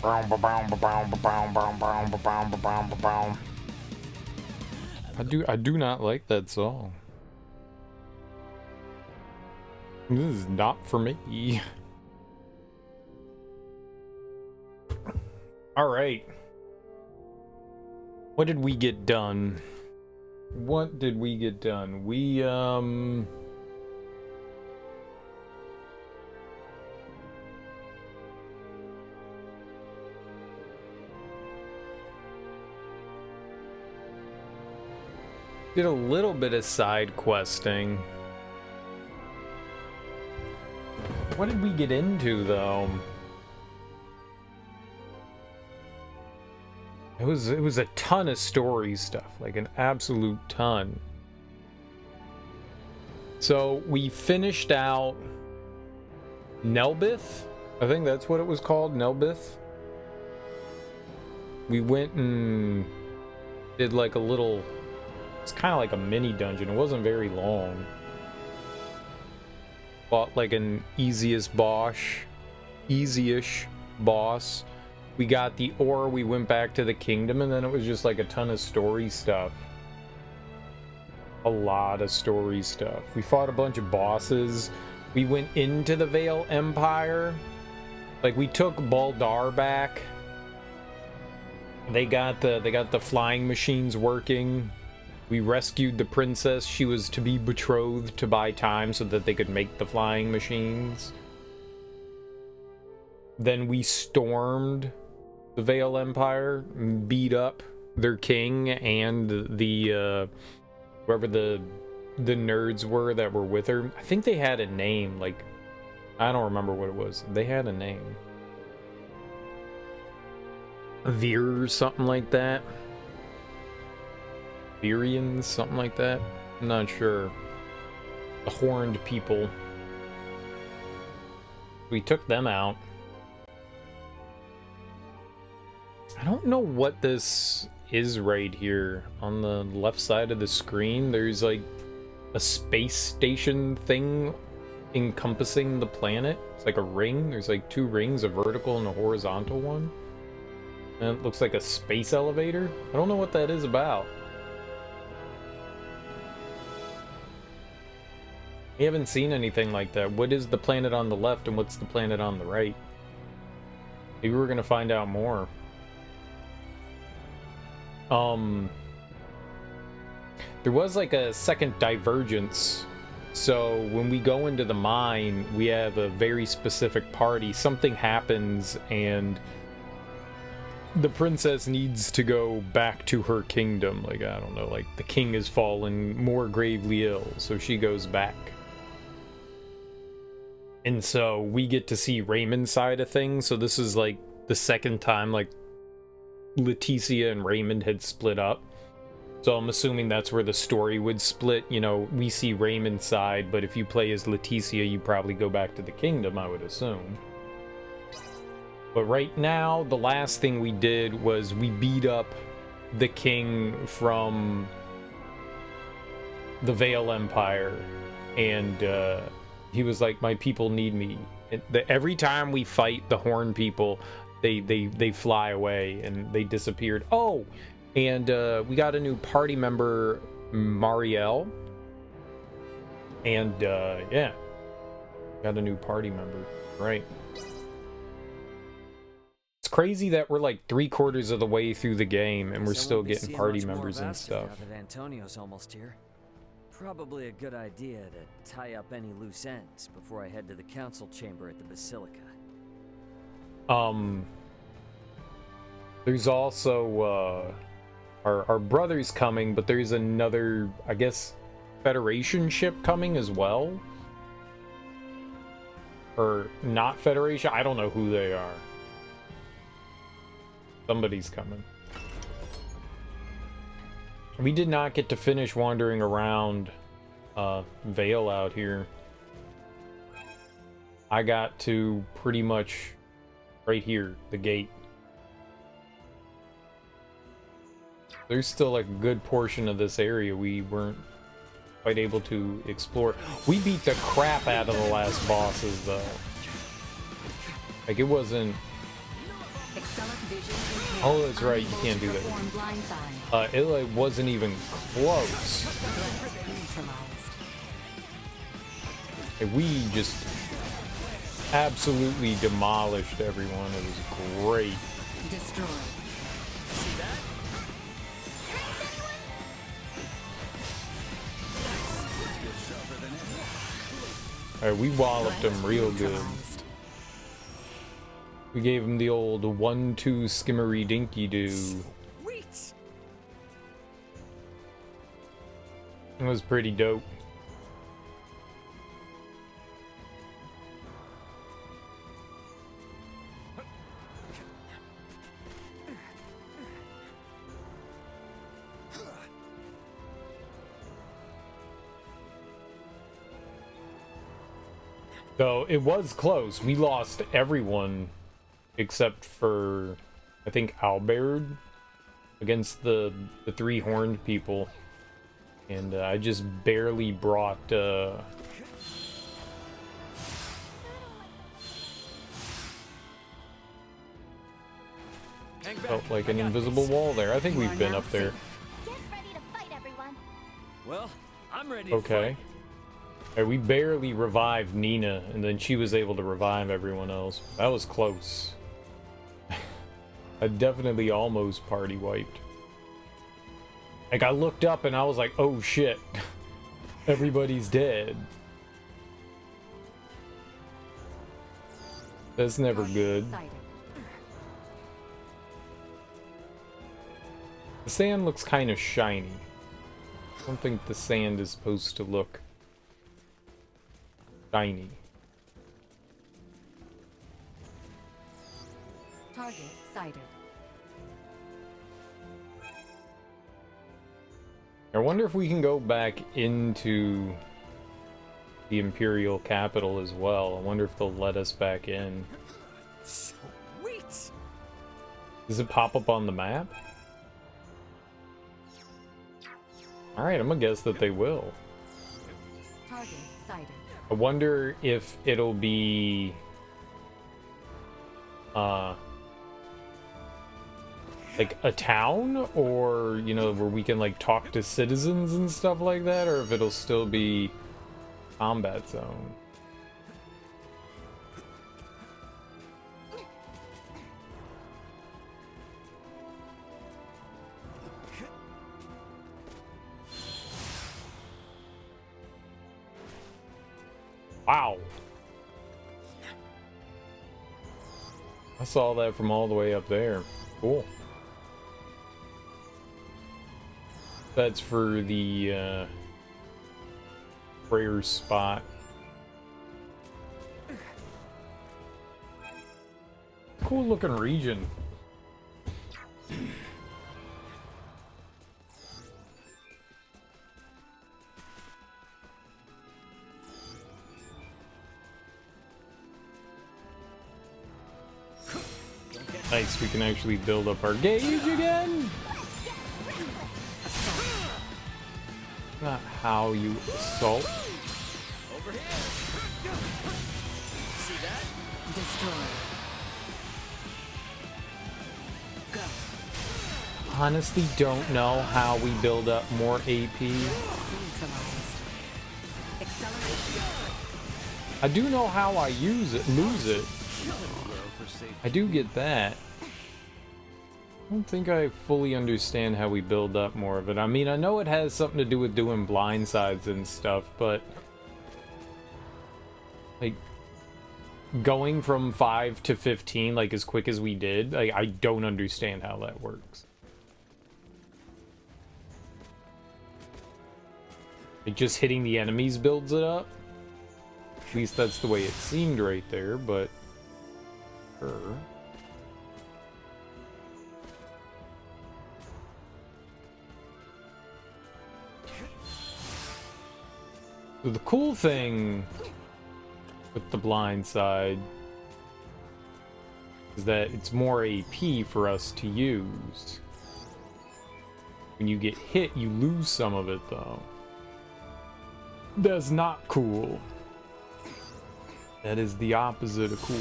I do not like that song. This is not for me. All right. What did we get done? What did we get done? We did a little bit of side questing. What did we get into though? It was a ton of story stuff, like an absolute ton. So we finished out Nelbith. I think that's what it was called, Nelbith. We went and did like a little, it's kind of like a mini dungeon. It wasn't very long. Fought like an easy-ish boss. We got the ore, we went back to the kingdom, and then it was just like a ton of story stuff. A lot of story stuff. We fought a bunch of bosses. We went into the Vale Empire. Like, we took Baldar back. They got the flying machines working. We rescued the princess. She was to be betrothed to buy time so that they could make the flying machines. Then we stormed the Vale Empire, beat up their king and the whoever the nerds were that were with her. I think they had a name, like, I don't remember what it was. They had a name. Veer or something like that. Virians, something like that. I'm not sure. The horned people. We took them out. I don't know what this is right here. On the left side of the screen, there's like a space station thing encompassing the planet. It's like a ring. There's like two rings, a vertical and a horizontal one. And it looks like a space elevator. I don't know what that is about. We haven't seen anything like that. What is the planet on the left and what's the planet on the right? Maybe we're gonna find out more. There was like a second divergence. So when we go into the mine, we have a very specific party. Something happens and the princess needs to go back to her kingdom. Like, I don't know, like the king has fallen more gravely ill, so she goes back. And so we get to see Raymond's side of things. So this is like the second time like Leticia and Raymond had split up. So I'm assuming that's where the story would split. You know, we see Raymond's side, but if you play as Leticia, you probably go back to the kingdom, I would assume. But right now, the last thing we did was we beat up the king from the Vale Empire. And he was like, my people need me. Every time we fight the Horn people, they fly away and they disappeared. Oh, and we got a new party member, Marielle. And yeah, got a new party member, right? It's crazy that we're like 3/4 of the way through the game and we're still getting party members and stuff. Antonio's almost here. Probably a good idea to tie up any loose ends before I head to the council chamber at the Basilica. There's also our brother's coming, but there's another, I guess, Federation ship coming as well. Or not Federation, I don't know who they are. Somebody's coming. We did not get to finish wandering around Vale out here. I got to pretty much right here, the gate. There's still like a good portion of this area we weren't quite able to explore. We beat the crap out of the last bosses though. Like, it wasn't... Oh, that's right, you can't do that. It like wasn't even close. Like, we just absolutely demolished everyone. It was great. Destroy. Alright, we walloped them real good. We gave him the old 1-2 skimmery dinky doo. It was pretty dope. So it was close. We lost everyone except for, I think, Albert against the three horned people. And I just barely brought felt like an invisible wall there. I think we've been up there. Get ready to fight, everyone. Well, I'm ready. Okay. We barely revived Nina, and then she was able to revive everyone else. That was close. I definitely almost party wiped. Like, I looked up and I was like, oh shit. Everybody's dead. That's never good. The sand looks kind of shiny. I don't think the sand is supposed to look shiny. Target sighted. I wonder if we can go back into the Imperial capital as well. I wonder if they'll let us back in. Sweet. Does it pop up on the map? Alright, I'm gonna guess that they will. Target sighted. I wonder if it'll be like a town, or you know, where we can like talk to citizens and stuff like that, or if it'll still be combat zone. Wow. I saw that from all the way up there. Cool. That's for the prayer spot. Cool looking region. Nice, we can actually build up our gauge again. Not how you assault. Over here. See that? Destroy. Go. Honestly, don't know how we build up more AP. Neutralized. Accelerate. I do know how I lose it. I do get that. I don't think I fully understand how we build up more of it. I mean, I know it has something to do with doing blindsides and stuff, but like going from 5 to 15 like as quick as we did, like, I don't understand how that works. Like, just hitting the enemies builds it up. At least that's the way it seemed right there, but sure. So the cool thing with the blind side is that it's more AP for us to use. When you get hit, you lose some of it, though. That's not cool. That is the opposite of cool.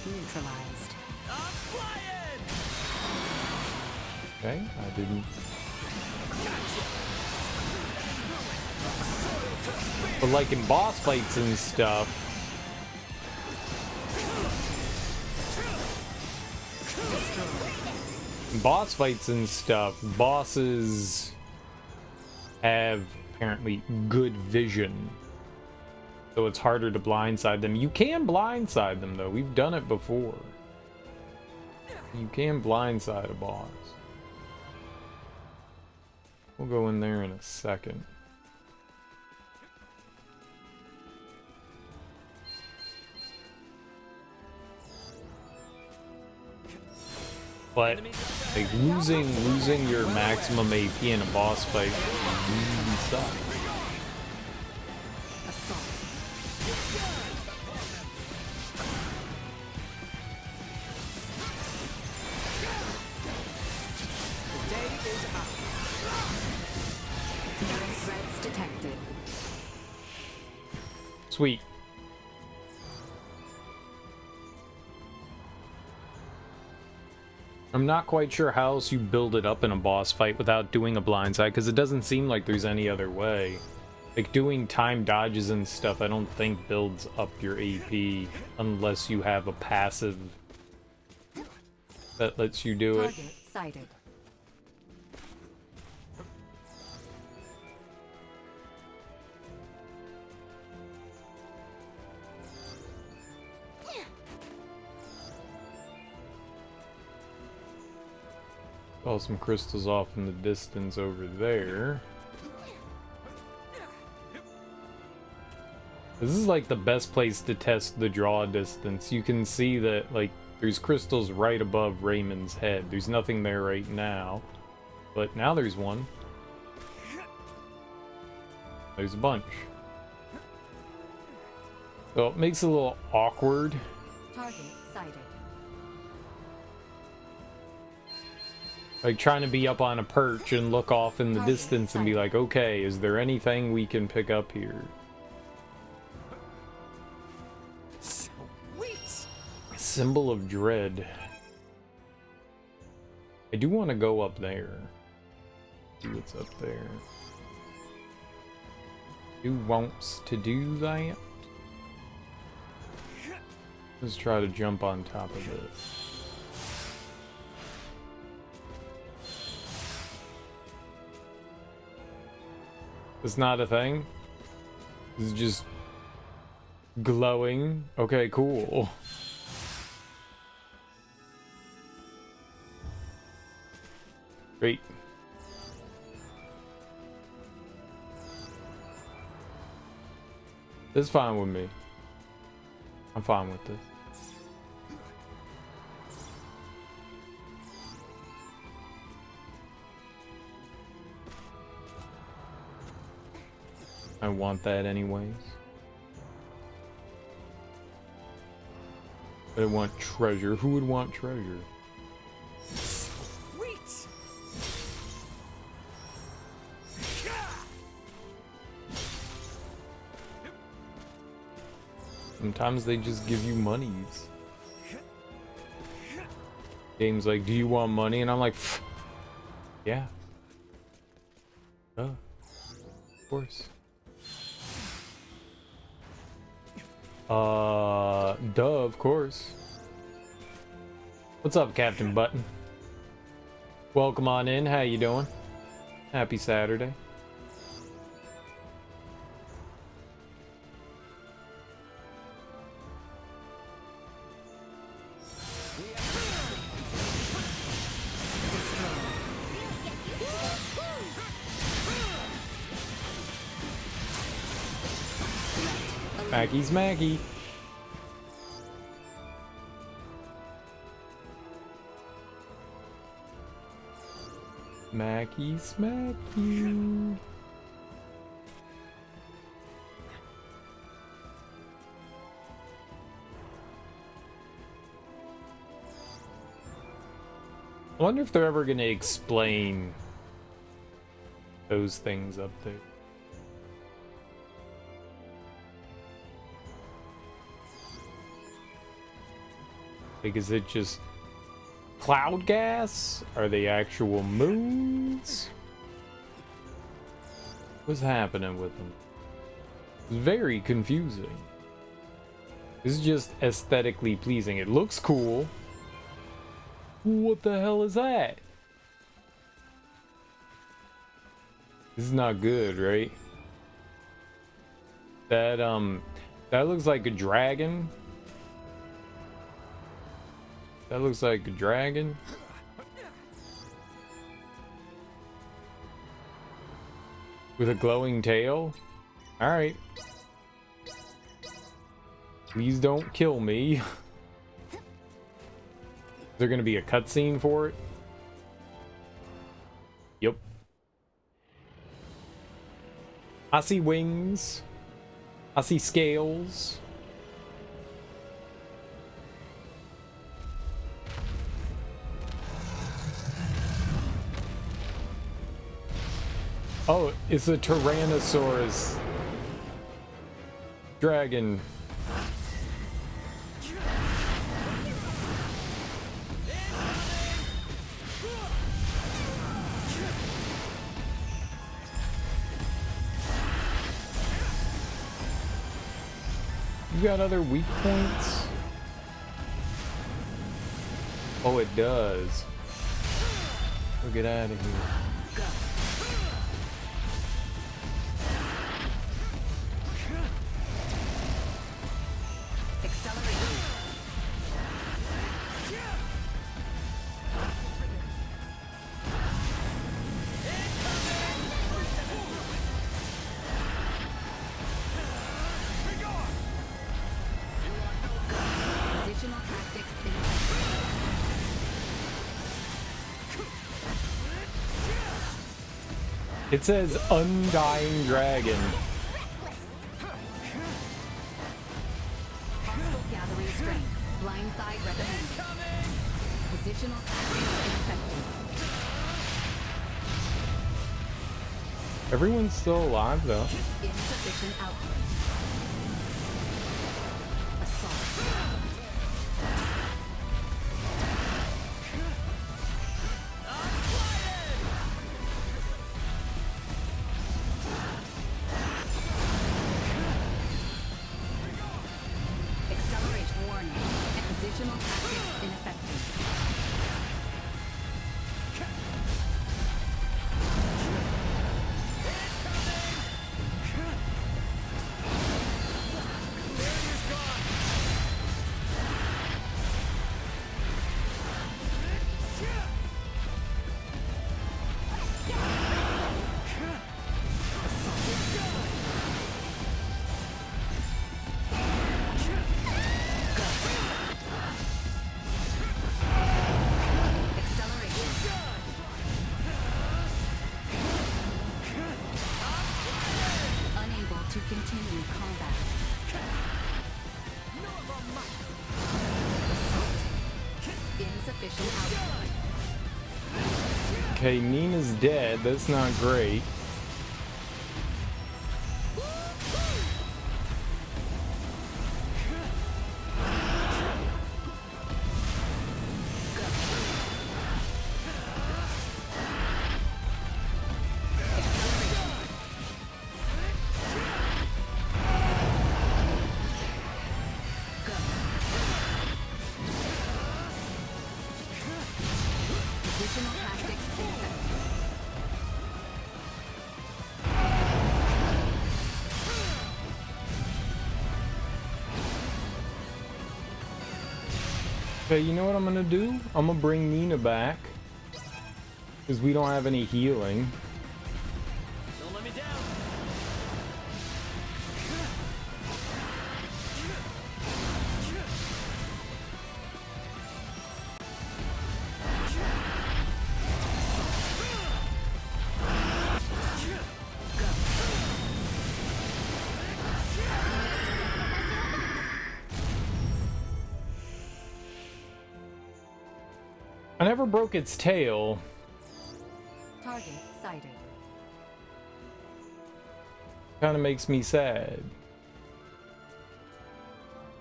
neutralized. Okay, I didn't. But like in boss fights and stuff, bosses have apparently good vision. So it's harder to blindside them. You can blindside them though. We've done it before. You can blindside a boss. We'll go in there in a second. But like losing your maximum AP in a boss fight really sucks. Assault. No threats detected. Sweet. I'm not quite sure how else you build it up in a boss fight without doing a blindside, because it doesn't seem like there's any other way. Like doing time dodges and stuff, I don't think builds up your AP unless you have a passive that lets you do it. Target sighted. Saw some crystals off in the distance over there. This is like the best place to test the draw distance. You can see that like there's crystals right above Raymond's head. There's nothing there right now, but now there's one. There's a bunch. So it makes it a little awkward. Target sighted. Like trying to be up on a perch and look off in the distance and be like, okay, is there anything we can pick up here? Sweet. Symbol of Dread. I do want to go up there. See what's up there. Who wants to do that? Let's try to jump on top of this. It's not a thing. It's just glowing. Okay, cool. Great. This is fine with me. I'm fine with this. I want that anyways. But I want treasure. Who would want treasure? Sweet. Sometimes they just give you monies. Games like, do you want money? And I'm like, pfft, yeah. Of course. Duh, of course. What's up, Captain Button? Welcome on in. How you doing? Happy Saturday. Smacky smacky. Smacky smacky. I wonder if they're ever going to explain those things up there. Like, is it just cloud gas? Are they actual moons? What's happening with them? It's very confusing. This is just aesthetically pleasing. It looks cool. What the hell is that? This is not good, right? That looks like a dragon. That looks like a dragon. With a glowing tail? Alright. Please don't kill me. Is there gonna be a cutscene for it? Yep. I see wings. I see scales. Oh, it's a Tyrannosaurus dragon. You got other weak points? Oh, it does. We'll get out of here. It says Undying Dragon. Hostile gathering strength. Blindside recommended. Positional tactics ineffective. Everyone's still alive though. Insufficient output. Assault. Accelerate warning. Positional tactics ineffective. To continue combat. Insufficient output. Okay, Nina's dead. That's not great. Positional tactics ineffective. Okay, you know what I'm gonna do? I'm gonna bring Nina back. Because we don't have any healing. Don't let me down. I never broke its tail. Target sighted. Kind of makes me sad.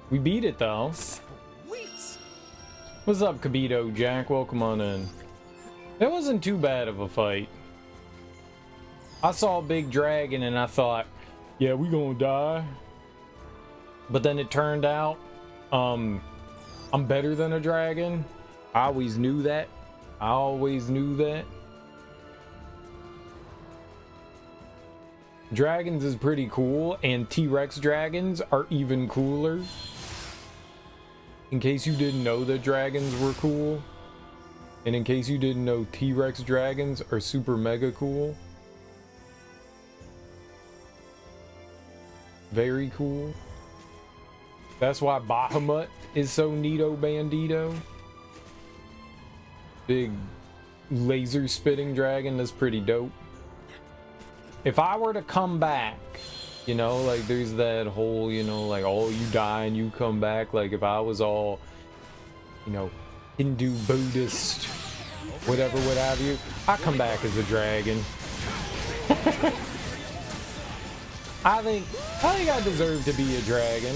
We beat it though. Sweet. What's up, Kabito Jack? Welcome on in. That wasn't too bad of a fight. I saw a big dragon and I thought, yeah, we gonna die. But then it turned out, I'm better than a dragon. I always knew that. I always knew that. Dragons is pretty cool, and T-Rex dragons are even cooler. In case you didn't know that dragons were cool, and in case you didn't know T-Rex dragons are super mega cool. Very cool. That's why Bahamut is so neato bandito. Big laser spitting dragon, that's pretty dope. If I were to come back, you know, like there's that whole, you know, like, oh, you die and you come back. Like if I was all, you know, Hindu, Buddhist, whatever, what have you, I come back as a dragon. I think I deserve to be a dragon.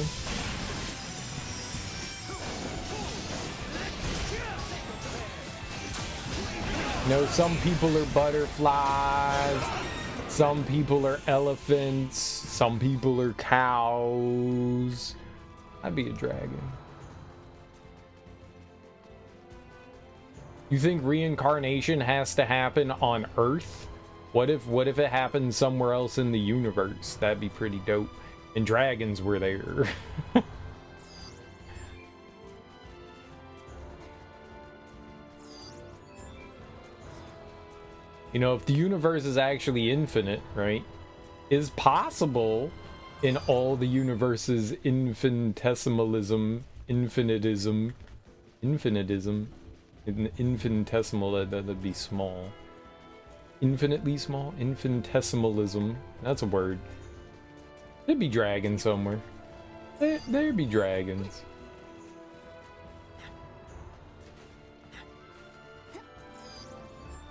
You know, some people are butterflies. Some people are elephants, some people are cows. I'd be a dragon. You think reincarnation has to happen on Earth? What if it happened somewhere else in the universe? That'd be pretty dope. And dragons were there. You know, if the universe is actually infinite, right? Is possible in all the universes infinitesimal, that'd be small. Infinitely small? Infinitesimalism. That's a word. There'd be dragons somewhere. There'd be dragons.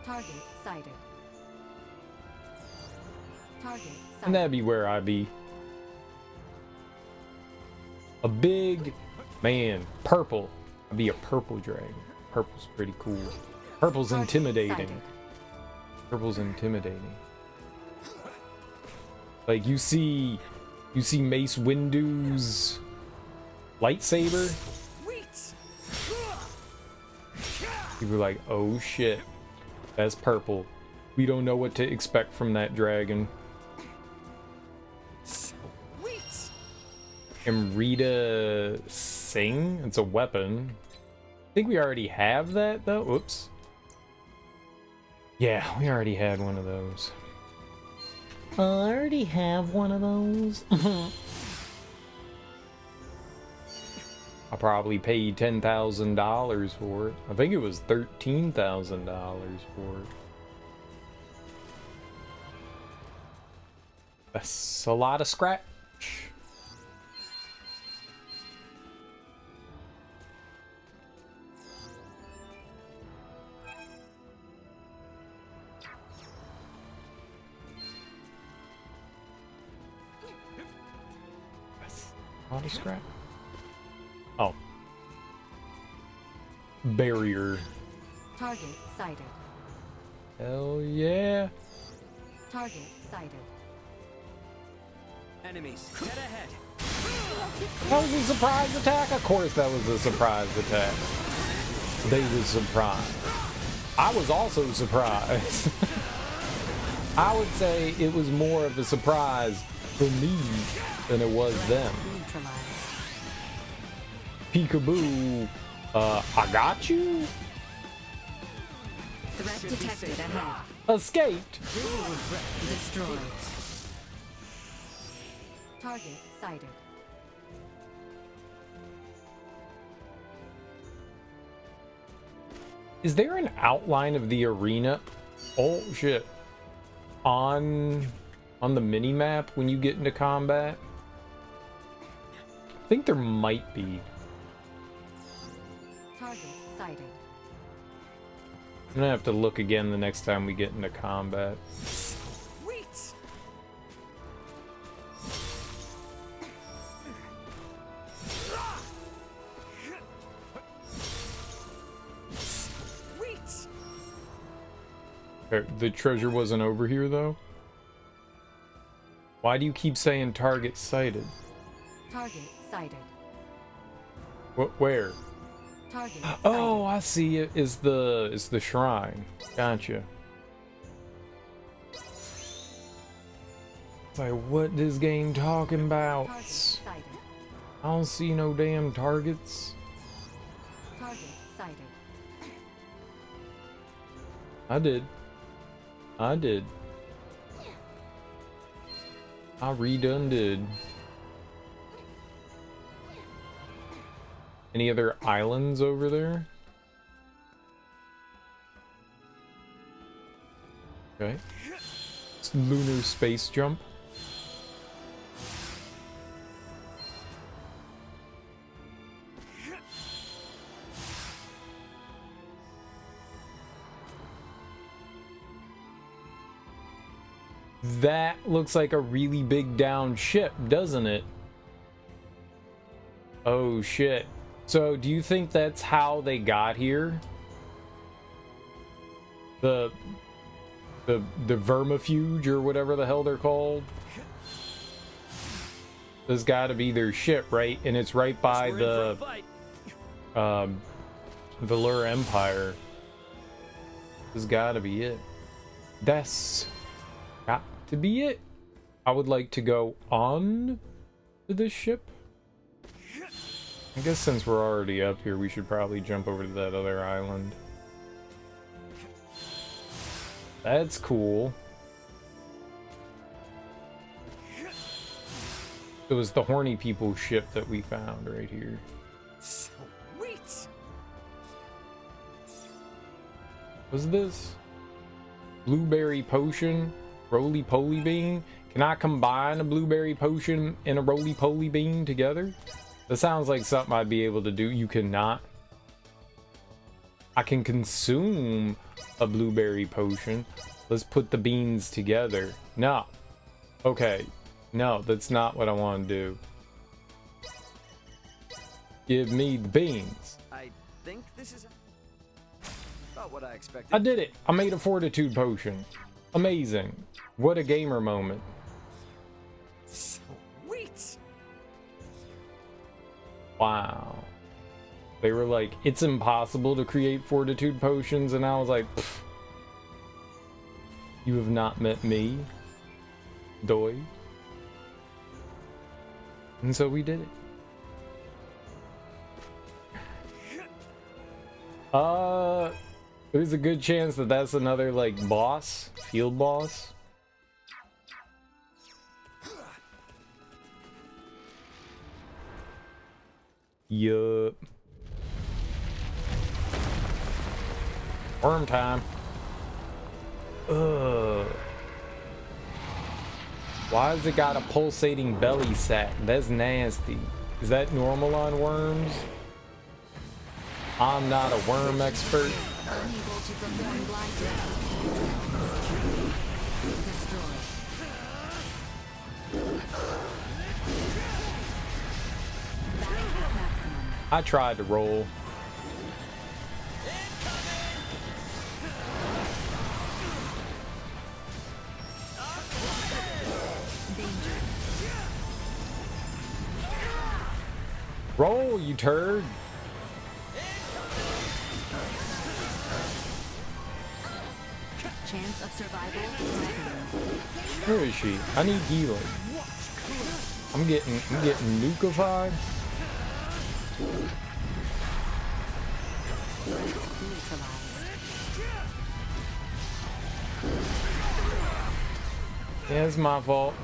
Target sighted. Target sighted. And that'd be where I'd be. A big man. Purple. I'd be a purple dragon. Purple's pretty cool. Purple's Target intimidating. sighted. Purple's intimidating. Like you see Mace Windu's lightsaber. People are like, oh shit. That's purple. We don't know what to expect from that dragon. Amrita Singh? It's a weapon. I think we already have that though. Whoops. Yeah, we already had one of those. I already have one of those. I probably paid $10,000 for it. I think it was $13,000 for it. That's a lot of scratch. That's a lot of scratch. Oh. Barrier. Target sighted. Hell yeah. Target sighted. Enemies, dead ahead. That was a surprise attack? Of course that was a surprise attack. They were surprised. I was also surprised. I would say it was more of a surprise for me than it was them. Neutralized. Peekaboo, I got you? Threat detected ahead. Escaped. Destroyed. Target sighted. Is there an outline of the arena? Oh shit. On the mini map when you get into combat? I think there might be. Target sighted. I'm gonna have to look again the next time we get into combat. The treasure wasn't over here, though? Why do you keep saying target sighted? Target sighted. Where? Target Oh, sighted. I see it. Is the shrine. Gotcha. Like, what this game talking about? Target sighted. I don't see no damn targets. Target sighted. I did. I redone did. Any other islands over there? Okay. It's lunar space jump. That looks like a really big down ship, doesn't it? Oh shit. So do you think that's how they got here? The vermifuge or whatever the hell they're called? There's gotta be their ship, right? And it's right by the Valur Empire. This has gotta be it. That's got to be it. I would like to go on to this ship. I guess since we're already up here, we should probably jump over to that other island. That's cool. It was the horny people ship that we found right here. Sweet. What's this? Blueberry potion? Roly-poly bean? Can I combine a blueberry potion and a roly-poly bean together? That sounds like something I'd be able to do. You cannot. I can consume a blueberry potion. Let's put the beans together. No. Okay. No, that's not what I want to do. Give me the beans. I think this is about what I expected. I did it. I made a fortitude potion. Amazing. What a gamer moment. Sweet. Wow. They were like, it's impossible to create fortitude potions, and I was like, pfft. You have not met me, Doi. And so we did it. There's a good chance that that's another, like, boss, field boss. Yup. Worm time. Ugh. Why has it got a pulsating belly sack? That's nasty. Is that normal on worms? I'm not a worm expert. Unable to perform blind destroy. Battle at maximum. I tried to roll. Danger. Roll, you turd. Chance of survival. Where is she? I need healing. I'm getting nukified. Neutralized. Yeah, it's my fault.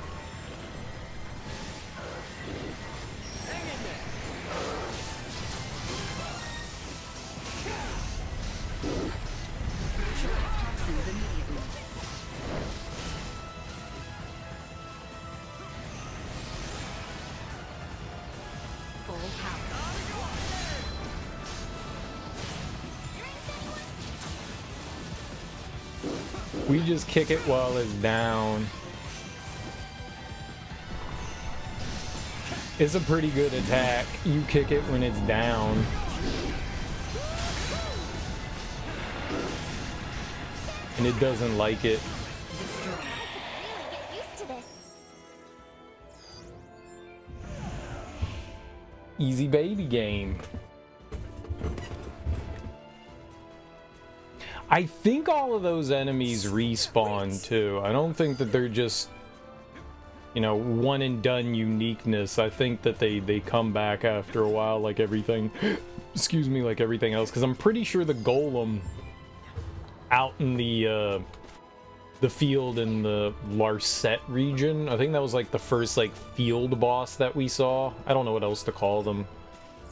Toxins immediately. Full power. We just kick it while it's down. It's a pretty good attack. You kick it when it's down. and it doesn't like it. Destroyed. Really get used to this. Easy baby game. I think all of those enemies respawn too. I don't think that they're just, you know, one and done uniqueness. I think that they come back after a while, like everything. Excuse me, like everything else. Because I'm pretty sure the golem out in the field in the Larset region, I think that was like the first like field boss that we saw. I don't know what else to call them.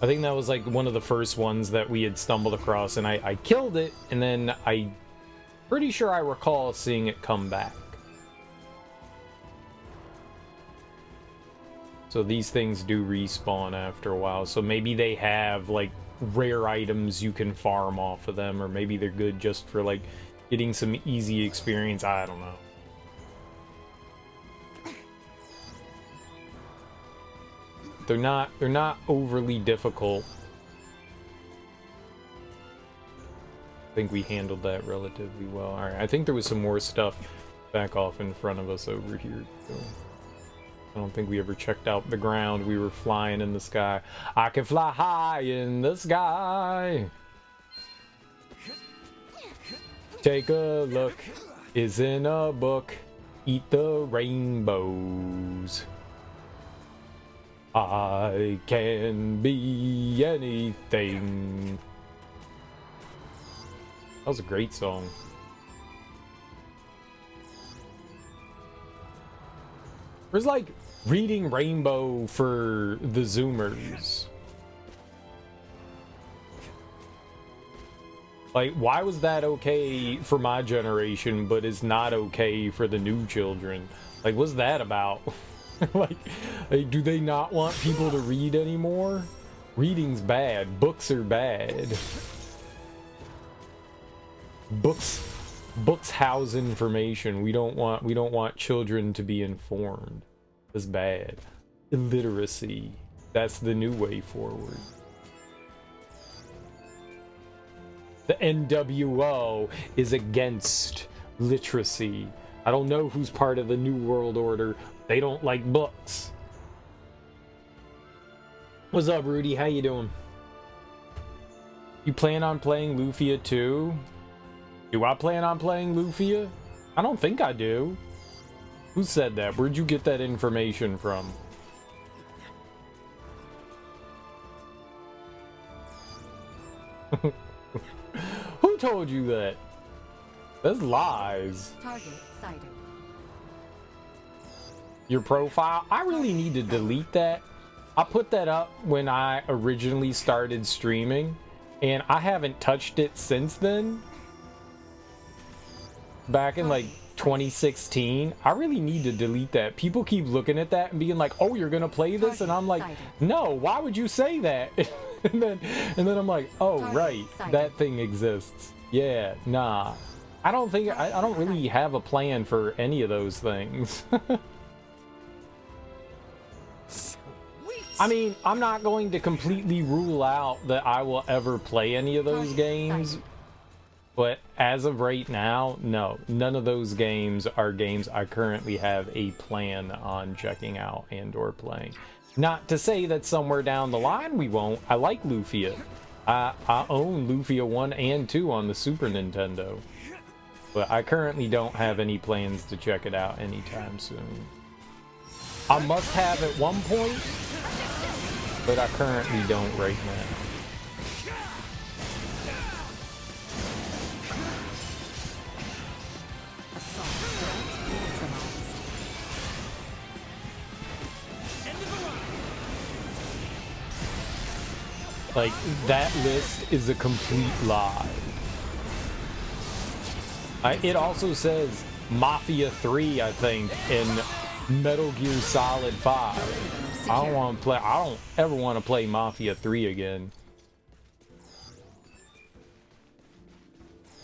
I think that was like one of the first ones that we had stumbled across, and I killed it, and then I pretty sure I recall seeing it come back. So these things do respawn after a while, so maybe they have like rare items you can farm off of them, or maybe they're good just for like getting some easy experience. I don't know. They're not overly difficult. I think we handled that relatively well. All right, I think there was some more stuff back off in front of us over here. So I don't think we ever checked out the ground. We were flying in the sky. I can fly high in the sky. Take a look. Is in a book. Eat the rainbows. I can be anything. That was a great song. It was like reading Rainbow for the Zoomers. Like, why was that okay for my generation, but is not okay for the new children? Like, what's that about? like, do they not want people to read anymore? Reading's bad. Books are bad. Books house information. We don't want children to be informed. It's bad. Illiteracy. That's the new way forward. The NWO is against literacy. I don't know who's part of the New World Order. They don't like books. What's up, Rudy? How you doing? You plan on playing Lufia too? Do I plan on playing Lufia? I don't think I do. Who said that? Where'd you get that information from? Who told you that? That's lies. Target sighted. Your profile? I really need to delete that. I put that up when I originally started streaming, and I haven't touched it since then. Back in like 2016. I really need to delete that. People keep looking at that and being like, oh, you're gonna play this? And I'm like, no, why would you say that? and then I'm like, oh, right, that thing exists. Yeah, nah. I don't think I don't really have a plan for any of those things. I mean, I'm not going to completely rule out that I will ever play any of those games, but as of right now, no, none of those games are games I currently have a plan on checking out and or playing. Not to say that somewhere down the line we won't. I like Lufia. I own Lufia 1 and 2 on the Super Nintendo, but I currently don't have any plans to check it out anytime soon. I must have at one point, but I currently don't right now. Like, that list is a complete lie. It also says Mafia 3, I think, in Metal Gear Solid 5. I don't ever want to play Mafia 3 again.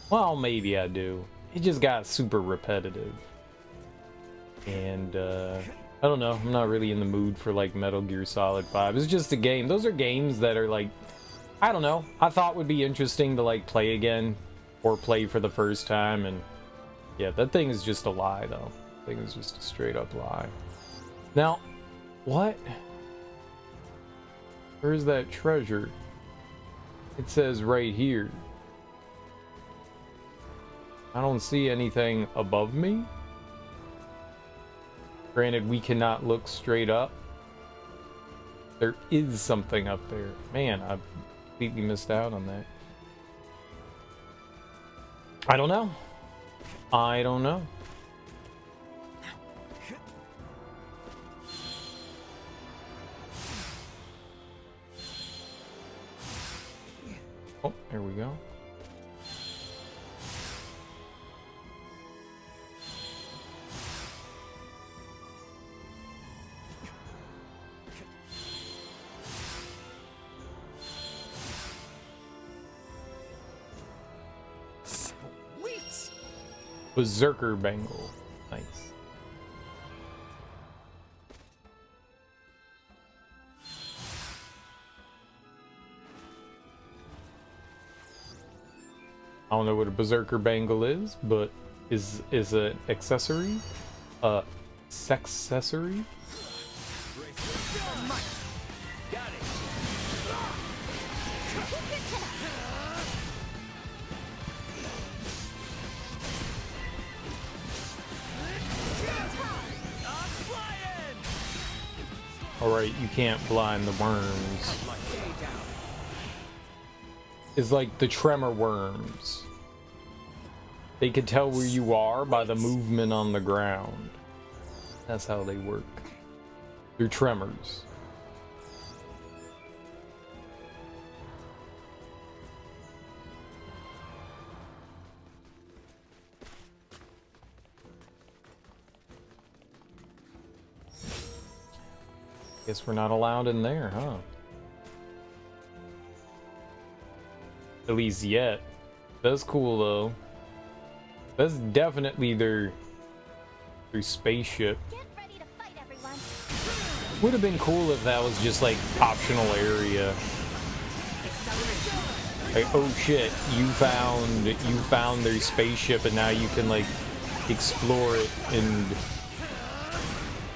Well, maybe I do. It just got super repetitive. And, I don't know, I'm not really in the mood for, like, Metal Gear Solid 5. It's just a game. Those are games that are, like, I don't know, I thought would be interesting to, like, play again or play for the first time, and Yeah, that thing is just a lie, though. That thing is just a straight up lie. Now, what? Where's that treasure? It says right here. I don't see anything above me. Granted, we cannot look straight up. There is something up there. Man, I completely missed out on that. I don't know. I don't know. Oh, here we go. Sweet. Berserker Bangle. Nice. I don't know what a Berserker Bangle is, but is an accessory? Sexcessory? Got it. I'm flying. Alright, you can't blind the worms. It's like the tremor worms. They can tell where you are by the movement on the ground. That's how they work. They're tremors. Guess we're not allowed in there, huh? At least yet. That's cool though. That's definitely their spaceship. Get ready to fight, everyone. Would have been cool if that was just like optional area. Like, oh shit, you found their spaceship and now you can like explore it and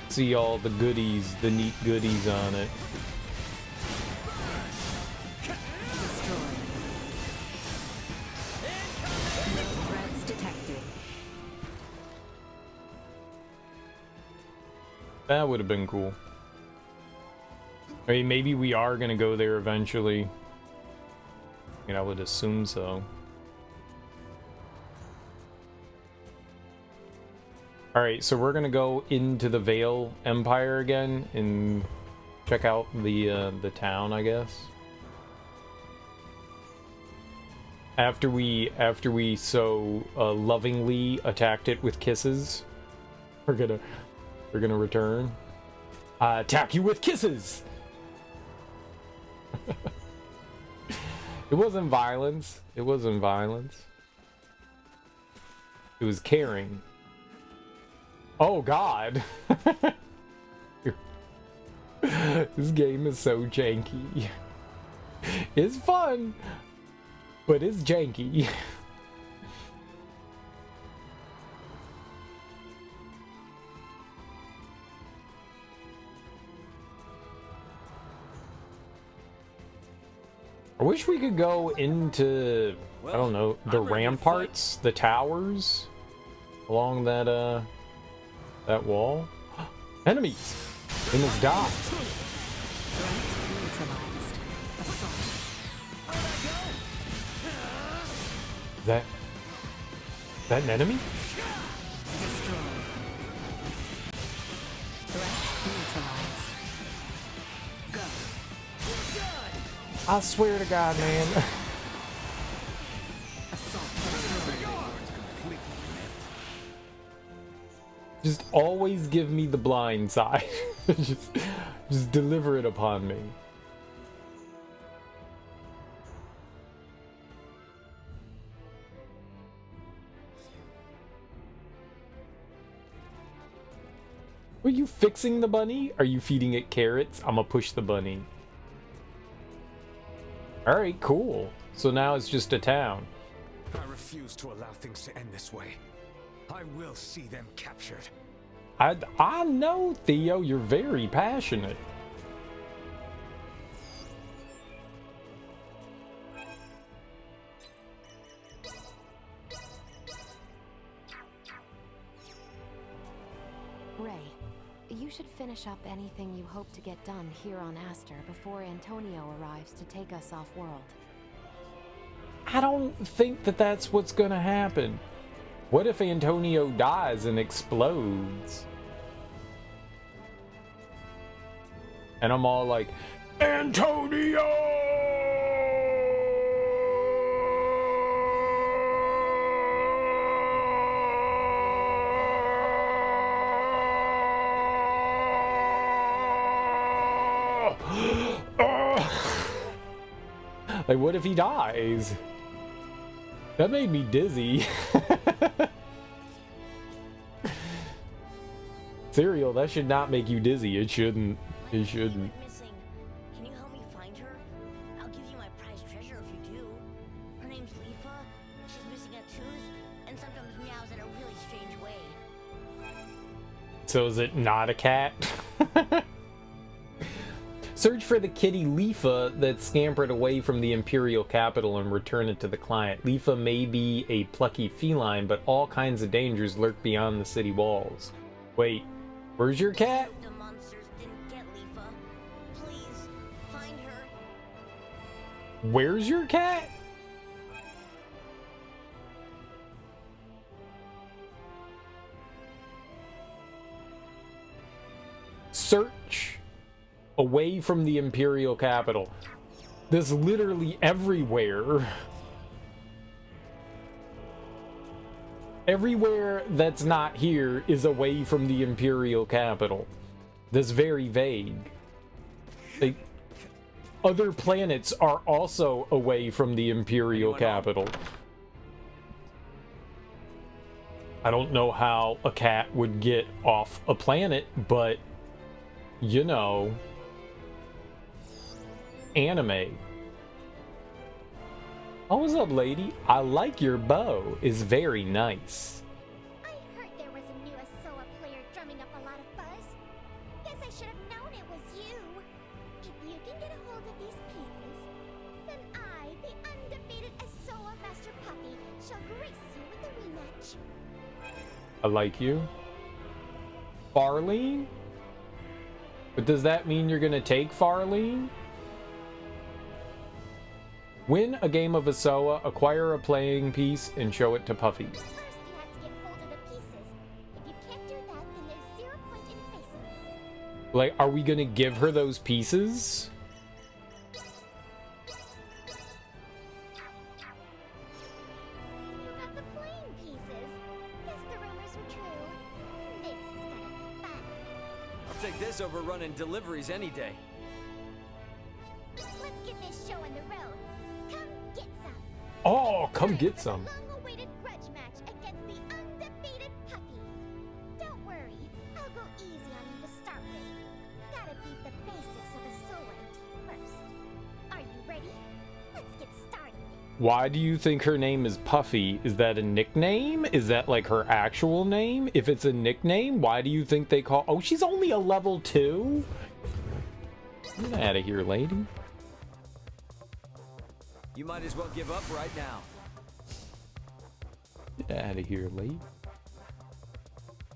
see all the goodies, the neat goodies on it. Threats detected. That would have been cool. I mean, maybe we are gonna go there eventually. I mean, I would assume so. Alright, so we're gonna go into the Vale Empire again and check out the town, I guess. After we so lovingly attacked it with kisses, we're gonna return. Attack you with kisses. It wasn't violence. It wasn't violence. It was caring. Oh God. This game is so janky. It's fun, but it's janky. I wish we could go into, I don't know, the ramparts, the towers along that that wall. Enemies! They must die. Threat neutralized. Assault. That an enemy? Destroyed. Threat neutralized. Go. I swear to God, man. Assault destroyed. Just always give me the blind side. just deliver it upon me. Are you fixing the bunny? Are you feeding it carrots? I'm gonna push the bunny. Alright, cool. So now it's just a town. I refuse to allow things to end this way. I will see them captured. I know, Theo, you're very passionate. Ray, you should finish up anything you hope to get done here on Aster before Antonio arrives to take us off-world. I don't think that that's what's gonna happen. What if Antonio dies and explodes? And I'm all like, Antonio! Like, what if he dies? That made me dizzy. Cereal, that should not make you dizzy. It shouldn't. It shouldn't. Missing. Can you help me find her? I'll give you my prized treasure if you do. Her name's Leafa. She's missing a tooth and sometimes meows in a really strange way. So is it not a cat? Search for the kitty Leafa that scampered away from the Imperial capital and return it to the client. Leafa may be a plucky feline, but all kinds of dangers lurk beyond the city walls. Wait, where's your cat? The monsters didn't get Leafa. Please, find her. Where's your cat? Search away from the Imperial capital. This literally everywhere. Everywhere that's not here is away from the Imperial capital. This very vague. Like, other planets are also away from the Imperial capital. I don't know how a cat would get off a planet, but you know, anime. Oh, what's up, lady? I like your bow. It's very nice. I heard there was a new Asoa player drumming up a lot of buzz. Guess I should have known it was you. If you can get a hold of these pieces, then I, the undefeated Asoa Master Puppy, shall grace you with the rematch. I like you. Farlene? But does that mean you're gonna take Farlene? Win a game of Asoa, acquire a playing piece, and show it to Puffy. First, you have to get hold of the pieces. If you can't do that, then there's 0 point in facing me. Like, are we gonna give her those pieces? You got the playing pieces. Guess the rumors were true. This is gonna be fun. I'll take this over running deliveries any day. Let's get this show on the road. Come get some. Oh, come get For the some. long-awaited grudge match against the undefeated Puffy. Don't worry, I'll go easy on you to start with. Gotta beat the basics of Asoa first. Are you ready? Let's get started. Why do you think her name is Puffy? Is that a nickname? Is that like her actual name? If it's a nickname, why do you think they call... Oh, she's only a level 2? Get out of here, lady. You might as well give up right now. Get out of here, lady.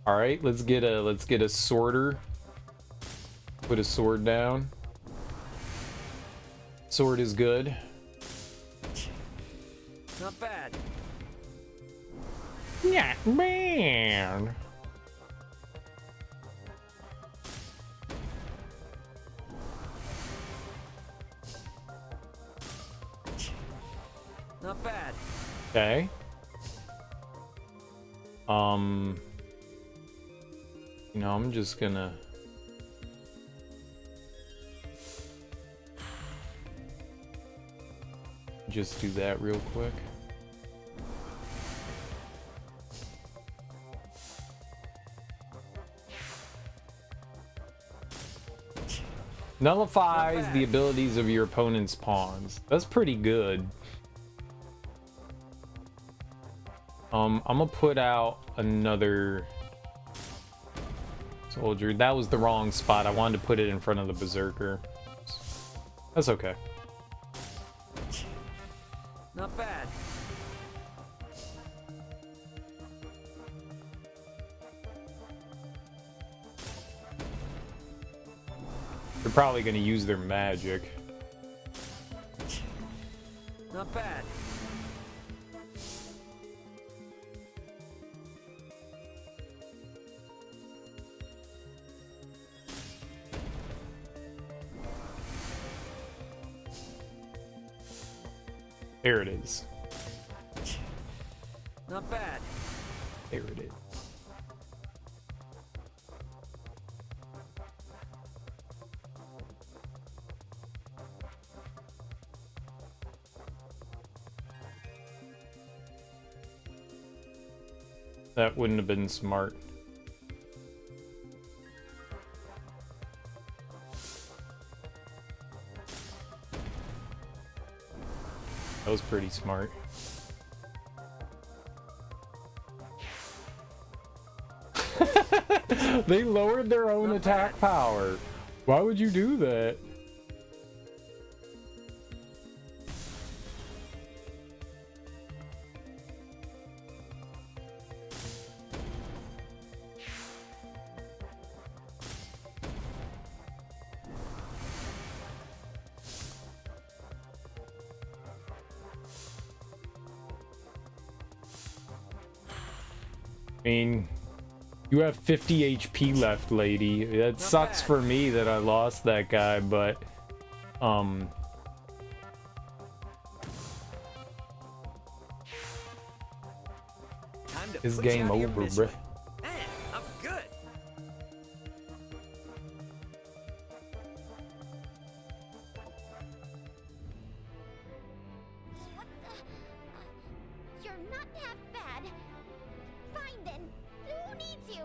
All right, let's get a sworder. Put a sword down. Sword is good. Not bad. Yeah, man. Not bad. Okay. You know, I'm just gonna just do that real quick. Nullifies the abilities of your opponent's pawns. That's pretty good. I'm gonna put out another soldier. That was the wrong spot. I wanted to put it in front of the berserker. That's okay. Not bad. They're probably gonna use their magic. Not bad. There it is. Not bad. There it is. That wouldn't have been smart. That was pretty smart. They lowered their own attack power. Why would you do that? I mean, you have 50 HP left, lady. That sucks for me that I lost that guy, but it's game over, bruh. Man, I'm good. What the? You're not half bad. Fine then. Who needs you?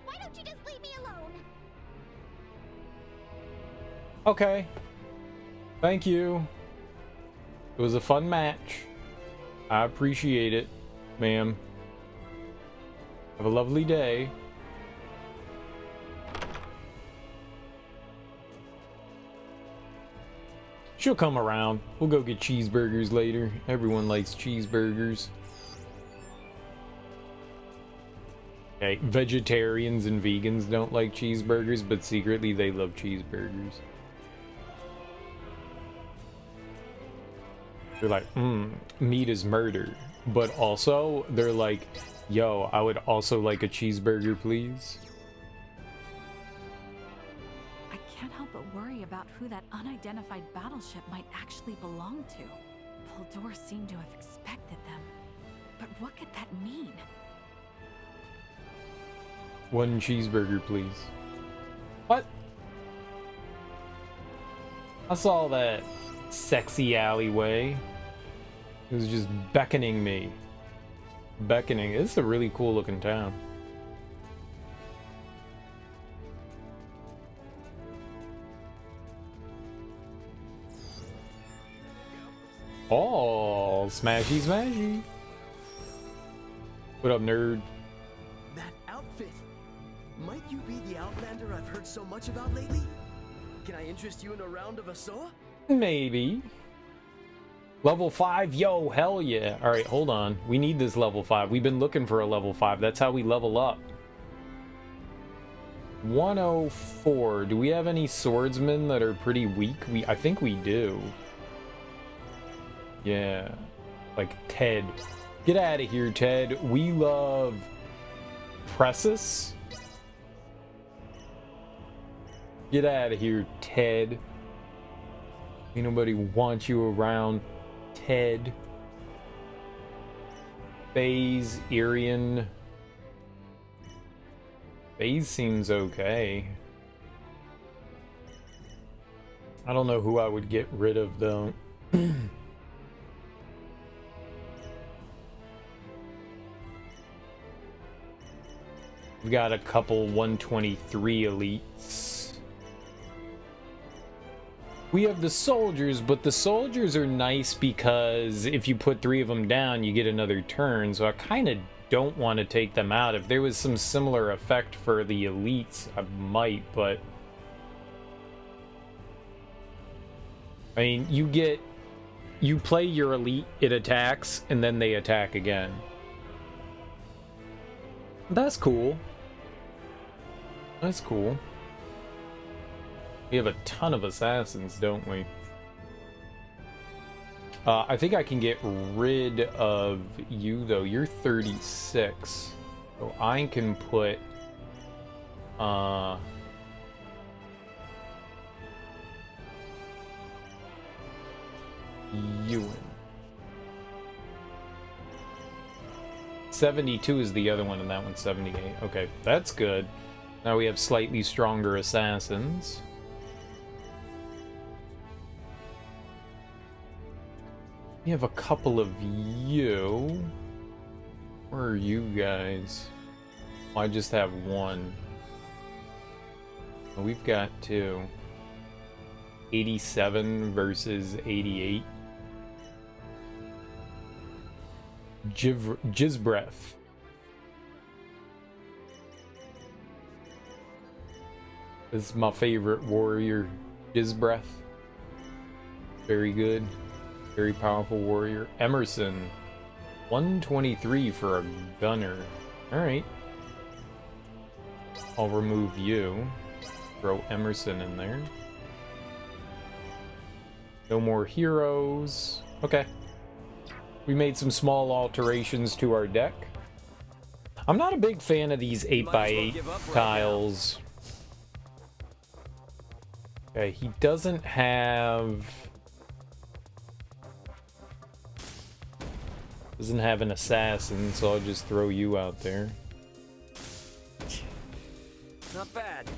Why don't you just leave me alone? Okay. Thank you. It was a fun match. I appreciate it, ma'am. Have a lovely day. She'll come around. We'll go get cheeseburgers later. Everyone likes cheeseburgers. Okay, vegetarians and vegans don't like cheeseburgers, but secretly they love cheeseburgers. They're like, meat is murder. But also, they're like, yo, I would also like a cheeseburger, please. I can't help but worry about who that unidentified battleship might actually belong to. Puldor seemed to have expected them. But what could that mean? One cheeseburger, please. What? I saw that sexy alleyway. It was just beckoning me. Beckoning. It's a really cool looking town. Oh, smashy smashy. What up, nerd? That outfit! Might you be the Outlander I've heard so much about lately? Can I interest you in a round of Asoa? Maybe. Level 5? Yo, hell yeah. Alright, hold on. We need this level 5. We've been looking for a level 5. That's how we level up. 104. Do we have any swordsmen that are pretty weak? I think we do. Yeah. Like Ted. Get out of here, Ted. We love Pressus. Get out of here, Ted. Ain't nobody wants you around, Ted. FaZe, Irian. FaZe seems okay. I don't know who I would get rid of, though. We've got a couple 123 elites. We have the soldiers, but the soldiers are nice because if you put 3 of them down, you get another turn. So I kind of don't want to take them out. If there was some similar effect for the elites, I might, but I mean, you play your elite, it attacks, and then they attack again. That's cool. That's cool. We have a ton of assassins, don't we? I think I can get rid of you, though. You're 36. So I can put... Ewan. 72 is the other one, and that one's 78. Okay, that's good. Now we have slightly stronger assassins. We have a couple of you. Where are you guys? Oh, I just have one. Oh, we've got 2. 87 versus 88. Jizbreth. This is my favorite warrior, Jizbreth. Very good. Very powerful warrior. Emerson. 123 for a gunner. Alright. I'll remove you. Throw Emerson in there. No more heroes. Okay. We made some small alterations to our deck. I'm not a big fan of these 8x8 tiles. Okay, he doesn't have... Doesn't have an assassin, so I'll just throw you out there. Not bad.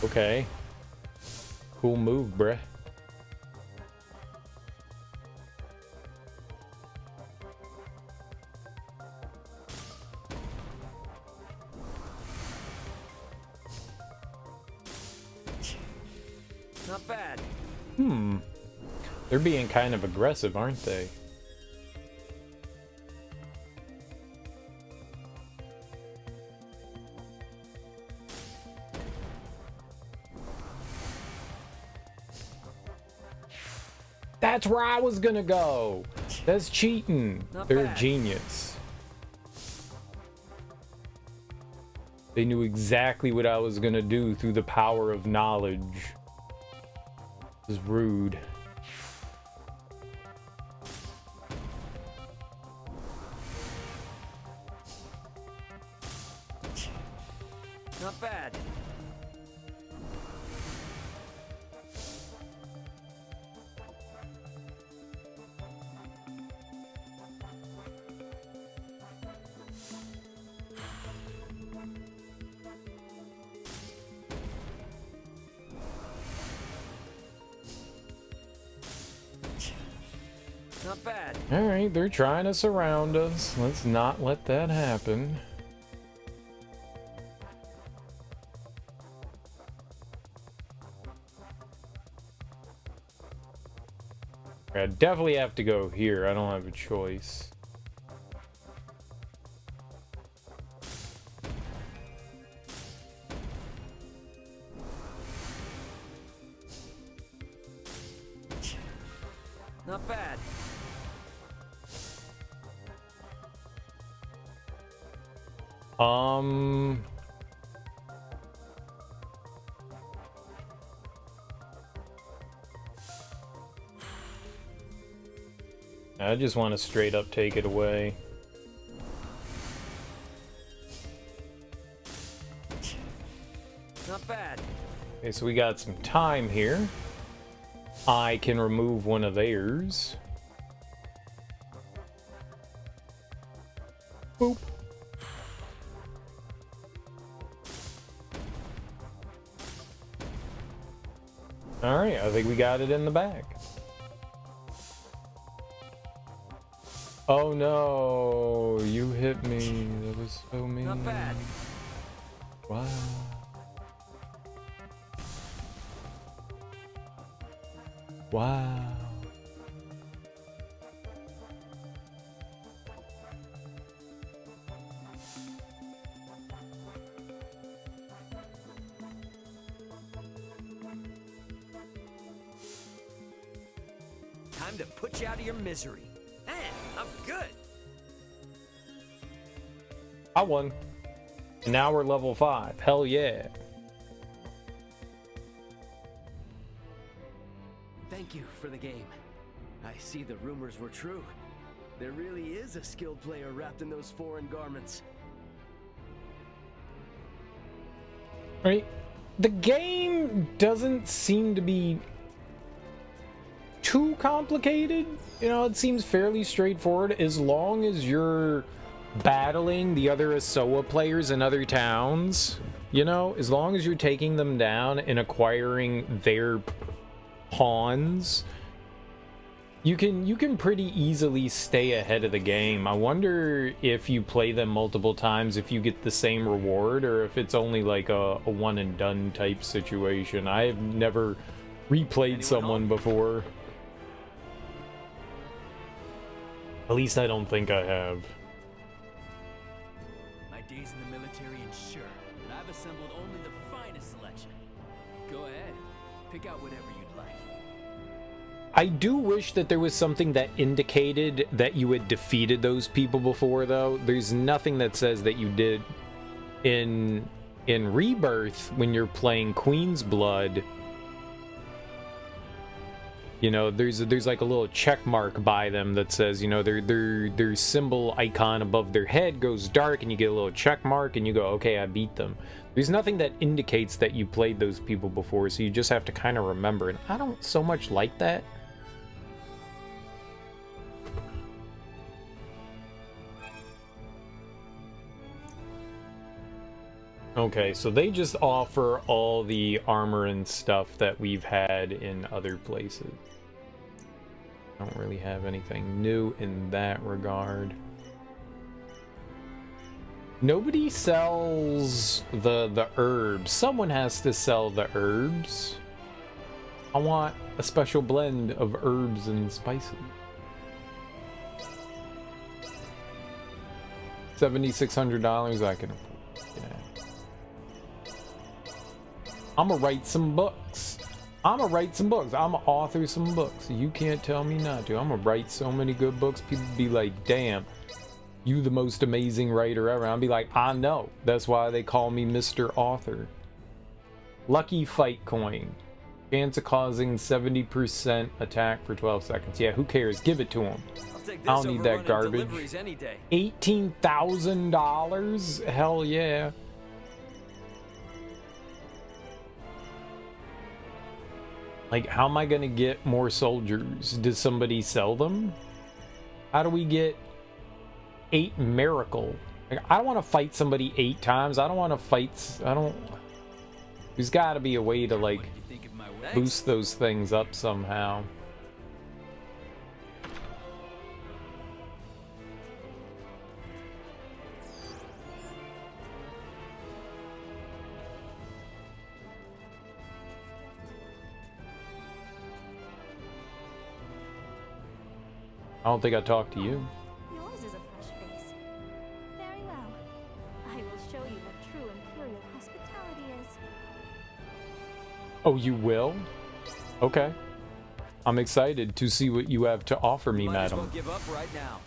Okay. Cool move, bruh. Not bad. They're being kind of aggressive, aren't they? That's where I was gonna go. That's cheating. They're a genius. They knew exactly what I was gonna do through the power of knowledge. This is rude. Not bad. Not bad. All right, they're trying to surround us. Let's not let that happen. I definitely have to go here. I don't have a choice. Not bad. I just want to straight up take it away. Not bad. Okay, so we got some time here. I can remove one of theirs. Boop. Alright, I think we got it in the bag. Oh no, you hit me. That was so mean. Not bad. Wow. Wow. Time to put you out of your misery. Man, I'm good. I won. Now we're level 5. Hell yeah. Thank you for the game. I see the rumors were true. There really is a skilled player wrapped in those foreign garments. Right? The game doesn't seem to be too complicated. You know, it seems fairly straightforward as long as you're battling the other Asoa players in other towns. You know, as long as you're taking them down and acquiring their pawns, you can pretty easily stay ahead of the game. I wonder if you play them multiple times if you get the same reward, or if it's only like a one and done type situation. I've never replayed someone before. At least I don't think I have. My days in the military ensure that I've assembled only the finest selection. Go ahead, pick out whatever you'd like. I do wish that there was something that indicated that you had defeated those people before, though. There's nothing that says that you did. In Rebirth, when you're playing Queen's Blood, you know, there's like a little check mark by them that says, you know, their symbol icon above their head goes dark, and you get a little check mark, and you go, okay, I beat them. There's nothing that indicates that you played those people before, so you just have to kind of remember. And I don't so much like that. Okay, so they just offer all the armor and stuff that we've had in other places. Don't really have anything new in that regard. Nobody sells the herbs. Someone has to sell the herbs. I want a special blend of herbs and spices. $7,600 I can afford. Yeah. I'm gonna write some books. I'm gonna author some books. You can't tell me not to. I'm gonna write so many good books. People be like, damn, you the most amazing writer ever. I'll be like, I know. That's why they call me Mr. Author. Lucky Fight Coin. Chance of causing 70% attack for 12 seconds. Yeah, who cares? Give it to him. I don't need that garbage. $18,000? Hell yeah. Like, how am I gonna get more soldiers? Does somebody sell them? How do we get 8 miracle? Like, I don't want to fight somebody 8 times. I don't want to fight. There's got to be a way to like boost those things up somehow. I don't think I talked to you. Yours is a fresh face. Very well. I will show you what true Imperial hospitality is. Oh, you will? Okay. I'm excited to see what you have to offer me, Might as madam. well give up right now.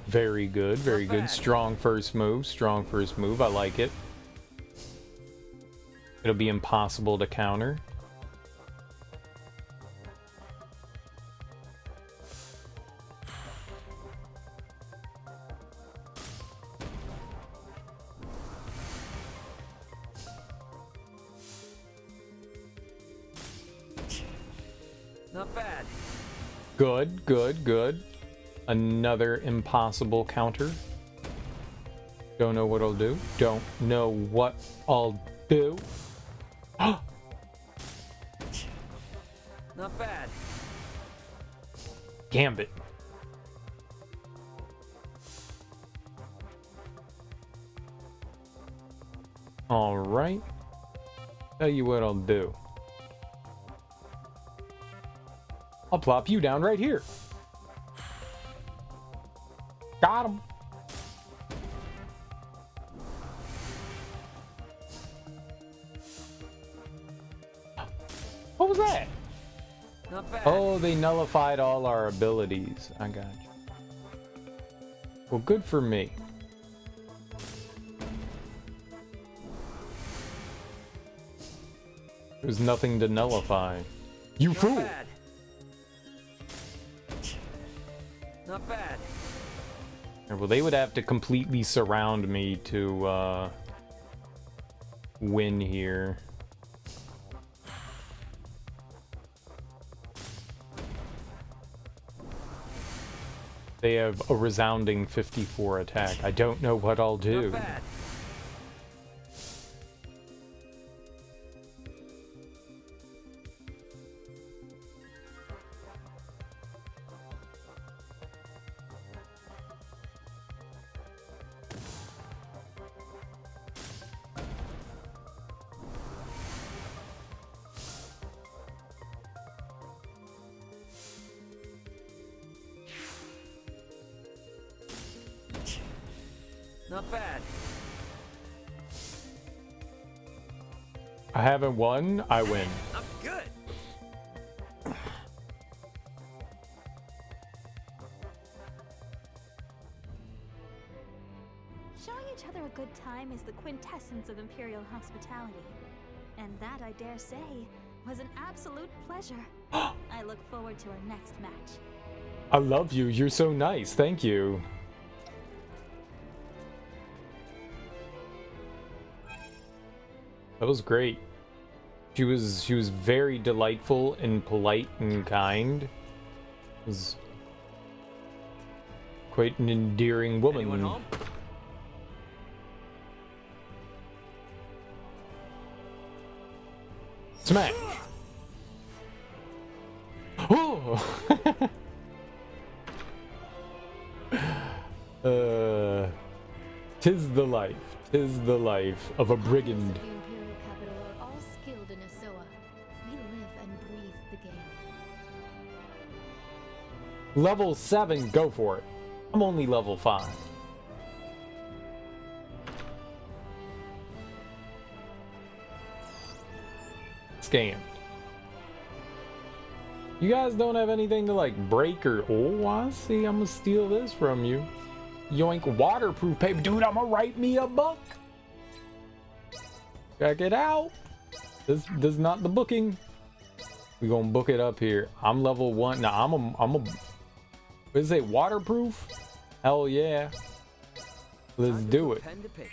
Very good, very good. Strong first move, I like it. It'll be impossible to counter. Not bad. Good, good, good. Another impossible counter. Don't know what I'll do. Don't know what I'll do. Not bad. Gambit. Alright. Tell you what I'll do. I'll plop you down right here. Got him. What was that? Not bad. Oh, they nullified all our abilities. I got you. Well, good for me. There's nothing to nullify. You Not fool! bad. Not bad. Well, they would have to completely surround me to win here. They have a resounding 54 attack. I don't know what I'll do. Not bad. Not bad. I haven't won, I win. I'm good. Showing each other a good time is the quintessence of Imperial hospitality. And that, I dare say, was an absolute pleasure. I look forward to our next match. I love you. You're so nice. Thank you. That was great. She was very delightful and polite and kind. It was quite an endearing woman. Anyone home? Smack. Oh. Tis the life. Tis the life of a brigand. The Imperial capital are all skilled in Asoa. We live and breathe the game. Level 7, go for it. I'm only level 5. Scammed. You guys don't have anything to like break or... Oh, I see. I'm gonna steal this from you. Yoink, waterproof paper. Dude, I'm gonna write me a book. Check it out. This is not the booking. We gonna book it up here. I'm level 1. Now I'm a what is it? Waterproof? Hell yeah. Let's Time to do put it. Pen to paper.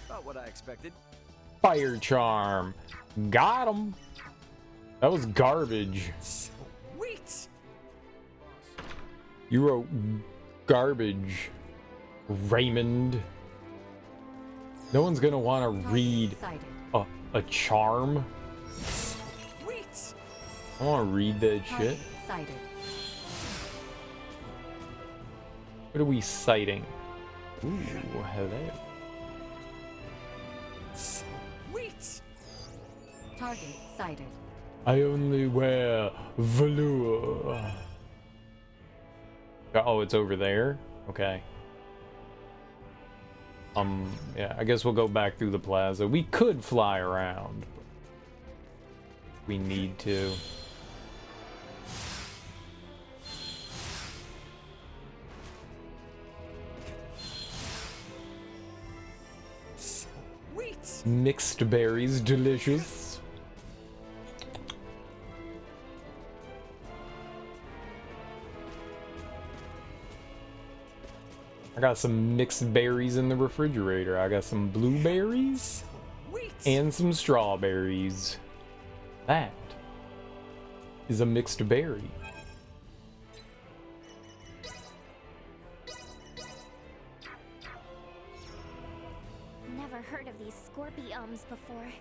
About what I expected. Fire charm. Got him. That was garbage. Sweet. You wrote garbage, Raymond. No one's gonna want to read Excited. a charm. Sweet. I want to read that shit. Excited. What are we citing? Ooh, hello. Sweet. Target sighted. I only wear velour. Oh, it's over there? Okay. Yeah, I guess we'll go back through the plaza. We could fly around. We need to. Sweet. Mixed berries, delicious. I got some mixed berries in the refrigerator. I got some blueberries Sweet. and some strawberries. That is a mixed berry. Never heard of these scorpions before.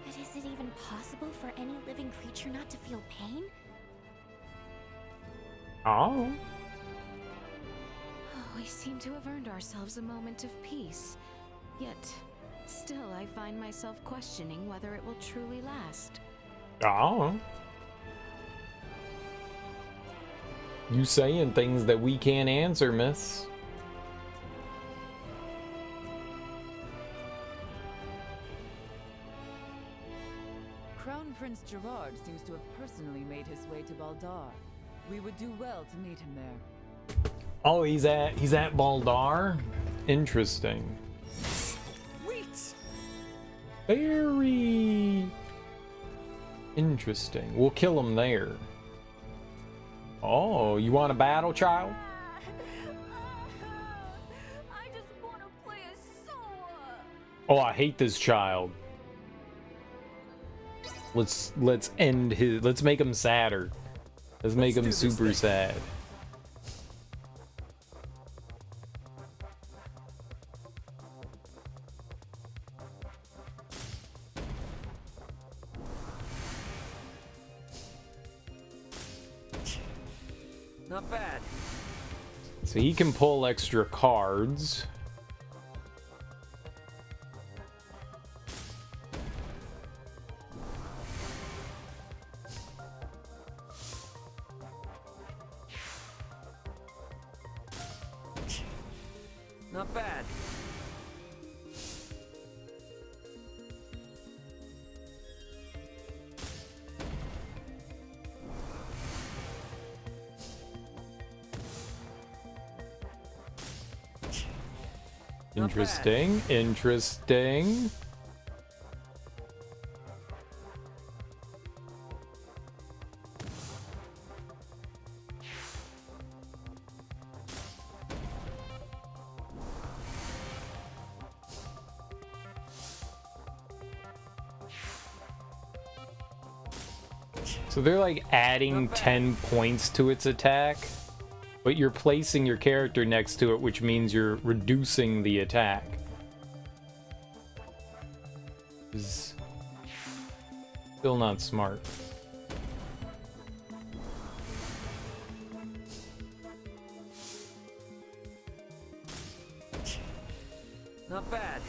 But is it even possible for any living creature not to feel pain? Oh. Oh, seem to have earned ourselves a moment of peace. Yet, still I find myself questioning whether it will truly last. Oh. You saying things that we can't answer, miss. Crown Prince Gerard seems to have personally made his way to Baldar. We would do well to meet him there. Oh, he's at Baldar? Interesting. Sweet! Very interesting. We'll kill him there. Oh, you want a battle, child? I just want to play as Soa. Oh, I hate this child. Let's end his. Let's make him sadder. Let's make him super sad. Not bad. So he can pull extra cards. Not bad. Interesting, interesting. So they're like adding 10 points to its attack, but you're placing your character next to it, which means you're reducing the attack. Is still not smart. Not bad.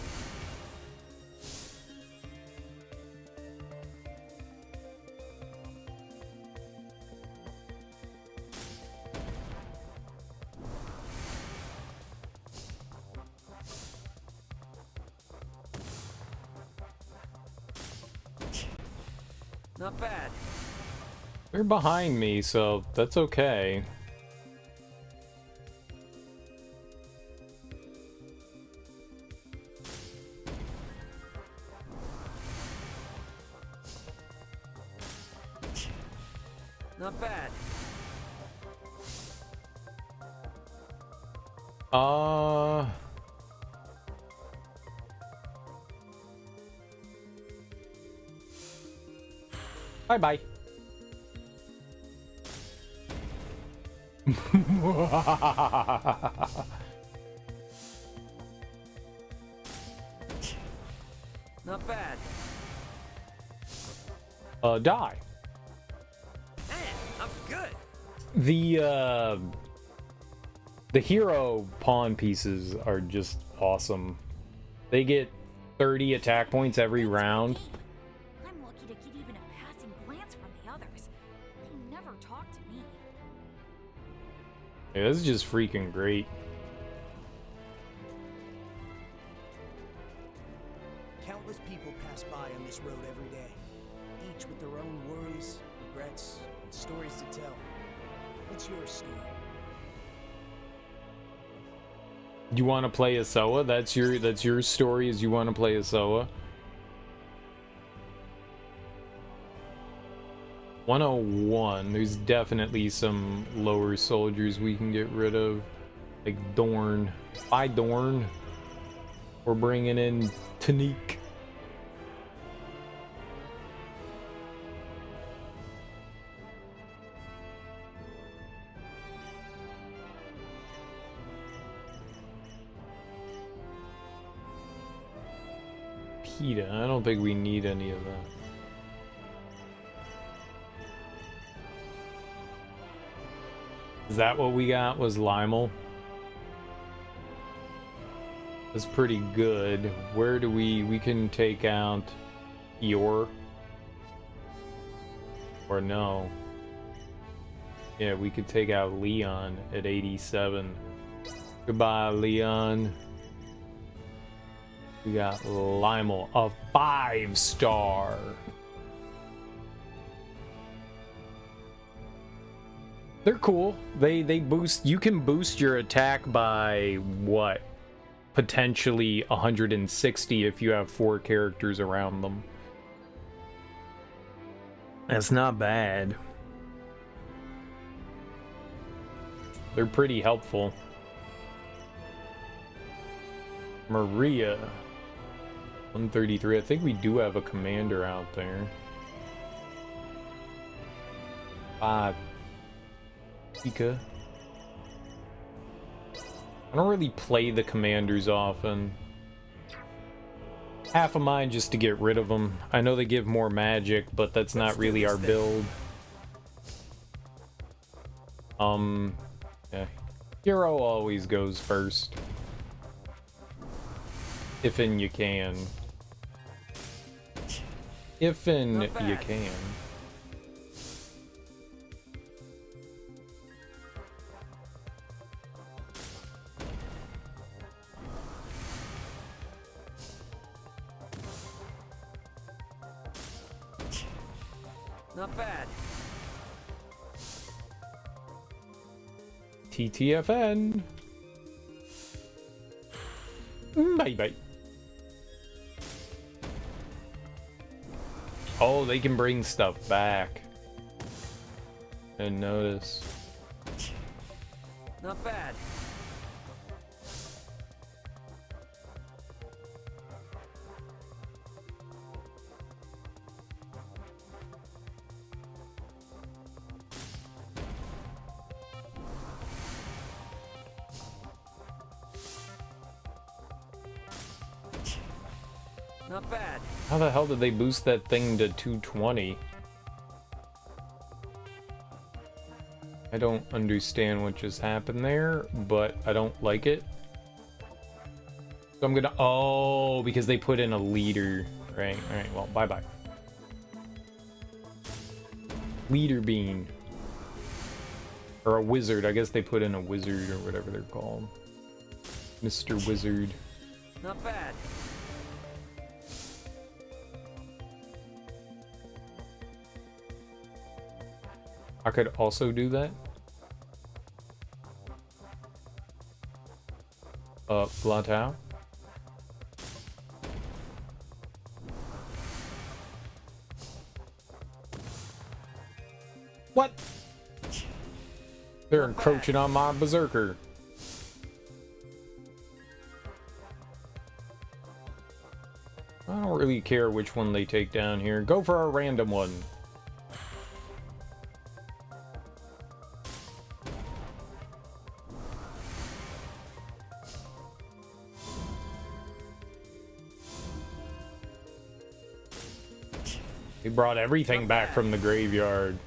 Not bad. They're behind me, so that's okay. Not bad. Bye-bye. Not bad. Die. Man, I'm good. The hero pawn pieces are just awesome. They get 30 attack points every round. I'm lucky to get even a passing glance from the others. They never talk to me. Yeah, this is just freaking great. Countless people pass by on this road every day, each with their own worries, regrets, and stories to tell. What's your story? You want to play as Soa? That's your story, is you want to play as Soa? 101. There's definitely some lower soldiers we can get rid of, like Dorn. Bye, Dorn. We're bringing in Tanique. PETA. I don't think we need any of that. Is that what we got? Was Lymel? That's pretty good. Where do we can take out Eeyore? Or no. Yeah, we could take out Leon at 87. Goodbye, Leon. We got Lymel, a 5-star. They're cool. They boost. You can boost your attack by what? Potentially 160 if you have 4 characters around them. That's not bad. They're pretty helpful. Maria, 133. I think we do have a commander out there. 5. Pika. I don't really play the commanders often. Half of mine just to get rid of them. I know they give more magic, but that's not really our build. Yeah. Hero always goes first. If and you can. If and you can. Not bad. TTFN. Bye bye. Oh, they can bring stuff back. Didn't notice. Not bad. Not bad. How the hell did they boost that thing to 220? I don't understand what just happened there, but I don't like it. So I'm gonna... Oh, because they put in a leader. Right, alright, well, bye-bye. Leader bean. Or a wizard. I guess they put in a wizard or whatever they're called. Mr. Wizard. Not bad. I could also do that. Flatau. What? They're encroaching on my berserker. I don't really care which one they take down here. Go for a random one. He brought everything back from the graveyard.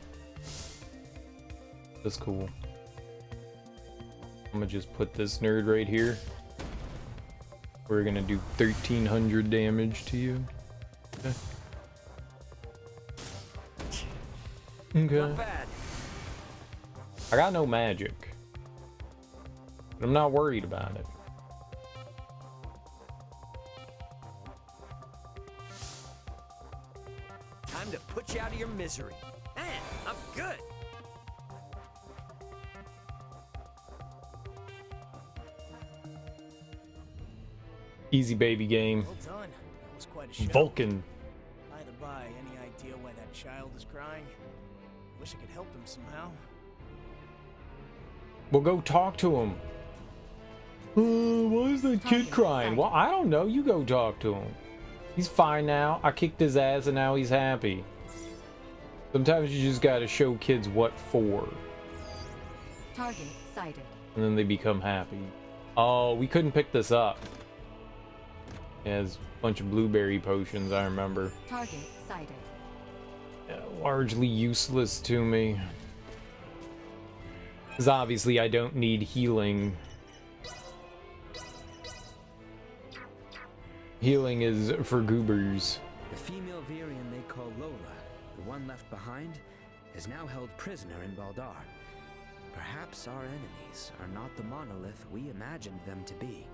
That's cool. I'm gonna just put this nerd right here. We're gonna do 1300 damage to you. Okay. I got no magic. But I'm not worried about it. Time to put you out of your misery. Man, I'm good. Easy baby game. Well done. That was quite a show. Vulcan. By the by, any idea why that child is crying? Wish I could help him somehow. We'll go talk to him. Why is that kid crying? Well, I don't know. You go talk to him. He's fine now. I kicked his ass and now he's happy. Sometimes you just gotta show kids what for. Target sighted. And then they become happy. Oh, we couldn't pick this up. It has a bunch of blueberry potions, I remember. Target sighted. Yeah, largely useless to me. Because obviously I don't need healing. Healing is for goobers. The female Virian they call Lola, the one left behind, is now held prisoner in Baldar. Perhaps our enemies are not the monolith we imagined them to be.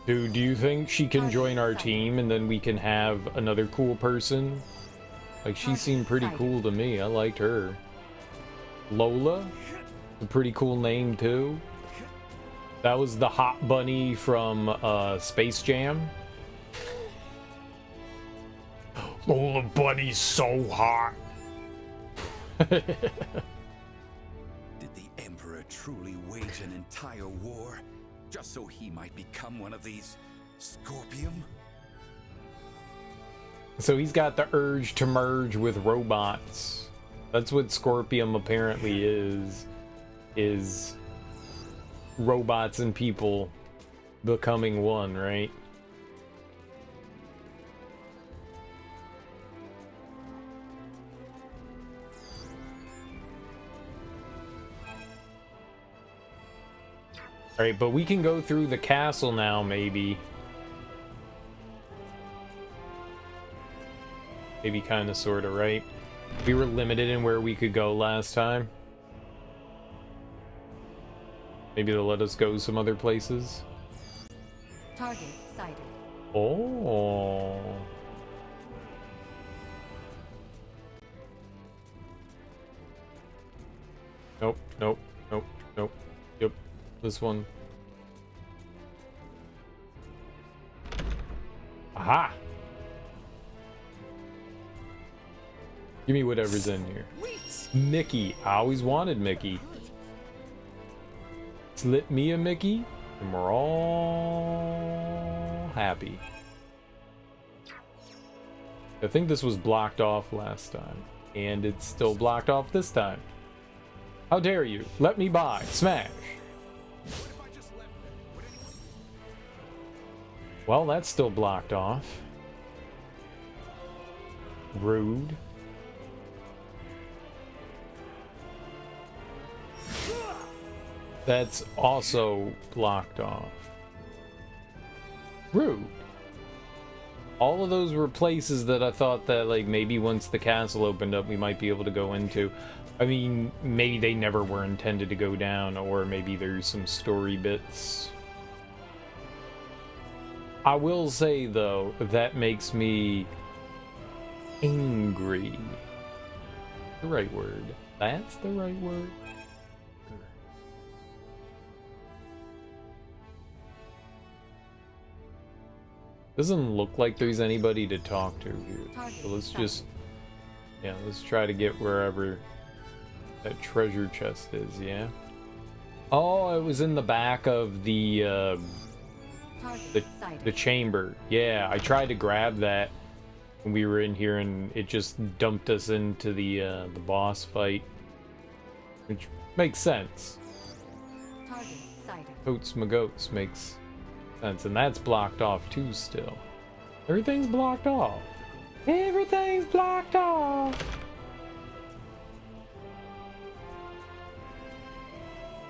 Dude, do you think she can join our team and then we can have another cool person? Like, she seemed pretty cool to me. I liked her. Lola? A pretty cool name, too. That was the hot bunny from Space Jam. Lola Bunny's so hot. Did the Emperor truly wage an entire war just so he might become one of these Scorpium? So he's got the urge to merge with robots. That's what Scorpium apparently is robots and people becoming one, right? Alright, but we can go through the castle now, maybe. Maybe kind of, sort of, right? We were limited in where we could go last time. Maybe they'll let us go some other places. Target sighted. Oh. Nope, nope, nope, nope. Yep, this one. Aha! Give me whatever's in here. Mickey. I always wanted Mickey. Slip me a Mickey, and we're all happy. I think this was blocked off last time, and it's still blocked off this time. How dare you? Let me by. Smash. Well, that's still blocked off. Rude. That's also blocked off. Rude. All of those were places that I thought that, like, maybe once the castle opened up we might be able to go into. I mean, maybe they never were intended to go down, or maybe there's some story bits. I will say, though, that makes me angry. The right word. That's the right word. Doesn't look like there's anybody to talk to here. So let's just, yeah, let's try to get wherever that treasure chest is, yeah? Oh, it was in the back of the chamber. Yeah, I tried to grab that when we were in here and it just dumped us into the boss fight. Which makes sense. Totes my goats makes sense, and that's blocked off too still. Everything's blocked off. Everything's blocked off.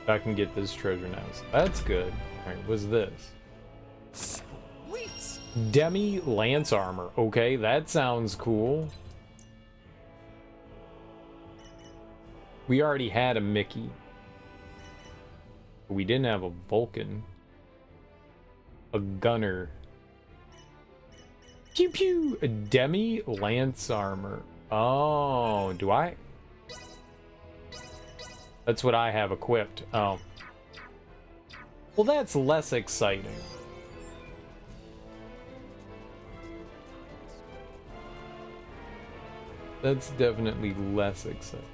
I can get this treasure now, so that's good. Alright, what's this? Sweet. Demi Lance Armor. Okay, that sounds cool. We already had a Mickey. But we didn't have a Vulcan. A gunner. Pew pew! A Demi Lance Armor. Oh, do I? That's what I have equipped. Oh. Well, that's less exciting. That's definitely less exciting.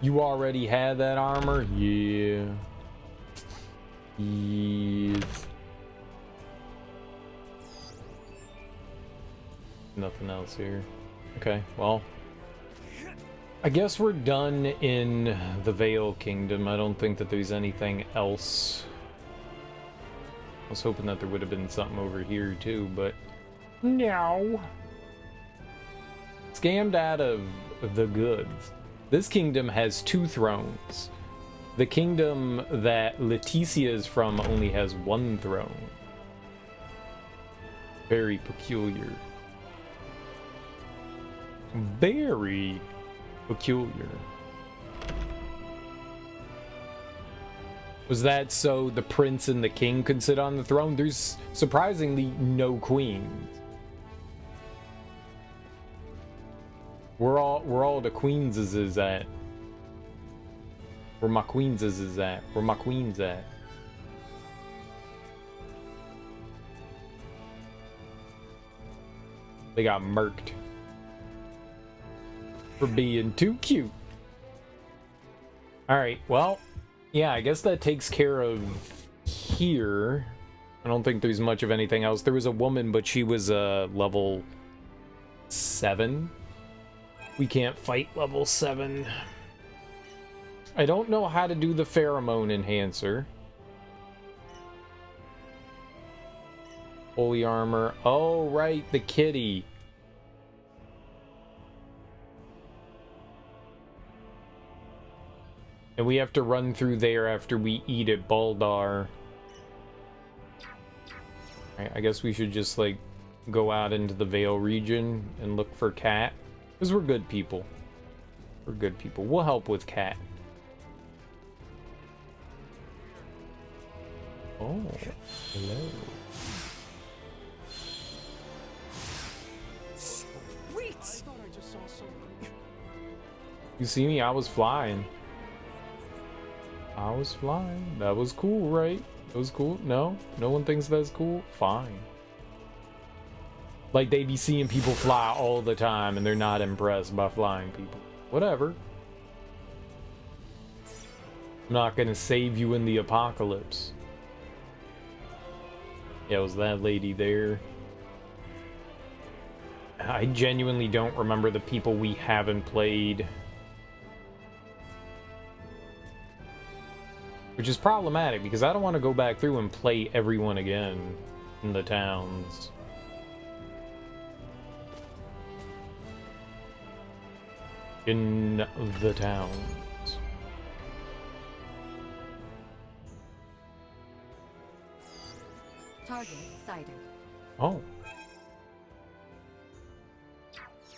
You already had that armor? Yeah. Yes. Nothing else here. Okay, well, I guess we're done in the Vale Kingdom. I don't think that there's anything else. I was hoping that there would have been something over here too, but no. Scammed out of the goods. This kingdom has 2 thrones. The kingdom that Leticia is from only has 1 throne. Very peculiar. Very peculiar. Was that so the prince and the king could sit on the throne? There's surprisingly no queens. Where all the queenses is at? Where my queenses is at? Where my queens at? They got murked for being too cute. Alright, well, yeah, I guess that takes care of here. I don't think there's much of anything else. There was a woman, but she was level 7. We can't fight level 7. I don't know how to do the pheromone enhancer. Holy armor. Oh, right, the kitty. And we have to run through there after we eat at Baldar. Right, I guess we should just, like, go out into the Vale region and look for Cat. Because we're good people. We're good people. We'll help with Cat. Oh, hello. Sweet! You see me? I was flying. I was flying. That was cool, right? That was cool. No? No one thinks that's cool? Fine. Like, they be seeing people fly all the time and they're not impressed by flying people. Whatever. I'm not gonna save you in the apocalypse. Yeah, was that lady there? I genuinely don't remember the people we haven't played. Which is problematic, because I don't want to go back through and play everyone again in the towns. In the towns. Target sighted. Oh.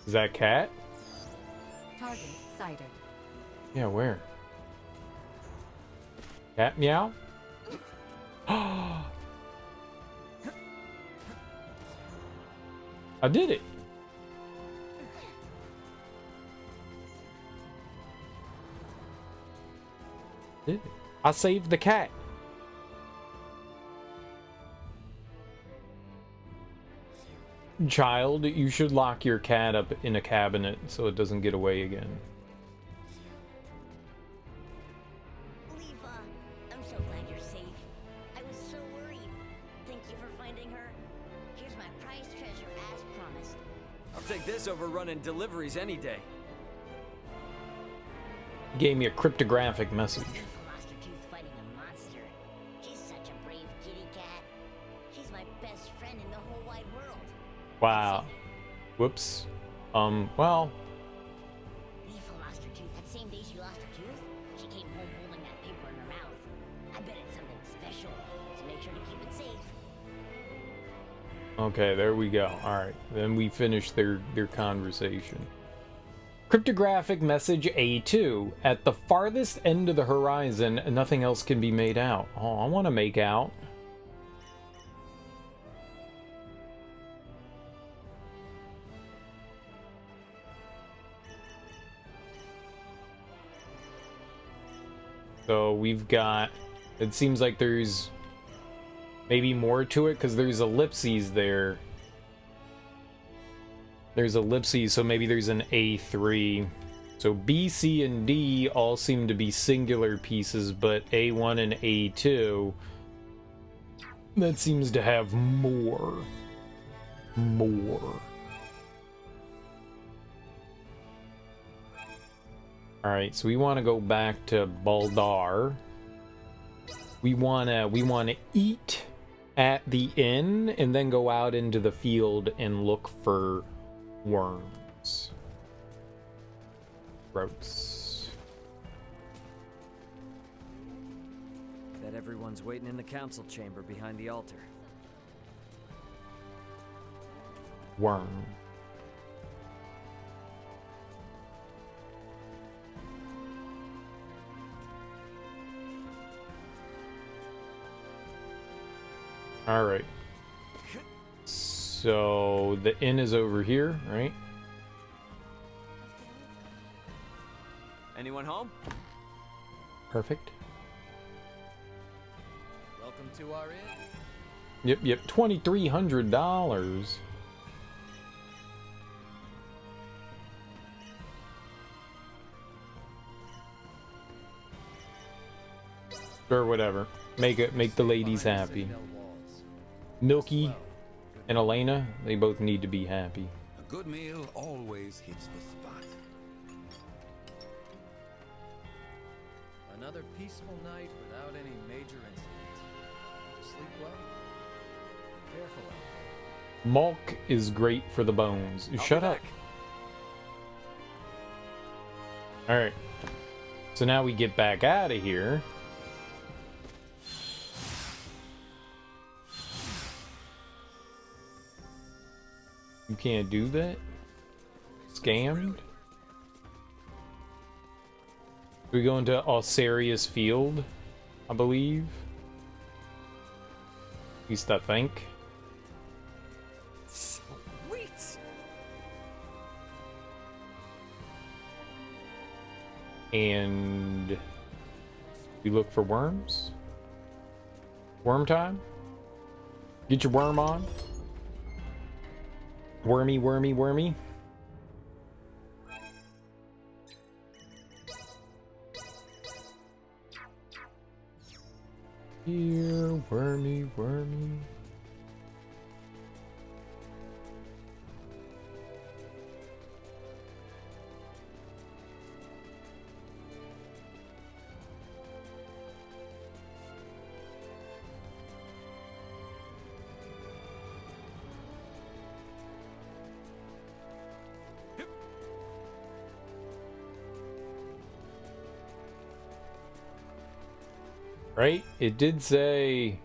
Is that Cat? Target sighted. Yeah, where? Cat meow? I did it! Did it. I saved the cat. Child, you should lock your cat up in a cabinet so it doesn't get away again. Leeva, I'm so glad you're safe. I was so worried. Thank you for finding her. Here's my prized treasure as promised. I'll take this over running deliveries any day. He gave me a cryptographic message. Master Tooth fighting a monster. She's such a brave kitty cat. She's my best friend in the whole wide world. Wow. Whoops. Well. Lethal lost her tooth that same day she lost her tooth. She came home holding that paper in her mouth. I bet it's something special, so make sure to keep it safe. Okay, there we go. Alright. Then we finish their conversation. Cryptographic message A2. At the farthest end of the horizon, nothing else can be made out. Oh, I want to make out. So we've got, it seems like there's maybe more to it because there's ellipses there. There's ellipses, so maybe there's an A3. So B, C, and D all seem to be singular pieces, but A1 and A2, that seems to have more. Alright, so we want to go back to Baldar. We wanna eat at the inn and then go out into the field and look for worms. Gross. Bet everyone's waiting in the council chamber behind the altar. worm. All right. So the inn is over here, right? Anyone home? Perfect. Welcome to our inn. Yep. $2,300. Or whatever. Make the ladies happy. Milky and Elena, they both need to be happy. A good meal always hits the spot. Another peaceful night without any major incidents. Sleep well. Be careful. Malk is great for the bones. Shut up. Alright. So now we get back out of here. You can't do that? Scammed? We go into Osarius Field, I believe. At least I think. Sweet. And we look for worms. Worm time? Get your worm on. Wormy, wormy, wormy. Here, wormy, wormy. Right? It did say...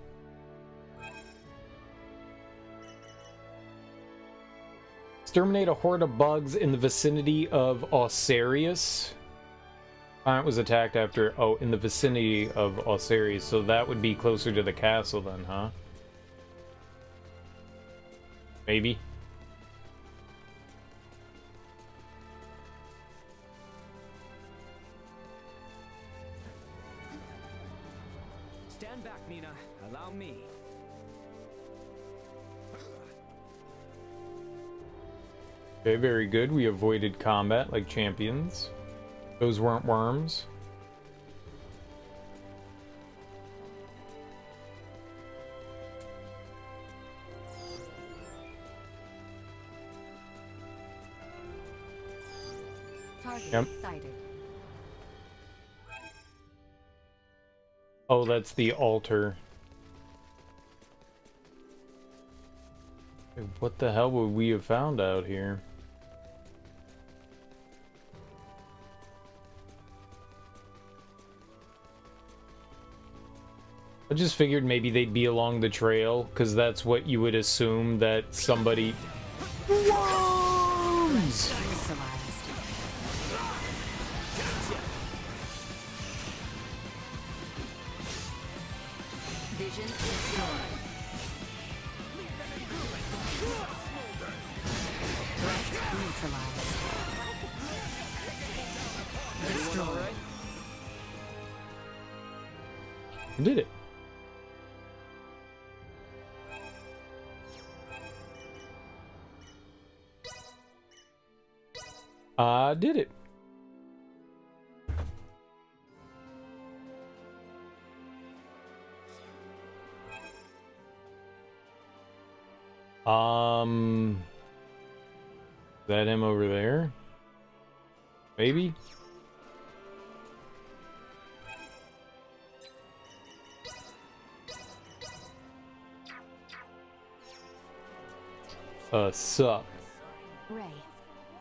Exterminate a horde of bugs in the vicinity of Osarius. Planet was attacked after... Oh, in the vicinity of Osarius. So that would be closer to the castle then, huh? Maybe. Stand back, Nina. Allow me. Okay, very good. We avoided combat like champions. Those weren't worms. Target sighted. Oh, that's the altar. What the hell would we have found out here? I just figured maybe they'd be along the trail, because that's what you would assume that somebody... Worms! Vision destroyed. Neutralized. Destroyed. Did it? Did it? Is that him over there? Maybe? Sup? Ray,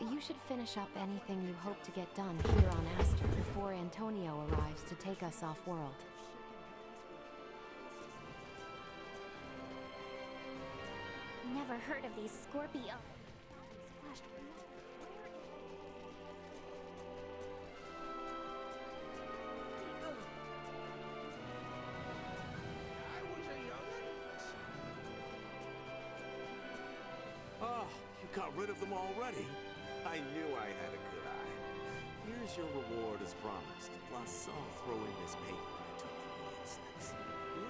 you should finish up anything you hope to get done here on Aster before Antonio arrives to take us off-world. Never heard of these Scorpio. gosh, no, where is... Oh, you got rid of them already. I knew I had a good eye. Here's your reward as promised. Plus, I'll throw in this paper I took from the insects.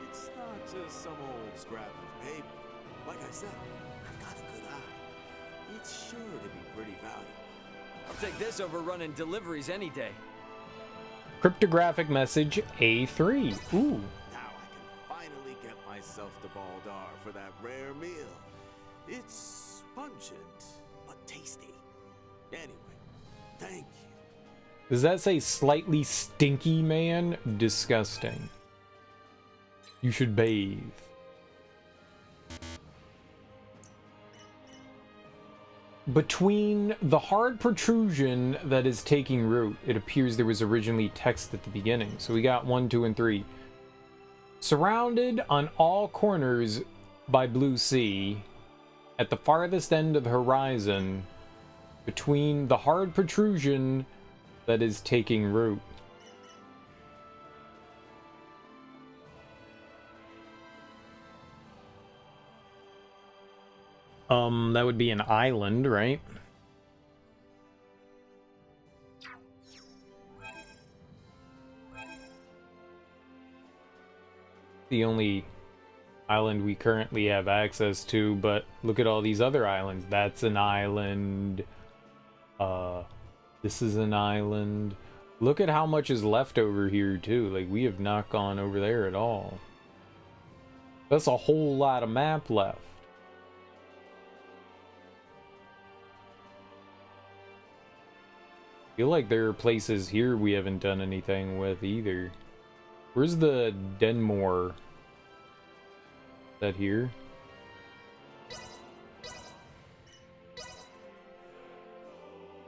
It's not just some old scrap of paper. Like I said, I've got a good eye. It's sure to be pretty valuable. I'll take this over running deliveries any day. Cryptographic message A3. Ooh. Now I can finally get myself to Baldar for that rare meal. It's pungent, but tasty. Anyway, thank you. Does that say slightly stinky, man? Disgusting. You should bathe. Between the hard protrusion that is taking root, it appears there was originally text at the beginning. So we got 1, 2, and 3. Surrounded on all corners by blue sea, at the farthest end of the horizon, between the hard protrusion that is taking root. That would be an island, right? The only island we currently have access to, but look at all these other islands. That's an island. This is an island. Look at how much is left over here, too. Like, we have not gone over there at all. That's a whole lot of map left. I feel like there are places here we haven't done anything with either. Where's the Denmore? Is that here?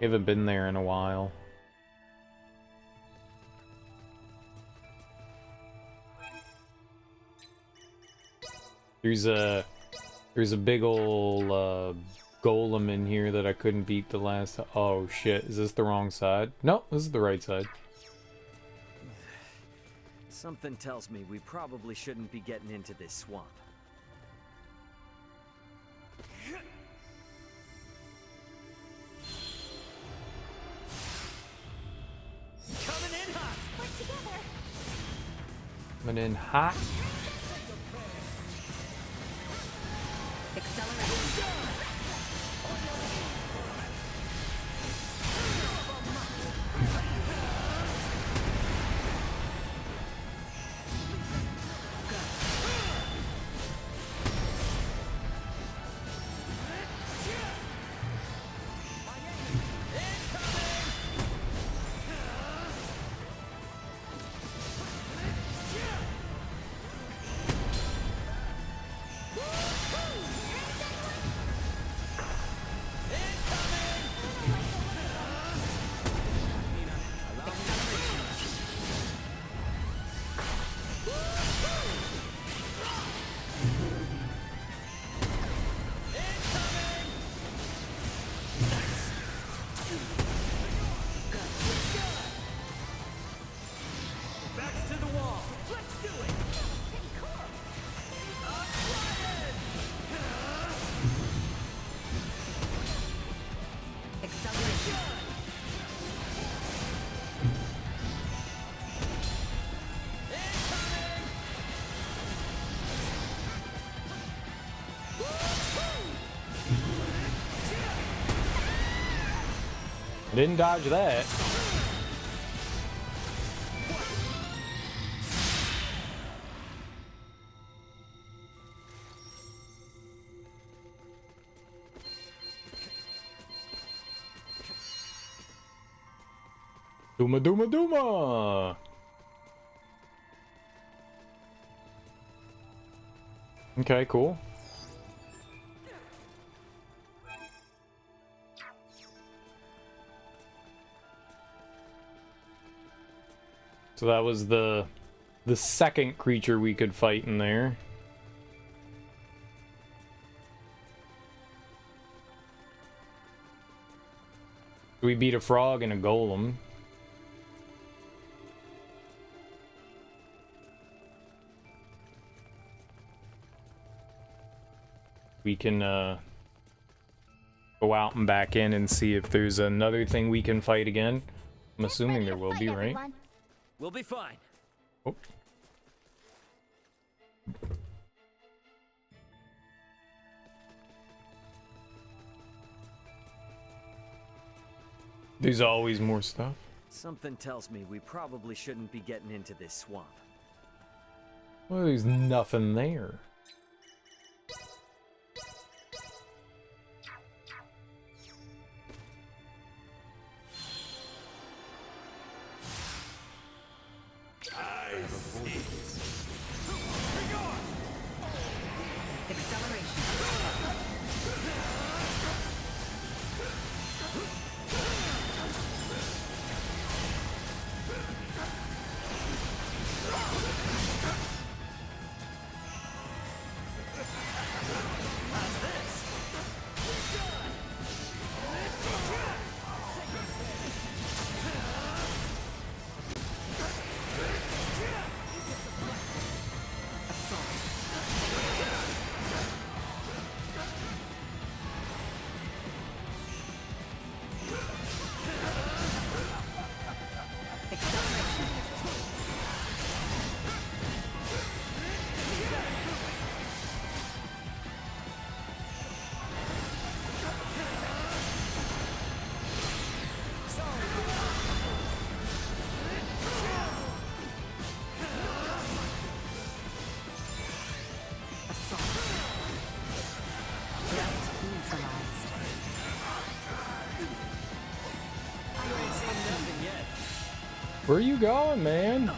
Haven't been there in a while. There's a big ol' golem in here that I couldn't beat the last time. Oh shit, is this the wrong side? No, this is the right side. Something tells me we probably shouldn't be getting into this swamp. Coming in hot! We're together! Coming in hot. I didn't dodge that. Duma Duma Duma! Okay, cool. So that was the second creature we could fight in there. We beat a frog and a golem. We can go out and back in and see if there's another thing we can fight again. I'm assuming there will be, right? We'll be fine. Oh. There's always more stuff. Something tells me we probably shouldn't be getting into this swamp. Well, there's nothing there. Where are you going, man?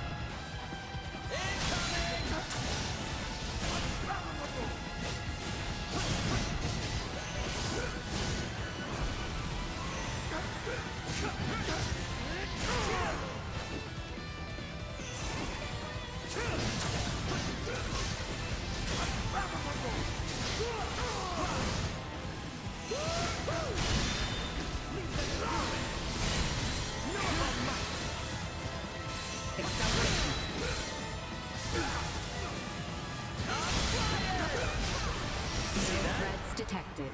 Detected.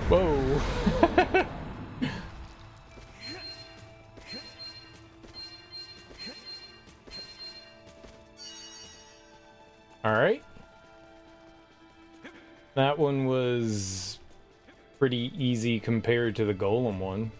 Whoa. All right. That one was pretty easy compared to the golem one.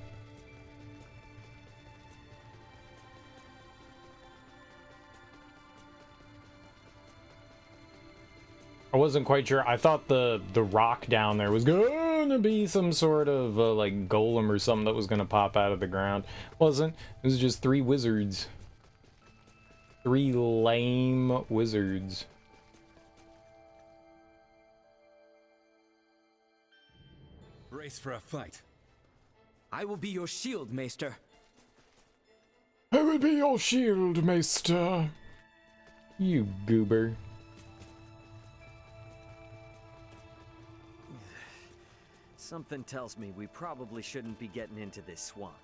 I wasn't quite sure. I thought the rock down there was gonna be some sort of like golem or something that was gonna pop out of the ground. Wasn't. It was just 3 wizards. 3 lame wizards. Brace for a fight. I will be your shield, Maester. I will be your shield, Maester. You goober. Something tells me we probably shouldn't be getting into this swamp.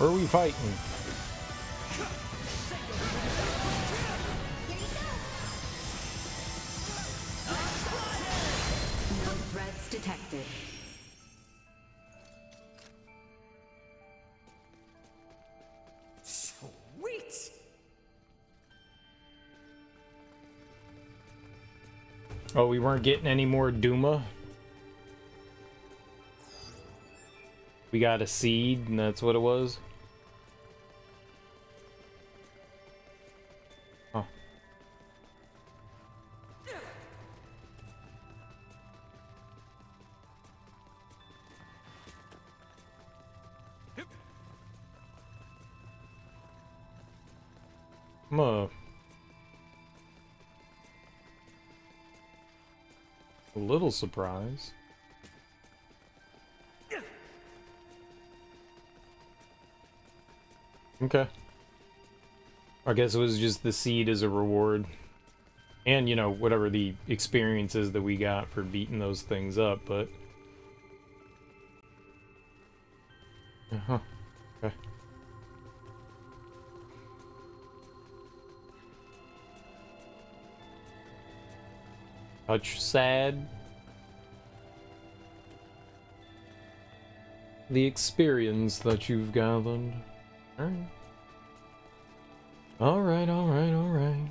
Where are we fighting? No threats detected. Sweet! Oh, we weren't getting any more Duma? We got a seed, and that's what it was? Huh. I'm a little surprised. Okay. I guess it was just the seed as a reward. And, you know, whatever the experiences that we got for beating those things up, but... Uh-huh. Okay. Touch sad. The experience that you've gathered. Alright. Alright, alright, alright.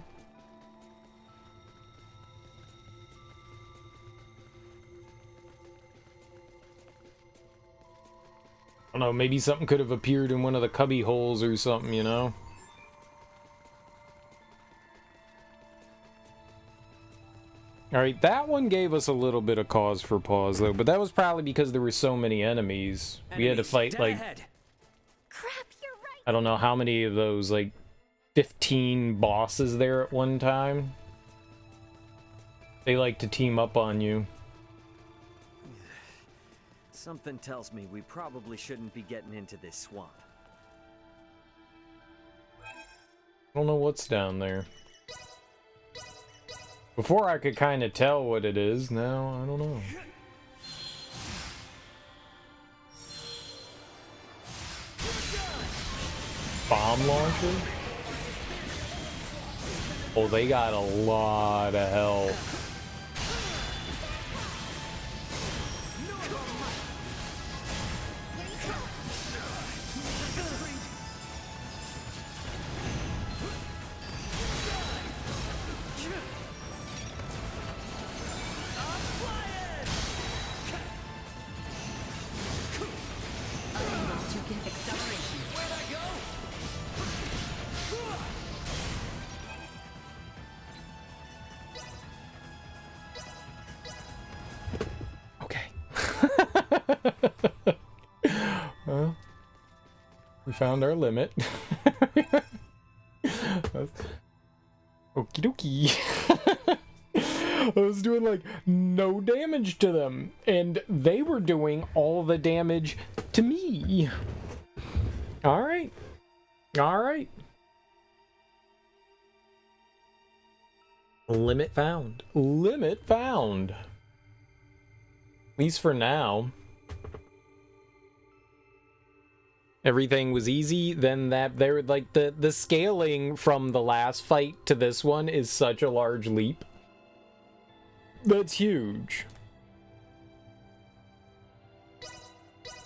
I don't know, maybe something could have appeared in one of the cubby holes or something, you know? Alright, that one gave us a little bit of cause for pause, though, but that was probably because there were so many enemies. We had to fight, like... Crap, you're right. I don't know how many of those, like, 15 bosses there at one time. They like to team up on you. Something tells me we probably shouldn't be getting into this swamp. I don't know what's down there. Before I could kind of tell what it is, now I don't know. Bomb launcher? Oh, they got a lot of health. Well, we found our limit. Okie dokie. I was doing like no damage to them, and they were doing all the damage to me. Alright. Alright. Limit found. Limit found. At least for now. Everything was easy, then that there like the scaling from the last fight to this one is such a large leap. That's huge.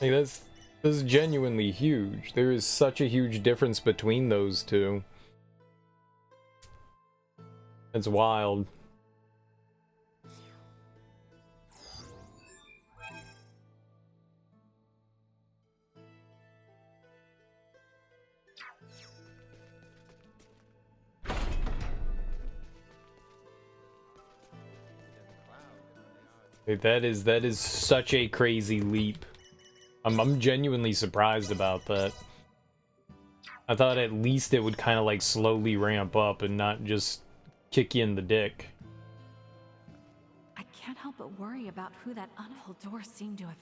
Like this is genuinely huge. There is such a huge difference between those two. It's wild. That is such a crazy leap. I'm genuinely surprised about that. I thought at least it would kind of like slowly ramp up and not just kick you in the dick. I can't help but worry about who that Door seemed to have.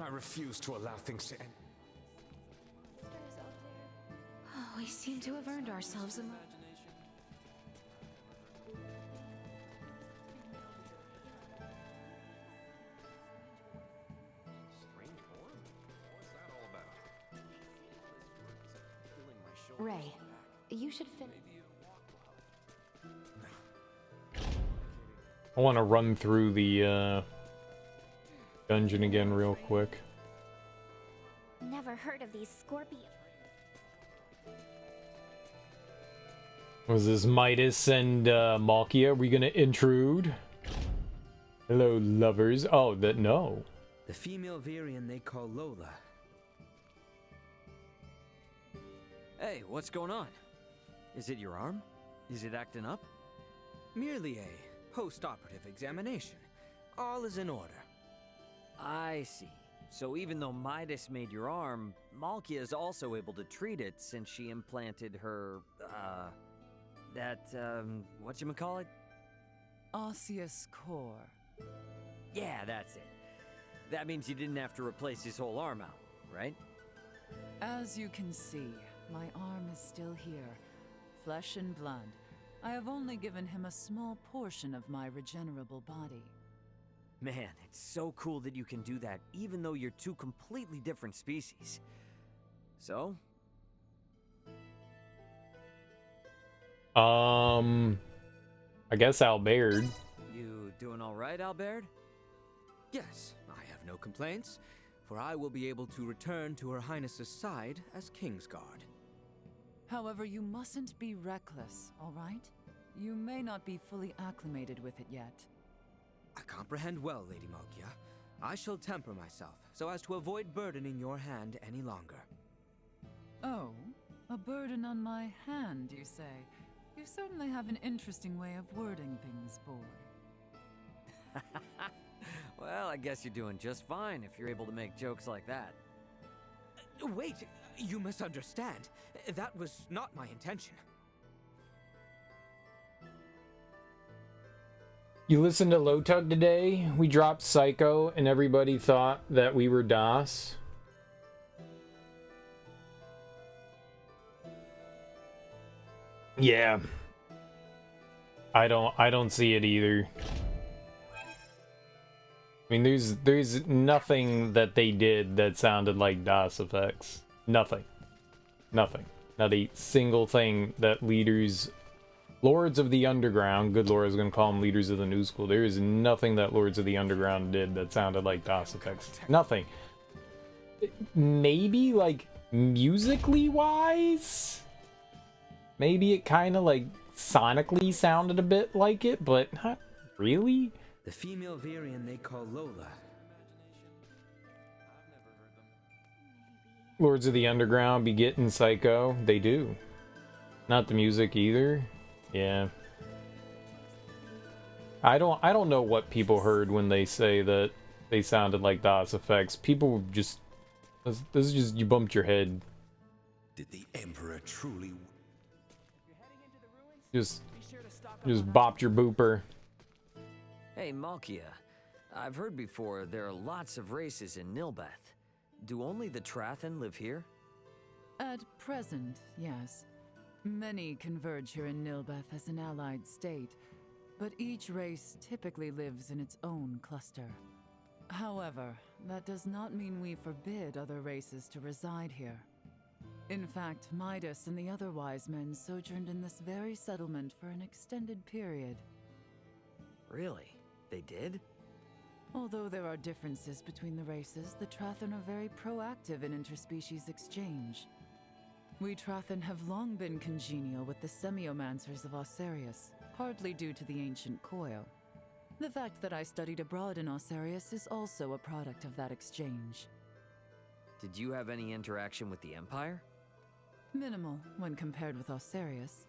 I refuse to allow things to end. Oh, we seem to have earned ourselves a moment. Ray, you should finish. I want to run through the dungeon again real quick. Never heard of these scorpions. Was this Midas and Malkia? Are we gonna intrude? Hello, lovers. Oh, no. The female Virian they call Lola. Hey, what's going on? Is it your arm? Is it acting up? Merely a post-operative examination. All is in order. I see. So even though Midas made your arm, Malkia is also able to treat it since she implanted her, whatchamacallit? Osseous core. Yeah, that's it. That means you didn't have to replace his whole arm out, right? As you can see, my arm is still here, flesh and blood. I have only given him a small portion of my regenerable body. Man, it's so cool that you can do that, even though you're two completely different species. So? I guess Albert. You doing all right, Albert? Yes, I have no complaints, for I will be able to return to Her Highness's side as Kingsguard. However, you mustn't be reckless, all right? You may not be fully acclimated with it yet. I comprehend well, Lady Malkia. I shall temper myself, so as to avoid burdening your hand any longer. Oh, a burden on my hand, you say? You certainly have an interesting way of wording things, boy. Well, I guess you're doing just fine if you're able to make jokes like that. Wait, you misunderstand. That was not my intention. You listened to Lotug today? We dropped Psycho and everybody thought that we were DOS. Yeah. I don't see it either. I mean, there's nothing that they did that sounded like DOS effects. Nothing. Nothing. Not a single thing that Lords of the Underground, good lord, I was going to call them leaders of the new school. There is nothing that Lords of the Underground did that sounded like DOS effects. Nothing. Maybe, like, musically wise? Maybe it kind of, like, sonically sounded a bit like it, but not really. The female Virian they call Lola. Lords of the Underground be getting Psycho. They do. Not the music either. Yeah. I don't know what people heard when they say that they sounded like DOS effects. People just... This is just... You bumped your head. Did the Emperor truly... Just bopped your booper. Hey, Malkia. I've heard before there are lots of races in Nilbeth. Do only the Trathen live here? At present, yes. Many converge here in Nilbeth as an allied state, but each race typically lives in its own cluster. However, that does not mean we forbid other races to reside here. In fact, Midas and the other wise men sojourned in this very settlement for an extended period. Really? They did? Although there are differences between the races, the Trathen are very proactive in interspecies exchange. We Trathen have long been congenial with the Semiomancers of Ossarius, partly due to the ancient Koyo. The fact that I studied abroad in Ossarius is also a product of that exchange. Did you have any interaction with the Empire? Minimal when compared with Ossarius.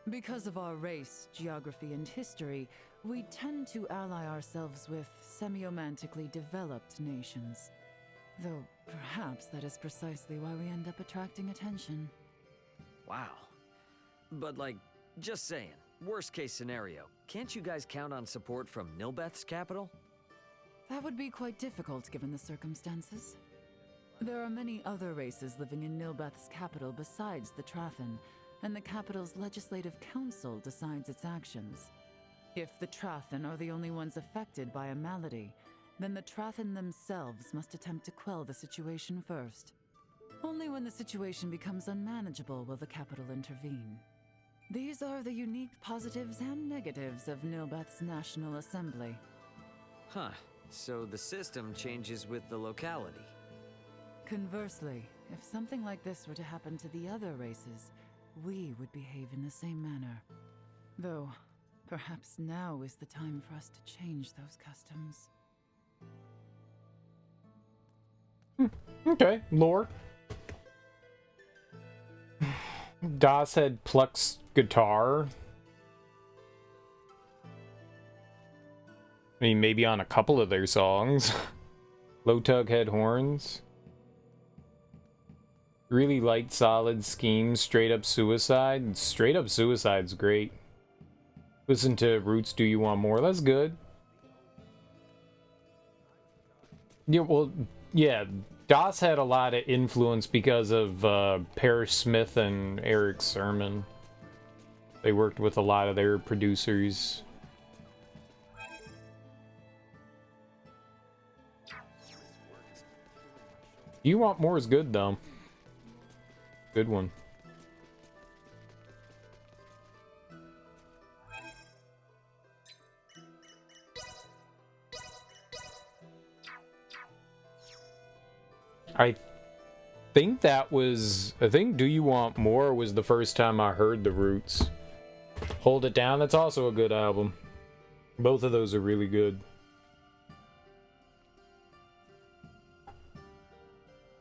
Because of our race, geography, and history, we tend to ally ourselves with semiomantically developed nations. Though, perhaps that is precisely why we end up attracting attention. Wow. But like, just saying, worst case scenario, can't you guys count on support from Nilbeth's capital? That would be quite difficult given the circumstances. There are many other races living in Nilbeth's capital besides the Trathen, and the capital's legislative council decides its actions. If the Trathen are the only ones affected by a malady, then the Trathen themselves must attempt to quell the situation first. Only when the situation becomes unmanageable will the capital intervene. These are the unique positives and negatives of Nilbeth's National Assembly. Huh. So the system changes with the locality. Conversely, if something like this were to happen to the other races, we would behave in the same manner. Though, perhaps now is the time for us to change those customs. Okay, lore. Das had Pluck's guitar. I mean, maybe on a couple of their songs. Lotug had horns. Really light, solid scheme. Straight Up Suicide. Straight Up Suicide's great. Listen to Roots, Do You Want More? That's good. Yeah, well, yeah. Das had a lot of influence because of Parrish Smith and Eric Sermon. They worked with a lot of their producers. You Want More is good, though. Good one. I think Do You Want More was the first time I heard the Roots. Hold It Down, that's also a good album. Both of those are really good.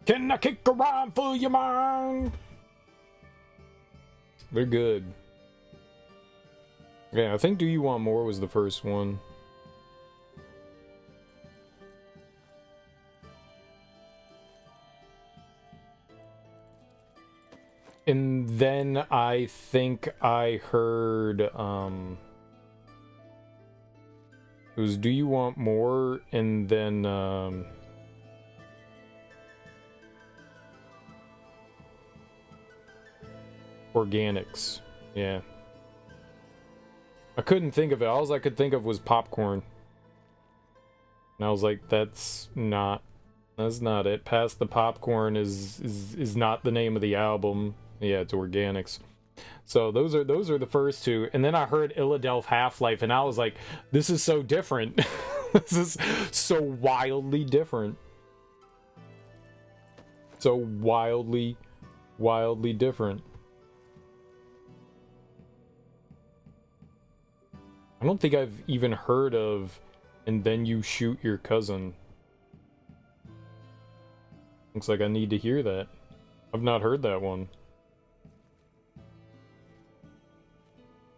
Can I kick around for your mind? They're good. Yeah, I think Do You Want More was the first one. And then I think I heard, it was Do You Want More, and then, Organics. Yeah. I couldn't think of it. All I could think of was Popcorn. And I was like, that's not it. Past the Popcorn is not the name of the album. Yeah, it's Organics. So those are the first two. And then I heard Illadelph Half-Life, and I was like, this is so different. This is so wildly different. So wildly different. I don't think I've even heard of And Then You Shoot Your Cousin. Looks like I need to hear that. I've not heard that one.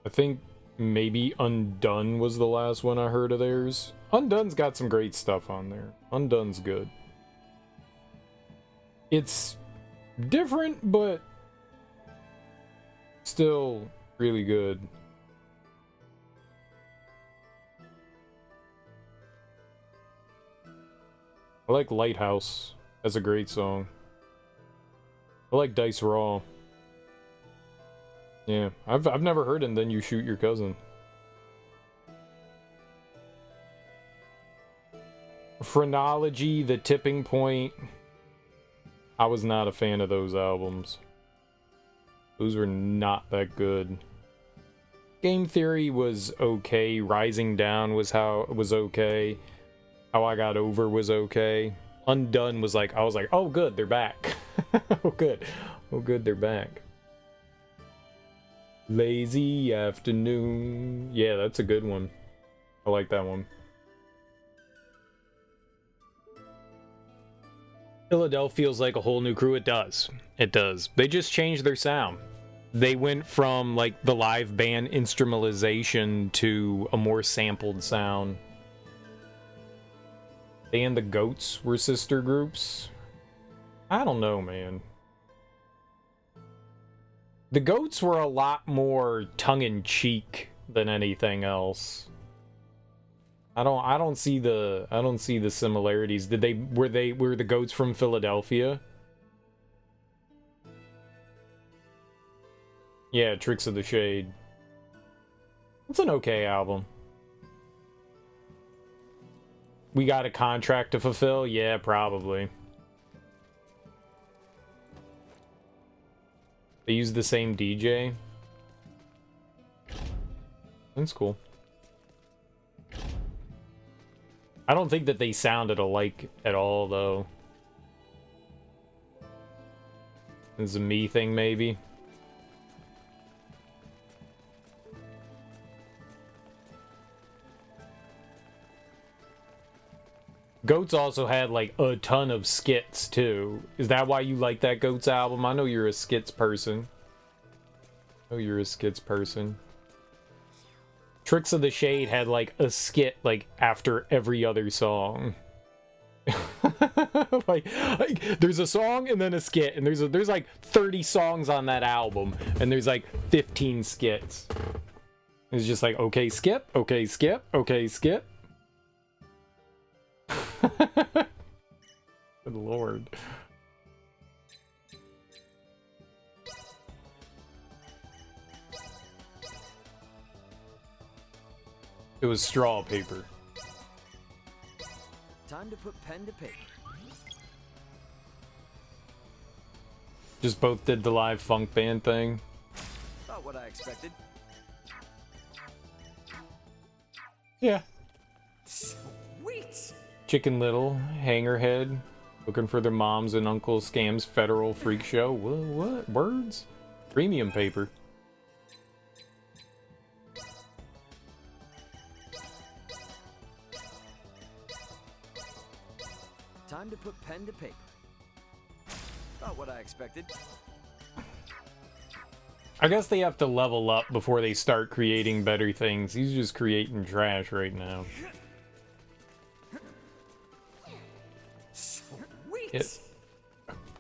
I think maybe Undone was the last one I heard of theirs. Undone's got some great stuff on there. Undone's good. It's different, but still really good. I like Lighthouse. That's a great song. I like Dice Raw. Yeah, I've never heard And Then You Shoot Your Cousin. Phrenology, The Tipping Point. I was not a fan of those albums. Those were not that good. Game Theory was okay. Rising Down was okay. How I Got Over was okay. Undone was like, I was like, oh good, they're back. Oh good. Oh good, they're back. Lazy Afternoon. Yeah, that's a good one. I like that one. Illadelph feels like a whole new crew. It does. It does. They just changed their sound. They went from like the live band instrumentalization to a more sampled sound. They and the Goats were sister groups. I don't know, man. The Goats were a lot more tongue-in-cheek than anything else. I don't see the similarities. Were the Goats from Philadelphia? Yeah, Tricks of the Shade. It's an okay album. We got a contract to fulfill? Yeah, probably. They use the same DJ. That's cool. I don't think that they sounded alike at all, though. It's a me thing, maybe. Goats also had, like, a ton of skits, too. Is that why you like that Goats album? I know you're a skits person. Tricks of the Shade had, like, a skit, like, after every other song. like, there's a song and then a skit, and there's like 30 songs on that album, and there's like 15 skits. It's just like, okay, skip, okay, skip, okay, skip. Good lord. It was straw paper. Time to put pen to paper. Just both did the live funk band thing. Not what I expected. Yeah. Sweet. Chicken Little, Hangerhead, looking for their moms and uncles scams, Federal Freak Show. What? Words? Premium paper. Time to put pen to paper. Not what I expected. I guess they have to level up before they start creating better things. He's just creating trash right now. Sweet.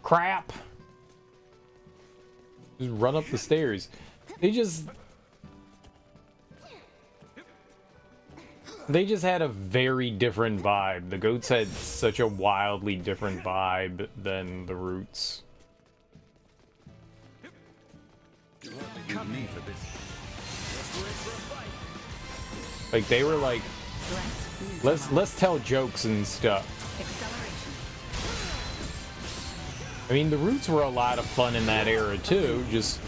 Crap. Just run up the stairs. They just had a very different vibe. The Goats had such a wildly different vibe than the Roots. Like they were like, let's tell jokes and stuff. I mean, the Roots were a lot of fun in that era too, just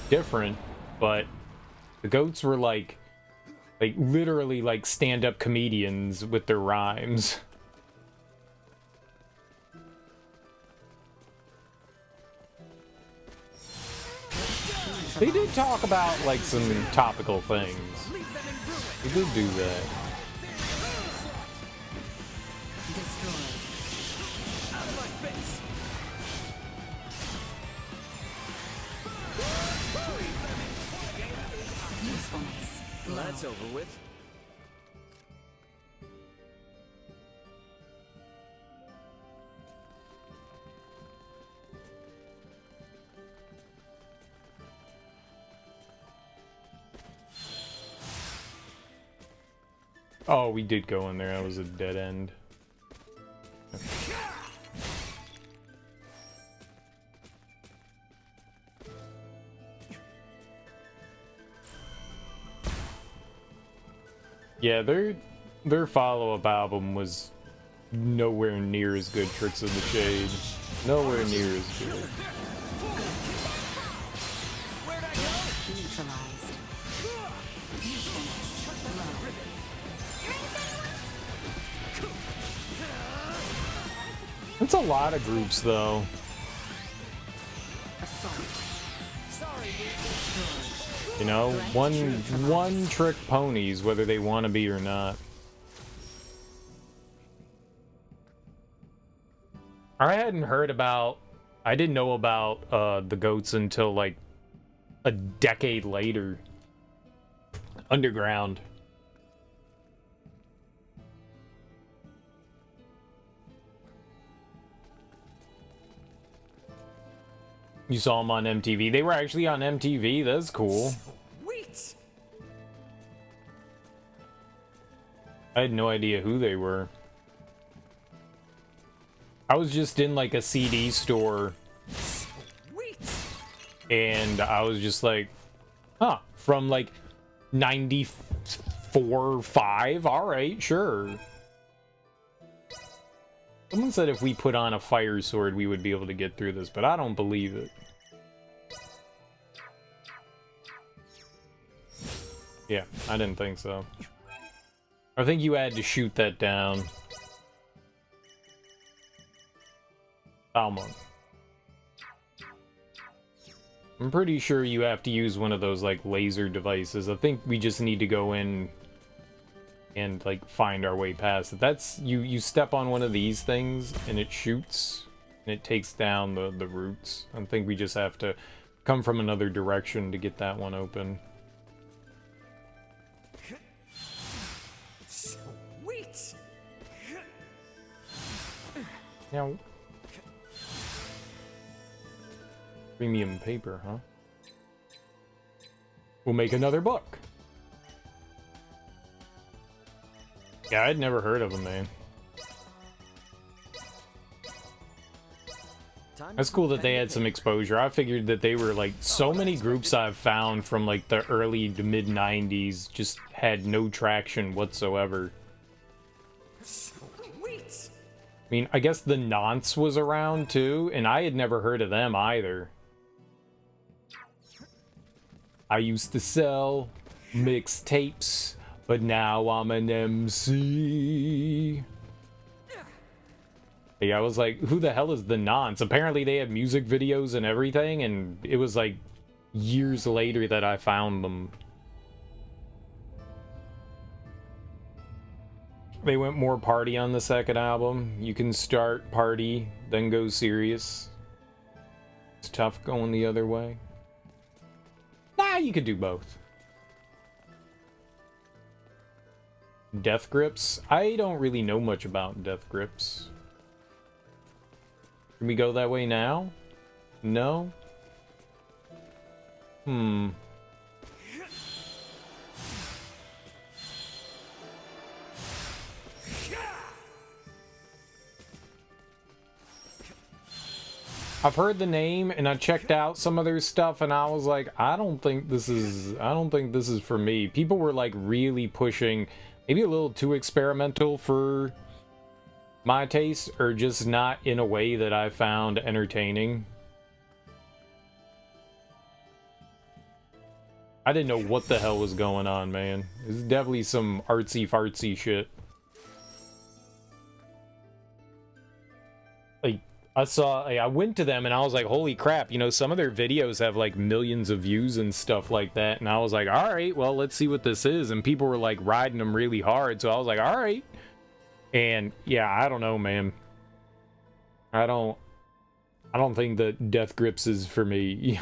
different. But the Goats were like literally like stand-up comedians with their rhymes. They did talk about like some topical things. They did do that. That's over with. Oh, we did go in there. That was a dead end. Yeah, their follow-up album was nowhere near as good. Tricks of the Shade, nowhere near as good. It's a lot of groups, though. You know, one trick ponies, whether they want to be or not. I hadn't heard about, I didn't know about the Goats until like a decade later. Underground. You saw them on MTV. They were actually on MTV. That's cool. Sweet. I had no idea who they were. I was just in like a CD store. Sweet. And I was just like, huh, from like 94, 5? All right, sure. Someone said if we put on a fire sword, we would be able to get through this, but I don't believe it. Yeah, I didn't think so. I think you had to shoot that down. Alma. I'm pretty sure you have to use one of those, like, laser devices. I think we just need to go in and, like, find our way past it. That's... You step on one of these things, and it shoots, and it takes down the roots. I think we just have to come from another direction to get that one open. Sweet. Now... Premium paper, huh? We'll make another book. Yeah, I'd never heard of them, man. That's cool that they had some exposure. I figured that they were like, so many groups I've found from like the early to mid 90s just had no traction whatsoever. Sweet. I mean, I guess the Nonce was around too, and I had never heard of them either. I used to sell mixtapes, but now I'm an MC. Yeah, I was like, who the hell is the Nonce? Apparently they had music videos and everything, and it was like years later that I found them. They went more party on the second album. You can start party, then go serious. It's tough going the other way. Nah, you could do both. Death Grips? I don't really know much about Death Grips. Can we go that way now? No? Hmm. I've heard the name and I checked out some of their stuff and I was like, I don't think this is for me. People were like really pushing, maybe a little too experimental for my taste, or just not in a way that I found entertaining. I didn't know what the hell was going on, man. This is definitely some artsy fartsy shit. Like, I went to them and I was like, holy crap, you know, some of their videos have like millions of views and stuff like that. And I was like, all right, well, let's see what this is. And people were like riding them really hard. So I was like, all right. And yeah, I don't know, man. I don't think that Death Grips is for me.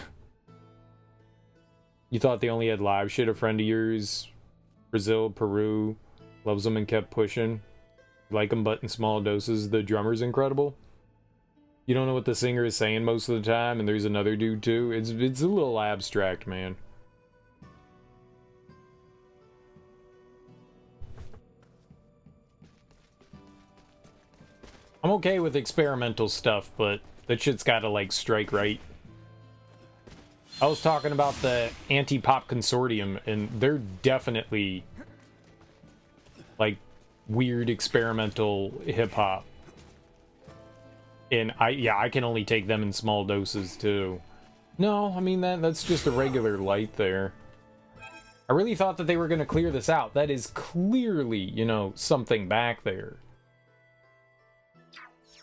You thought they only had live shit? A friend of yours, Brazil, Peru, loves them and kept pushing. Like them, but in small doses. The drummer's incredible. You don't know what the singer is saying most of the time, and there's another dude too. It's a little abstract, man. I'm okay with experimental stuff, but that shit's gotta like strike right. I was talking about the Anti-Pop Consortium, and they're definitely like weird experimental hip-hop. And I can only take them in small doses too. No, I mean that's just a regular light there. I really thought that they were gonna clear this out. That is clearly, you know, something back there.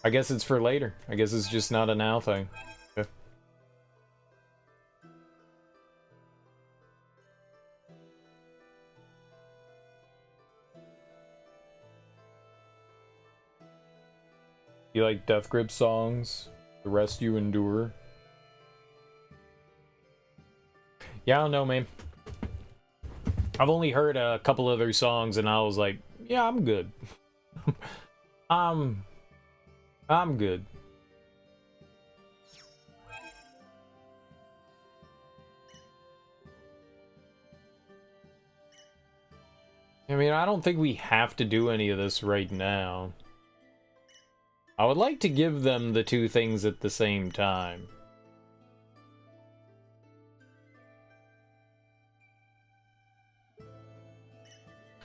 I guess it's for later. I guess it's just not a now thing. Okay. You like Death Grip songs? The rest you endure? Yeah, I don't know, man. I've only heard a couple other songs and I was like, yeah, I'm good. I'm good. I mean, I don't think we have to do any of this right now. I would like to give them the two things at the same time.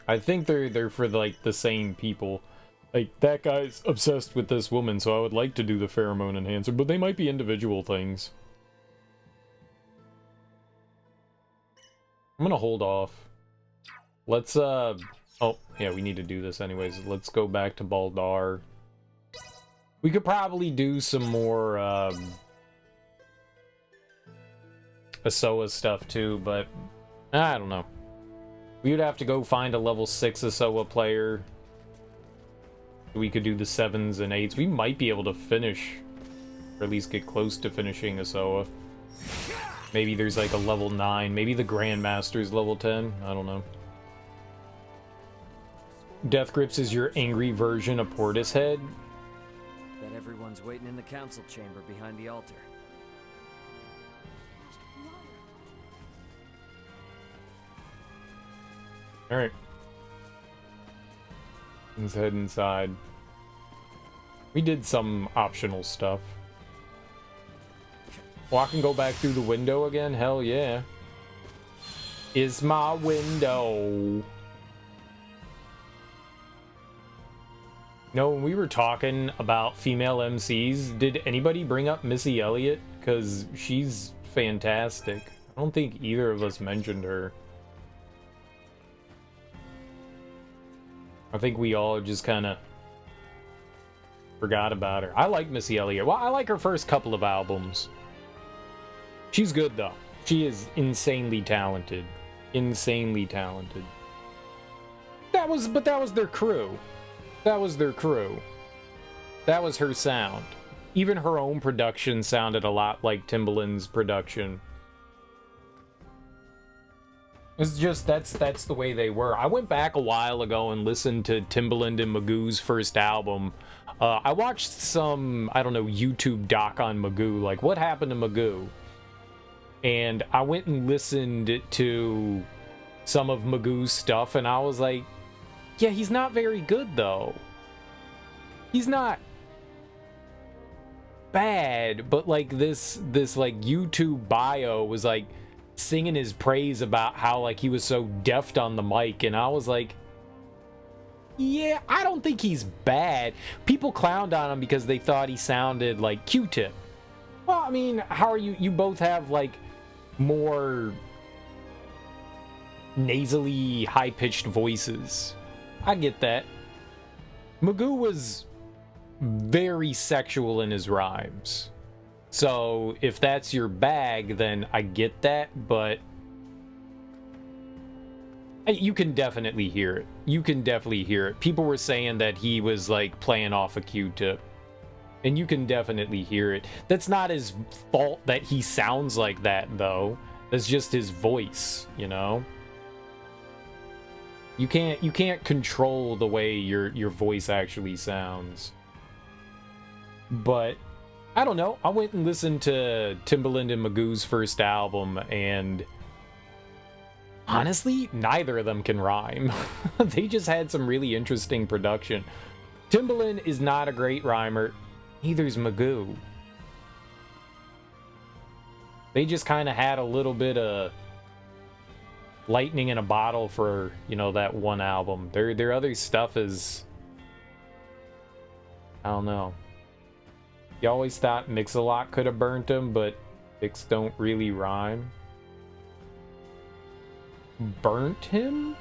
I think they're for like the same people. Like, that guy's obsessed with this woman, so I would like to do the pheromone enhancer, but they might be individual things. I'm gonna hold off. Let's, oh, yeah, we need to do this anyways. Let's go back to Baldar. We could probably do some more, Asoa stuff too, but I don't know. We would have to go find a level 6 Asoa player. We could do the 7s and 8s. We might be able to finish, or at least get close to finishing Asoa. Maybe there's like a level 9. Maybe the Grandmaster's level 10. I don't know. Death Grips is your angry version of Portishead. Bet everyone's waiting in the council chamber behind the altar. Alright. Let's head inside. We did some optional stuff. Well, I can go back through the window again? Hell yeah. Is my window. No, when we were talking about female MCs, did anybody bring up Missy Elliott? Because she's fantastic. I don't think either of us mentioned her. I think we all just kind of forgot about her. I like Missy Elliott. Well, I like her first couple of albums. She's good, though. She is insanely talented. Insanely talented. But that was their crew. That was their crew. That was her sound. Even her own production sounded a lot like Timbaland's production. It's just, that's the way they were. I went back a while ago and listened to Timbaland and Magoo's first album. I watched some, I don't know, YouTube doc on Magoo, like what happened to Magoo? And I went and listened to some of Magoo's stuff, and I was like, yeah, he's not very good, though. He's not bad, but like this like YouTube bio was like singing his praise about how like he was so deft on the mic, and I was like, yeah, I don't think he's bad. People clowned on him because they thought he sounded like Q-Tip. Well, I mean, how are you both have like more nasally high-pitched voices. I get that. Magoo was very sexual in his rhymes. So if that's your bag, then I get that, but you can definitely hear it. You can definitely hear it. People were saying that he was like playing off a Q-Tip. And you can definitely hear it. That's not his fault that he sounds like that, though. That's just his voice, you know? You can't control the way your voice actually sounds. But I don't know. I went and listened to Timbaland and Magoo's first album, and honestly, neither of them can rhyme. They just had some really interesting production. Timbaland is not a great rhymer. Neither's Magoo. They just kind of had a little bit of lightning in a bottle for, you know, that one album. Their other stuff is, I don't know. You always thought Mix-a-Lot could have burnt him, but Mix don't really rhyme. Burnt him?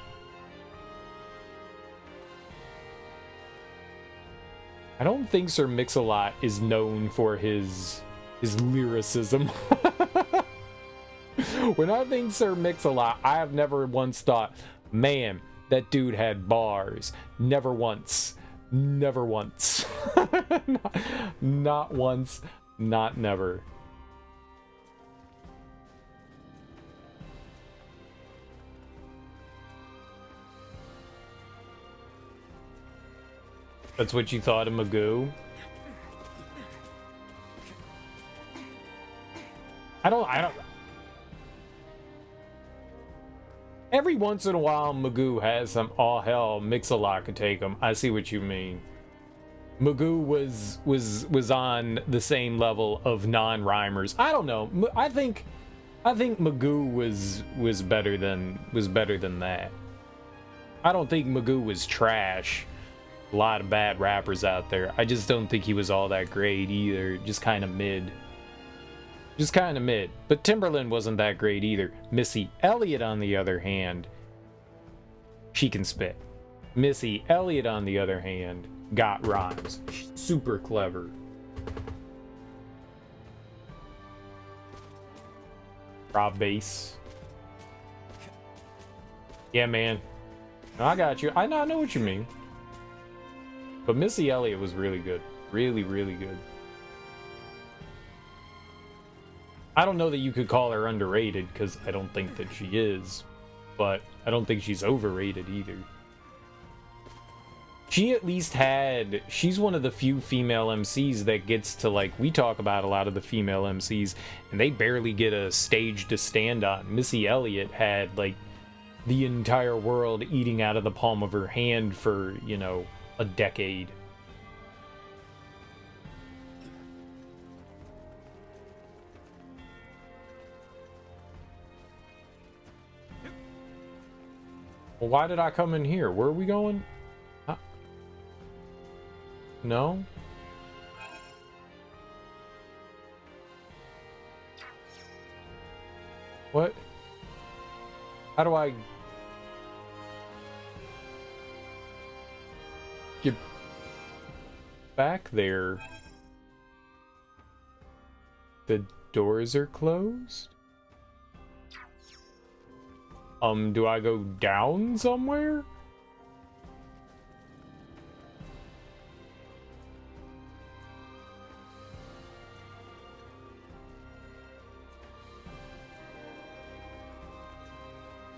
I don't think Sir Mix-a-Lot is known for his lyricism. When I think Sir Mix-a-Lot, I have never once thought, man, that dude had bars. Never once. Never once. Not once, not never. That's what you thought of Magoo? I don't... Every once in a while, Magoo has some, oh hell, Mix-a-Lot could take him. I see what you mean. Magoo was on the same level of non-rhymers. I don't know. I think Magoo was better than that. I don't think Magoo was trash. A lot of bad rappers out there. I just don't think he was all that great either. Just kind of mid. Just kind of mid. But Timbaland wasn't that great either. Missy Elliott, on the other hand, she can spit. Missy Elliott, on the other hand, got rhymes. She's super clever. Rob Bass. Yeah, man. No, I got you. I know what you mean. But Missy Elliott was really good. Really, really good. I don't know that you could call her underrated, because I don't think that she is. But I don't think she's overrated either. She at least had... She's one of the few female MCs that gets to, like... We talk about a lot of the female MCs, and they barely get a stage to stand on. Missy Elliott had, like, the entire world eating out of the palm of her hand for, you know, a decade. Well, why did I come in here? Where are we going? Huh? No? What? How do I get back there? The doors are closed? Do I go down somewhere?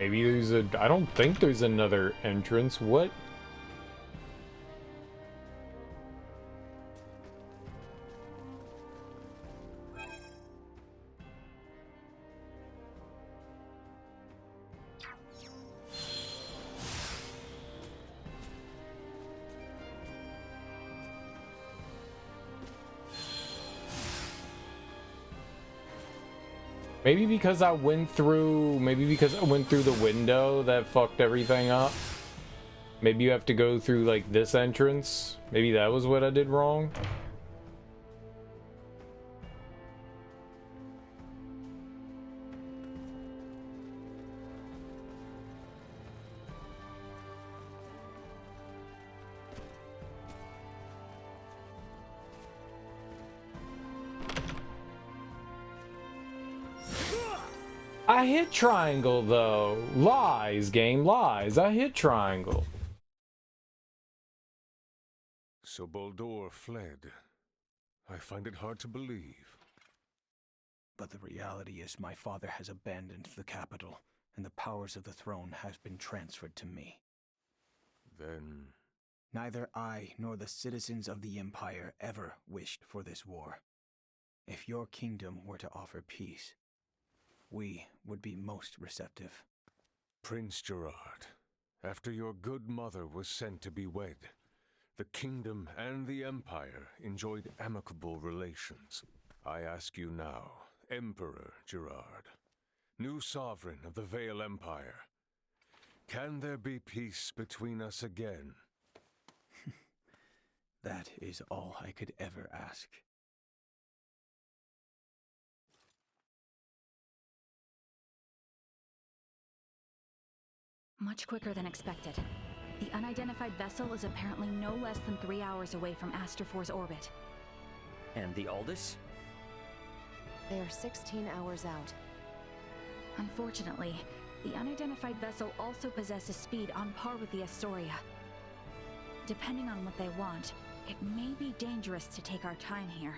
Maybe there's a... I don't think there's another entrance. What? Maybe because I went through... Maybe because I went through the window that fucked everything up. Maybe you have to go through, like, this entrance. Maybe that was what I did wrong. I hit triangle, though. Lies, game, lies. I hit triangle. So Baldur fled. I find it hard to believe. But the reality is my father has abandoned the capital, and the powers of the throne have been transferred to me. Then... Neither I nor the citizens of the Empire ever wished for this war. If your kingdom were to offer peace, we would be most receptive. Prince Gerard, after your good mother was sent to be wed, the kingdom and the Empire enjoyed amicable relations. I ask you now, Emperor Gerard, new sovereign of the Vale Empire, can there be peace between us again? That is all I could ever ask. Much quicker than expected. The unidentified vessel is apparently no less than 3 hours away from Aster 4's orbit. And the Aldous? They are 16 hours out. Unfortunately, the unidentified vessel also possesses speed on par with the Astoria. Depending on what they want, it may be dangerous to take our time here.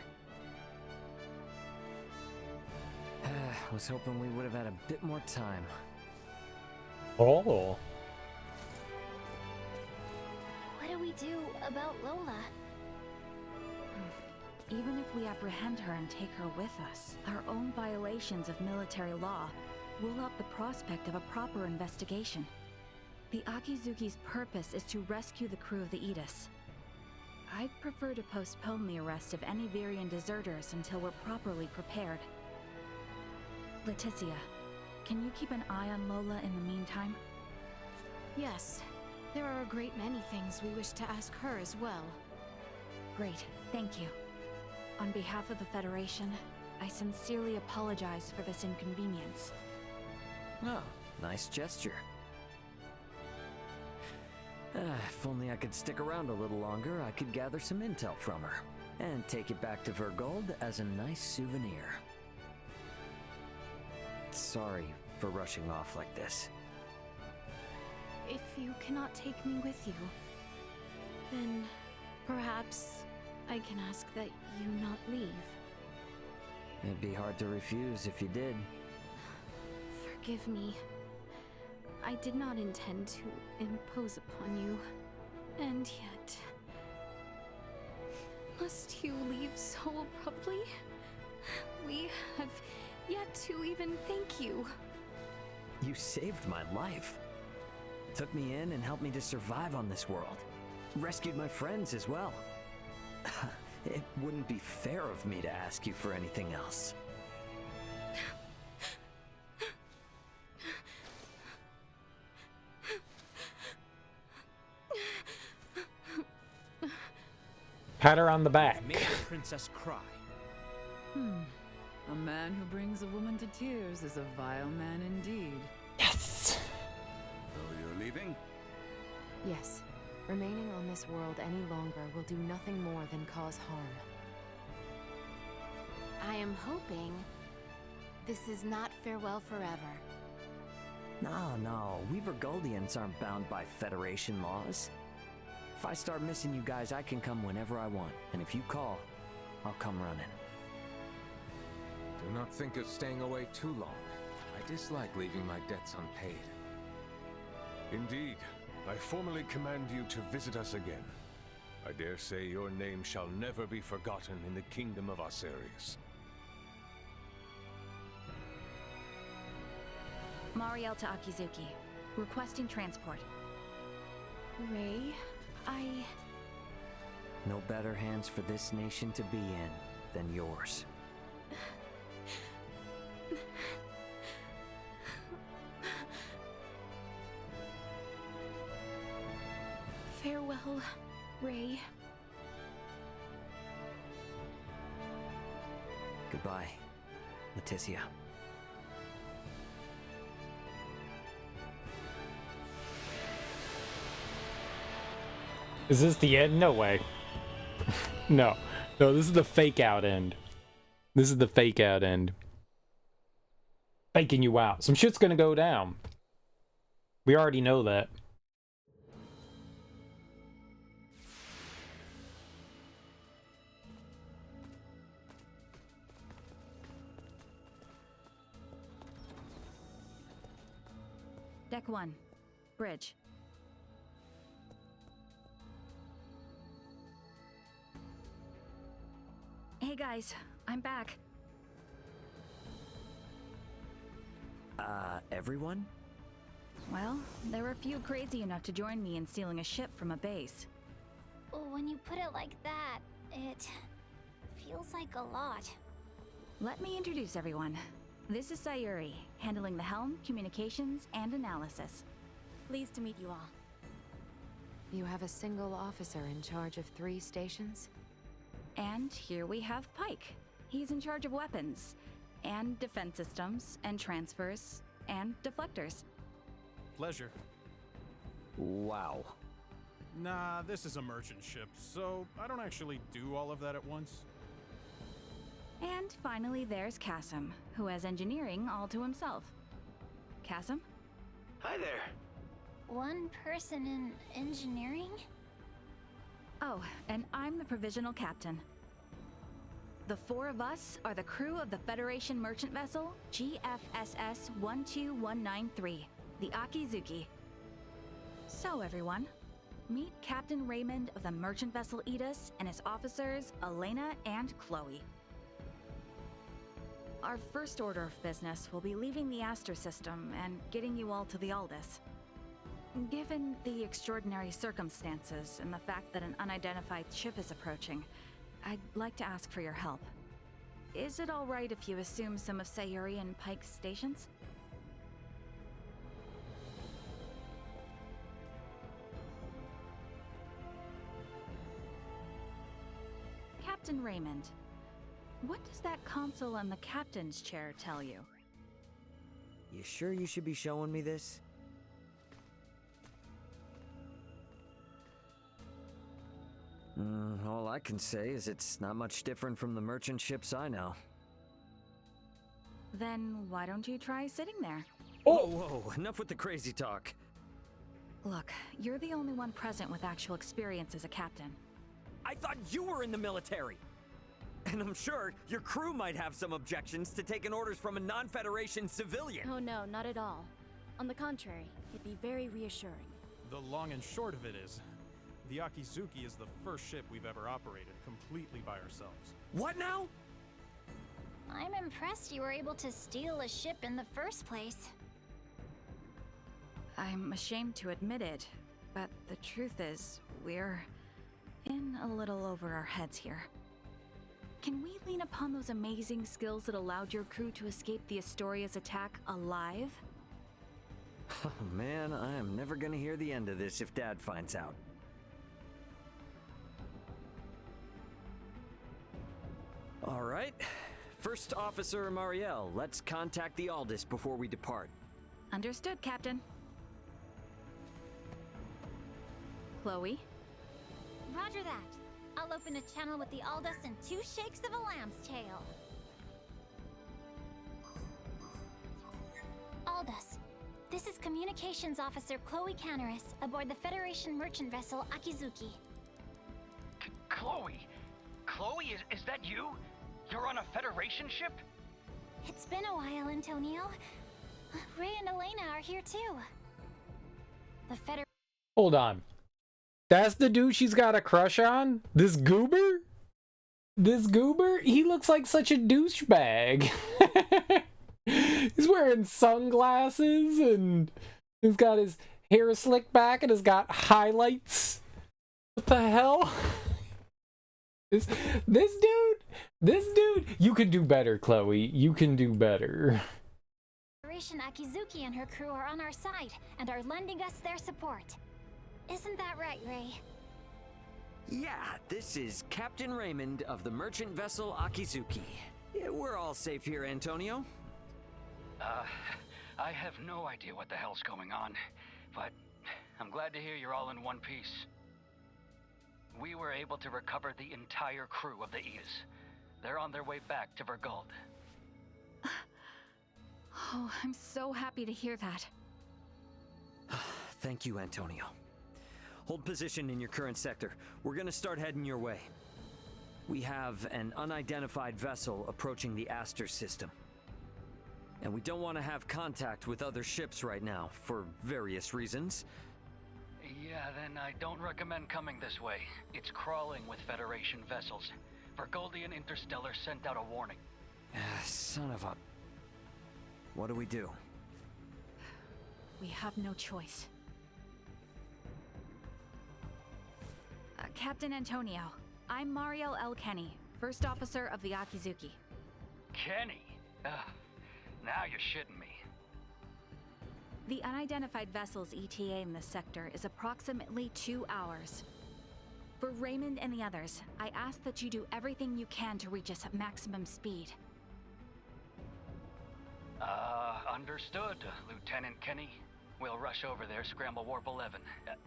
I was hoping we would have had a bit more time. Oh. What do we do about Lola? Even if we apprehend her and take her with us, our own violations of military law rule out the prospect of a proper investigation. The Akizuki's purpose is to rescue the crew of the Aegis. I'd prefer to postpone the arrest of any Virian deserters until we're properly prepared. Leticia, can you keep an eye on Lola in the meantime? Yes. There are a great many things we wish to ask her as well. Great, thank you. On behalf of the Federation, I sincerely apologize for this inconvenience. Oh, nice gesture. If only I could stick around a little longer, I could gather some intel from her. And take it back to Vergold as a nice souvenir. Sorry for rushing off like this. If you cannot take me with you, then perhaps I can ask that you not leave. It'd be hard to refuse if you did. Forgive me. I did not intend to impose upon you. And yet... Must you leave so abruptly? We have yet to even thank you. You saved my life. Took me in and helped me to survive on this world. Rescued my friends as well. It wouldn't be fair of me to ask you for anything else. Pat her on the back. Made the princess cry. A man who brings a woman to tears is a vile man indeed. Yes! So you're leaving? Yes. Remaining on this world any longer will do nothing more than cause harm. I am hoping this is not farewell forever. No, we Vergoldians aren't bound by Federation laws. If I start missing you guys, I can come whenever I want. And if you call, I'll come running. Do not think of staying away too long. I dislike leaving my debts unpaid. Indeed, I formally command you to visit us again. I dare say your name shall never be forgotten in the kingdom of Asarius. Mariel to Akizuki. Requesting transport. Ray, No better hands for this nation to be in than yours. Farewell, Ray. Goodbye, Leticia. Is this the end? No way. No, this is the fake out end. This is the fake out end. Faking you out. Some shit's gonna go down. We already know that. Deck 1. Bridge. Hey guys, I'm back. Everyone? Well, there were a few crazy enough to join me in stealing a ship from a base. When you put it like that, it feels like a lot. Let me introduce everyone. This is Sayuri, handling the helm, communications, and analysis. Pleased to meet you all. You have a single officer in charge of 3 stations? And here we have Pike. He's in charge of weapons, and defense systems, and transfers, and deflectors. Pleasure. Wow. Nah, this is a merchant ship, so I don't actually do all of that at once. And finally there's Kasim, who has engineering all to himself. Kasim? Hi there. One person in engineering? Oh, and I'm the provisional captain. The 4 of us are the crew of the Federation merchant vessel GFSS 12193, the Akizuki. So everyone, meet Captain Raymond of the merchant vessel Edis and his officers Elena and Chloe. Our first order of business will be leaving the Aster system and getting you all to the Aldous. Given the extraordinary circumstances and the fact that an unidentified ship is approaching, I'd like to ask for your help. Is it all right if you assume some of Sayuri and Pike's stations? Captain Raymond, what does that console on the captain's chair tell you? You sure you should be showing me this? All I can say is it's not much different from the merchant ships I know. Then why don't you try sitting there? Whoa, whoa, enough with the crazy talk. Look, you're the only one present with actual experience as a captain. I thought you were in the military! And I'm sure your crew might have some objections to taking orders from a non-Federation civilian. Oh no, not at all. On the contrary, it'd be very reassuring. The long and short of it is, the Akizuki is the first ship we've ever operated completely by ourselves. What now? I'm impressed you were able to steal a ship in the first place. I'm ashamed to admit it, but the truth is, we're in a little over our heads here. Can we lean upon those amazing skills that allowed your crew to escape the Astoria's attack alive? Oh man, I am never gonna hear the end of this if Dad finds out. All right. First Officer Mariel, let's contact the Aldous before we depart. Understood, Captain. Chloe? Roger that. I'll open a channel with the Aldous in 2 shakes of a lamb's tail. Aldous, this is Communications Officer Chloe Canaris aboard the Federation merchant vessel Akizuki. Chloe? Chloe, is that you? You're on a Federation ship? It's been a while, Antonio. Ray and Elena are here too. The Federation. Hold on. That's the dude she's got a crush on? This goober? This goober? He looks like such a douchebag. He's wearing sunglasses and he's got his hair slicked back and has got highlights. What the hell? This dude, you can do better, Chloe. You can do better. Federation Akizuki and her crew are on our side and are lending us their support. Isn't that right, Ray? Yeah, this is Captain Raymond of the merchant vessel Akizuki. Yeah, we're all safe here, Antonio. I have no idea what the hell's going on, but I'm glad to hear you're all in one piece. We were able to recover the entire crew of the Aegis. They're on their way back to Vergald. Oh, I'm so happy to hear that. Thank you, Antonio. Hold position in your current sector. We're gonna start heading your way. We have an unidentified vessel approaching the Aster system. And we don't want to have contact with other ships right now, for various reasons. Yeah, then I don't recommend coming this way. It's crawling with Federation vessels. Vergoldian Interstellar sent out a warning. Son of a... What do we do? We have no choice. Captain Antonio, I'm Mariel L. Kenny, First Officer of the Akizuki. Kenny? Now you're shitting me. The unidentified vessel's ETA in this sector is approximately 2 hours. For Raymond and the others, I ask that you do everything you can to reach us at maximum speed. Understood, Lieutenant Kenny. We'll rush over there, scramble warp 11.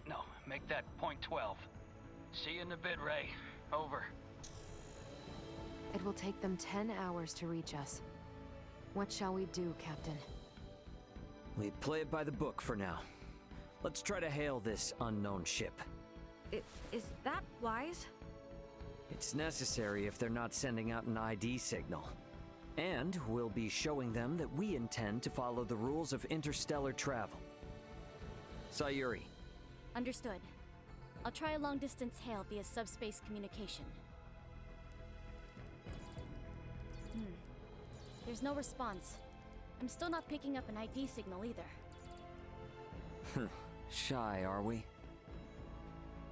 No, make that point 12. See you in a bit, Ray. Over. It will take them 10 hours to reach us. What shall we do, Captain? We play it by the book for now. Let's try to hail this unknown ship. Is that wise? It's necessary if they're not sending out an ID signal. And we'll be showing them that we intend to follow the rules of interstellar travel. Sayuri. Understood. I'll try a long-distance hail via subspace communication. There's no response. I'm still not picking up an ID signal either. Shy, are we?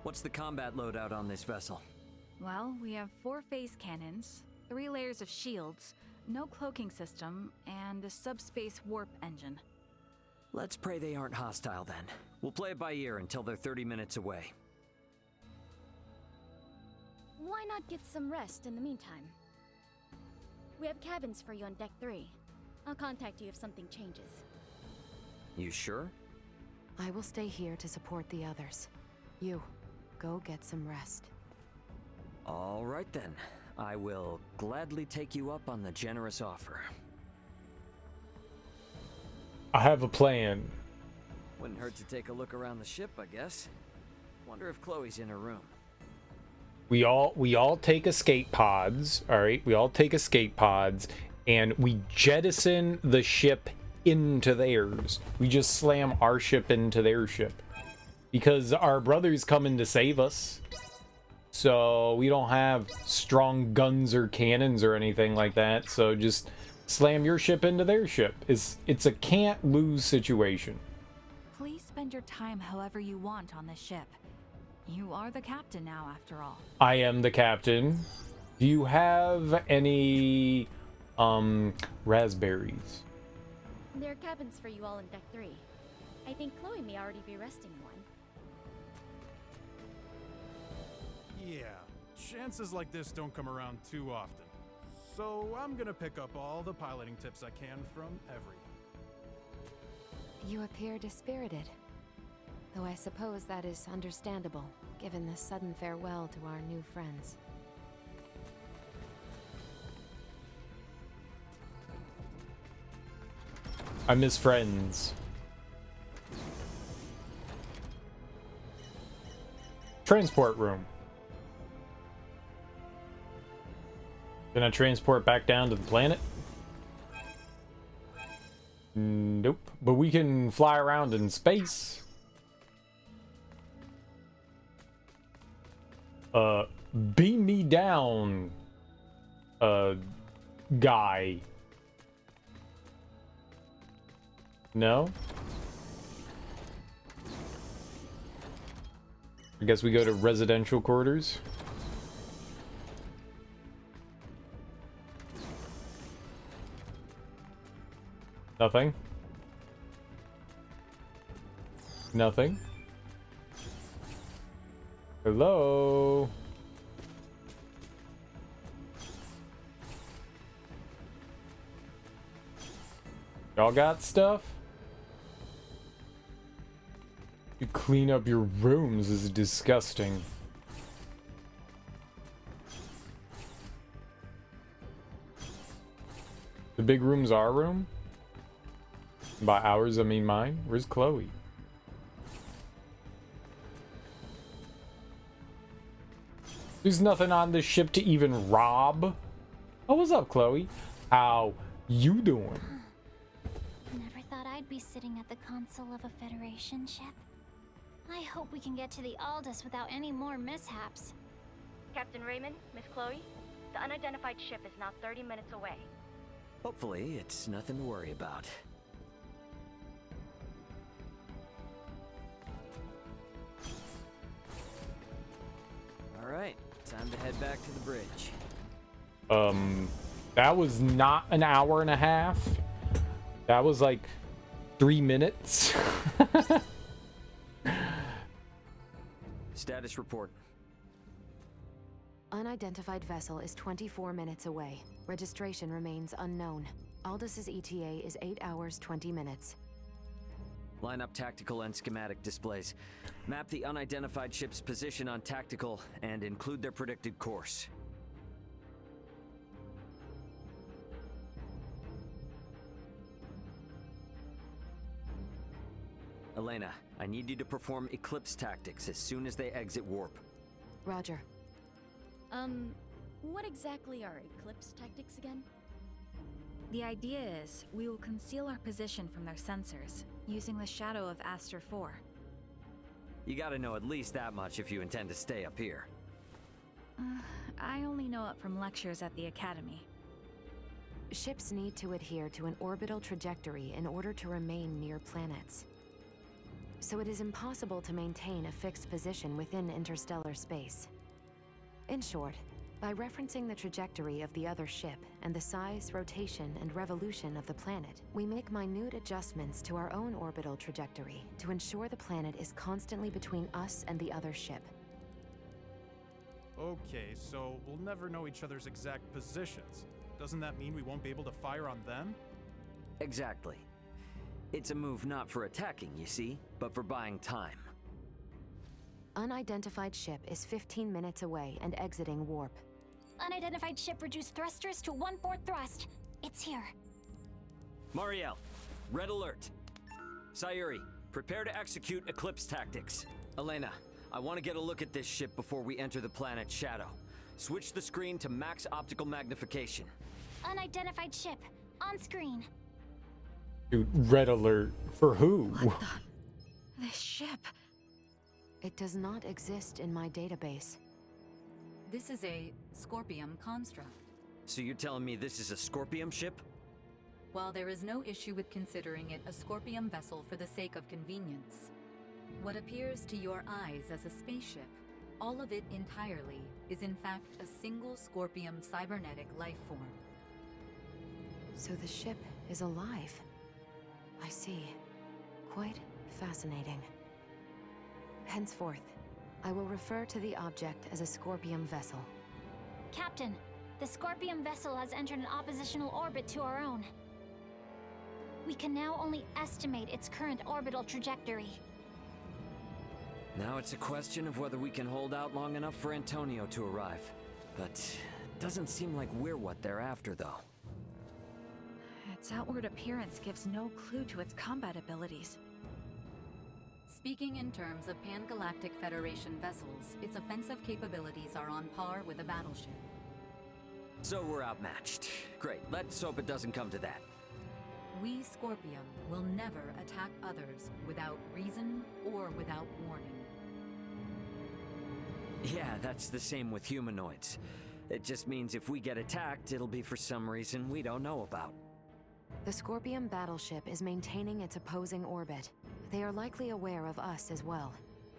What's the combat loadout on this vessel? Well, we have 4 phase cannons, 3 layers of shields, no cloaking system, and a subspace warp engine. Let's pray they aren't hostile then. We'll play it by ear until they're 30 minutes away. Why not get some rest in the meantime? We have cabins for you on Deck 3. I'll contact you if something changes. You sure? I will stay here to support the others. You, go get some rest. All right then. I will gladly take you up on the generous offer. I have a plan. Wouldn't hurt to take a look around the ship, I guess. Wonder if Chloe's in her room. We all take escape pods, all right? We all take escape pods, and we jettison the ship into theirs. We just slam our ship into their ship. Because our brother's coming to save us. So we don't have strong guns or cannons or anything like that. So just slam your ship into their ship. It's a can't lose situation. Please spend your time however you want on this ship. You are the captain now, after all. I am the captain. Do you have any raspberries? There are cabins for you all in Deck 3. I think Chloe may already be resting in one. Yeah, chances like this don't come around too often. So I'm gonna pick up all the piloting tips I can from everyone. You appear dispirited. Though I suppose that is understandable, given the sudden farewell to our new friends. I miss friends. Transport room. Can I transport back down to the planet? Nope. But we can fly around in space. Beam me down, guy. No? I guess we go to residential quarters. Nothing. Nothing. Hello? Y'all got stuff? You clean up your rooms is disgusting. The big room's our room? By ours, I mean mine. Where's Chloe? There's nothing on this ship to even rob. Oh, what's up, Chloe? How you doing? Never thought I'd be sitting at the console of a Federation ship. I hope we can get to the Aldous without any more mishaps. Captain Raymond, Miss Chloe, the unidentified ship is now 30 minutes away. Hopefully, it's nothing to worry about. Alright, time to head back to the bridge. That was not an hour and a half. That was like 3 minutes. Status report. Unidentified vessel is 24 minutes away. Registration remains unknown. Aldous' ETA is 8 hours, 20 minutes. Line up tactical and schematic displays. Map the unidentified ship's position on tactical and include their predicted course. Elena, I need you to perform Eclipse tactics as soon as they exit warp. Roger. What exactly are Eclipse tactics again? The idea is we will conceal our position from their sensors, using the shadow of Aster 4. You gotta know at least that much if you intend to stay up here. I only know it from lectures at the Academy. Ships need to adhere to an orbital trajectory in order to remain near planets. So it is impossible to maintain a fixed position within interstellar space. In short, by referencing the trajectory of the other ship and the size, rotation, and revolution of the planet, we make minute adjustments to our own orbital trajectory to ensure the planet is constantly between us and the other ship. Okay, so we'll never know each other's exact positions. Doesn't that mean we won't be able to fire on them? Exactly. It's a move not for attacking, you see, but for buying time. unidentified ship is 15 minutes away and exiting warp. Unidentified ship reduced thrusters to 1/4 thrust. It's here. Mariel, red alert. Sayuri, prepare to execute Eclipse tactics. Elena, I want to get a look at this ship before we enter the planet Shadow. Switch the screen to max optical magnification. Unidentified ship. On screen. Dude, red alert. For who? This ship. It does not exist in my database. This is a Scorpium construct. So you're telling me this is a Scorpium ship? While there is no issue with considering it a Scorpium vessel for the sake of convenience, what appears to your eyes as a spaceship, all of it entirely, is in fact a single Scorpium cybernetic life form. So the ship is alive. I see. Quite fascinating. Henceforth, I will refer to the object as a Scorpium vessel. Captain, the Scorpium vessel has entered an oppositional orbit to our own. We can now only estimate its current orbital trajectory. Now it's a question of whether we can hold out long enough for Antonio to arrive. But doesn't seem like we're what they're after, though. Its outward appearance gives no clue to its combat abilities. Speaking in terms of Pan-Galactic Federation vessels, its offensive capabilities are on par with a battleship. So we're outmatched. Great, let's hope it doesn't come to that. We, Scorpium, will never attack others without reason or without warning. Yeah, that's the same with humanoids. It just means if we get attacked, it'll be for some reason we don't know about. The Scorpium battleship is maintaining its opposing orbit. They are likely aware of us as well,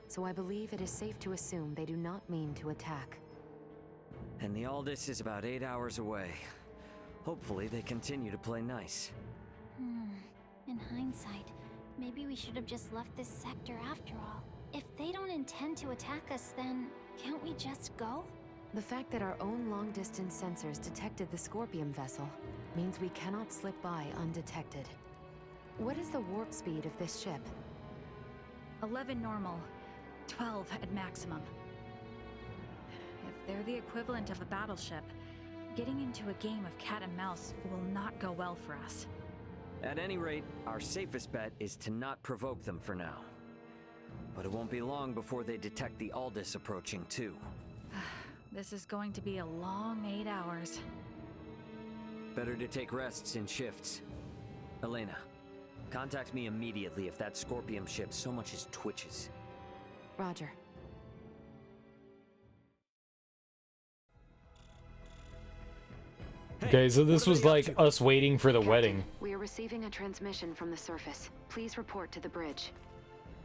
so I believe it is safe to assume they do not mean to attack. And the Aldous is about 8 hours away. Hopefully they continue to play nice. In hindsight, maybe we should have just left this sector after all. If they don't intend to attack us, then can't we just go? The fact that our own long-distance sensors detected the Scorpium vessel means we cannot slip by undetected. What is the warp speed of this ship? 11 normal, 12 at maximum. If they're the equivalent of a battleship, getting into a game of cat and mouse will not go well for us. At any rate, our safest bet is to not provoke them for now. But it won't be long before they detect the Aldous approaching too. This is going to be a long 8 hours. Better to take rests in shifts. Elena, contact me immediately if that Scorpium ship so much as twitches. Roger. Okay, so this was like us waiting for the wedding. We are receiving a transmission from the surface. Please report to the bridge.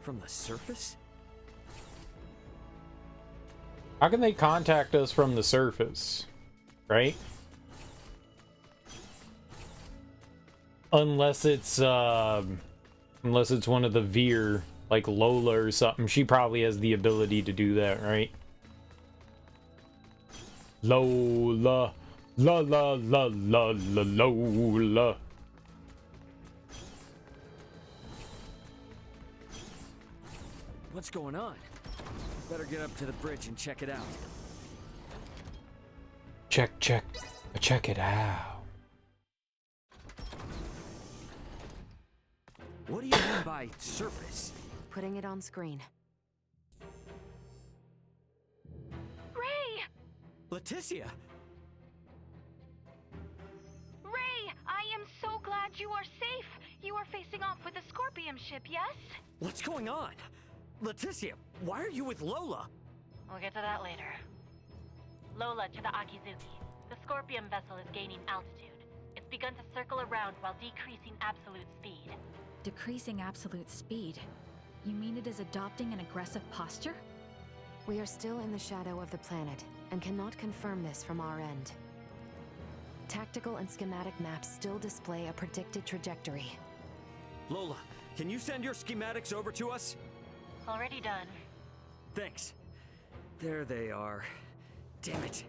From the surface? How can they contact us from the surface? Right? Unless it's one of the Veer, like Lola or something. She probably has the ability to do that, right? Lola. La la la la la Lola. What's going on? Better get up to the bridge and check it out. Check it out. What do you mean by surface? Putting it on screen. Ray! Leticia! Ray, I am so glad you are safe. You are facing off with a Scorpium ship, yes? What's going on? Leticia, why are you with Lola? We'll get to that later. Lola to the Akizuki. The Scorpium vessel is gaining altitude. It's begun to circle around while decreasing absolute speed. Decreasing absolute speed? You mean it is adopting an aggressive posture? We are still in the shadow of the planet and cannot confirm this from our end. Tactical and schematic maps still display a predicted trajectory. Lola, can you send your schematics over to us? Already done. Thanks. There they are. Damn it.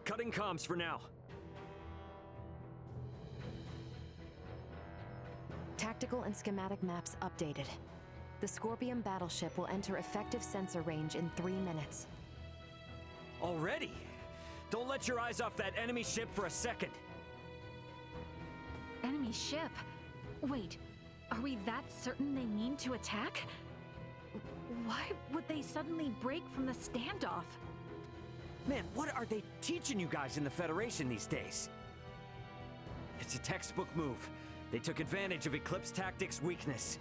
Cutting comms for now. Tactical and schematic maps updated. The Scorpion battleship will enter effective sensor range in 3 minutes. Already? Don't let your eyes off that enemy ship for a second. Enemy ship? Wait, are we that certain they mean to attack? Why would they suddenly break from the standoff? Man, what are they teaching you guys in the Federation these days? It's a textbook move. They took advantage of Eclipse Tactics' weakness.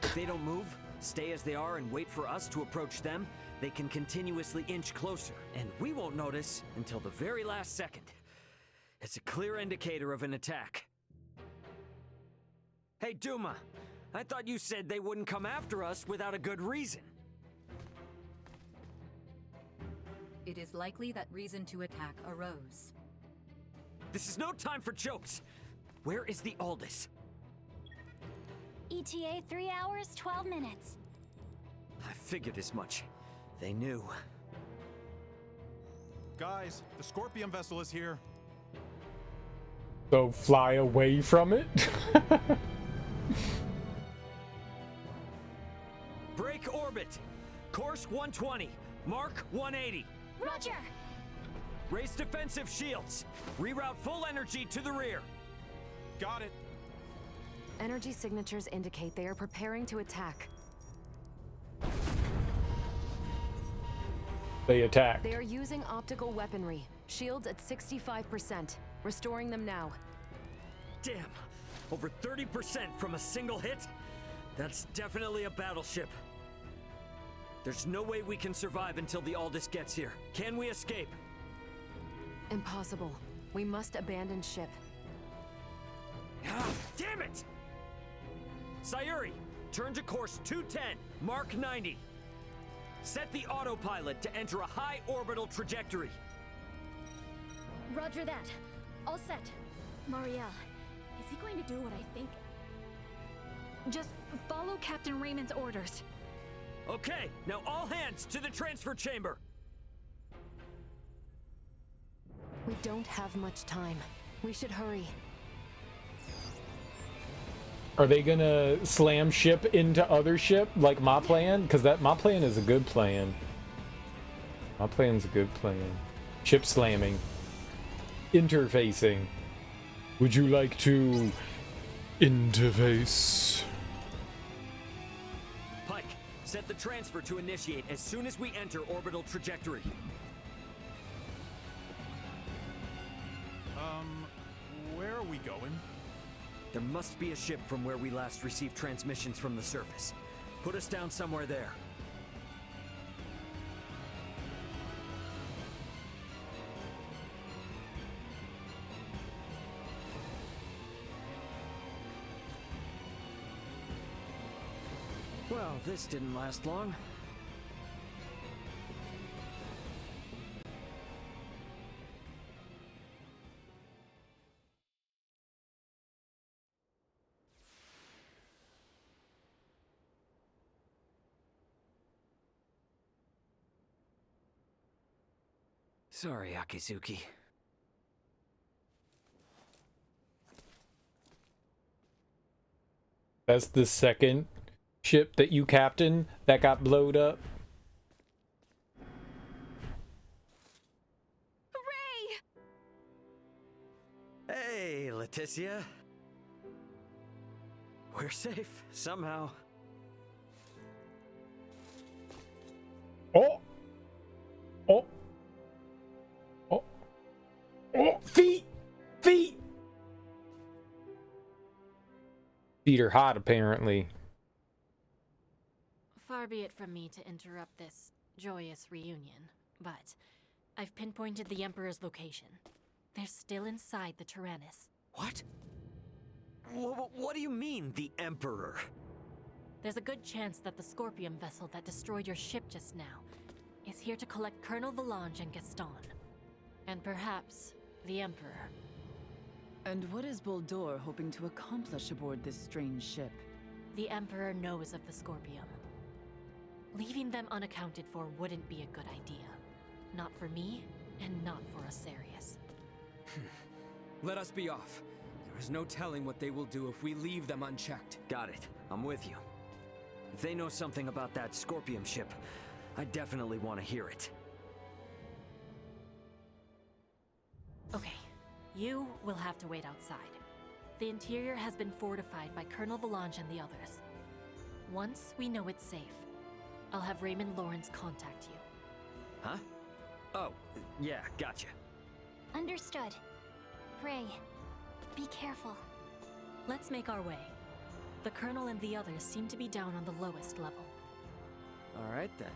If they don't move, stay as they are and wait for us to approach them, they can continuously inch closer, and we won't notice until the very last second. It's a clear indicator of an attack. Hey, Duma, I thought you said they wouldn't come after us without a good reason. It is likely that reason to attack arose. This is no time for jokes. Where is the Aldous? ETA 3 hours, 12 minutes. I figured as much. They knew. Guys, the Scorpion vessel is here. So fly away from it? Break orbit. Course 120. Mark 180. Roger! Raise defensive shields. Reroute full energy to the rear. Got it. Energy signatures indicate they are preparing to attack. They attacked. They are using optical weaponry. Shields at 65%. Restoring them now. Damn. Over 30% from a single hit? That's definitely a battleship. There's no way we can survive until the Aldous gets here. Can we escape? Impossible. We must abandon ship. Ah, damn it! Sayuri, turn to course 210, Mark 90. Set the autopilot to enter a high orbital trajectory. Roger that. All set. Marielle, is he going to do what I think? Just follow Captain Raymond's orders. Okay, now all hands to the transfer chamber. We don't have much time. We should hurry. Are they gonna slam ship into other ship like my plan? Because my plan is a good plan. My plan's a good plan. Ship slamming. Interfacing. Would you like to interface? Pike, set the transfer to initiate as soon as we enter orbital trajectory. Where are we going? There must be a ship from where we last received transmissions from the surface. Put us down somewhere there. Well, this didn't last long. Sorry, Akizuki. That's the second ship that you captained that got blowed up. Hooray! Hey, Leticia. We're safe, somehow. Oh! Oh! Oh! Oh! Feet! Feet! Feet are hot, apparently. Far be it from me to interrupt this joyous reunion, but I've pinpointed the Emperor's location. They're still inside the Tyrannus. What? What do you mean, the Emperor? There's a good chance that the Scorpion vessel that destroyed your ship just now is here to collect Colonel Valange and Gaston. And perhaps the Emperor. And what is Boldore hoping to accomplish aboard this strange ship? The Emperor knows of the Scorpion. Leaving them unaccounted for wouldn't be a good idea. Not for me, and not for Asarius. Let us be off. There is no telling what they will do if we leave them unchecked. Got it. I'm with you. If they know something about that Scorpium ship, I definitely want to hear it. Okay, you will have to wait outside. The interior has been fortified by Colonel Valange and the others. Once we know it's safe, I'll have Raymond Lawrence contact you. Huh? Oh, yeah, gotcha. Understood. Ray, be careful. Let's make our way. The Colonel and the others seem to be down on the lowest level. Alright then.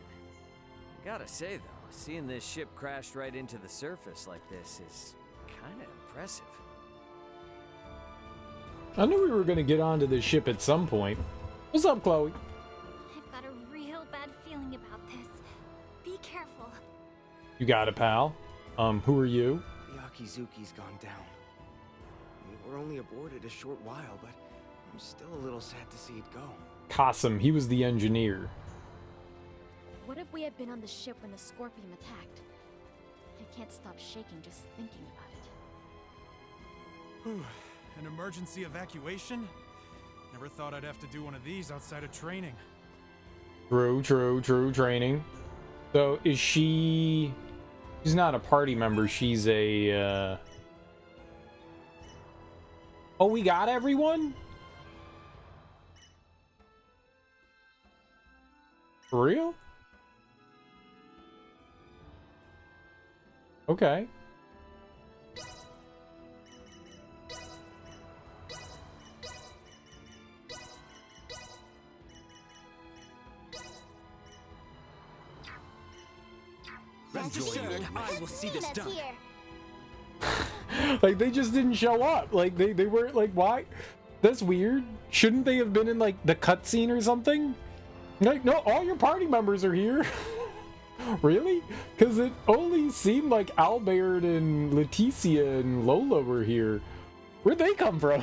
I gotta say though, seeing this ship crash right into the surface like this is kinda impressive. I knew we were going to get onto this ship at some point. What's up, Chloe? I've got a real bad feeling about this. Be careful. You got it, pal. Who are you? The Akizuki's gone down. We were only aboard it a short while, but I'm still a little sad to see it go. Kasim, he was the engineer. What if we had been on the ship when the Scorpion attacked? I can't stop shaking just thinking about it. An emergency evacuation? Never thought I'd have to do one of these outside of training. True training. So is she's not a party member, she's a Oh, we got everyone? For real? Okay. Rest assured, I will see this done. Like, they just didn't show up. Like, they weren't, like, why? That's weird. Shouldn't they have been in, like, the cutscene or something? Like, no, all your party members are here. Really? Because it only seemed like Albert and Leticia and Lola were here. Where'd they come from?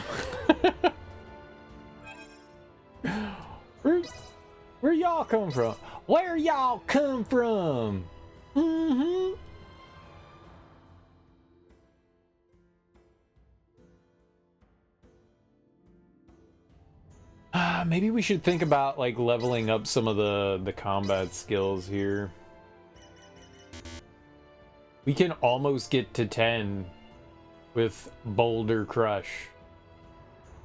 Where y'all come from? Where y'all come from? Mm-hmm. Maybe we should think about like leveling up some of the combat skills here. We can almost get to 10 with Boulder Crush.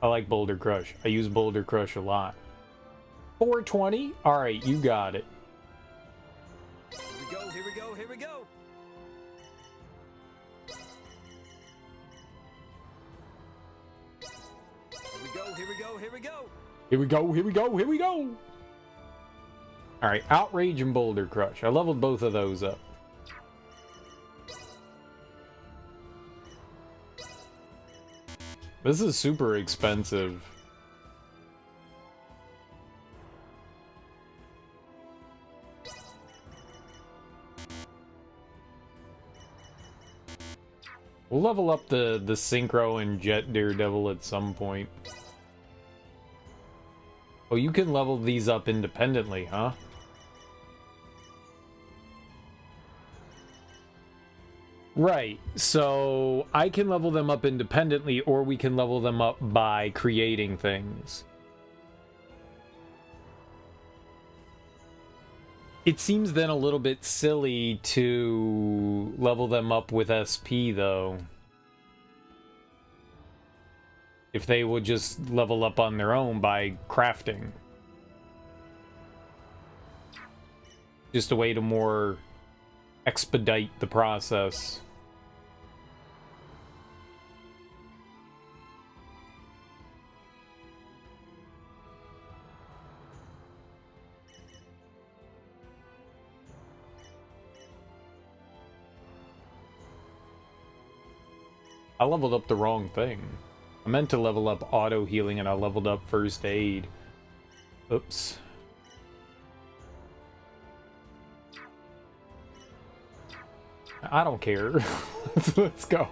I like Boulder Crush. I use Boulder Crush a lot. 420? Alright, you got it. Here we go, here we go, here we go! Here we go, here we go, here we go! Here we go, here we go, here we go! Alright, Outrage and Boulder Crush. I leveled both of those up. This is super expensive. We'll level up the Synchro and Jet Daredevil at some point. Oh, you can level these up independently, huh? Right, so I can level them up independently, or we can level them up by creating things. It seems then a little bit silly to level them up with SP, though. If they would just level up on their own by crafting. Just a way to more expedite the process. I leveled up the wrong thing. I meant to level up auto healing and I leveled up first aid. Oops. I don't care. Let's go.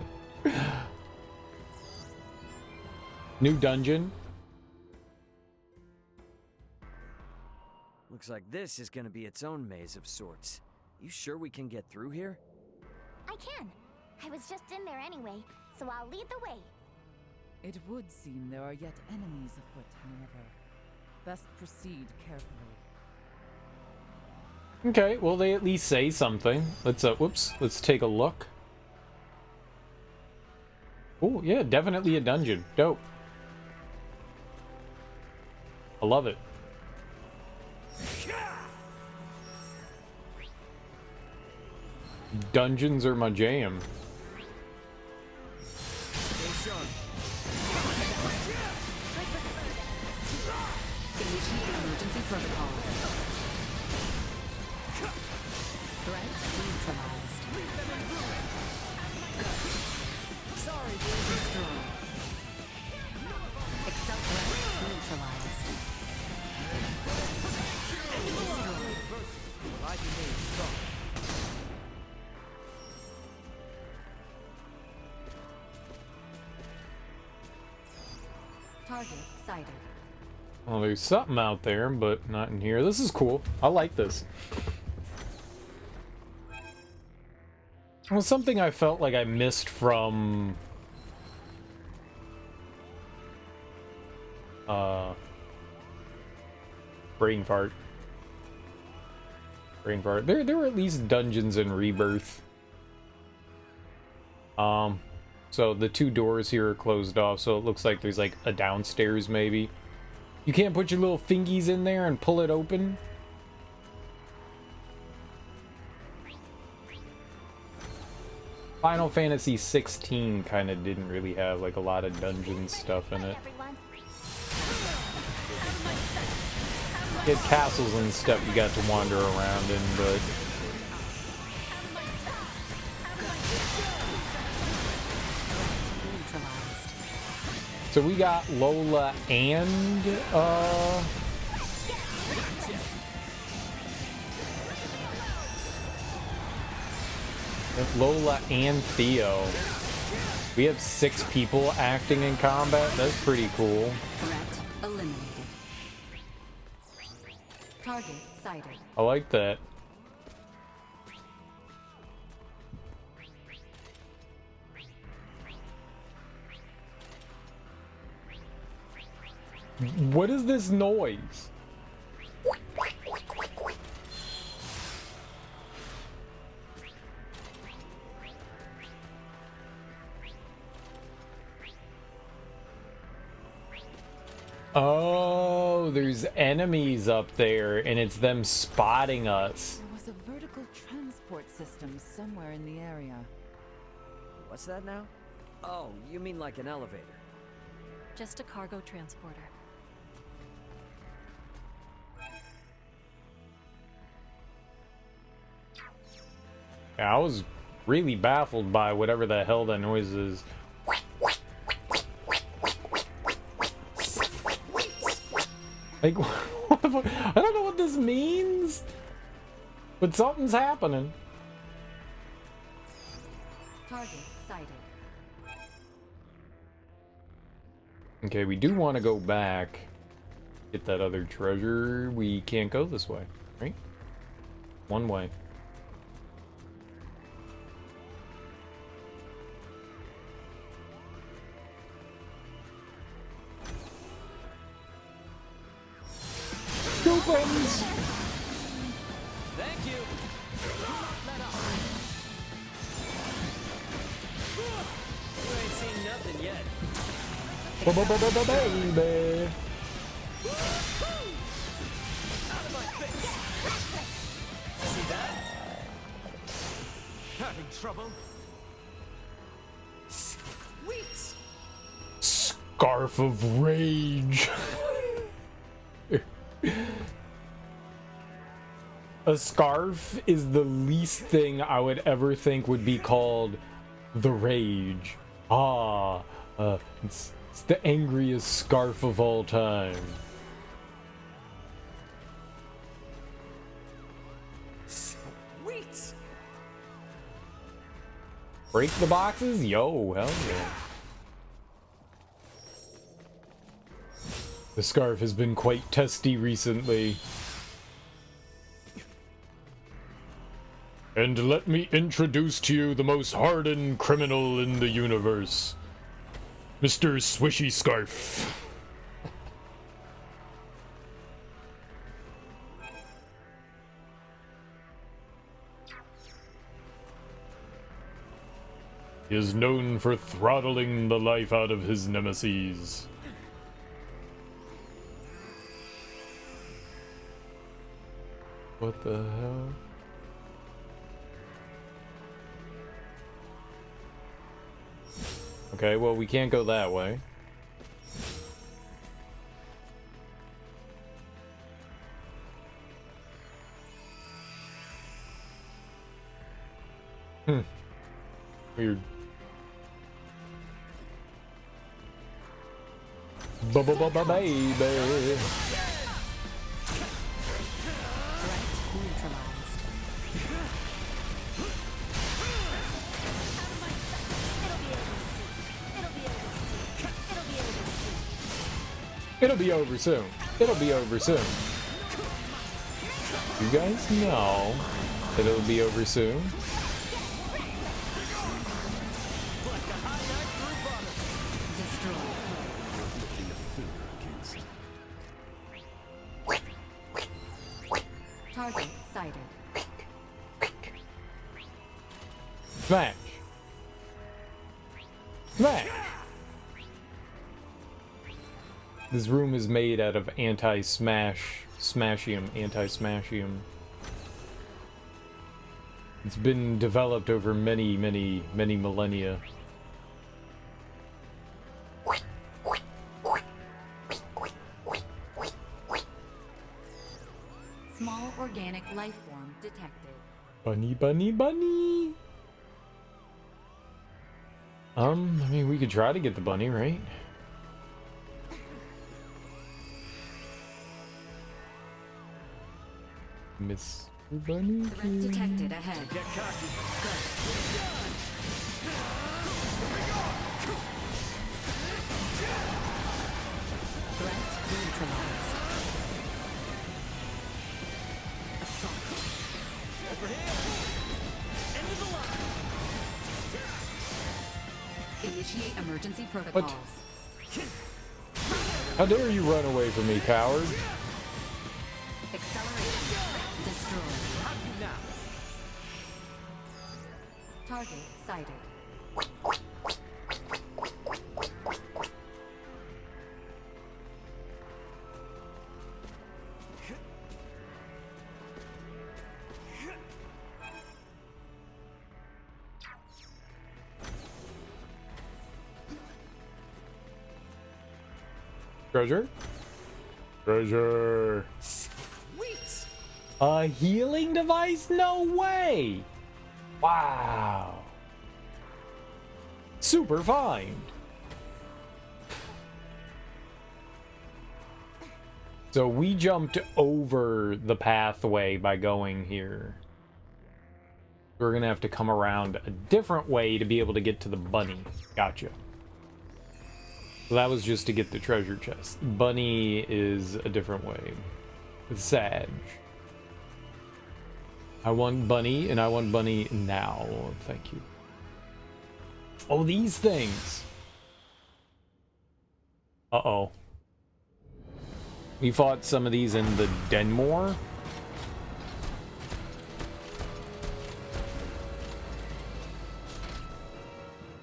New dungeon. Looks like this is gonna be its own maze of sorts. You sure we can get through here? I can. I was just in there anyway, so I'll lead the way. It would seem there are yet enemies afoot, however. Best proceed carefully. Okay, well they at least say something. Let's whoops, let's take a look. Oh, yeah, definitely a dungeon. Dope. I love it. Dungeons are my jam. Initiate emergency protocols. Threat neutralized. Sorry, destroy. Excel threat neutralized. Destroy. Target sighted. Well, there's something out there, but not in here. This is cool. I like this. Well, something I felt like I missed from brain fart. There were at least dungeons in Rebirth. So the two doors here are closed off, so it looks like there's like a downstairs maybe. You can't put your little fingies in there and pull it open? Final Fantasy 16 kind of didn't really have like a lot of dungeon stuff in it. You had castles and stuff you got to wander around in, but so we got Lola and Theo. We have 6 people acting in combat. That's pretty cool. Threat eliminated. Target sighted. I like that. What is this noise? Oh, there's enemies up there, and it's them spotting us. There was a vertical transport system somewhere in the area. What's that now? Oh, you mean like an elevator? Just a cargo transporter. Yeah, I was really baffled by whatever the hell that noise is. Like, what the fuck? I don't know what this means, but something's happening. Target sighted. Okay, we do want to go back, get that other treasure. We can't go this way, right? One way. Go buttons! Thank you. You ain't seen nothing yet. Baby. Out of my face. See that? Having trouble? Sweet. Scarf of Rage. A scarf is the least thing I would ever think would be called the Rage. It's the angriest scarf of all time. Sweet. Break the boxes? Yo, hell yeah. The scarf has been quite testy recently. And let me introduce to you the most hardened criminal in the universe, Mr. Swishy Scarf. He is known for throttling the life out of his nemesis. What the hell? Okay, well, we can't go that way. Weird. Baby. It'll be over soon. It'll be over soon. You guys know that it'll be over soon. Target sighted. Smash. Smash. This room is made out of smashium. It's been developed over many millennia. Small organic life form detected. Bunny. I mean, we could try to get the bunny, right? Miss Bunny. Threat detected ahead. Get cocky. Threat neutralized. Assault. Over here. End of the line. Initiate emergency protocols. How dare you run away from me, coward? Acceleration. Destroyed. Target sighted. Treasure? Treasure. Sweet. A healing device? No way! Wow. Super fine. So we jumped over the pathway by going here. We're gonna have to come around a different way to be able to get to the bunny. Gotcha. So that was just to get the treasure chest. Bunny is a different way. It's Sag. I want bunny, and I want bunny now. Thank you. Oh, these things. Uh-oh. We fought some of these in the Denmore.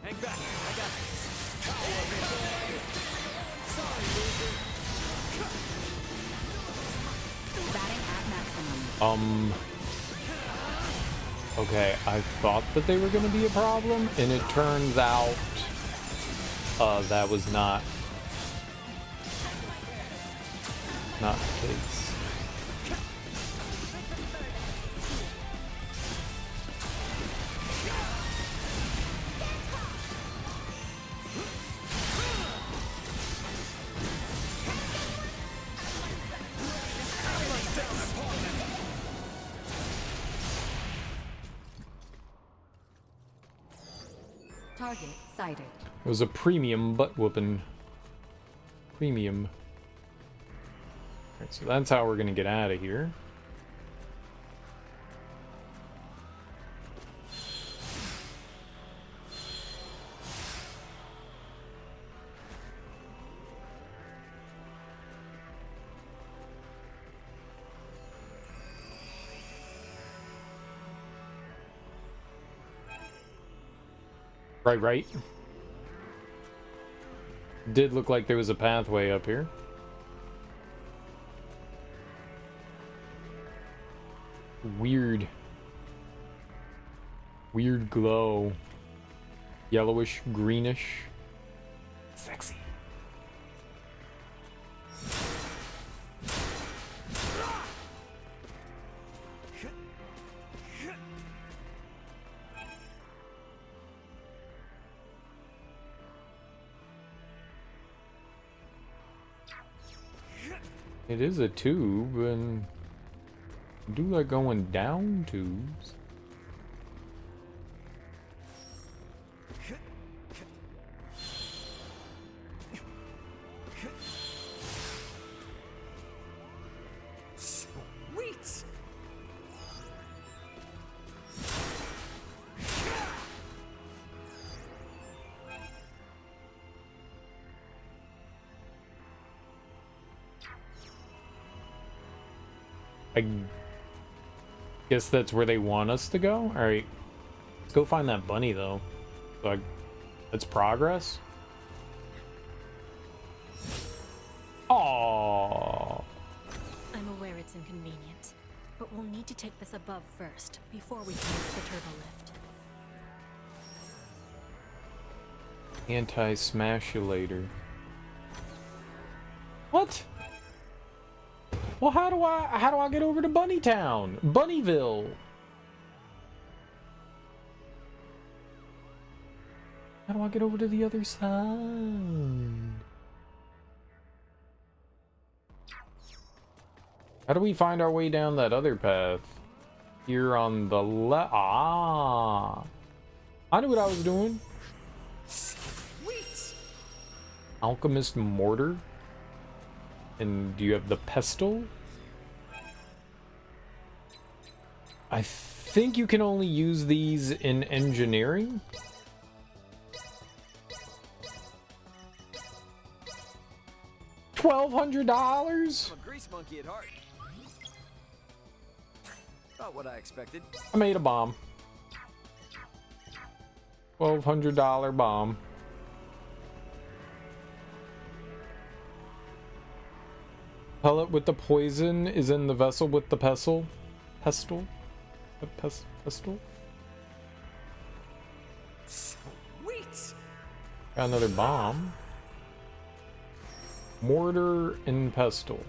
Hang back. I got this. Sorry, loser. Batting at maximum. Okay, I thought that they were going to be a problem, and it turns out that was not the case. Target sighted. It was a premium butt whooping. Premium. Alright, so that's how we're gonna get out of here. Right. Did look like there was a pathway up here. Weird glow. Yellowish, greenish. Sexy. It is a tube, and I do like going down tubes. Sweet! I guess that's where they want us to go. All right, let's go find that bunny though. So that's progress. Oh. I'm aware it's inconvenient, but we'll need to take this above first before we can use the turbo lift. Anti-smashulator. What? Well, how do I get over to Bunnytown? Bunnyville. How do I get over to the other side? How do we find our way down that other path? Here on the left. Ah. I knew what I was doing. Sweet! Alchemist mortar. And do you have the pestle? I think you can only use these in engineering. $1,200? I'm a grease monkey at heart. Not what I expected. I made a bomb. $1,200 bomb. Pellet with the poison is in the vessel with the pestle. Pestle? Pestle? Sweet! Got another bomb. Mortar and pestle.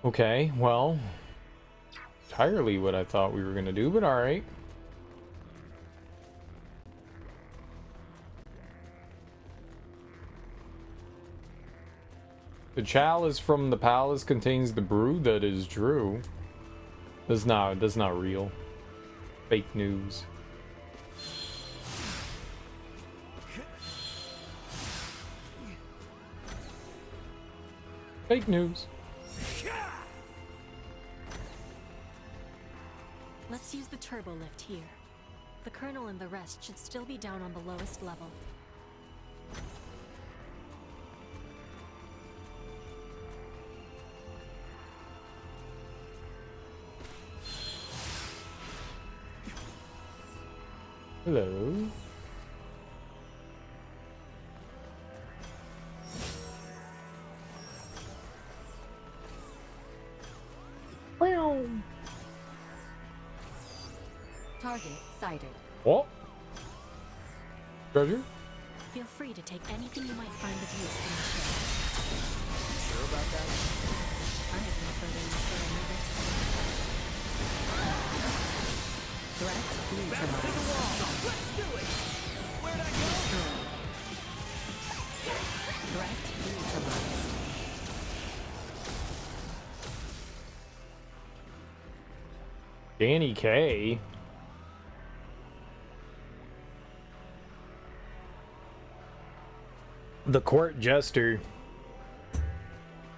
Okay, well, entirely what I thought we were gonna do, but alright. The chalice from the palace contains the brew. That is true. That's not real. Fake news. Fake news. Let's use the turbo lift here. The Colonel and the rest should still be down on the lowest level. Hello. Target sighted. What? Treasure? Feel free to take anything you might find of use from the ship. Sure about that? I have no further use for any of it. Threat neutralized. Back to the wall! Let's do it! Where'd I go? Destroyed. Threat neutralized. Danny K. The court jester.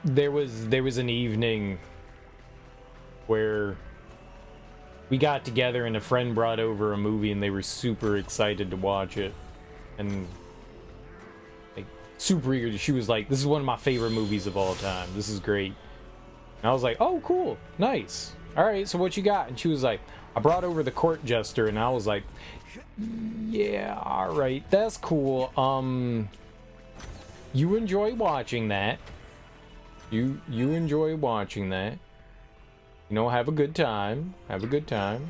There was an evening where we got together and a friend brought over a movie and they were super excited to watch it. And like super eager. She was like, "This is one of my favorite movies of all time. This is great." And I was like, "Oh, cool. Nice. all right, so what you got? And she was like, I brought over the court jester. And I was like, yeah, all right, that's cool. You enjoy watching that. You enjoy watching that. You know, have a good time. Have a good time.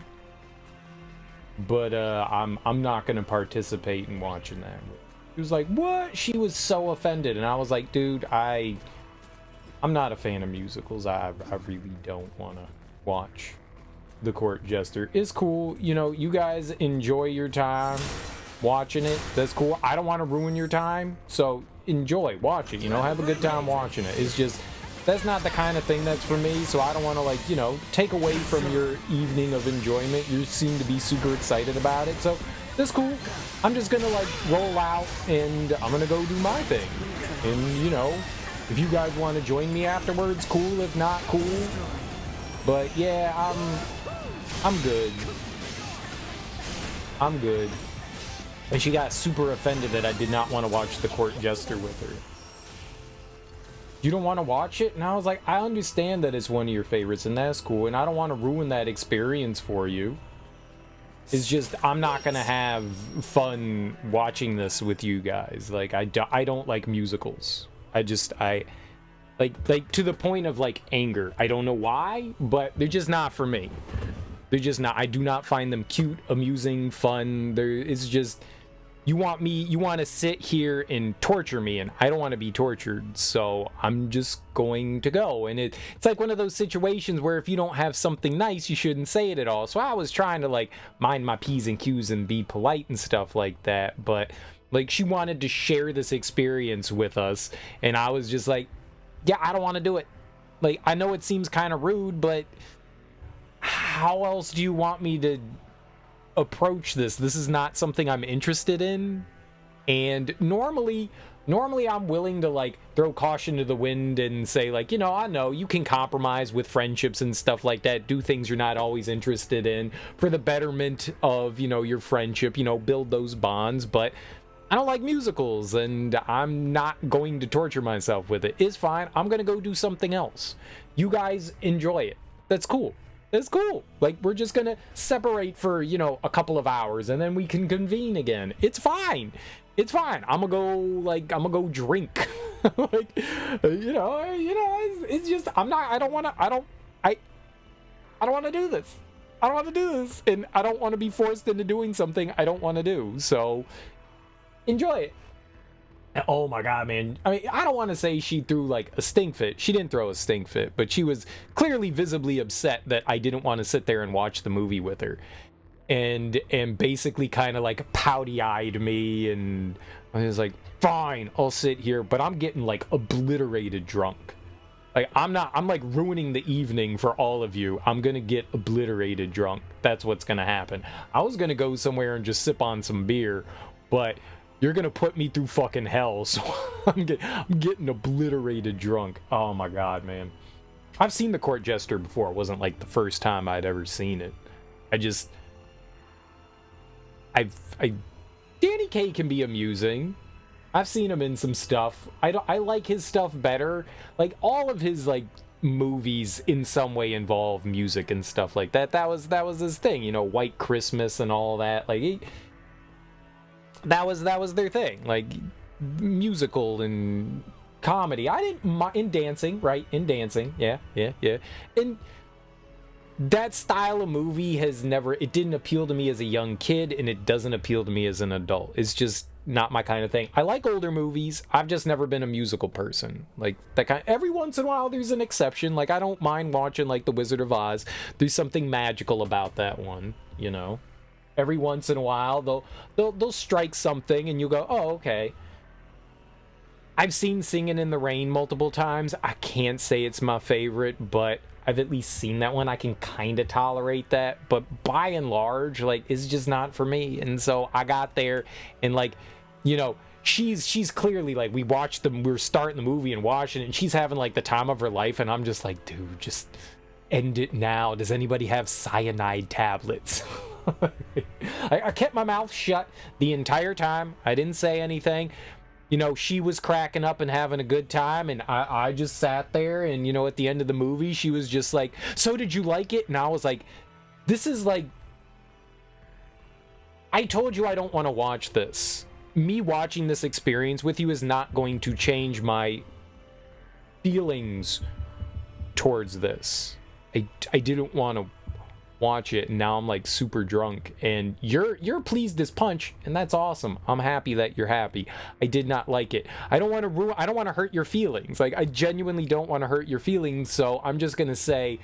But I'm not gonna participate in watching that. She was like, what? She was so offended, and I was like, dude, I'm not a fan of musicals. I really don't want to watch The Court Jester. It's cool, you know, you guys enjoy your time watching it. That's cool. I don't want to ruin your time, so enjoy, watch it, you know, have a good time watching it. It's just, that's not the kind of thing that's for me, so I don't want to, like, you know, take away from your evening of enjoyment. You seem to be super excited about it, so that's cool. I'm just gonna, like, roll out, and I'm gonna go do my thing. And, you know, if you guys want to join me afterwards, cool. If not, cool. But, yeah, I'm good. I'm good. And she got super offended that I did not want to watch The Court Jester with her. You don't want to watch it? And I was like, I understand that it's one of your favorites, and that's cool, and I don't want to ruin that experience for you. It's just, I'm not going to have fun watching this with you guys. Like, I don't like musicals. Like, to the point of, like, anger. I don't know why, but they're just not for me. They're just not. I do not find them cute, amusing, fun. It's just, you want to sit here and torture me, and I don't want to be tortured, so I'm just going to go. And it's like one of those situations where if you don't have something nice, you shouldn't say it at all. So I was trying to, like, mind my P's and Q's and be polite and stuff like that, but, like, she wanted to share this experience with us, and I was just like, yeah, I don't want to do it. Like, I know it seems kind of rude, but how else do you want me to approach this? This is not something I'm interested in. And normally I'm willing to, like, throw caution to the wind and say, like, you know, I know you can compromise with friendships and stuff like that, do things you're not always interested in for the betterment of, you know, your friendship, you know, build those bonds. But I don't like musicals, and I'm not going to torture myself with it. It's fine. I'm gonna go do something else. You guys enjoy it. That's cool. It's cool. Like, we're just gonna separate for, you know, a couple of hours, and then we can convene again. It's fine. It's fine. I'm gonna go drink. Like, you know, it's just, I don't want to do this. I don't want to do this, and I don't want to be forced into doing something I don't want to do. So, enjoy it. Oh my god, man. I mean, I don't want to say she threw, like, a stink fit. She didn't throw a stink fit, but she was clearly visibly upset that I didn't want to sit there and watch the movie with her. And basically kind of, like, pouty-eyed me, and I was like, fine, I'll sit here, but I'm getting, like, obliterated drunk. Like, I'm like ruining the evening for all of you. I'm gonna get obliterated drunk. That's what's gonna happen. I was gonna go somewhere and just sip on some beer, but you're gonna put me through fucking hell, so I'm getting obliterated drunk. Oh my god, man. I've seen The Court Jester before. It wasn't, like, the first time I'd ever seen it. Danny Kaye can be amusing. I've seen him in some stuff. I like his stuff better. Like, all of his, like, movies in some way involve music and stuff like that. That was his thing, you know, White Christmas and all that. Like, that was their thing, like, musical and comedy. I didn't mind in dancing, right? In dancing, yeah. And that style of movie it didn't appeal to me as a young kid, and it doesn't appeal to me as an adult. It's just not my kind of thing. I like older movies. I've just never been a musical person. Like, that kind. Every once in a while, there's an exception. Like, I don't mind watching, like, The Wizard of Oz. There's something magical about that one, you know. Every once in a while, they'll strike something, and you go, oh, okay. I've seen Singing in the Rain multiple times. I can't say it's my favorite, but I've at least seen that one. I can kind of tolerate that, but by and large, like, it's just not for me. And so I got there, and, like, you know, she's clearly, like, we were starting the movie and watching it, and she's having, like, the time of her life, and I'm just like, dude, just end it now. Does anybody have cyanide tablets? I kept my mouth shut the entire time. I didn't say anything. You know, she was cracking up and having a good time, and I just sat there, and, you know, at the end of the movie, she was just like, so did you like it? And I was like, this is like, I told you I don't want to watch this. Me watching this experience with you is not going to change my feelings towards this. I didn't want to watch it, and now I'm like super drunk, and you're pleased as punch, and that's awesome. I'm happy that you're happy. I did not like it. I don't want to hurt your feelings. Like, I genuinely don't want to hurt your feelings, so I'm just gonna say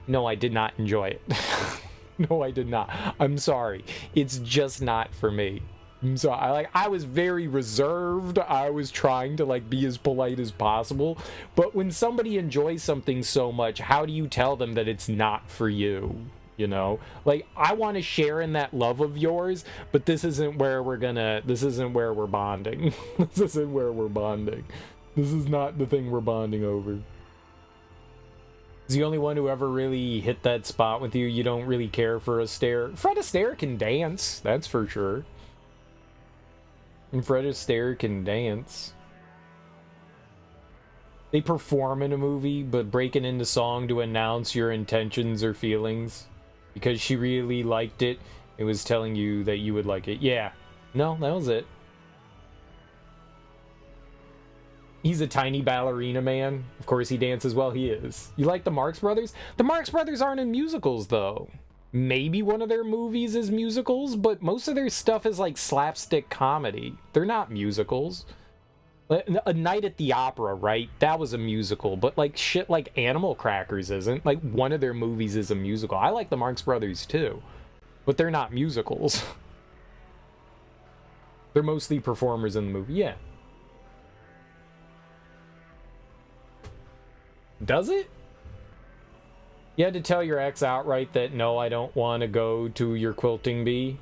no, I did not enjoy it. No, I did not. I'm sorry. It's just not for me. So I was very reserved. I was trying to like be as polite as possible. But when somebody enjoys something so much, how do you tell them that it's not for you? You know, like, I want to share in that love of yours, but this isn't where we're bonding. This isn't where we're bonding. This is not the thing we're bonding over. He's the only one who ever really hit that spot with you. You don't really care for Astaire. Fred Astaire can dance, that's for sure. And Fred Astaire can dance. They perform in a movie, but breaking into song to announce your intentions or feelings because she really liked it. It was telling you that you would like it. Yeah. No, that was it. He's a tiny ballerina man. Of course he dances well. He is. You like the Marx Brothers? The Marx Brothers aren't in musicals, though. Maybe one of their movies is musicals, but most of their stuff is like slapstick comedy. They're not musicals. A Night at the Opera, right? That was a musical, but like shit like Animal Crackers isn't. Like, one of their movies is a musical. I like the Marx Brothers too, but they're not musicals. They're mostly performers in the movie. Yeah. Does it? You had to tell your ex outright that, no, I don't want to go to your quilting bee?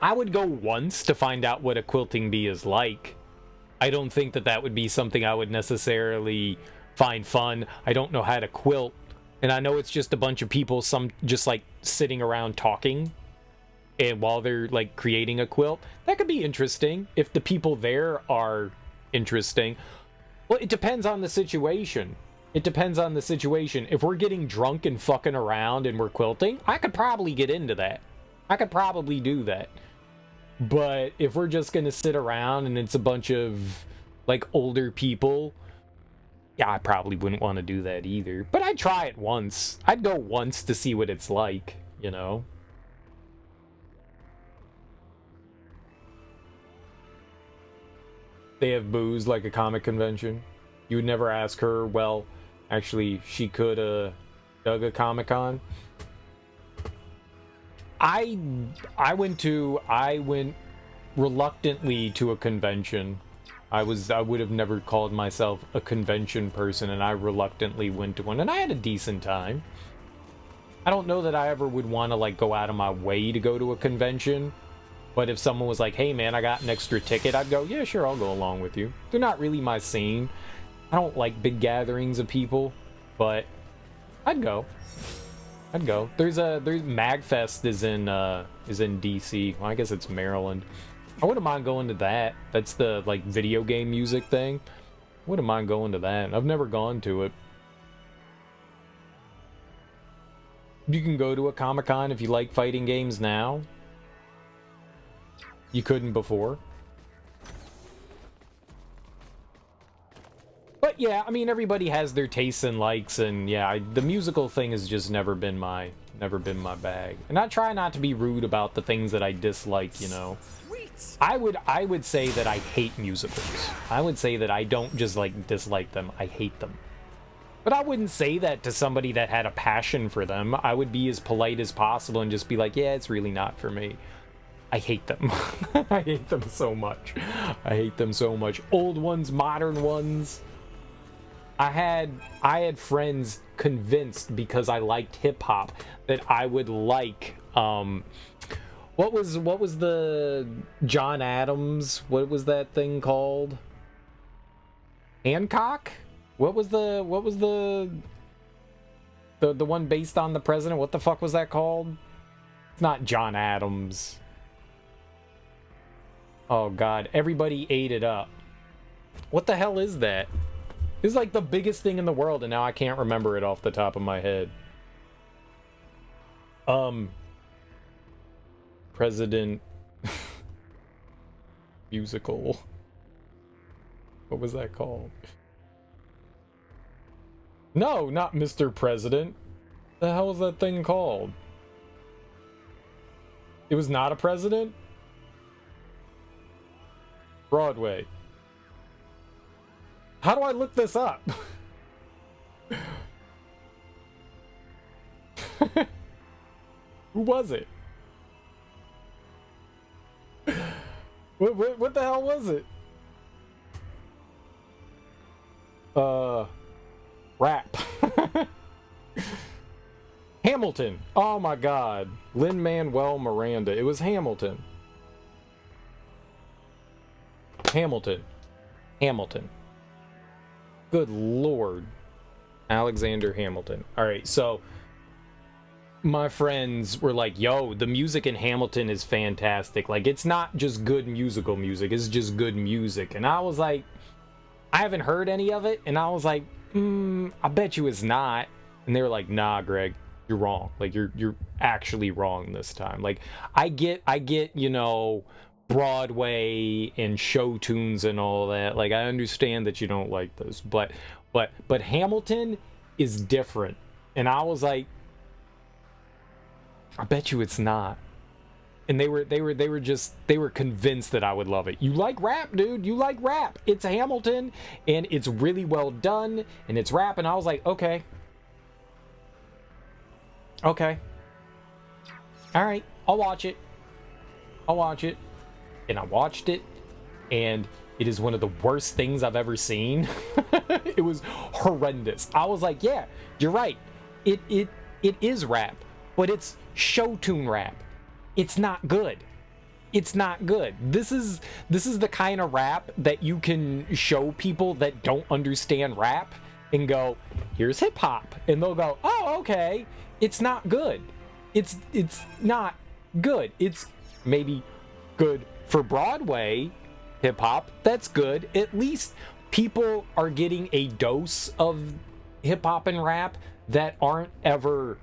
I would go once to find out what a quilting bee is like. I don't think that that would be something I would necessarily find fun. I don't know how to quilt. And I know it's just a bunch of people, some just like sitting around talking, and while they're like creating a quilt. That could be interesting if the people there are interesting. Well, it depends on the situation. It depends on the situation. If we're getting drunk and fucking around and we're quilting, I could probably get into that. I could probably do that. But if we're just gonna sit around and it's a bunch of like older people, yeah, I probably wouldn't want to do that either. But I'd try it once. I'd go once to see what it's like, you know? They have booze like a comic convention. You would never ask her, well, actually, she could dug a Comic-Con. I went reluctantly to a convention. I would have never called myself a convention person, and I reluctantly went to one, and I had a decent time. I don't know that I ever would want to like go out of my way to go to a convention, but if someone was like, hey man, I got an extra ticket, I'd go, yeah, sure, I'll go along with you. They're not really my scene. I don't like big gatherings of people, but I'd go. There's MagFest is in DC. Well, I guess it's Maryland. I wouldn't mind going to that. That's the like video game music thing. Wouldn't mind going to that. I've never gone to it. You can go to a Comic-Con if you like fighting games now. You couldn't before. But yeah, I mean, everybody has their tastes and likes, and yeah, the musical thing has just never been my bag. And I try not to be rude about the things that I dislike, you know. I would say that I hate musicals. I would say that I don't just like dislike them, I hate them. But I wouldn't say that to somebody that had a passion for them. I would be as polite as possible and just be like, yeah, it's really not for me. I hate them. I hate them so much. I hate them so much. Old ones, modern ones. I had friends convinced because I liked hip hop that I would like what was the John Adams, what was that thing called? Hancock? What was the one based on the president? What the fuck was that called? It's not John Adams. Oh god, everybody ate it up. What the hell is that? It's like the biggest thing in the world, and now I can't remember it off the top of my head. President musical. What was that called? No, not Mr. President. The hell was that thing called? It was not a president? Broadway. How do I look this up? Who was it? What the hell was it? Rap. Hamilton. Oh my god. Lin-Manuel Miranda. It was Hamilton. Hamilton. Good lord. Alexander Hamilton. Alright, so my friends were like, yo, the music in Hamilton is fantastic. Like, it's not just good musical music, it's just good music. And I was like, I haven't heard any of it. And I was like, I bet you it's not. And they were like, nah, Greg, you're wrong. Like, you're actually wrong this time. Like, I get, you know, Broadway and show tunes and all that. Like, I understand that you don't like those, but Hamilton is different. And I was like, I bet you it's not. And they were convinced that I would love it. You like rap, dude. You like rap. It's Hamilton, and it's really well done, and it's rap. And I was like, okay. All right, I'll watch it. And I watched it, and it is one of the worst things I've ever seen. It was horrendous. I was like, yeah, you're right. It is rap, but it's show tune rap. It's not good. This is the kind of rap that you can show people that don't understand rap and go, here's hip hop, and they'll go, oh, okay. It's not good. It's not good. It's maybe good for Broadway hip hop. That's good. At least people are getting a dose of hip hop and rap that aren't ever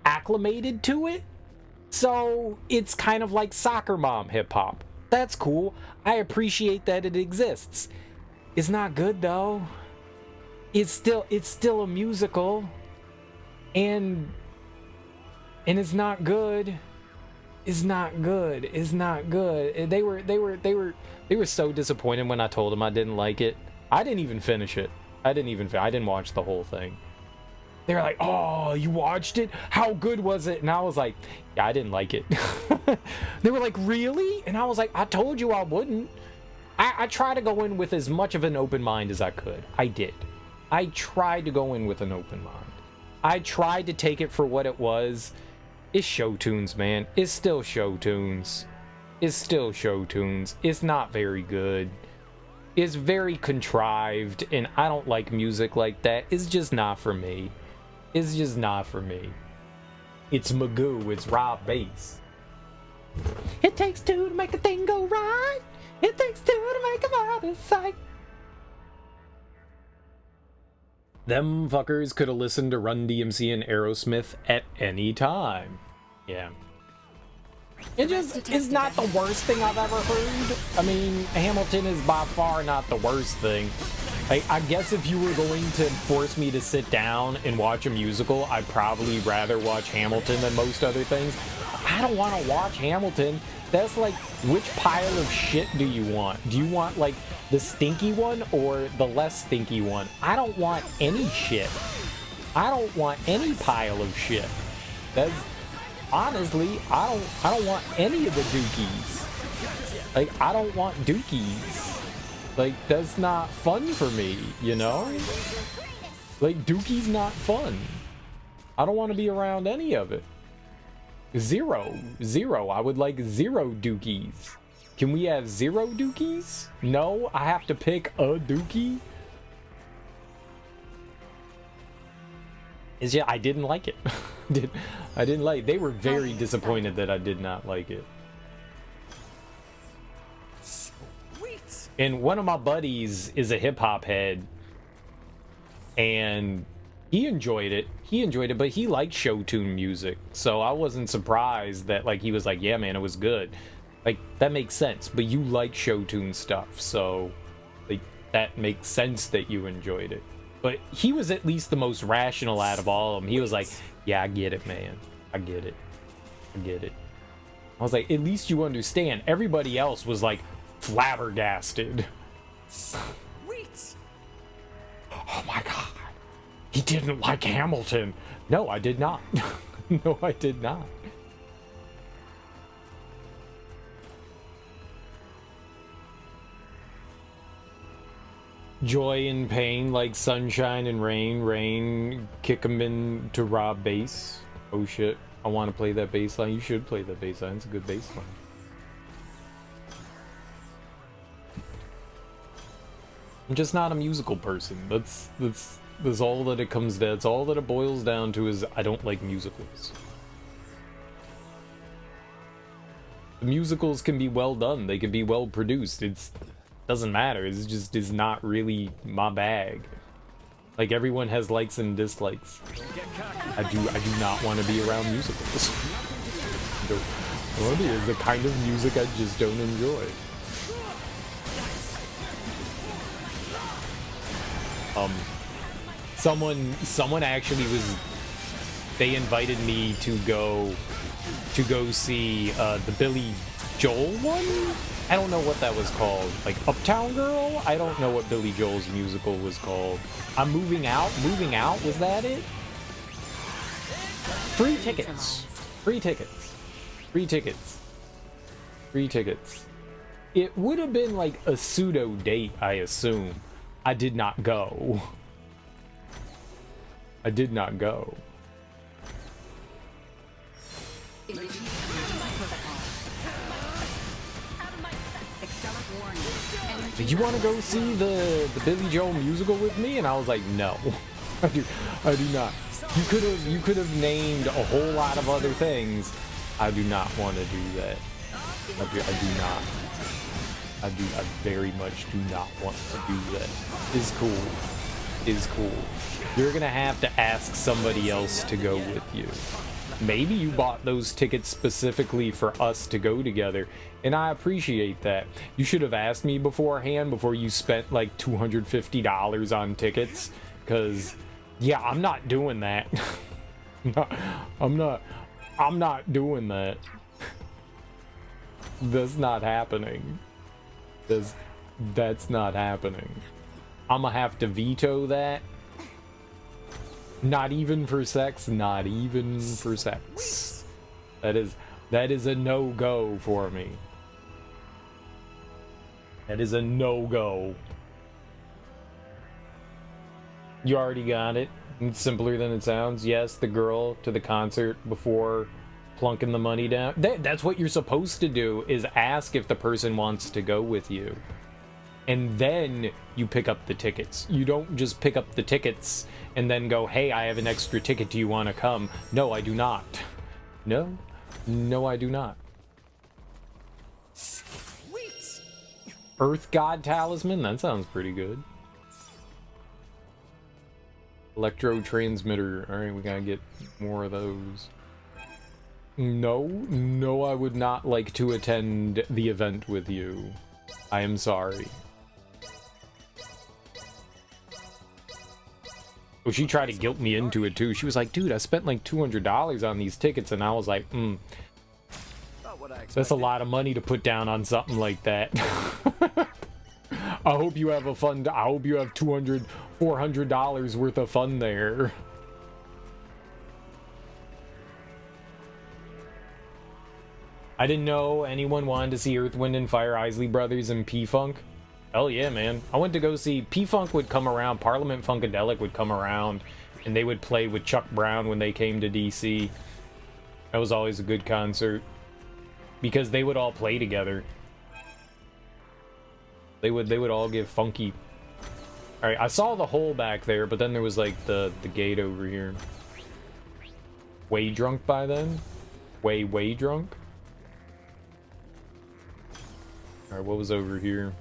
acclimated to it. So it's kind of like soccer mom hip hop. That's cool. I appreciate that it exists. It's not good though. It's still a musical, and it's not good. It's not good. They were so disappointed when I told them I didn't like it. I didn't even finish it. I didn't watch the whole thing. They were like, oh, you watched it? How good was it? And I was like, yeah, I didn't like it. They were like, really? And I was like, I told you I wouldn't. I tried to go in with as much of an open mind as I could. I did. I tried to go in with an open mind. I tried to take it for what it was. It's show tunes, man. It's still show tunes. It's not very good. It's very contrived, and I don't like music like that. It's just not for me. It's Magoo. It's Rob Bass. It takes two to make a thing go right. It takes two to make a body sight. Them fuckers could have listened to Run DMC and Aerosmith at any time. Yeah. It just is not the worst thing I've ever heard. I mean, Hamilton is by far not the worst thing. I guess if you were going to force me to sit down and watch a musical, I'd probably rather watch Hamilton than most other things. I don't want to watch Hamilton. That's like, which pile of shit do you want? Do you want like the stinky one or the less stinky one? I don't want any shit. I don't want any pile of shit. That's honestly, I don't want any of the dookies. Like, I don't want dookies. Like, that's not fun for me, you know? Like, dookie's not fun. I don't want to be around any of it. Zero. I would like 0 dookies. Can we have 0 dookies? No, I have to pick a dookie? It's just, I didn't like it. I didn't like. They were very disappointed that I did not like it. And one of my buddies is a hip-hop head, and he enjoyed it, but he liked show tune music, so I wasn't surprised that, like, he was like, yeah man, it was good. Like, that makes sense, but you like show tune stuff, so like that makes sense that you enjoyed it. But he was at least the most rational out of all of them. He was like, yeah, I get it, man, I get it. I was like, at least you understand. Everybody else was like flabbergasted. Sweet. Oh my god, he didn't like Hamilton. No, I did not. No, I did not. Joy and pain like sunshine and rain. Rain, kick 'em in to rob bass. Oh shit, I want to play that bass line. You should play that bass line. It's a good bass line. I'm just not a musical person. That's all that it comes to. That's all that it boils down to, is I don't like musicals. The musicals can be well done. They can be well produced. It's doesn't matter. It's just is not really my bag. Like, everyone has likes and dislikes. I do not want to be around musicals. It's the kind of music I just don't enjoy. Someone actually they invited me to go see the Billy Joel one. I don't know what that was called, like Uptown Girl. I don't know what Billy Joel's musical was called. I'm moving out. Was that it? Free tickets. It would have been like a pseudo date, I assume. I did not go. Did you want to go see the Billy Joel musical with me? And I was like, no. I do not. You could have named a whole lot of other things. I do not want to do that. I very much do not want to do that. Is cool. You're gonna have to ask somebody else to go with you. Maybe you bought those tickets specifically for us to go together, and I appreciate that. You should have asked me beforehand before you spent like $250 on tickets, because yeah, I'm not doing that. I'm not doing that. That's not happening. That's not happening. I'm gonna have to veto that. Not even for sex. That is a no-go for me. That is a no-go. You already got it. It's simpler than it sounds. Yes, the girl to the concert before plunking the money down. That's what you're supposed to do, is ask if the person wants to go with you. And then you pick up the tickets. You don't just pick up the tickets and then go, hey, I have an extra ticket. Do you want to come? No, I do not. No, I do not. Sweet. Earth God Talisman? That sounds pretty good. Electro transmitter. All right, we gotta get more of those. No, I would not like to attend the event with you. I am sorry. Oh, she tried to guilt me into it too. She was like, dude, I spent like $200 on these tickets, and I was like, that's a lot of money to put down on something like that. I hope you have I hope you have $200, $400 worth of fun there. I didn't know anyone wanted to see Earth, Wind, and Fire, Isley Brothers, and P-Funk. Hell yeah, man. I went to go see P-Funk would come around, Parliament Funkadelic would come around, and they would play with Chuck Brown when they came to DC. That was always a good concert, because they would all play together. They would all give funky. All right, I saw the hole back there, but then there was like the gate over here. Way drunk by then? Way drunk? All right, what was over here?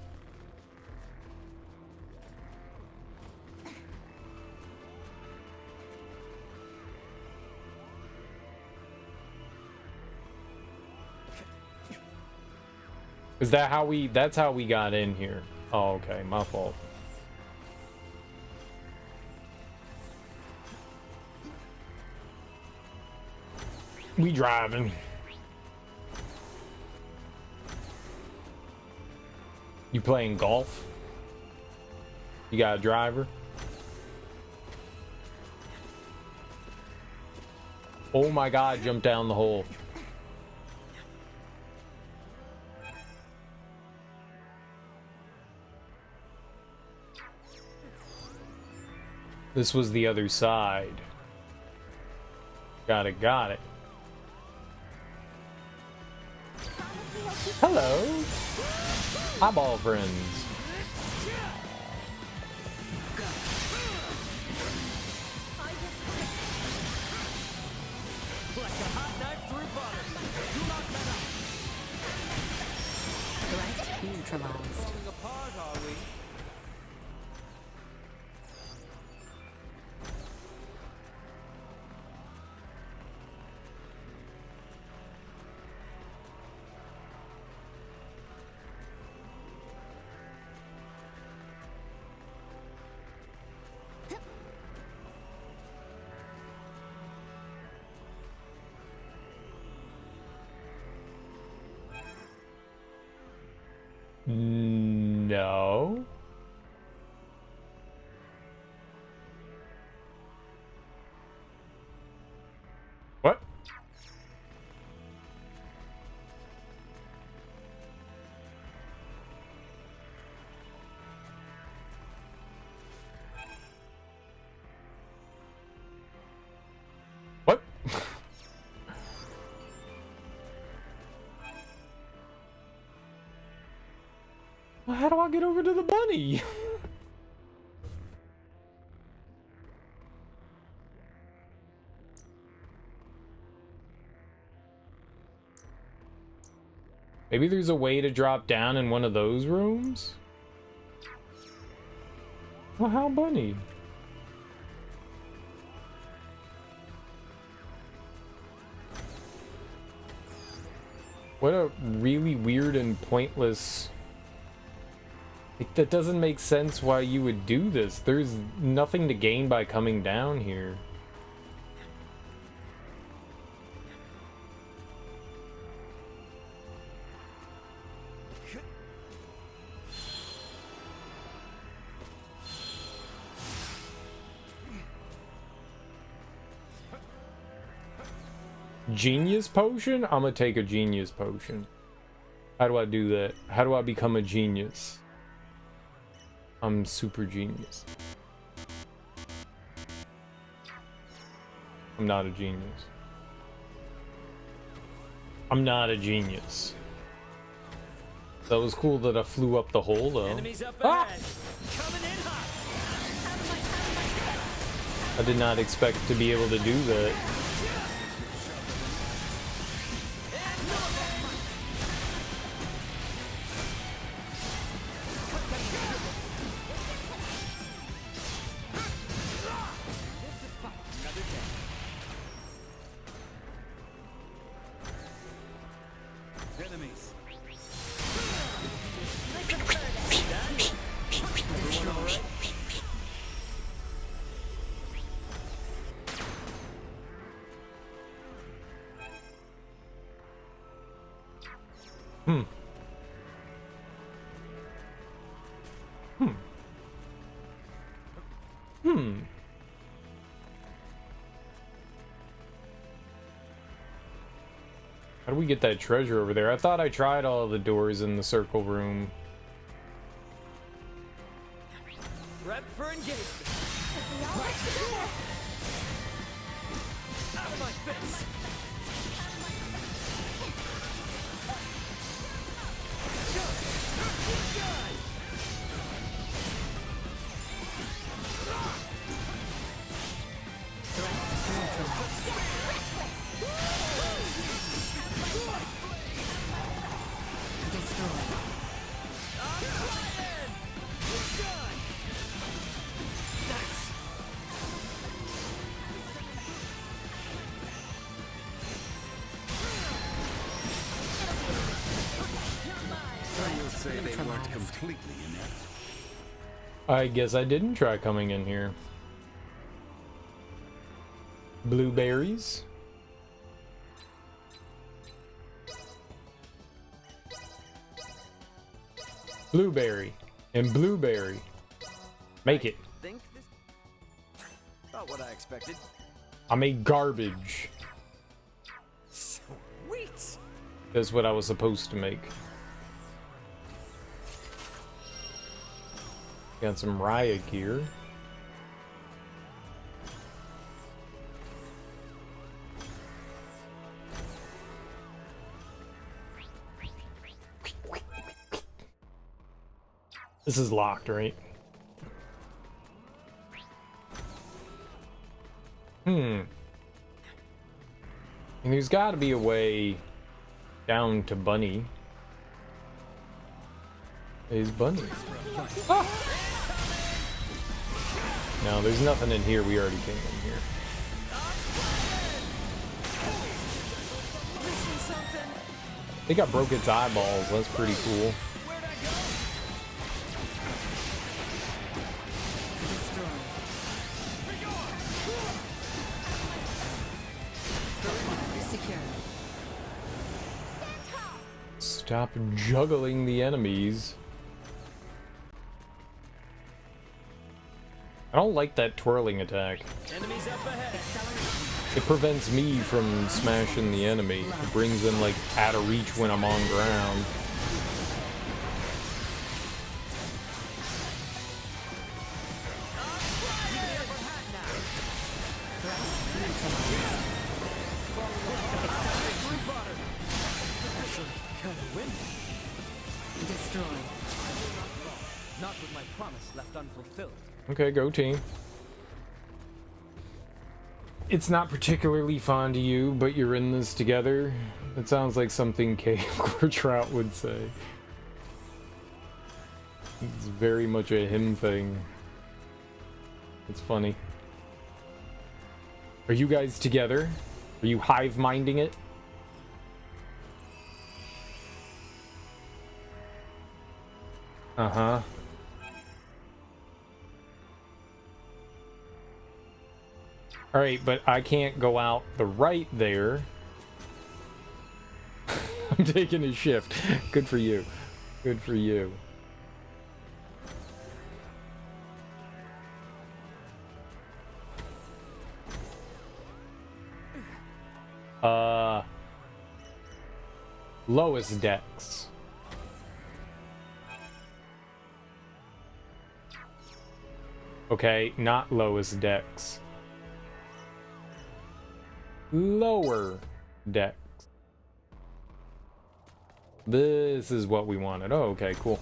Is that how we... That's how we got in here. Oh, okay. My fault. We driving. You playing golf? You got a driver? Oh my god, jump down the hole. This was the other side. Got it, got it. Hello. Eyeball friends. Like a hot knife through butter. Do not let up. Threat neutralized. Falling apart, are we? No. What? What? Well, how do I get over to the bunny? Maybe there's a way to drop down in one of those rooms? Well, how bunny? What a really weird and pointless... Like, that doesn't make sense why you would do this. There's nothing to gain by coming down here. Genius potion? I'm gonna take a genius potion. How do I do that? How do I become a genius? I'm super genius. I'm not a genius. I'm not a genius. That was cool that I flew up the hole though. Enemies up ahead. Coming in hot. I did not expect to be able to do that. Enemies. Hmm. Hmm. Hmm. How do we get that treasure over there? I thought I tried all the doors in the circle room. Prep for engagement. Out of my face. say they weren't completely inept. I guess I didn't try coming in here. Blueberries. Blueberry and blueberry. Make it. Think this? Not what I expected. I made garbage. Sweet. That's what I was supposed to make. Got some riot gear. This is locked, right? And there's got to be a way down to Bunny. Is Bunny? Ah! No, there's nothing in here. We already came in here. I think I broke its eyeballs. That's pretty cool. Stop juggling the enemies. I don't like that twirling attack. It prevents me from smashing the enemy. It brings them like out of reach when I'm on ground. Not with my promise left unfulfilled. Okay, go team. It's not particularly fond of you, but you're in this together. It sounds like something Kay Trout would say. It's very much a him thing. It's funny. Are you guys together? Are you hive-minding it? Uh-huh. Alright, but I can't go out the right there. I'm taking a shift. Good for you. Good for you. Lowest decks. Okay, not lowest decks. Lower decks. This is what we wanted. Oh, okay, cool.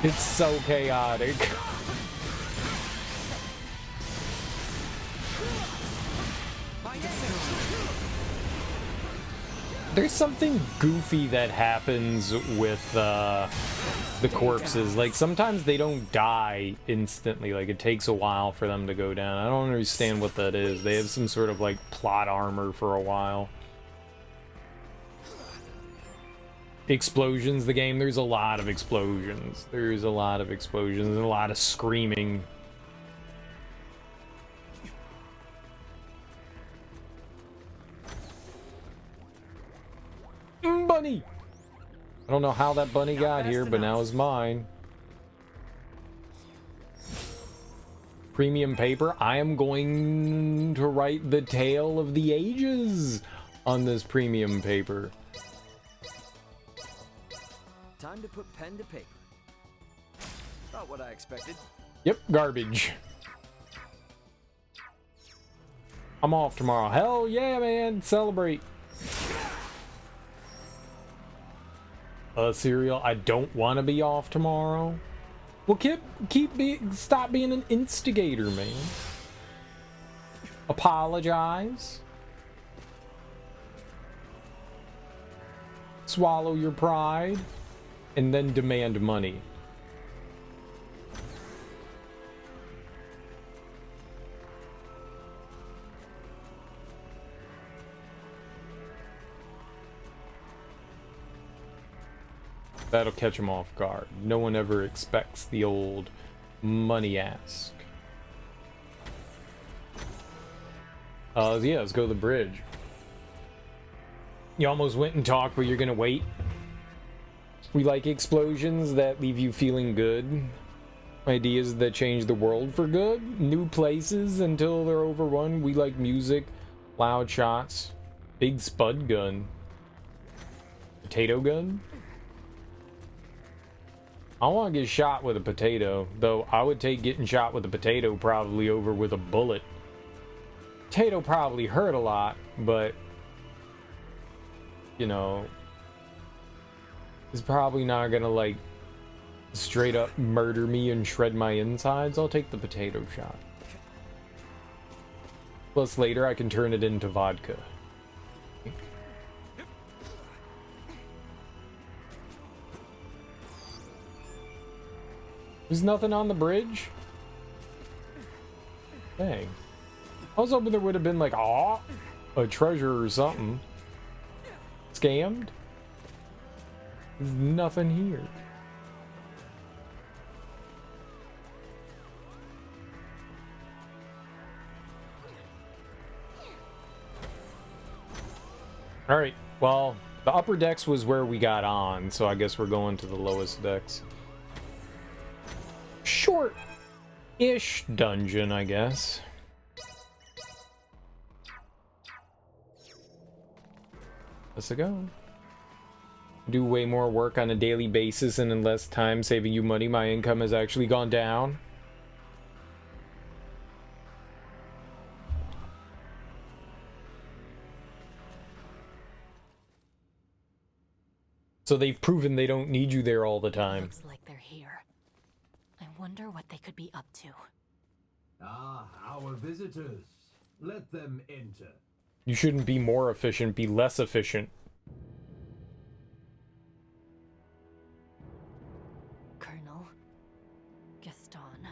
It's so chaotic. There's something goofy that happens with the corpses. Like, sometimes they don't die instantly. Like, it takes a while for them to go down. I don't understand what that is. They have some sort of, like, plot armor for a while. Explosions, the game, there's a lot of explosions. There's a lot of explosions and a lot of screaming. Bunny! I don't know how that bunny got here, but now it's mine. Premium paper. I am going to write the tale of the ages on this premium paper. Time to put pen to paper. Not what I expected. Yep, garbage. I'm off tomorrow. Hell yeah, man. Celebrate. Serial, I don't want to be off tomorrow. Well, stop being an instigator, man. Apologize. Swallow your pride. And then demand money. That'll catch him off guard. No one ever expects the old money ask. Yeah, let's go to the bridge. You almost went and talked, but you're gonna wait. We like explosions that leave you feeling good. Ideas that change the world for good. New places until they're overrun. We like music, loud shots, big spud gun. Potato gun? I want to get shot with a potato, though I would take getting shot with a potato probably over with a bullet. Potato probably hurt a lot, but, you know, it's probably not gonna, like, straight up murder me and shred my insides. I'll take the potato shot. Plus later I can turn it into vodka. There's nothing on the bridge? Dang. I was hoping there would have been like, a treasure or something. Scammed? There's nothing here. Alright, well, the upper decks was where we got on, so I guess we're going to the lowest decks. Short-ish dungeon, I guess. Let's go. Do way more work on a daily basis and in less time, saving you money. My income has actually gone down. So they've proven they don't need you there all the time. Looks like they're here. I wonder what they could be up to. Ah, our visitors. Let them enter. You shouldn't be more efficient, be less efficient. Colonel Gaston,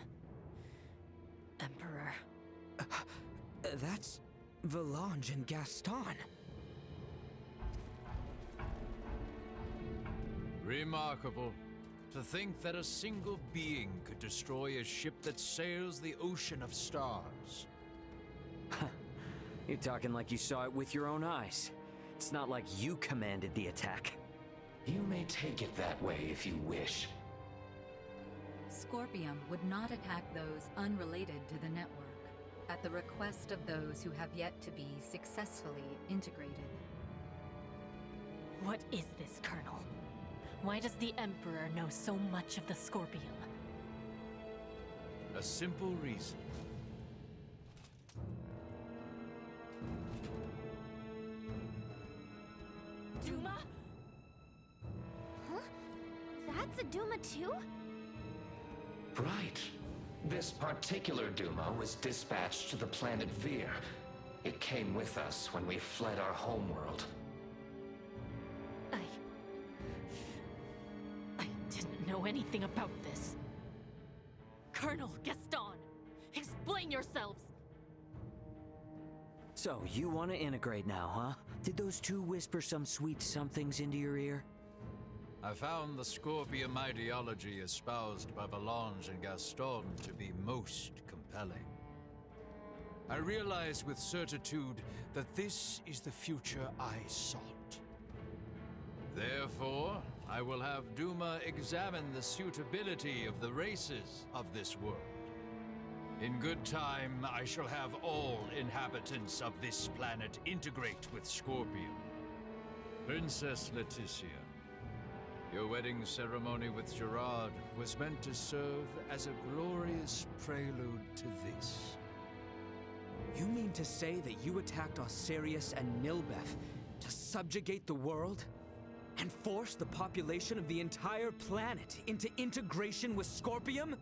Emperor. That's Valange and Gaston. Remarkable. To think that a single being could destroy a ship that sails the ocean of stars. You're talking like you saw it with your own eyes. It's not like you commanded the attack. You may take it that way if you wish. Scorpium would not attack those unrelated to the network, at the request of those who have yet to be successfully integrated. What is this, Colonel? Why does the Emperor know so much of the Scorpium? A simple reason. Duma? Huh? That's a Duma too? Right. This particular Duma was dispatched to the planet Vir. It came with us when we fled our homeworld. I didn't know anything about this. Colonel Gaston, explain yourselves! So, you want to integrate now, huh? Did those two whisper some sweet somethings into your ear? I found the Scorpium ideology espoused by Valange and Gaston to be most compelling. I realize with certitude that this is the future I sought. Therefore, I will have Duma examine the suitability of the races of this world. In good time, I shall have all inhabitants of this planet integrate with Scorpium. Princess Leticia, your wedding ceremony with Gerard was meant to serve as a glorious prelude to this. You mean to say that you attacked Osirius and Nilbeth to subjugate the world? And force the population of the entire planet into integration with Scorpium?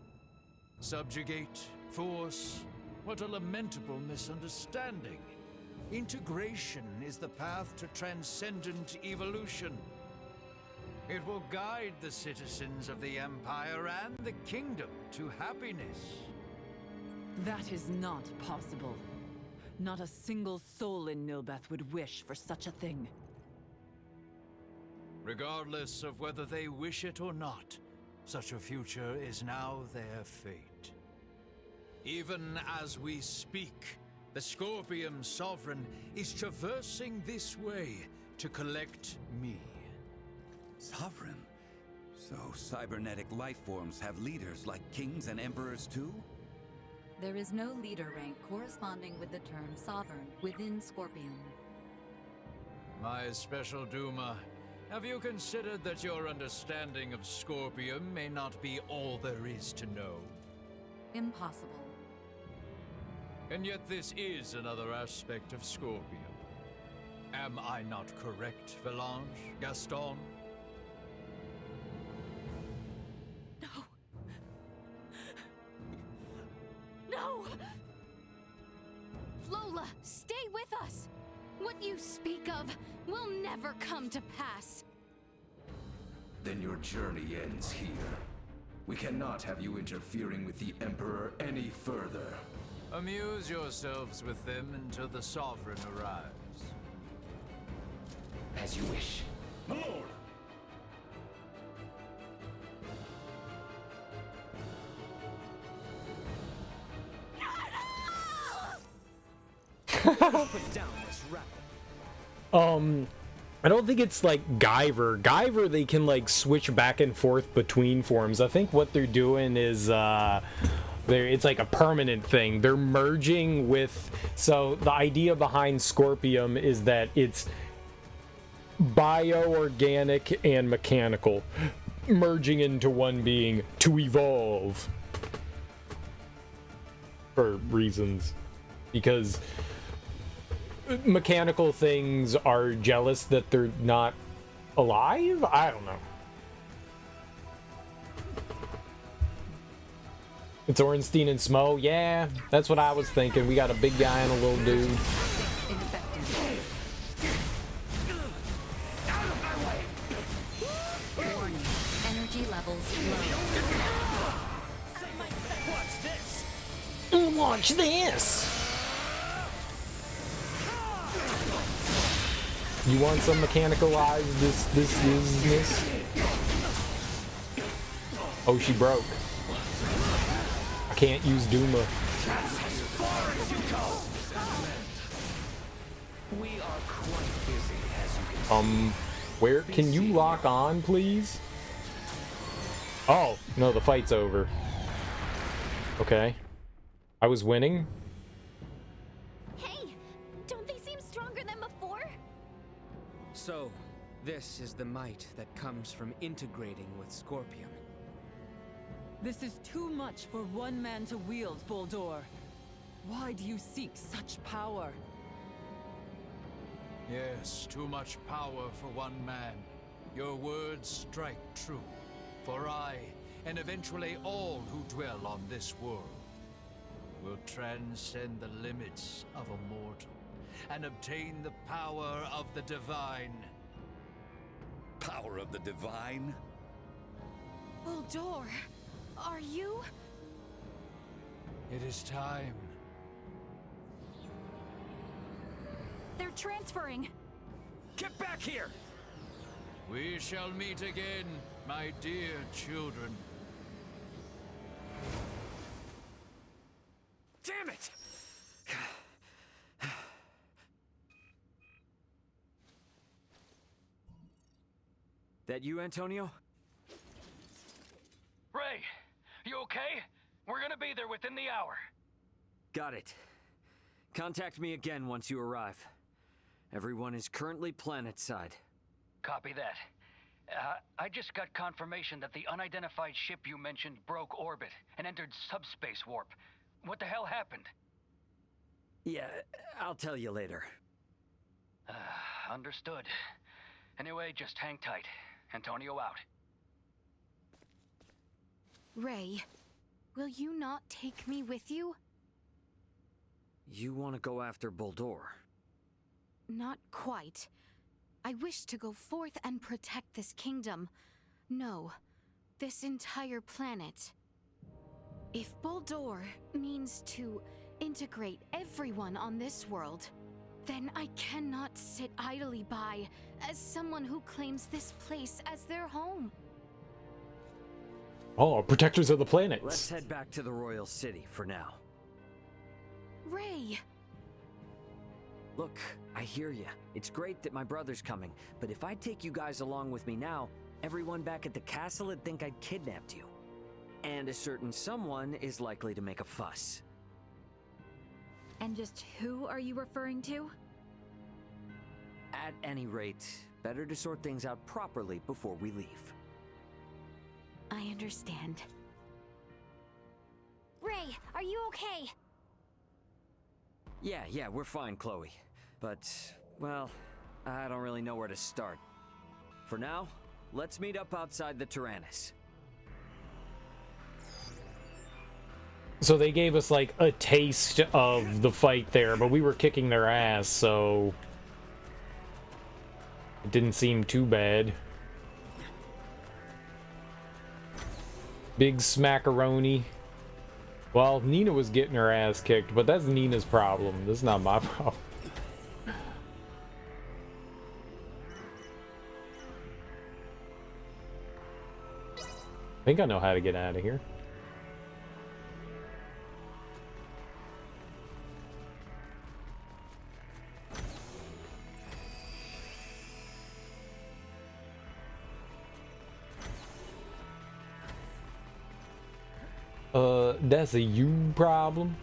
Subjugate, force, what a lamentable misunderstanding. Integration is the path to transcendent evolution. It will guide the citizens of the Empire and the Kingdom to happiness. That is not possible. Not a single soul in Nilbeth would wish for such a thing. Regardless of whether they wish it or not, such a future is now their fate. Even as we speak, the Scorpium Sovereign is traversing this way to collect me. Sovereign? So cybernetic life forms have leaders like kings and emperors too? There is no leader rank corresponding with the term Sovereign within Scorpion. My special Duma, have you considered that your understanding of Scorpium may not be all there is to know? Impossible. And yet this is another aspect of Scorpium. Am I not correct, Valange, Gaston? No! Lola, stay with us! What you speak of will never come to pass. Then your journey ends here. We cannot have you interfering with the Emperor any further. Amuse yourselves with them until the Sovereign arrives. As you wish. My lord! Put down this rabble. I don't think it's like Guyver. Guyver, they can like switch back and forth between forms. I think what they're doing is it's like a permanent thing. They're merging with, so the idea behind Scorpium is that it's bio-organic and mechanical merging into one being to evolve for reasons, because mechanical things are jealous that they're not alive? I don't know. It's Ornstein and Smo? Yeah, that's what I was thinking. We got a big guy and a little dude. Warning. Energy levels low. Watch this! Watch this! You want some mechanicalized this? Oh, she broke. I can't use Duma. That's as far as you go! We are quite busy, as you can Where can you lock on, please? Oh, no, the fight's over. Okay. I was winning? Hey! Don't they seem stronger than before? So, this is the might that comes from integrating with Scorpium. This is too much for one man to wield, Boldor. Why do you seek such power? Yes, too much power for one man. Your words strike true. For I, and eventually all who dwell on this world, will transcend the limits of a mortal and obtain the power of the divine. Power of the divine? Boldor, are you? It is time. They're transferring. Get back here! We shall meet again, my dear children. Damn it! That you, Antonio? Ray, you okay? We're gonna be there within the hour. Got it. Contact me again once you arrive. Everyone is currently planet-side. Copy that. I just got confirmation that the unidentified ship you mentioned broke orbit and entered subspace warp. What the hell happened? Yeah, I'll tell you later. Understood. Anyway, just hang tight. Antonio out. Ray, will you not take me with you? You want to go after Buldur? Not quite. I wish to go forth and protect this kingdom. No, this entire planet. If Buldur means to integrate everyone on this world, then I cannot sit idly by as someone who claims this place as their home. Oh, protectors of the planets. Let's head back to the Royal City for now. Ray! Look, I hear you. It's great that my brother's coming, but if I take you guys along with me now, everyone back at the castle would think I'd kidnapped you. And a certain someone is likely to make a fuss. And just who are you referring to? At any rate, better to sort things out properly before we leave. I understand. Ray, are you okay? Yeah, we're fine, Chloe. But, well, I don't really know where to start. For now, let's meet up outside the Tyrannus. So they gave us like a taste of the fight there, but we were kicking their ass, so it didn't seem too bad. Big smackaroni. Well, Nina was getting her ass kicked, but that's Nina's problem. This is not my problem. I think I know how to get out of here. That's a you problem.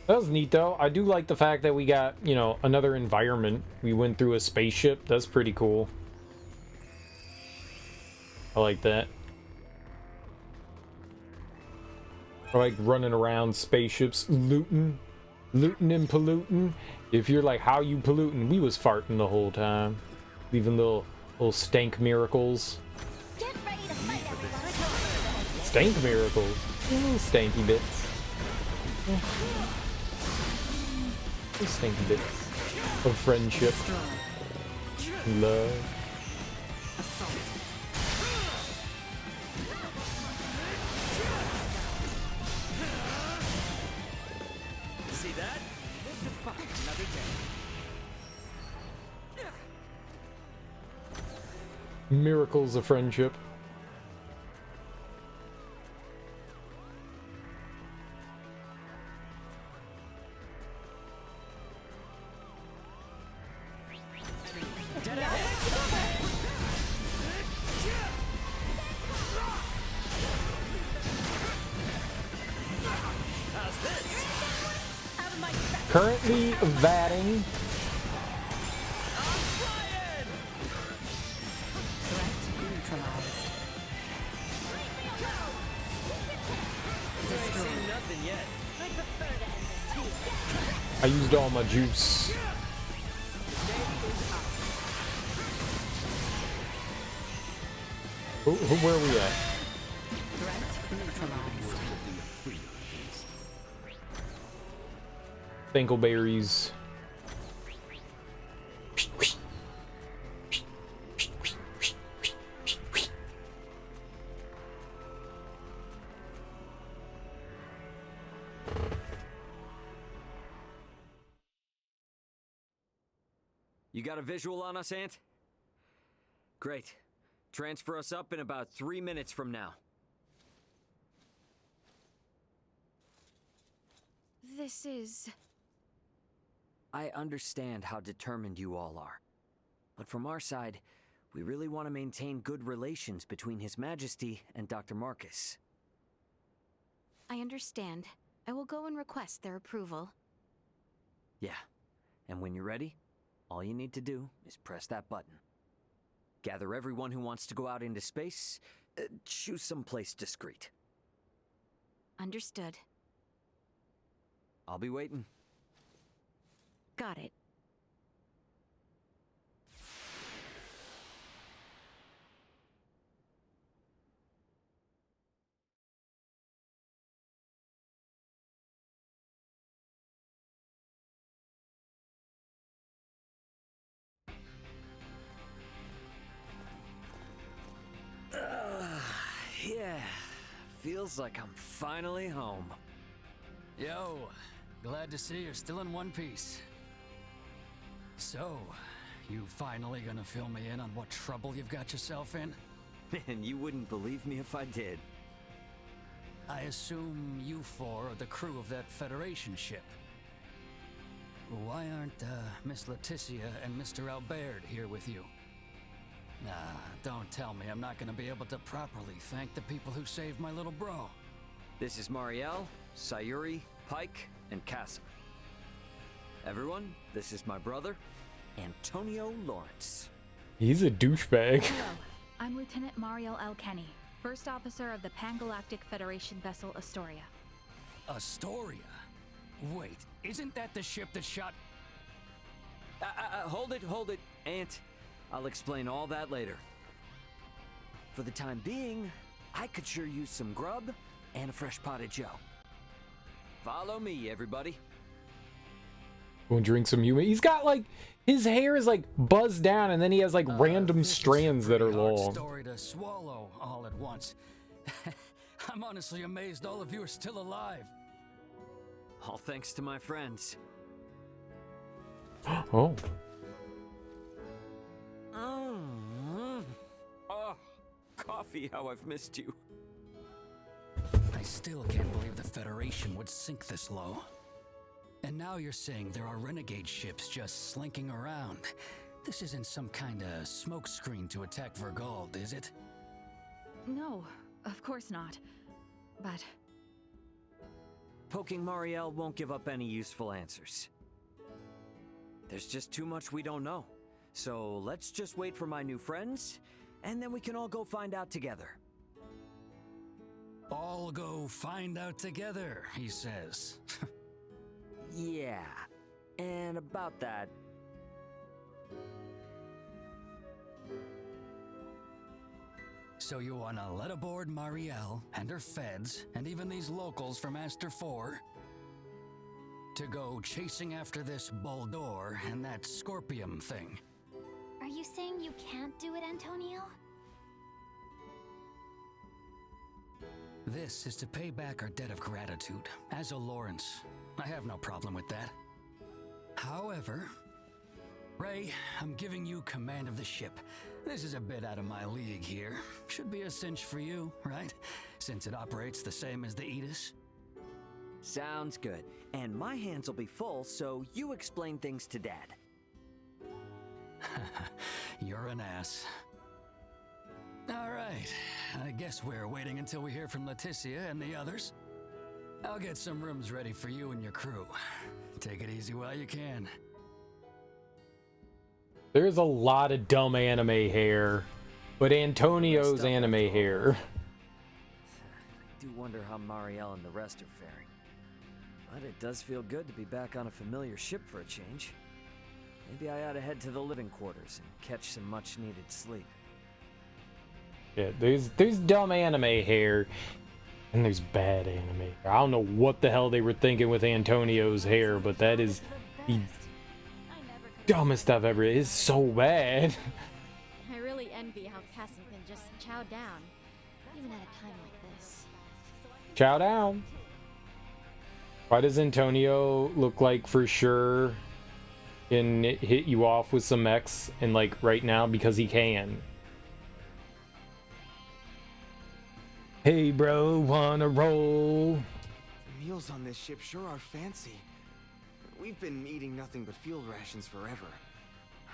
That was neat though. I do like the fact that we got, you know, another environment. We went through a spaceship. That's pretty cool. I like that. I like running around spaceships, looting and polluting. If you're like, how you polluting? We was farting the whole time, leaving little stank miracles. Get ready to fight, everyone. Stank miracles, little stanky bits. Little stanky bits of friendship, love. See that? Live to fight another day. Miracles of friendship. Currently vatting. I used all my juice. Where are we at? Thankleberries. You got a visual on us, Ant? Great. Transfer us up in about 3 minutes from now. This is... I understand how determined you all are. But from our side, we really want to maintain good relations between His Majesty and Dr. Marcus. I understand. I will go and request their approval. Yeah. And when you're ready, all you need to do is press that button. Gather everyone who wants to go out into space, choose someplace discreet. Understood. I'll be waiting. Got it. Yeah, feels like I'm finally home. Yo, glad to see you're still in one piece. So, you finally gonna fill me in on what trouble you've got yourself in? Man, you wouldn't believe me if I did. I assume you four are the crew of that Federation ship. Why aren't Miss Leticia and Mr. Albert here with you? Nah, don't tell me I'm not gonna be able to properly thank the people who saved my little bro. This is Marielle, Sayuri, Pike, and Cassim. Everyone, this is my brother, Antonio Lawrence. He's a douchebag. Hello, I'm Lieutenant Mariel L. Kenny, First Officer of the Pangalactic Federation vessel Astoria. Astoria? Wait, isn't that the ship that shot... Hold it, Ant. I'll explain all that later. For the time being, I could sure use some grub and a fresh pot of joe. Follow me, everybody. Go and drink some human. He's got like, his hair is like buzzed down, and then he has like random strands that are long. Story to swallow all at once. I'm honestly amazed all of you are still alive. All thanks to my friends. Oh. Oh, coffee, how I've missed you. I still can't believe the Federation would sink this low. And now you're saying there are renegade ships just slinking around. This isn't some kind of smokescreen to attack Vergald, is it? No, of course not. But... Poking Marielle won't give up any useful answers. There's just too much we don't know. So let's just wait for my new friends, and then we can all go find out together. All go find out together, he says. Yeah, and about that... So you wanna let aboard Marielle and her feds, and even these locals from Aster 4, to go chasing after this Baldur and that Scorpium thing? Are you saying you can't do it, Antonio? This is to pay back our debt of gratitude, as a Lawrence. I have no problem with that. However, Ray, I'm giving you command of the ship. This is a bit out of my league here. Should be a cinch for you, right? Since it operates the same as the Aegis. Sounds good. And my hands will be full, so you explain things to Dad. You're an ass. All right. I guess we're waiting until we hear from Leticia and the others. I'll get some rooms ready for you and your crew. Take it easy while you can. There's a lot of dumb anime hair, but Antonio's anime hair. I do wonder how Marielle and the rest are faring. But it does feel good to be back on a familiar ship for a change. Maybe I ought to head to the living quarters and catch some much-needed sleep. Yeah, there's dumb anime hair, and there's bad anime hair. I don't know what the hell they were thinking with Antonio's hair, but that is the dumbest I've ever. It's so bad. I really envy how Cassim can just chow down, even at a time like this. Chow down. Why does Antonio look like for sure can hit you off with some X and like right now? Because he can. Hey bro, wanna roll? The meals on this ship sure are fancy. We've been eating nothing but field rations forever.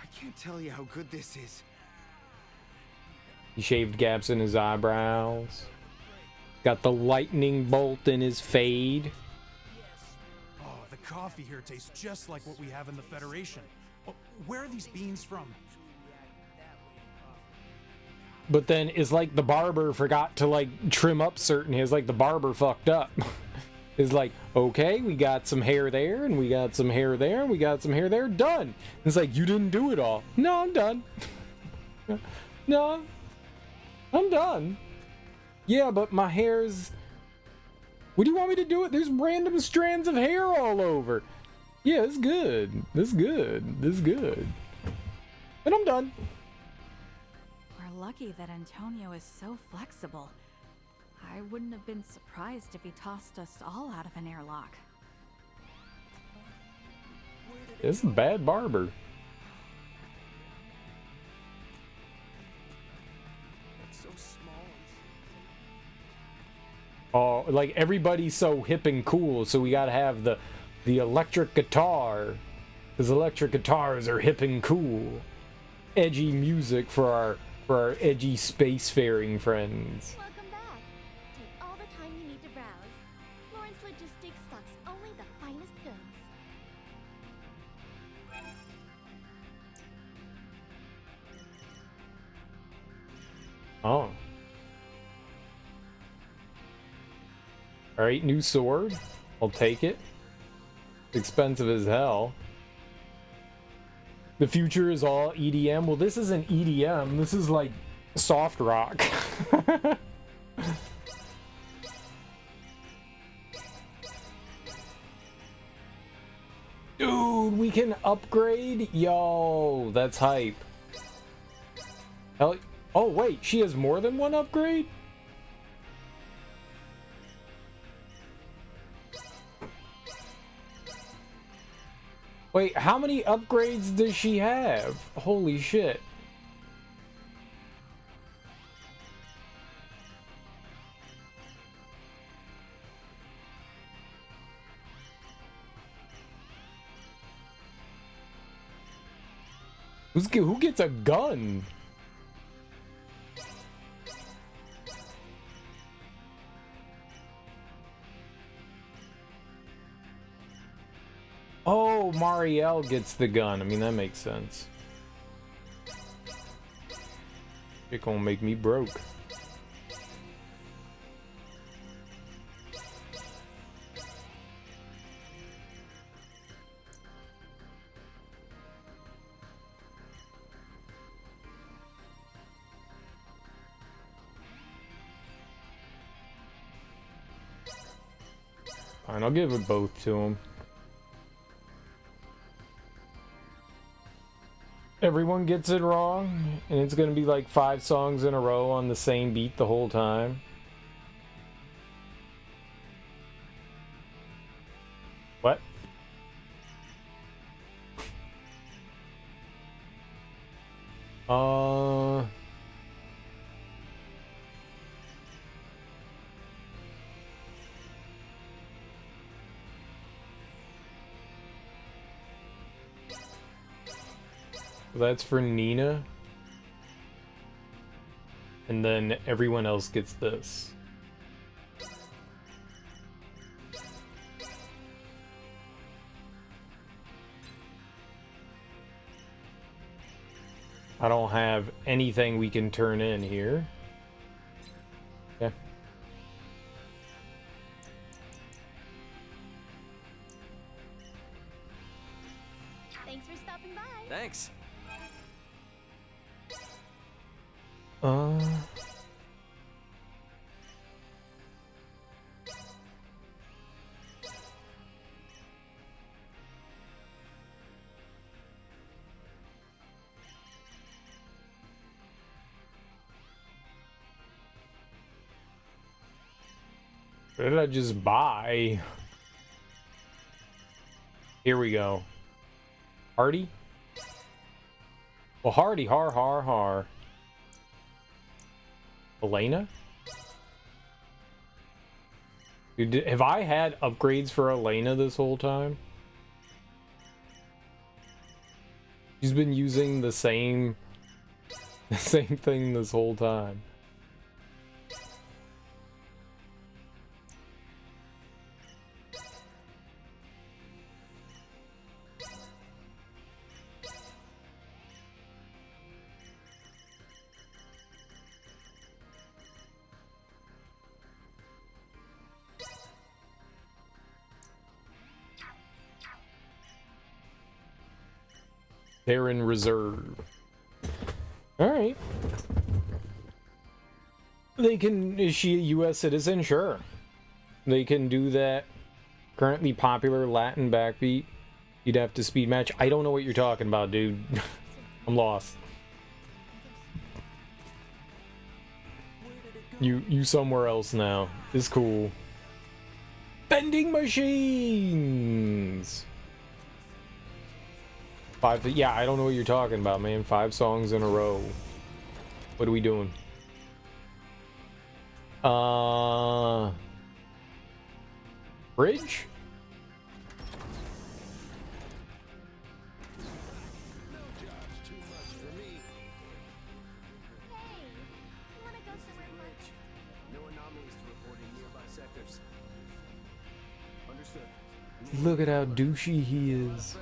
I can't tell you how good this is. He shaved gaps in his eyebrows. Got the lightning bolt in his fade. Oh, the coffee here tastes just like what we have in the Federation. Oh, where are these beans from? but then it's like the barber forgot to like trim up certain hairs, like the barber fucked up. It's like, okay, we got some hair there, and we got some hair there, and we got some hair there, done. It's like, you didn't do it all. No, I'm done. No, I'm done. Yeah, but my hair's... What do you want me to do it? There's random strands of hair all over. Yeah, it's good. This good. This good. And I'm done. We're lucky that Antonio is so flexible. I wouldn't have been surprised if he tossed us all out of an airlock. It's a bad barber. It's so small. Oh, like everybody's so hip and cool, so we gotta have the electric guitar. Because electric guitars are hip and cool. Edgy music for our edgy spacefaring friends. Welcome back. Take all the time you need to browse. Lawrence Logistics stocks only the finest goods. Oh. Alright, new sword. I'll take it. It's expensive as hell. The future is all EDM. Well, this isn't EDM. This is like soft rock. Dude, we can upgrade? Yo, that's hype. Hell, oh, wait, she has more than one upgrade? Wait, how many upgrades does she have? Holy shit. Who gets a gun? Oh, Marielle gets the gun. I mean, that makes sense. It gonna make me broke. Fine, I'll give it both to him. Everyone gets it wrong, and it's gonna be like 5 songs in a row on the same beat the whole time. What? That's for Nina. And then everyone else gets this. I don't have anything we can turn in here. Yeah. Thanks for stopping by. Thanks. What did I just buy? Here we go. Hardy? Well, Hardy, har. Elena? Dude, have I had upgrades for Elena this whole time? She's been using the same thing this whole time. They're in reserve. Alright. They can... Is she a U.S. citizen? Sure. They can do that. Currently popular Latin backbeat. You'd have to speed match. I don't know what you're talking about, dude. I'm lost. You somewhere else now. It's cool. Bending machines! Yeah, I don't know what you're talking about, man. 5 songs in a row. What are we doing? Bridge? Look at how douchey he is.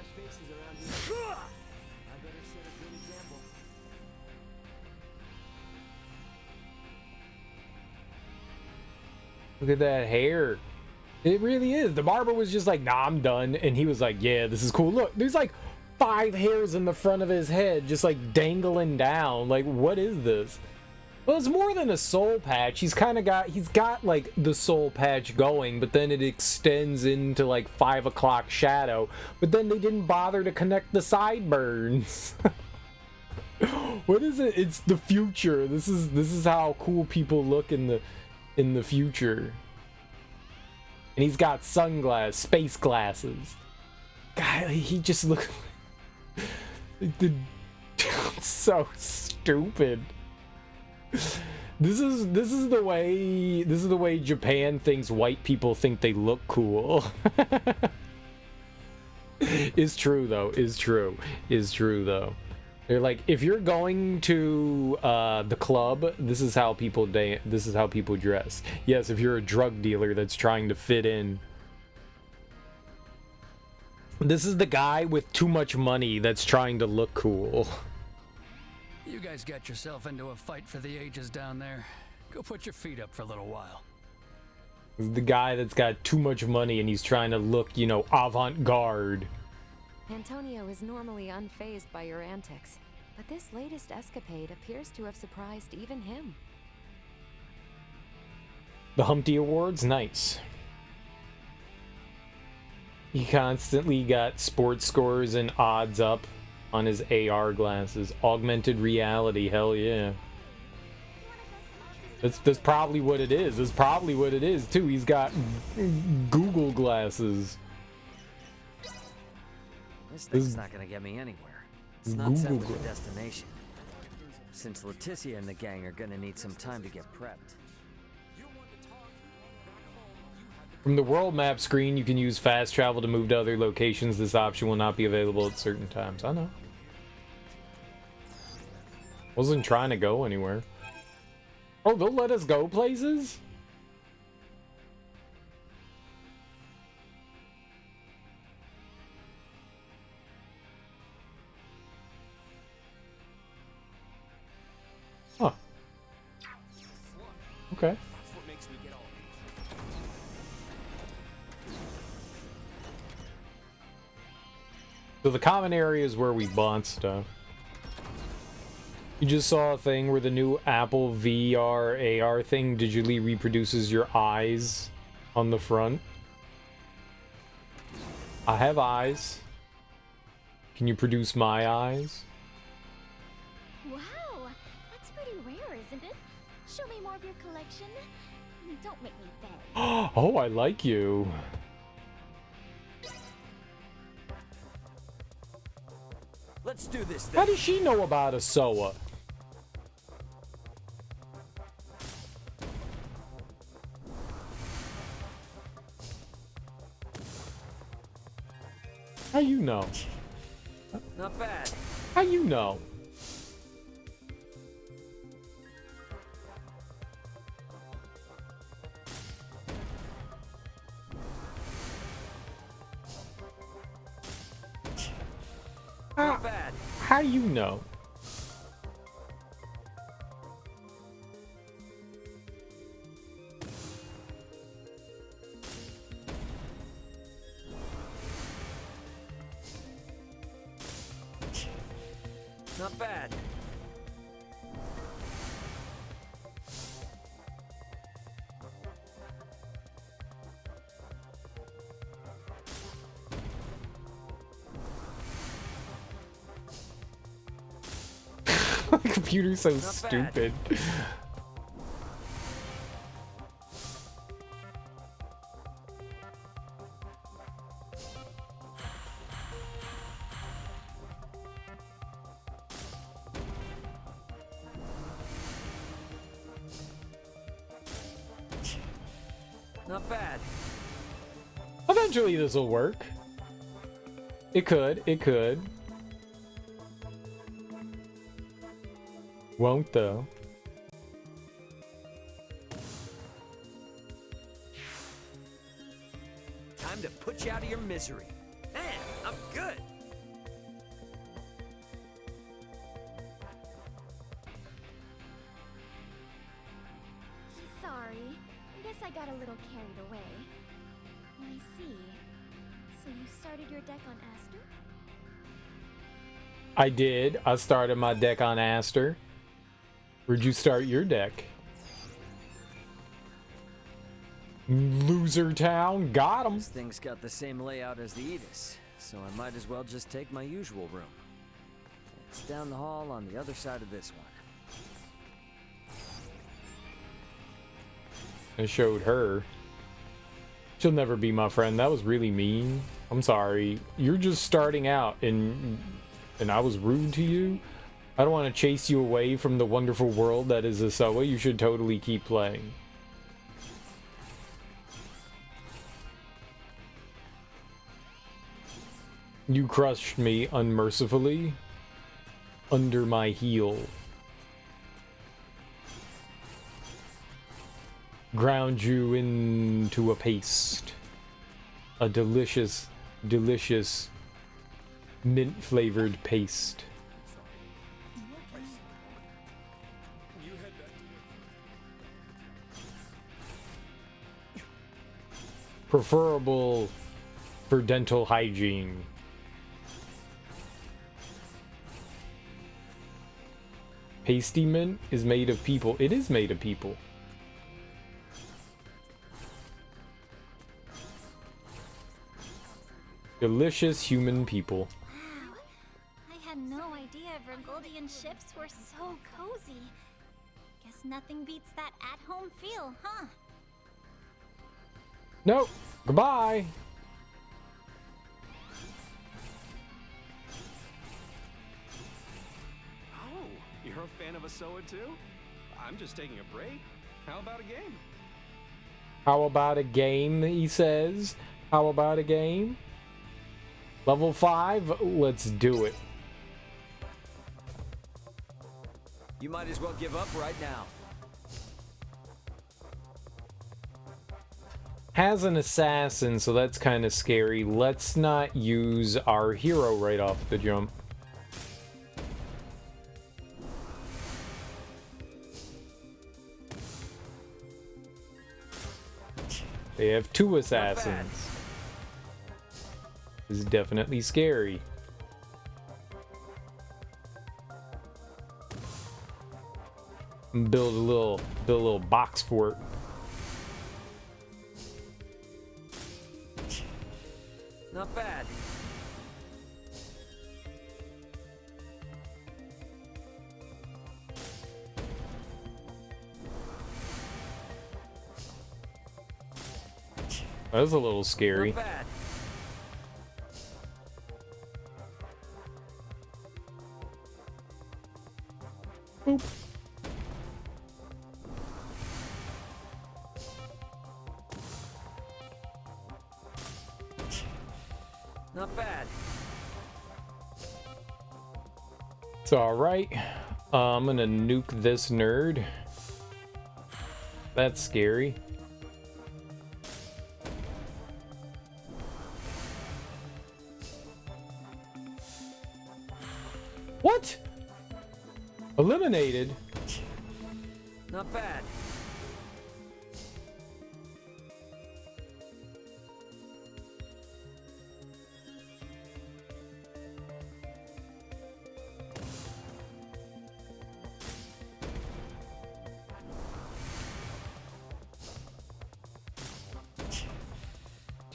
Look at that hair. It really is. The barber was just like, nah, I'm done. And he was like, yeah, this is cool. Look, there's like 5 hairs in the front of his head just like dangling down. Like, what is this? Well, it's more than a soul patch. He's got like the soul patch going, but then it extends into like 5 o'clock shadow. But then they didn't bother to connect the sideburns. What is it? It's the future. This is how cool people look in the future. And he's got space glasses. God, he just looks so stupid. This is the way Japan thinks white people think they look cool. Is true though. They're like, if you're going to the club, this is how people dress. Yes, if you're a drug dealer that's trying to fit in. This is the guy with too much money that's trying to look cool. You guys got yourself into a fight for the ages down there. Go put your feet up for a little while. This is the guy that's got too much money and he's trying to look, avant-garde. Antonio is normally unfazed by your antics, but this latest escapade appears to have surprised even him. The Humpty Awards? Nice. He constantly got sports scores and odds up on his AR glasses. Augmented reality, hell yeah. That's probably what it is. That's probably what it is, too. He's got Google glasses. This thing's not gonna get me anywhere. It's not set with a destination. Since Leticia and the gang are gonna need some time to get prepped. From the world map screen, you can use fast travel to move to other locations. This option will not be available at certain times. I know. Wasn't trying to go anywhere. Oh, they'll let us go places? Huh. Okay. So the common area is where we bought stuff. You just saw a thing where the new Apple VR AR thing digitally reproduces your eyes on the front. I have eyes. Can you produce my eyes? Wow, that's pretty rare, isn't it? Show me more of your collection. Don't make me beg. Oh, I like you. Let's do this thing. How does she know about a SOA? How you know? Not bad. How you know? Not bad. How you know? Not bad. My computer's so stupid. Not bad. Eventually this will work. It could. Won't though. Time to put you out of your misery. Man, I'm good. Sorry. Guess I got a little carried away. I see. So you started your deck on Aster? I did. I started my deck on Aster. Where'd you start your deck? Loser Town. Got him. This thing's got the same layout as the Edis, so I might as well just take my usual room. It's down the hall on the other side of this one. I showed her. She'll never be my friend. That was really mean. I'm sorry. You're just starting out and I was rude to you. I don't want to chase you away from the wonderful world that is Asoa. You should totally keep playing. You crushed me unmercifully under my heel. Ground you into a paste. A delicious, delicious mint-flavored paste. Preferable for dental hygiene. Pasty mint is made of people. It is made of people. Delicious human people. Wow. I had no idea Vergoldian ships were so cozy. Guess nothing beats that at-home feel, huh? Nope. Goodbye. Oh, you're a fan of Asoa too? I'm just taking a break. How about a game? How about a game, he says. How about a game? Level 5? Let's do it. You might as well give up right now. Has an assassin, so that's kind of scary. Let's not use our hero right off the jump. They have 2 assassins. This is definitely scary. Build a little box fort. Not bad. That was a little scary. Not bad. Boop. Not bad. It's alright. I'm gonna nuke this nerd. That's scary. What? Eliminated? Not bad.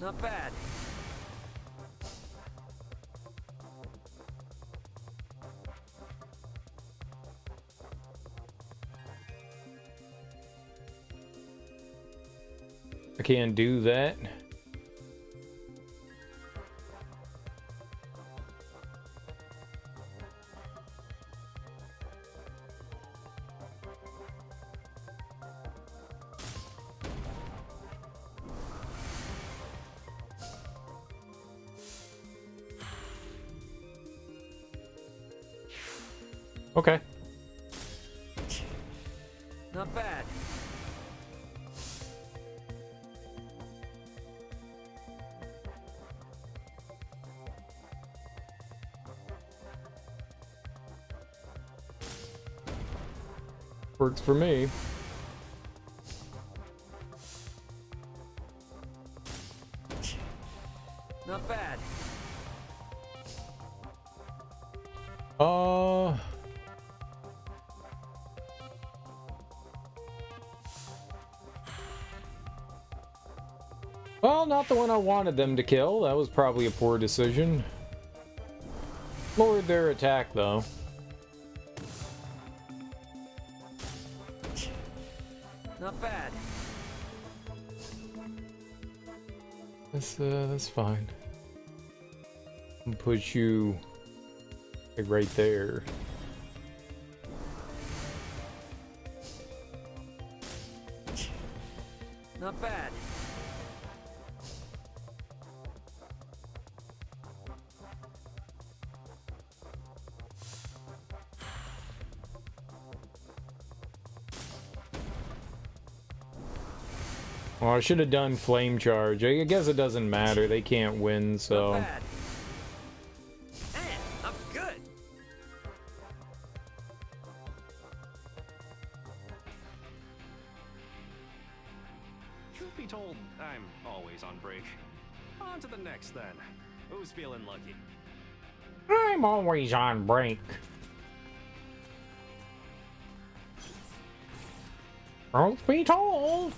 Not bad. I can't do that. Okay. Not bad. Works for me. Not bad. Well, not the one I wanted them to kill. That was probably a poor decision. Lowered their attack, though. Not bad. That's fine. I'll put you like right there. Not bad. Well, I should have done flame charge. I guess it doesn't matter. They can't win, so. Not bad. Man, I'm good. Truth be told, I'm always on break. On to the next then. Who's feeling lucky? I'm always on break. Truth be told.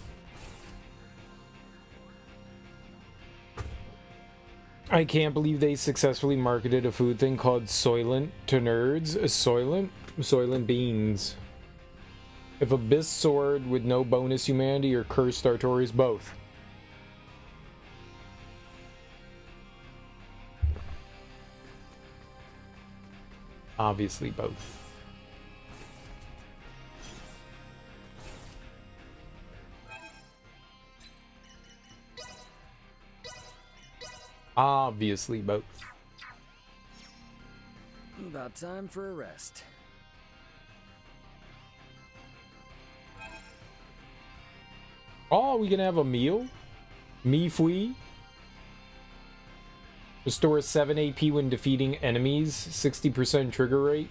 I can't believe they successfully marketed a food thing called Soylent to nerds. Soylent beans. If Abyss Sword with no bonus humanity or Cursed Artorias, both. Obviously both. Obviously both. About time for a rest. Oh, we can have a meal? Mi Fui? Restores 7 AP when defeating enemies. 60% trigger rate.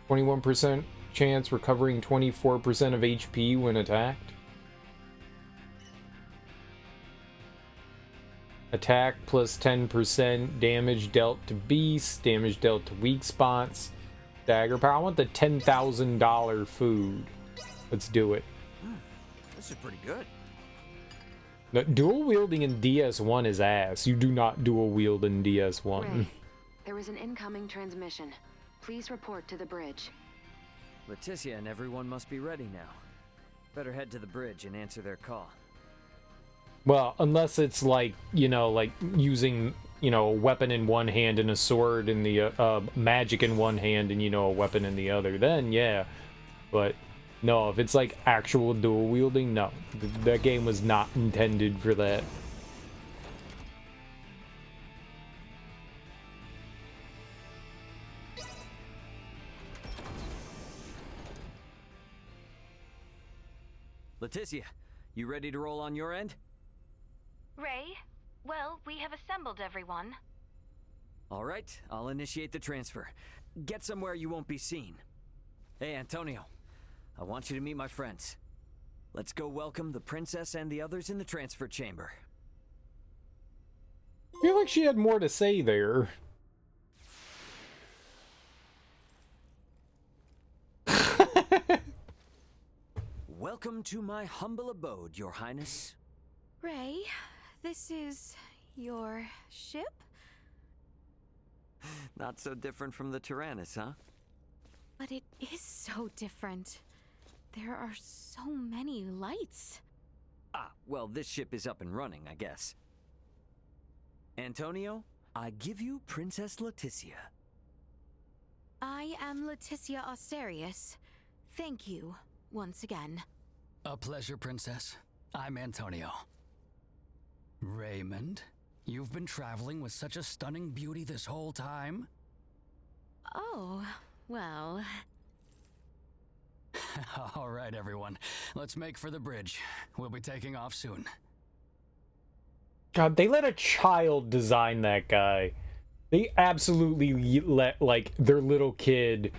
21% chance recovering 24% of HP when attacked. Attack plus 10%. Damage dealt to beasts. Damage dealt to weak spots. Dagger power. I want the $10,000 food. Let's do it. This is pretty good. No, dual wielding in DS1 is ass. You do not dual wield in DS1. Ray, there is an incoming transmission. Please report to the bridge. Leticia and everyone must be ready now. Better head to the bridge and answer their call. Well, unless it's like, you know, like using, you know, a weapon in one hand and a sword in the magic in one hand and, you know, a weapon in the other, then yeah. But no, if it's like actual dual wielding, no. That game was not intended for that. Leticia, you ready to roll on your end? Ray, well, we have assembled everyone. All right, I'll initiate the transfer. Get somewhere you won't be seen. Hey, Antonio, I want you to meet my friends. Let's go welcome the princess and the others in the transfer chamber. I feel like she had more to say there. Welcome to my humble abode, Your Highness. Ray, this is your ship? Not so different from the Tyrannus, huh? But it is so different. There are so many lights. Ah, well, this ship is up and running, I guess. Antonio, I give you Princess Leticia. I am Leticia Asterius. Thank you, once again. A pleasure, Princess. I'm Antonio. Raymond, you've been traveling with such a stunning beauty this whole time? Oh, well... All right, everyone. Let's make for the bridge. We'll be taking off soon. God, they let a child design that guy. They absolutely let, like, their little kid...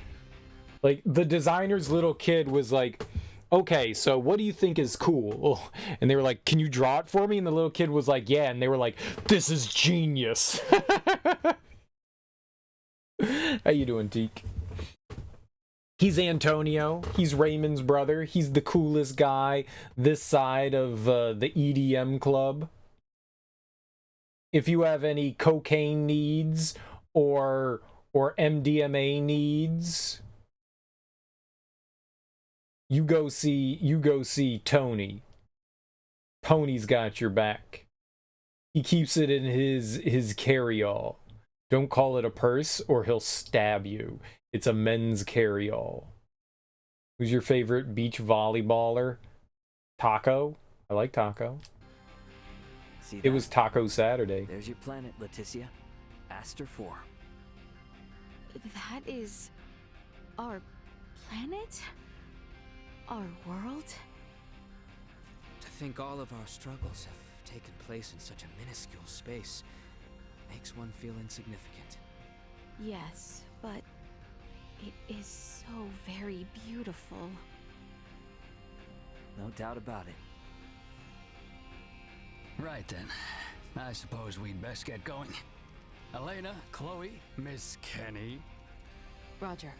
Like, the designer's little kid was like, okay, so what do you think is cool? And they were like, can you draw it for me? And the little kid was like, yeah. And they were like, this is genius. How you doing, Teak? He's Antonio. He's Raymond's brother. He's the coolest guy this side of the EDM club. If you have any cocaine needs or MDMA needs, you go see Tony. Tony's got your back. He keeps it in his carry-all. Don't call it a purse or he'll stab you. It's a men's carry-all. Who's your favorite beach volleyballer? Taco? I like Taco. See it was Taco Saturday. There's your planet, Leticia. Aster 4. That is... our planet? Our world? To think all of our struggles have taken place in such a minuscule space makes one feel insignificant. Yes, but it is so very beautiful. No doubt about it. Right then. I suppose we'd best get going. Elena, Chloe, Miss Kenny. Roger.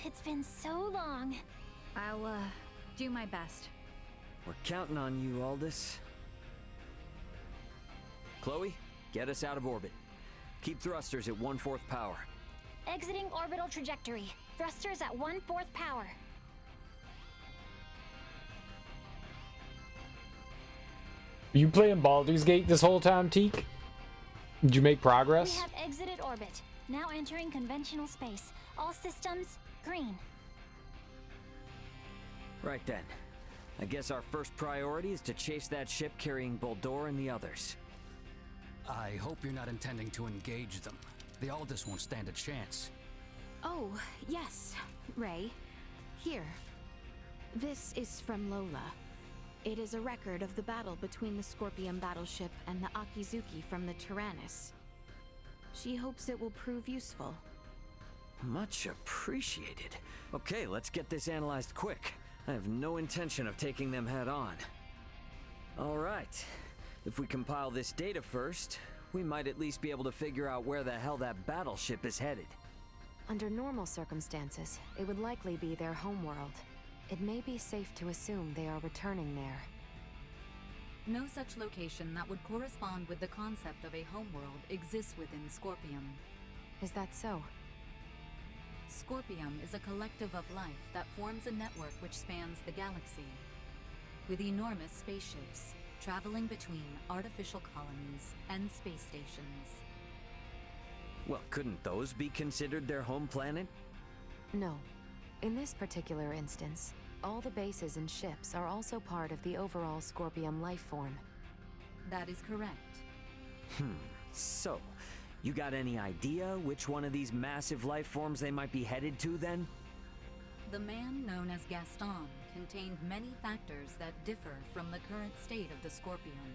It's been so long. I'll, do my best. We're counting on you, Aldous. Chloe, get us out of orbit. Keep thrusters at 1/4 power. Exiting orbital trajectory. Thrusters at 1/4 power. Are you playing Baldur's Gate this whole time, Teak? Did you make progress? We have exited orbit. Now entering conventional space. All systems green. Right then. I guess our first priority is to chase that ship carrying Boldor and the others. I hope you're not intending to engage them. The Aldous won't stand a chance. Oh, yes, Ray. Here. This is from Lola. It is a record of the battle between the Scorpion battleship and the Akizuki from the Tyrannus. She hopes it will prove useful. Much appreciated. Okay, let's get this analyzed quick. I have no intention of taking them head on. All right. If we compile this data first, we might at least be able to figure out where the hell that battleship is headed. Under normal circumstances, it would likely be their homeworld. It may be safe to assume they are returning there. No such location that would correspond with the concept of a homeworld exists within Scorpium. Is that so? Scorpium is a collective of life that forms a network which spans the galaxy, with enormous spaceships traveling between artificial colonies and space stations. Well, couldn't those be considered their home planet? No. In this particular instance, all the bases and ships are also part of the overall Scorpium life form. That is correct. So, you got any idea which one of these massive life forms they might be headed to then? The man known as Gaston contained many factors that differ from the current state of the Scorpion.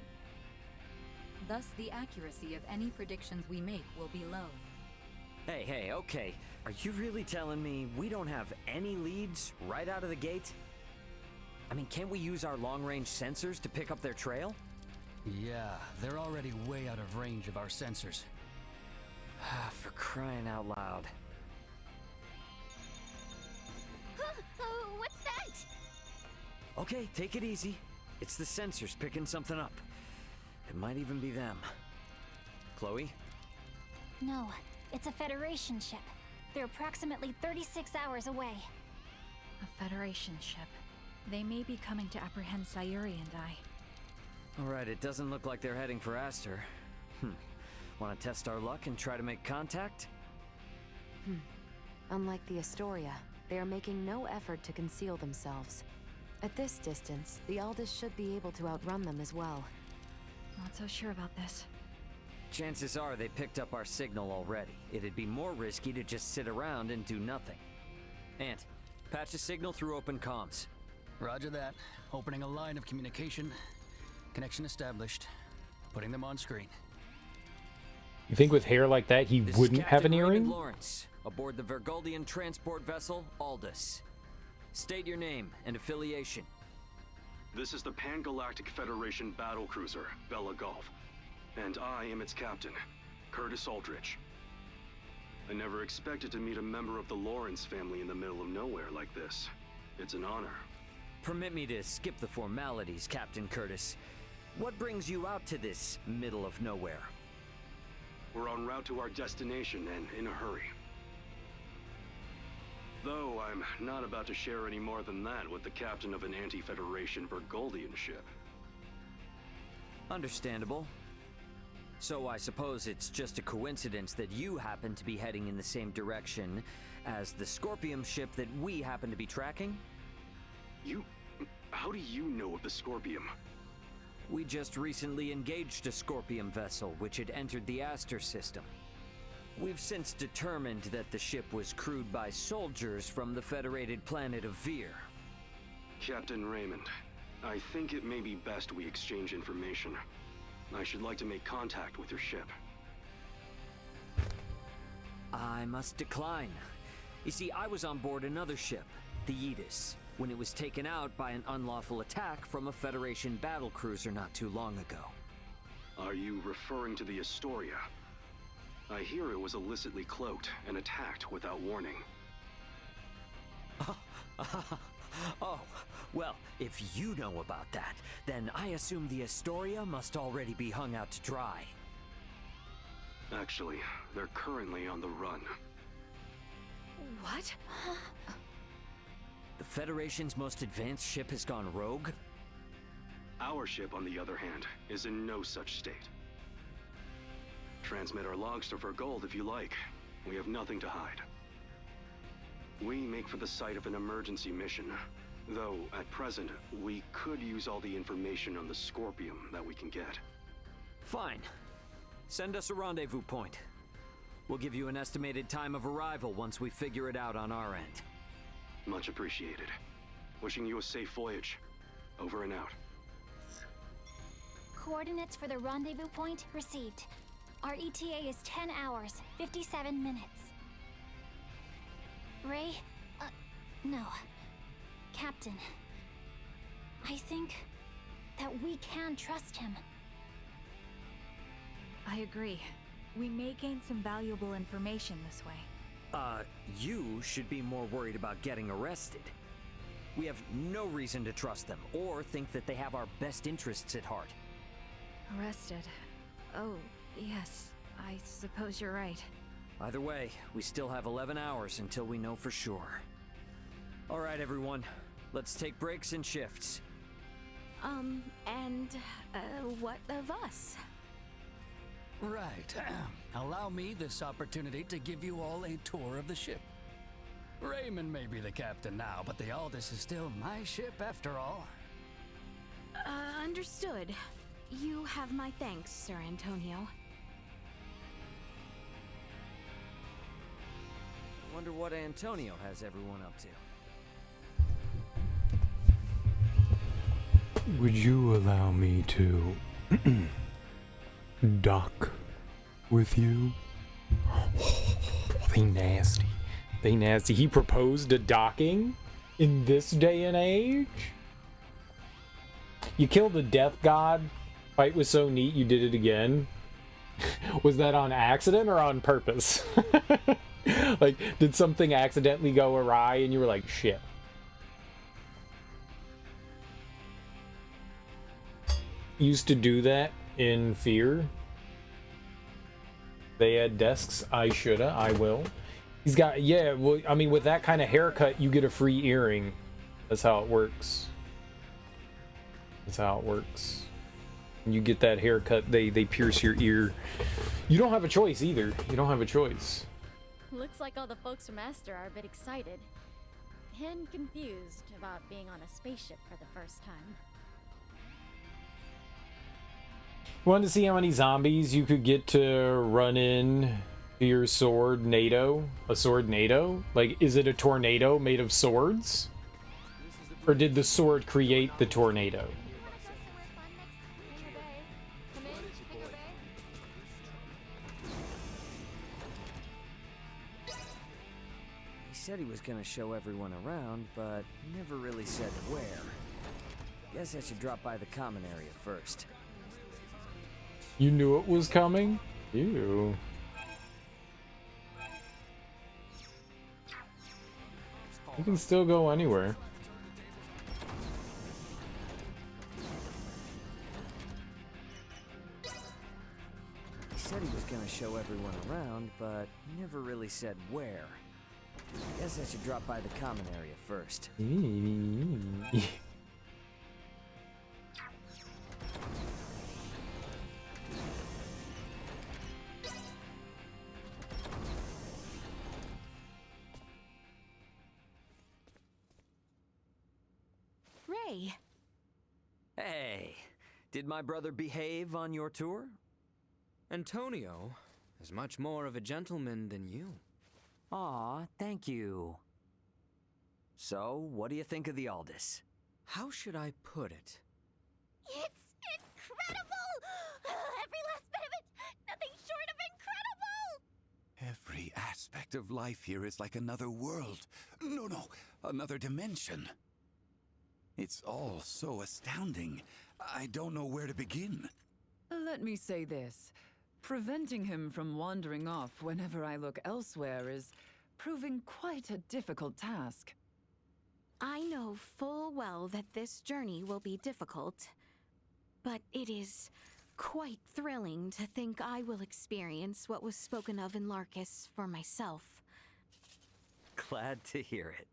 Thus, the accuracy of any predictions we make will be low. Hey, okay. Are you really telling me we don't have any leads right out of the gate? I mean, can't we use our long-range sensors to pick up their trail? Yeah, they're already way out of range of our sensors. For crying out loud. What's that? Okay, take it easy. It's the sensors picking something up. It might even be them. Chloe? No, it's a Federation ship. They're approximately 36 hours away. A Federation ship. They may be coming to apprehend Sayuri and I. Alright, it doesn't look like they're heading for Aster. Want to test our luck and try to make contact? Unlike the Astoria, they are making no effort to conceal themselves. At this distance, the Aldous should be able to outrun them as well. Not so sure about this. Chances are they picked up our signal already. It'd be more risky to just sit around and do nothing. Ant, patch a signal through open comms. Roger that. Opening a line of communication. Connection established. Putting them on screen. You think with hair like that he This wouldn't is have an Captain Raymond earring? Lawrence, aboard the Vergoldian transport vessel Aldous. State your name and affiliation. This is the Pan-Galactic Federation battlecruiser, Bella Golf. And I am its captain, Curtis Aldrich. I never expected to meet a member of the Lawrence family in the middle of nowhere like this. It's an honor. Permit me to skip the formalities, Captain Curtis. What brings you out to this middle of nowhere? We're en route to our destination and in a hurry. Though I'm not about to share any more than that with the captain of an anti-Federation Vergoldian ship. Understandable. So I suppose it's just a coincidence that you happen to be heading in the same direction as the Scorpium ship that we happen to be tracking? How do you know of the Scorpium? We just recently engaged a Scorpium vessel which had entered the Aster system. We've since determined that the ship was crewed by soldiers from the federated planet of Vir. Captain Raymond, I think it may be best we exchange information. I should like to make contact with your ship. I must decline. You see, I was on board another ship, the Aegis, when it was taken out by an unlawful attack from a Federation battlecruiser not too long ago. Are you referring to the Astoria? I hear it was illicitly cloaked and attacked without warning. Oh, well, if you know about that, then I assume the Astoria must already be hung out to dry. Actually, they're currently on the run. What? The Federation's most advanced ship has gone rogue? Our ship, on the other hand, is in no such state. Transmit our logs to Vergold if you like. We have nothing to hide. We make for the site of an emergency mission, though at present, we could use all the information on the Scorpium that we can get. Fine. Send us a rendezvous point. We'll give you an estimated time of arrival once we figure it out on our end. Much appreciated. Wishing you a safe voyage. Over and out. Coordinates for the rendezvous point received. Our ETA is 10 hours, 57 minutes. Ray? No. Captain. I think that we can trust him. I agree. We may gain some valuable information this way. You should be more worried about getting arrested. We have no reason to trust them, or think that they have our best interests at heart. Arrested. Oh, yes. I suppose you're right. Either way, we still have 11 hours until we know for sure. All right, everyone. Let's take breaks and shifts. What of us? Right. Allow me this opportunity to give you all a tour of the ship. Raymond may be the captain now, but the Aldous is still my ship after all. Understood. You have my thanks, Sir Antonio. I wonder what Antonio has everyone up to. Would you allow me to dock with you? They nasty. They nasty. He proposed a docking in this day and age? You killed the death god. Fight was so neat you did it again. Was that on accident or on purpose? Like, did something accidentally go awry and you were like, shit. Used to do that in Fear. They add desks. I shoulda. I will. He's got, yeah, well, I mean, with that kind of haircut, you get a free earring. That's how it works. That's how it works. When you get that haircut, they pierce your ear. You don't have a choice either. You don't have a choice. Looks like all the folks from Aster are a bit excited. And confused about being on a spaceship for the first time. You wanted to see how many zombies you could get to run in to your sword NATO? A sword NATO? Like, is it a tornado made of swords? Or did the sword create the tornado? He said he was gonna show everyone around, but never really said where. Guess I should drop by the common area first. You knew it was coming? Ew. You can still go anywhere. He said he was gonna show everyone around, but never really said where. Guess I should drop by the common area first. Ray! Hey, did my brother behave on your tour? Antonio is much more of a gentleman than you. Aw, thank you. So, what do you think of the Aldous? How should I put it? It's incredible! Every last bit of it! Nothing short of incredible! Every aspect of life here is like another world. No, another dimension. It's all so astounding. I don't know where to begin. Let me say this. Preventing him from wandering off whenever I look elsewhere is proving quite a difficult task. I know full well that this journey will be difficult, but it is quite thrilling to think I will experience what was spoken of in Larkus for myself. Glad to hear it.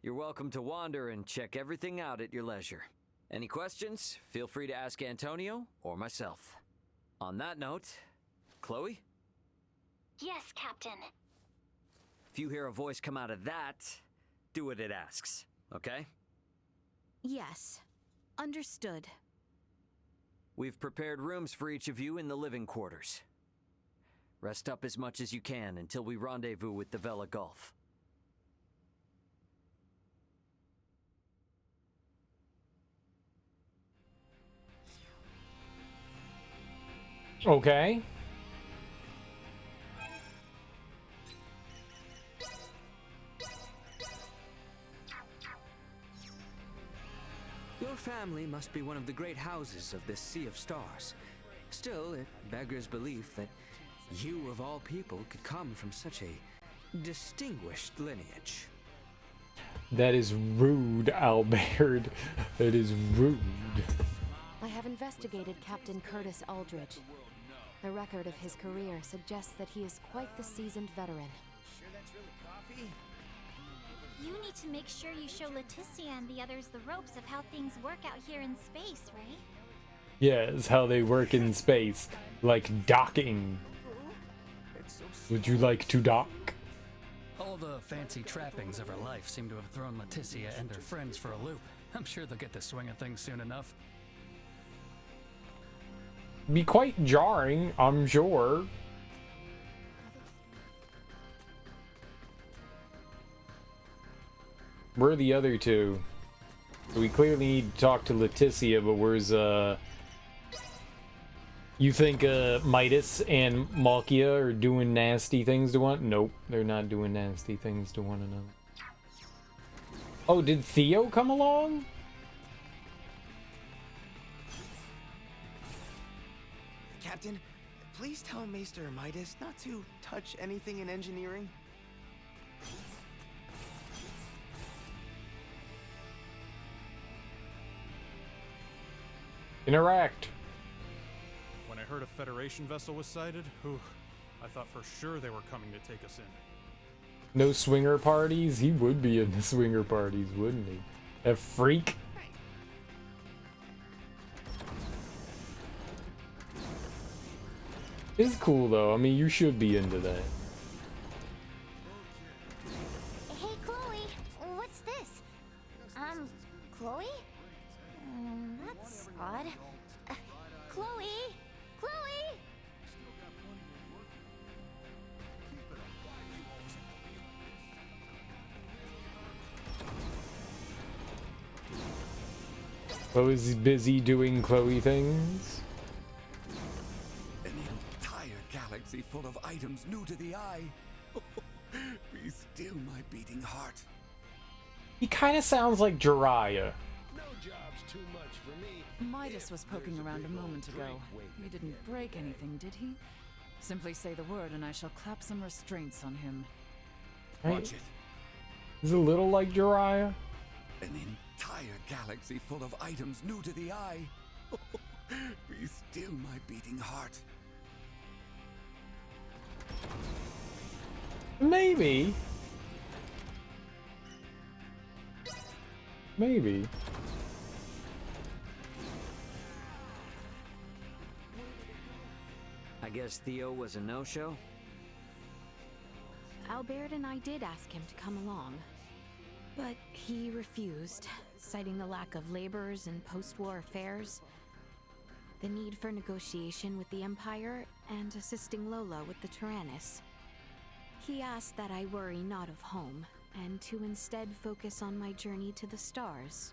You're welcome to wander and check everything out at your leisure. Any questions? Feel free to ask Antonio or myself. On that note, Chloe? Yes, Captain. If you hear a voice come out of that, do what it asks, okay? Yes. Understood. We've prepared rooms for each of you in the living quarters. Rest up as much as you can until we rendezvous with the Vela Gulf. Okay. Your family must be one of the great houses of this Sea of Stars. Still, it beggars belief that you, of all people, could come from such a distinguished lineage. That is rude, Albert. That is rude. I have investigated Captain Curtis Aldridge. The record of his career suggests that he is quite the seasoned veteran. Sure that's really coffee? You need to make sure you show Leticia and the others the ropes of how things work out here in space, Ray. Yeah, it's how they work in space. Like docking. Would you like to dock? All the fancy trappings of her life seem to have thrown Leticia and her friends for a loop. I'm sure they'll get the swing of things soon enough. Be quite jarring, I'm sure. Where are the other two? So we clearly need to talk to Leticia, but where's you think Midas and Malkia are doing nasty things to one? Nope, they're not doing nasty things to one another. Oh, did Theo come along? Captain, please tell Maester Midas not to touch anything in engineering. Interact. heard a Federation vessel was sighted, I thought for sure they were coming to take us in. No swinger parties? He would be in the swinger parties, wouldn't he? A freak? It's cool though. I mean, you should be into that. Hey, Chloe, what's this? Chloe? That's odd. Chloe? Chloe? Chloe's busy doing Chloe things. An entire galaxy full of items new to the eye. Be still, my beating heart. He kind of sounds like Jiraiya. No job's too much for me. Midas was poking around a moment ago. He didn't break anything, did he? Simply say the word and I shall clap some restraints on him. Watch it. He's a little like Jiraiya. An entire galaxy full of items new to the eye. Be still, my beating heart. Maybe. Maybe. I guess Theo was a no-show? Albert and I did ask him to come along, but he refused, citing the lack of laborers and post-war affairs, the need for negotiation with the Empire, and assisting Lola with the Tyrannus. He asked that I worry not of home, and to instead focus on my journey to the stars.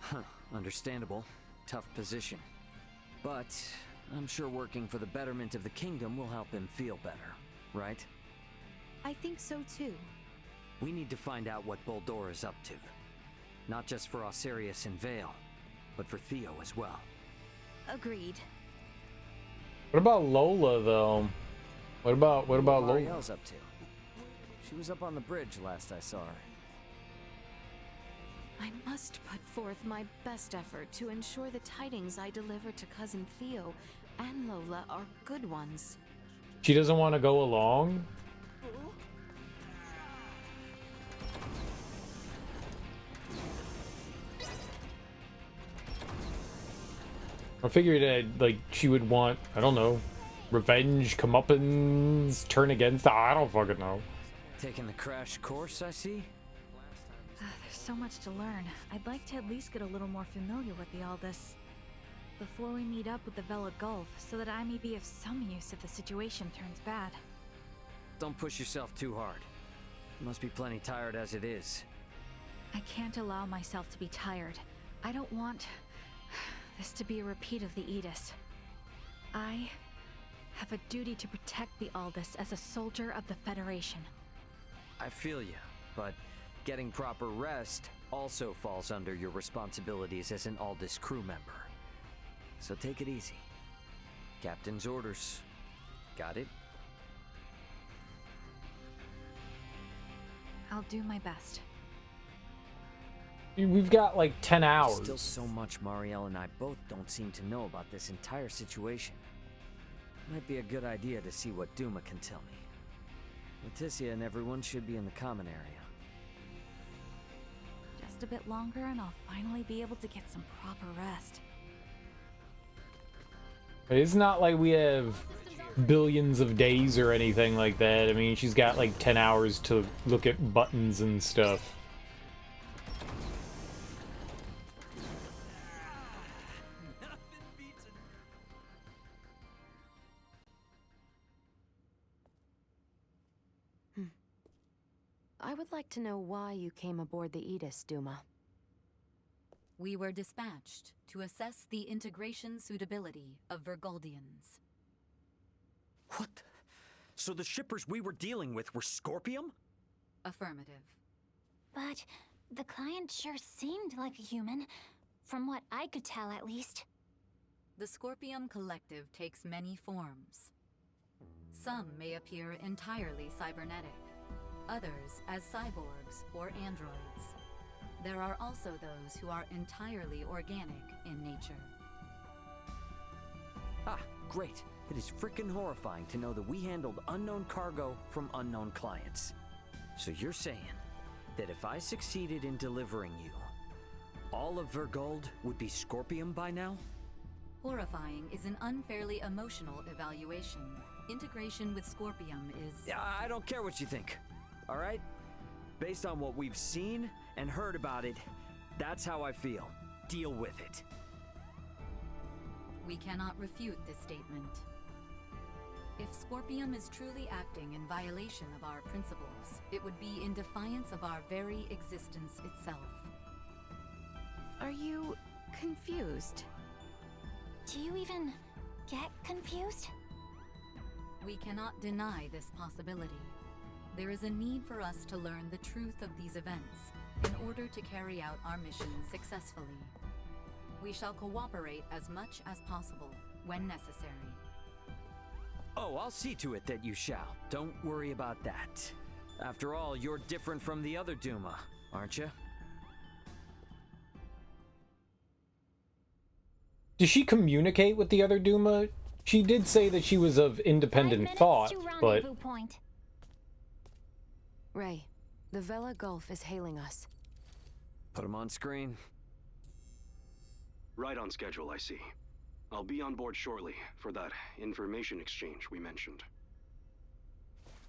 Huh, understandable. Tough position. But I'm sure working for the betterment of the kingdom will help him feel better, right? I think so too. We need to find out what Boldore is up to. Not just for Osirius and Vale, but for Theo as well. Agreed. What about Lola though? What about Lola? Ariel's up to? She was up on the bridge last I saw her. I must put forth my best effort to ensure the tidings I deliver to Cousin Theo and Lola are good ones. She doesn't want to go along? I figured that, like, she would want, I don't know, revenge, comeuppance, turn against, I don't fucking know. Taking the crash course, I see? There's so much to learn. I'd like to at least get a little more familiar with the Aldous before we meet up with the Vela Gulf, so that I may be of some use if the situation turns bad. Don't push yourself too hard. You must be plenty tired as it is. I can't allow myself to be tired. I don't want this to be a repeat of the Aegis. I have a duty to protect the Aldous as a soldier of the Federation. I feel you, but getting proper rest also falls under your responsibilities as an Aldous crew member. So take it easy. Captain's orders. Got it? I'll do my best. We've got like 10 hours. Still so much Marielle and I both don't seem to know about this entire situation. Might be a good idea to see what Duma can tell me. Leticia and everyone should be in the common area. Just a bit longer and I'll finally be able to get some proper rest. It's not like we have billions of days or anything like that. I mean, she's got like 10 hours to look at buttons and stuff. I would like to know why you came aboard the Aegis, Duma. We were dispatched to assess the integration suitability of Vergoldians. What? So the shippers we were dealing with were Scorpium? Affirmative. But the client sure seemed like a human, from what I could tell at least. The Scorpium Collective takes many forms. Some may appear entirely cybernetic, others as cyborgs or androids. There are also those who are entirely organic in nature. Ah, great. It is frickin' horrifying to know that we handled unknown cargo from unknown clients. So you're saying that if I succeeded in delivering you, all of Vergold would be Scorpium by now? Horrifying is an unfairly emotional evaluation. Integration with Scorpium is... I don't care what you think, all right? Based on what we've seen and heard about it, that's how I feel. Deal with it. We cannot refute this statement. If Scorpium is truly acting in violation of our principles, it would be in defiance of our very existence itself. Are you confused? Do you even get confused? We cannot deny this possibility. There is a need for us to learn the truth of these events in order to carry out our mission successfully. We shall cooperate as much as possible when necessary. Oh, I'll see to it that you shall. Don't worry about that. After all, you're different from the other Duma, aren't you? Does she communicate with the other Duma? She did say that she was of independent thought, but... Point. Ray, the Vela Gulf is hailing us. Put him on screen. Right on schedule, I see. I'll be on board shortly for that information exchange we mentioned.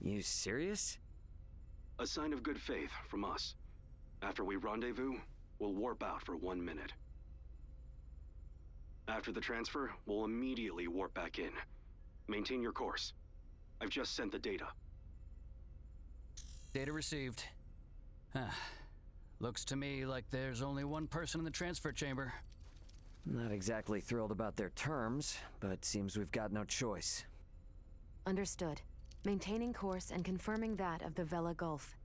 You serious? A sign of good faith from us. After we rendezvous, we'll warp out for 1 minute. After the transfer, we'll immediately warp back in. Maintain your course. I've just sent the data. Data received. Looks to me like there's only one person in the transfer chamber. Not exactly thrilled about their terms, but seems we've got no choice. Understood. Maintaining course and confirming that of the Vela Gulf.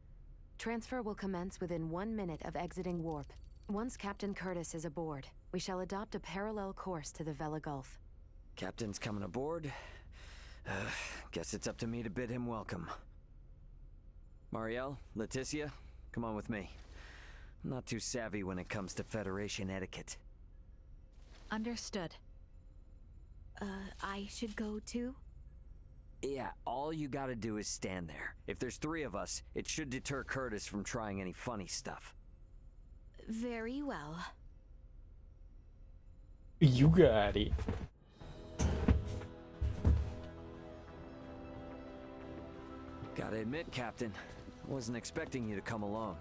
Transfer will commence within 1 minute of exiting warp. Once Captain Curtis is aboard, we shall adopt a parallel course to the Vela Gulf. Captain's coming aboard. Guess it's up to me to bid him welcome. Marielle, Leticia, come on with me. I'm not too savvy when it comes to Federation etiquette. Understood. I should go too? Yeah, all you gotta do is stand there. If there's 3 of us, it should deter Curtis from trying any funny stuff. Very well. You got it. Gotta admit, Captain, I wasn't expecting you to come alone.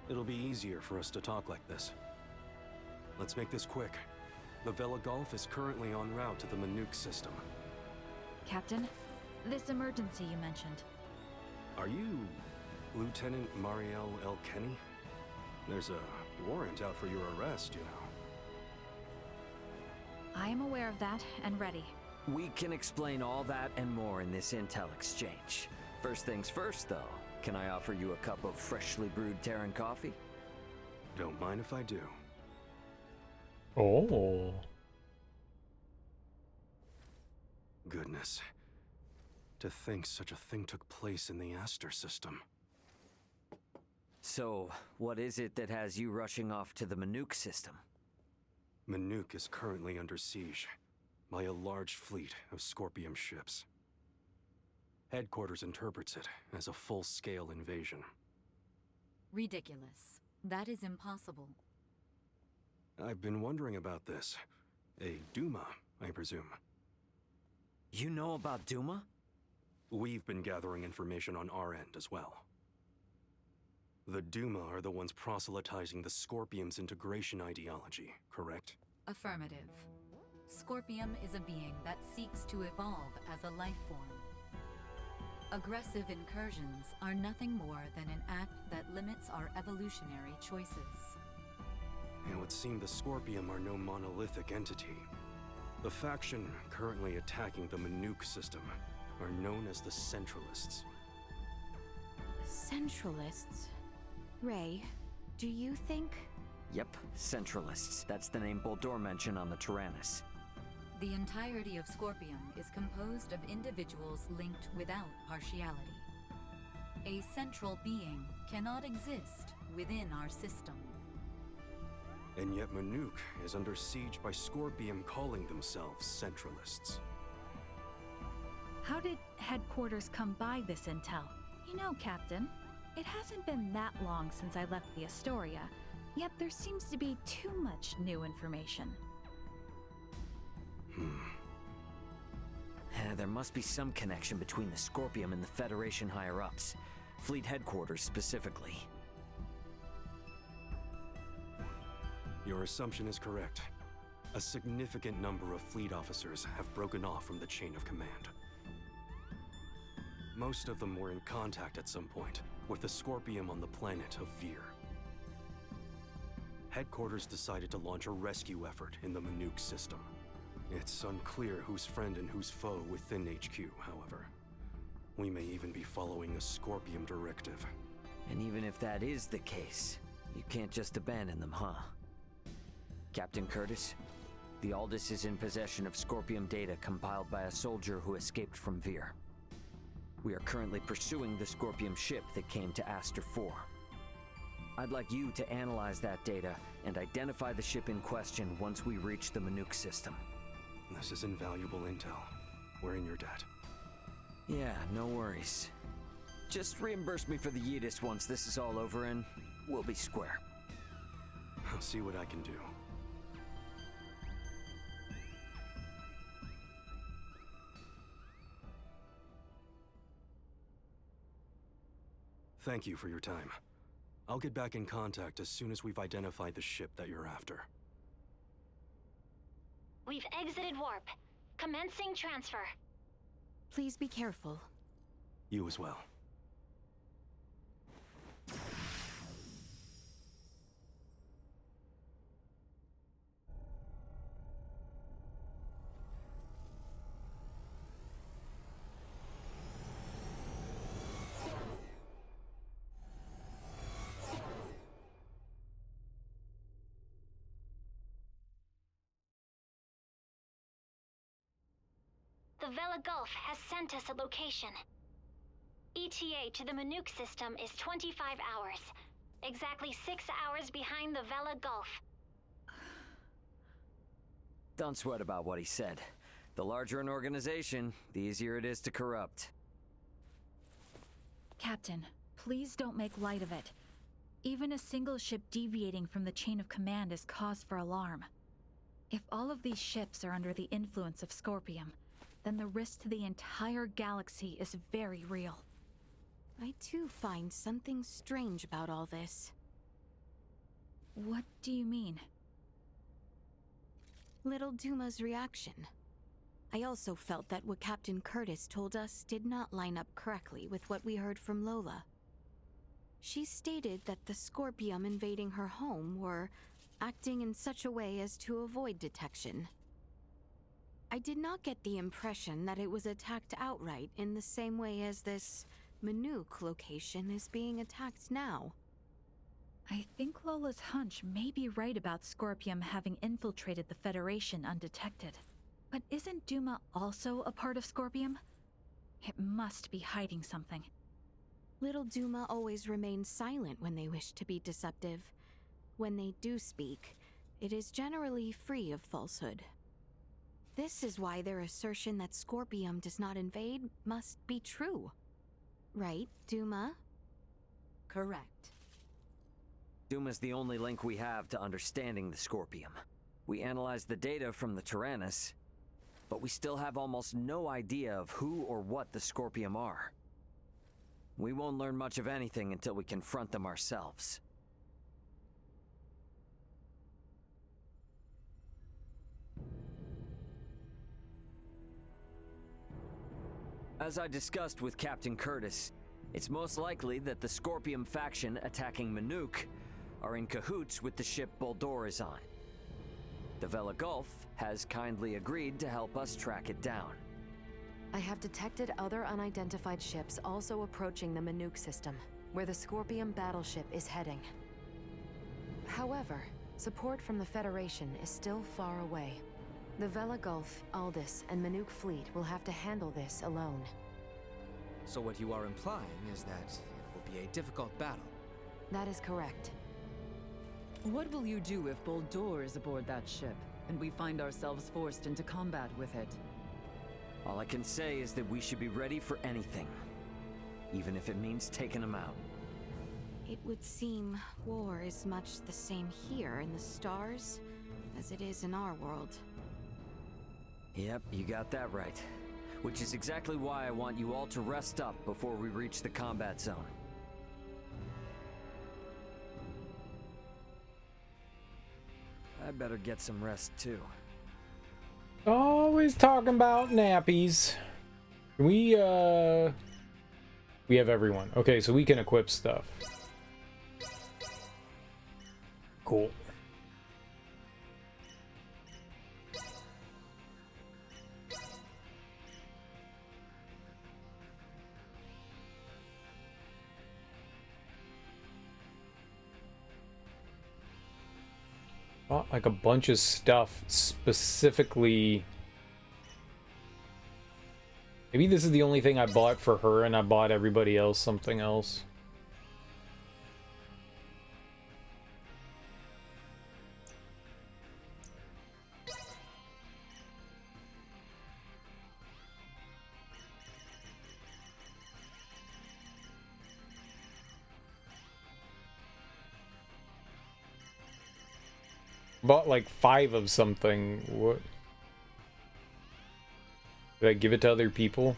It'll be easier for us to talk like this. Let's make this quick. The Vela Gulf is currently en route to the Manuk system. Captain, this emergency you mentioned. Are you Lieutenant Marielle L. Kenny? There's a warrant out for your arrest, you know. I am aware of that and ready. We can explain all that and more in this intel exchange. First things first, though. Can I offer you a cup of freshly brewed Terran coffee? Don't mind if I do. Oh. Goodness. To think such a thing took place in the Aster system. So, what is it that has you rushing off to the Manuk system? Manuk is currently under siege by a large fleet of Scorpium ships. Headquarters interprets it as a full-scale invasion. Ridiculous. That is impossible. I've been wondering about this. A Duma, I presume. You know about Duma? We've been gathering information on our end as well. The Duma are the ones proselytizing the Scorpium's integration ideology, correct? Affirmative. Scorpium is a being that seeks to evolve as a life form. Aggressive incursions are nothing more than an act that limits our evolutionary choices. It would seem the Scorpium are no monolithic entity. The faction currently attacking the Manuk system are known as the Centralists. Centralists? Ray, do you think... Yep, Centralists. That's the name Boldor mentioned on the Tyrannus. The entirety of Scorpium is composed of individuals linked without partiality. A central being cannot exist within our system. And yet Manuk is under siege by Scorpium calling themselves Centralists. How did headquarters come by this intel? You know, Captain, it hasn't been that long since I left the Astoria, yet there seems to be too much new information. There must be some connection between the Scorpium and the Federation higher-ups. Fleet headquarters specifically. Your assumption is correct. A significant number of fleet officers have broken off from the chain of command. Most of them were in contact at some point with the Scorpium on the planet of Vir. Headquarters decided to launch a rescue effort in the Manuk system. It's unclear who's friend and who's foe within HQ, however. We may even be following a Scorpium directive. And even if that is the case, you can't just abandon them, huh? Captain Curtis, the Aldous is in possession of Scorpium data compiled by a soldier who escaped from Vir. We are currently pursuing the Scorpium ship that came to Aster 4. I'd like you to analyze that data and identify the ship in question once we reach the Manuk system. This is invaluable intel. We're in your debt. Yeah, no worries. Just reimburse me for the Yidis once this is all over and we'll be square. I'll see what I can do. Thank you for your time. I'll get back in contact as soon as we've identified the ship that you're after. We've exited warp. Commencing transfer. Please be careful. You as well. The Vela Gulf has sent us a location. ETA to the Manuk system is 25 hours. Exactly 6 hours behind the Vela Gulf. Don't sweat about what he said. The larger an organization, the easier it is to corrupt. Captain, please don't make light of it. Even a single ship deviating from the chain of command is cause for alarm. If all of these ships are under the influence of Scorpium, then the risk to the entire galaxy is very real. I too find something strange about all this. What do you mean? Little Duma's reaction. I also felt that what Captain Curtis told us did not line up correctly with what we heard from Lola. She stated that the Scorpium invading her home were acting in such a way as to avoid detection. I did not get the impression that it was attacked outright in the same way as this Manuk location is being attacked now. I think Lola's hunch may be right about Scorpium having infiltrated the Federation undetected. But isn't Duma also a part of Scorpium? It must be hiding something. Little Duma always remains silent when they wish to be deceptive. When they do speak, it is generally free of falsehood. This is why their assertion that Scorpium does not invade must be true. Right, Duma? Correct. Duma's the only link we have to understanding the Scorpium. We analyzed the data from the Tyrannus, but we still have almost no idea of who or what the Scorpium are. We won't learn much of anything until we confront them ourselves. As I discussed with Captain Curtis, it's most likely that the Scorpium faction attacking Manuk are in cahoots with the ship Boldor is on. The Vela Gulf has kindly agreed to help us track it down. I have detected other unidentified ships also approaching the Manuk system, where the Scorpium battleship is heading. However, support from the Federation is still far away. The Vela Gulf, Aldous, and Manuk fleet will have to handle this alone. So what you are implying is that it will be a difficult battle. That is correct. What will you do if Boldor is aboard that ship, and we find ourselves forced into combat with it? All I can say is that we should be ready for anything. Even if it means taking them out. It would seem war is much the same here in the stars as it is in our world. Yep, you got that right. Which is exactly why I want you all to rest up before we reach the combat zone. I better get some rest too. Always talking about nappies. We have everyone. Okay, so we can equip stuff. Cool. Bought like a bunch of stuff specifically. Maybe this is the only thing I bought for her and I bought everybody else something else. Bought like 5 of something. What? Did I give it to other people?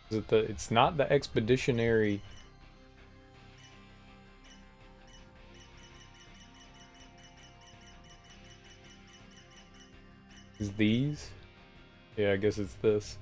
Is it the? It's not the expeditionary. Is these? Yeah, I guess it's this.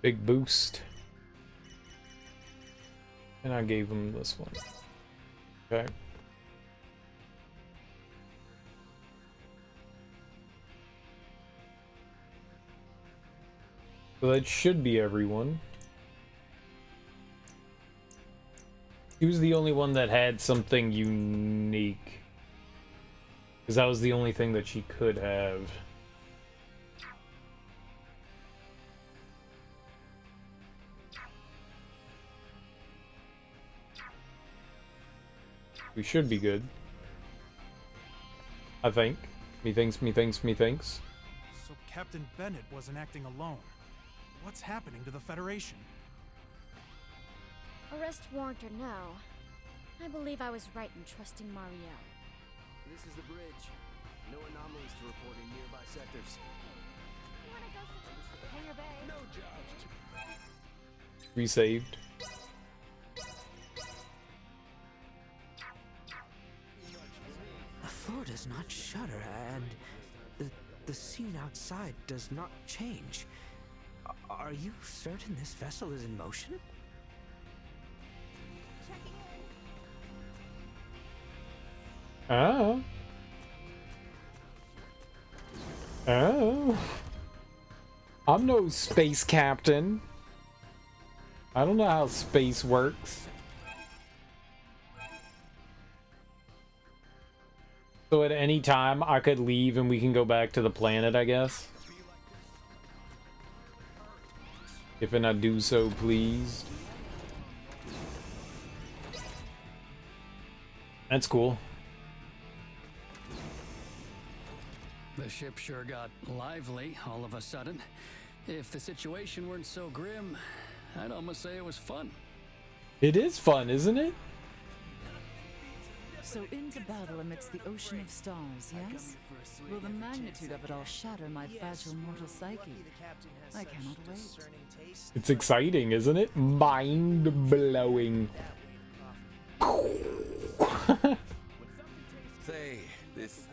Big boost. And I gave him this one. Okay. So that should be everyone. He was the only one that had something unique. Because that was the only thing that she could have. We should be good. I think. Methinks. So Captain Bennett wasn't acting alone. What's happening to the Federation? Arrest warrant or no, I believe I was right in trusting Marielle. This is the bridge. No anomalies to report in nearby sectors. You wanna go to Hangar Bay? No jobs. Resaved. The floor does not shudder, and the scene outside does not change. Are you certain this vessel is in motion? Oh. Oh. I'm no space captain. I don't know how space works. So at any time I could leave and we can go back to the planet, I guess. If and I do so pleased. That's cool. The ship sure got lively all of a sudden. If the situation weren't so grim, I'd almost say it was fun. It is fun, isn't it? So into battle amidst the ocean of stars, yes? Will the magnitude of it all shatter my fragile mortal psyche? I cannot wait. It's exciting, isn't it? Mind-blowing. Say, this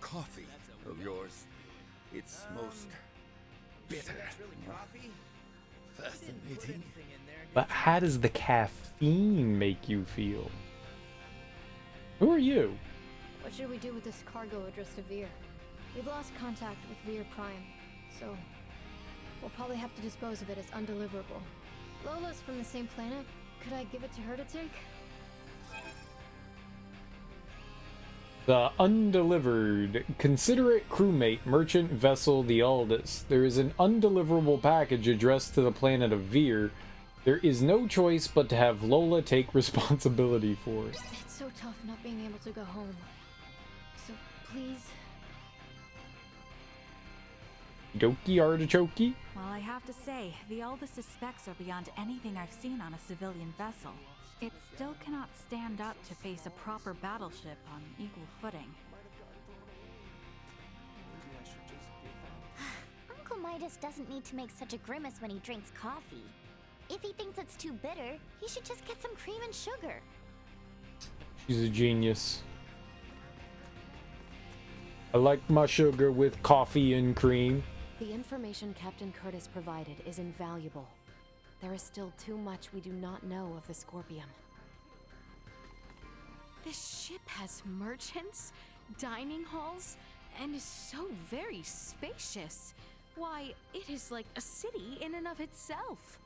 coffee of yours, it's most bitter. Fascinating. But how does the caffeine make you feel? Who are you? What should we do with this cargo addressed to Veer? We've lost contact with Veer Prime, so we'll probably have to dispose of it as undeliverable. Lola's from the same planet. Could I give it to her to take? The undelivered. Considerate crewmate, merchant vessel the Aldous. There is an undeliverable package addressed to the planet of Veer. There is no choice but to have Lola take responsibility for it. It's so tough not being able to go home. So please. Doki artichokey? Well, I have to say, the Aldous' specs are beyond anything I've seen on a civilian vessel. It still cannot stand up to face a proper battleship on equal footing. Uncle Midas doesn't need to make such a grimace when he drinks coffee. If he thinks it's too bitter, he should just get some cream and sugar. She's a genius. I like my sugar with coffee and cream. The information Captain Curtis provided is invaluable. There is still too much we do not know of the Scorpium. This ship has merchants, dining halls, and is so very spacious. Why, it is like a city in and of itself.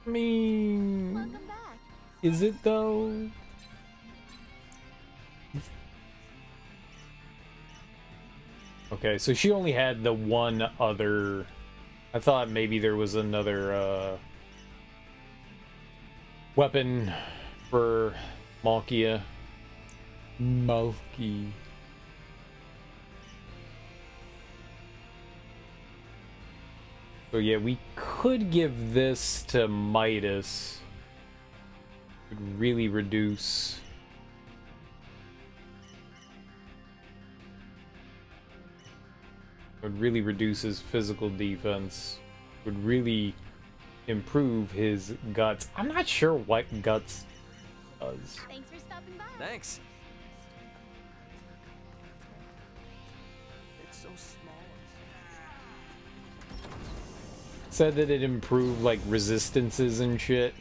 I mean, Welcome back. Is it though? Okay, so she only had the one other. I thought maybe there was another weapon for Malkia. Malky. So yeah, we could give this to Midas. Would really reduce. Would really reduce his physical defense. Would really improve his guts. I'm not sure what guts does. Thanks for stopping by. Thanks. It's so small. Said that it improved like resistances and shit.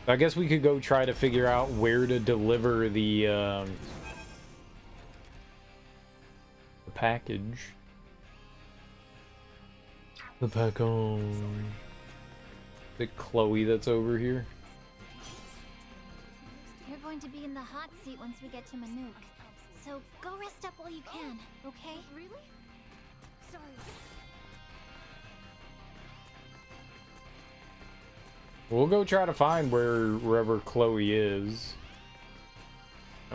I guess we could go try to figure out where to deliver the package. The pack on. The Chloe that's over here. You're going to be in the hot seat once we get to Manuk. So go rest up while you can, okay? Really? Sorry. We'll go try to find wherever Chloe is.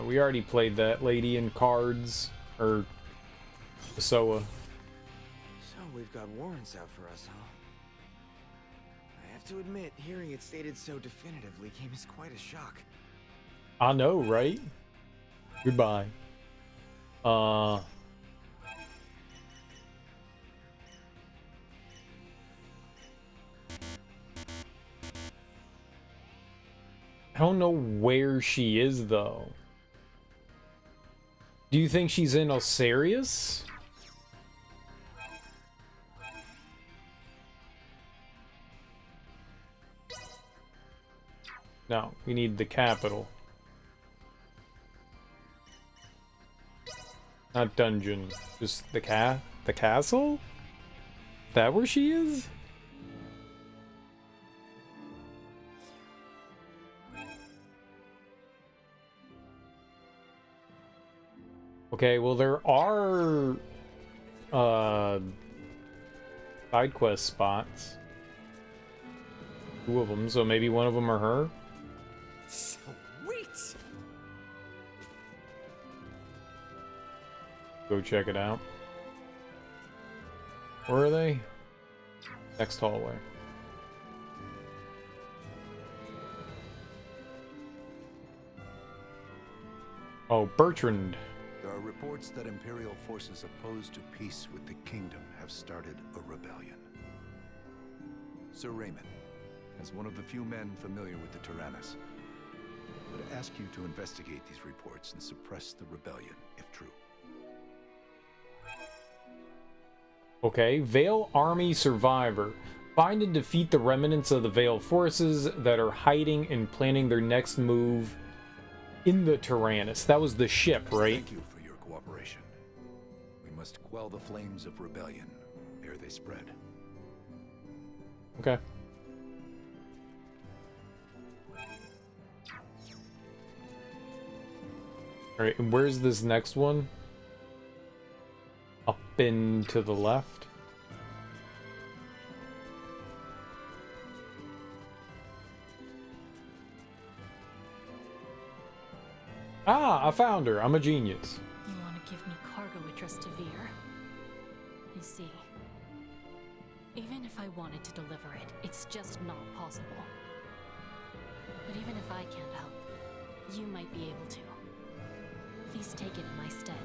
We already played that lady in cards, or Soa. So we've got warrants out for us, huh? I have to admit, hearing it stated so definitively came as quite a shock. I know, right? Goodbye. I don't know where she is, though. Do you think she's in Osarius? No, we need the capital. Not dungeon, just the castle? Is that where she is? Okay, well there are side quest spots. 2 of them, so maybe one of them are her. Sweet. Go check it out. Where are they? Next hallway. Oh, Bertrand. There are reports that Imperial forces opposed to peace with the kingdom have started a rebellion. Sir Raymond, as one of the few men familiar with the Tyrannus, I would ask you to investigate these reports and suppress the rebellion, if true. Okay, Vale Army Survivor. Find and defeat the remnants of the Vale forces that are hiding and planning their next move in the Tyrannus. That was the ship, right? Thank you for your cooperation. We must quell the flames of rebellion ere they spread. Okay. Alright, and where's this next one? Up and to the left? Ah, I found her. I'm a genius. You want to give me cargo address to Veer? I see. Even if I wanted to deliver it, it's just not possible. But even if I can't help, you might be able to. Please take it in my stead.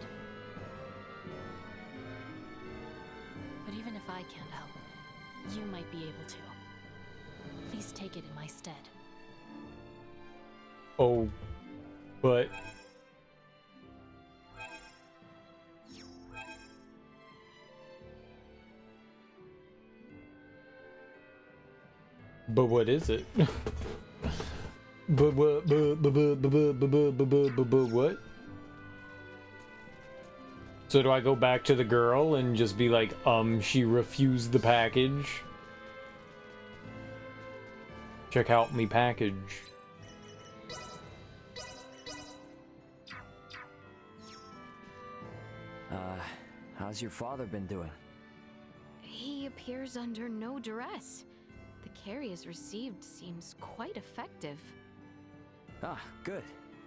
But even if I can't help, you might be able to. Please take it in my stead. Oh, but... But what is it? But what? So do I go back to the girl and just be like, she refused the package? Check out me package. How's your father been doing? He appears under no duress. The care he has received seems quite effective. Ah, good.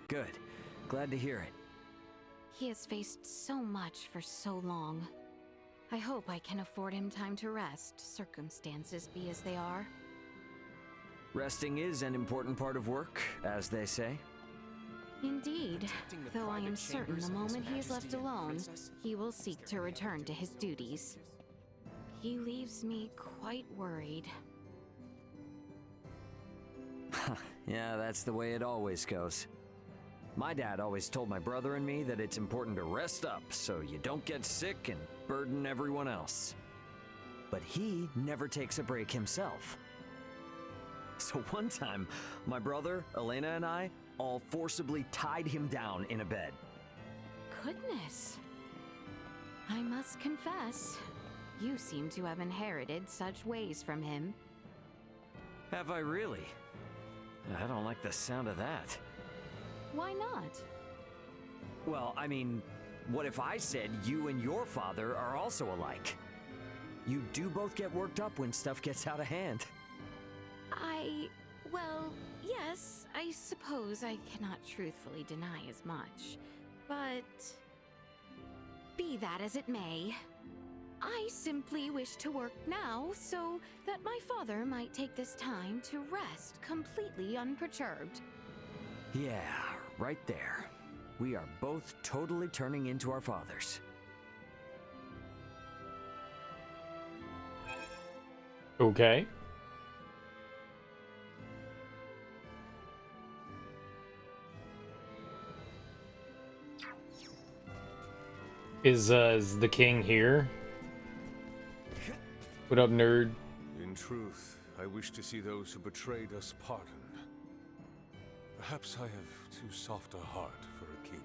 Good. Glad to hear it. He has faced so much for so long. I hope I can afford him time to rest, circumstances be as they are. Resting is an important part of work, as they say. Indeed, though I am certain the moment he is left alone, he will seek to return to his duties. He leaves me quite worried. Yeah, that's the way it always goes. My dad always told my brother and me that it's important to rest up so you don't get sick and burden everyone else. But he never takes a break himself. So one time, my brother, Elena, and I all forcibly tied him down in a bed. Goodness. I must confess, you seem to have inherited such ways from him. Have I really? I don't like the sound of that. Why not? Well, I mean, what if I said you and your father are also alike? You do both get worked up when stuff gets out of hand. Well, yes, I suppose I cannot truthfully deny as much. But be that as it may, I simply wish to work now so that my father might take this time to rest completely unperturbed. Yeah, right there. We are both totally turning into our fathers. Okay. Is the king here? What up, nerd? In truth, I wish to see those who betrayed us pardoned. Perhaps I have too soft a heart for a king.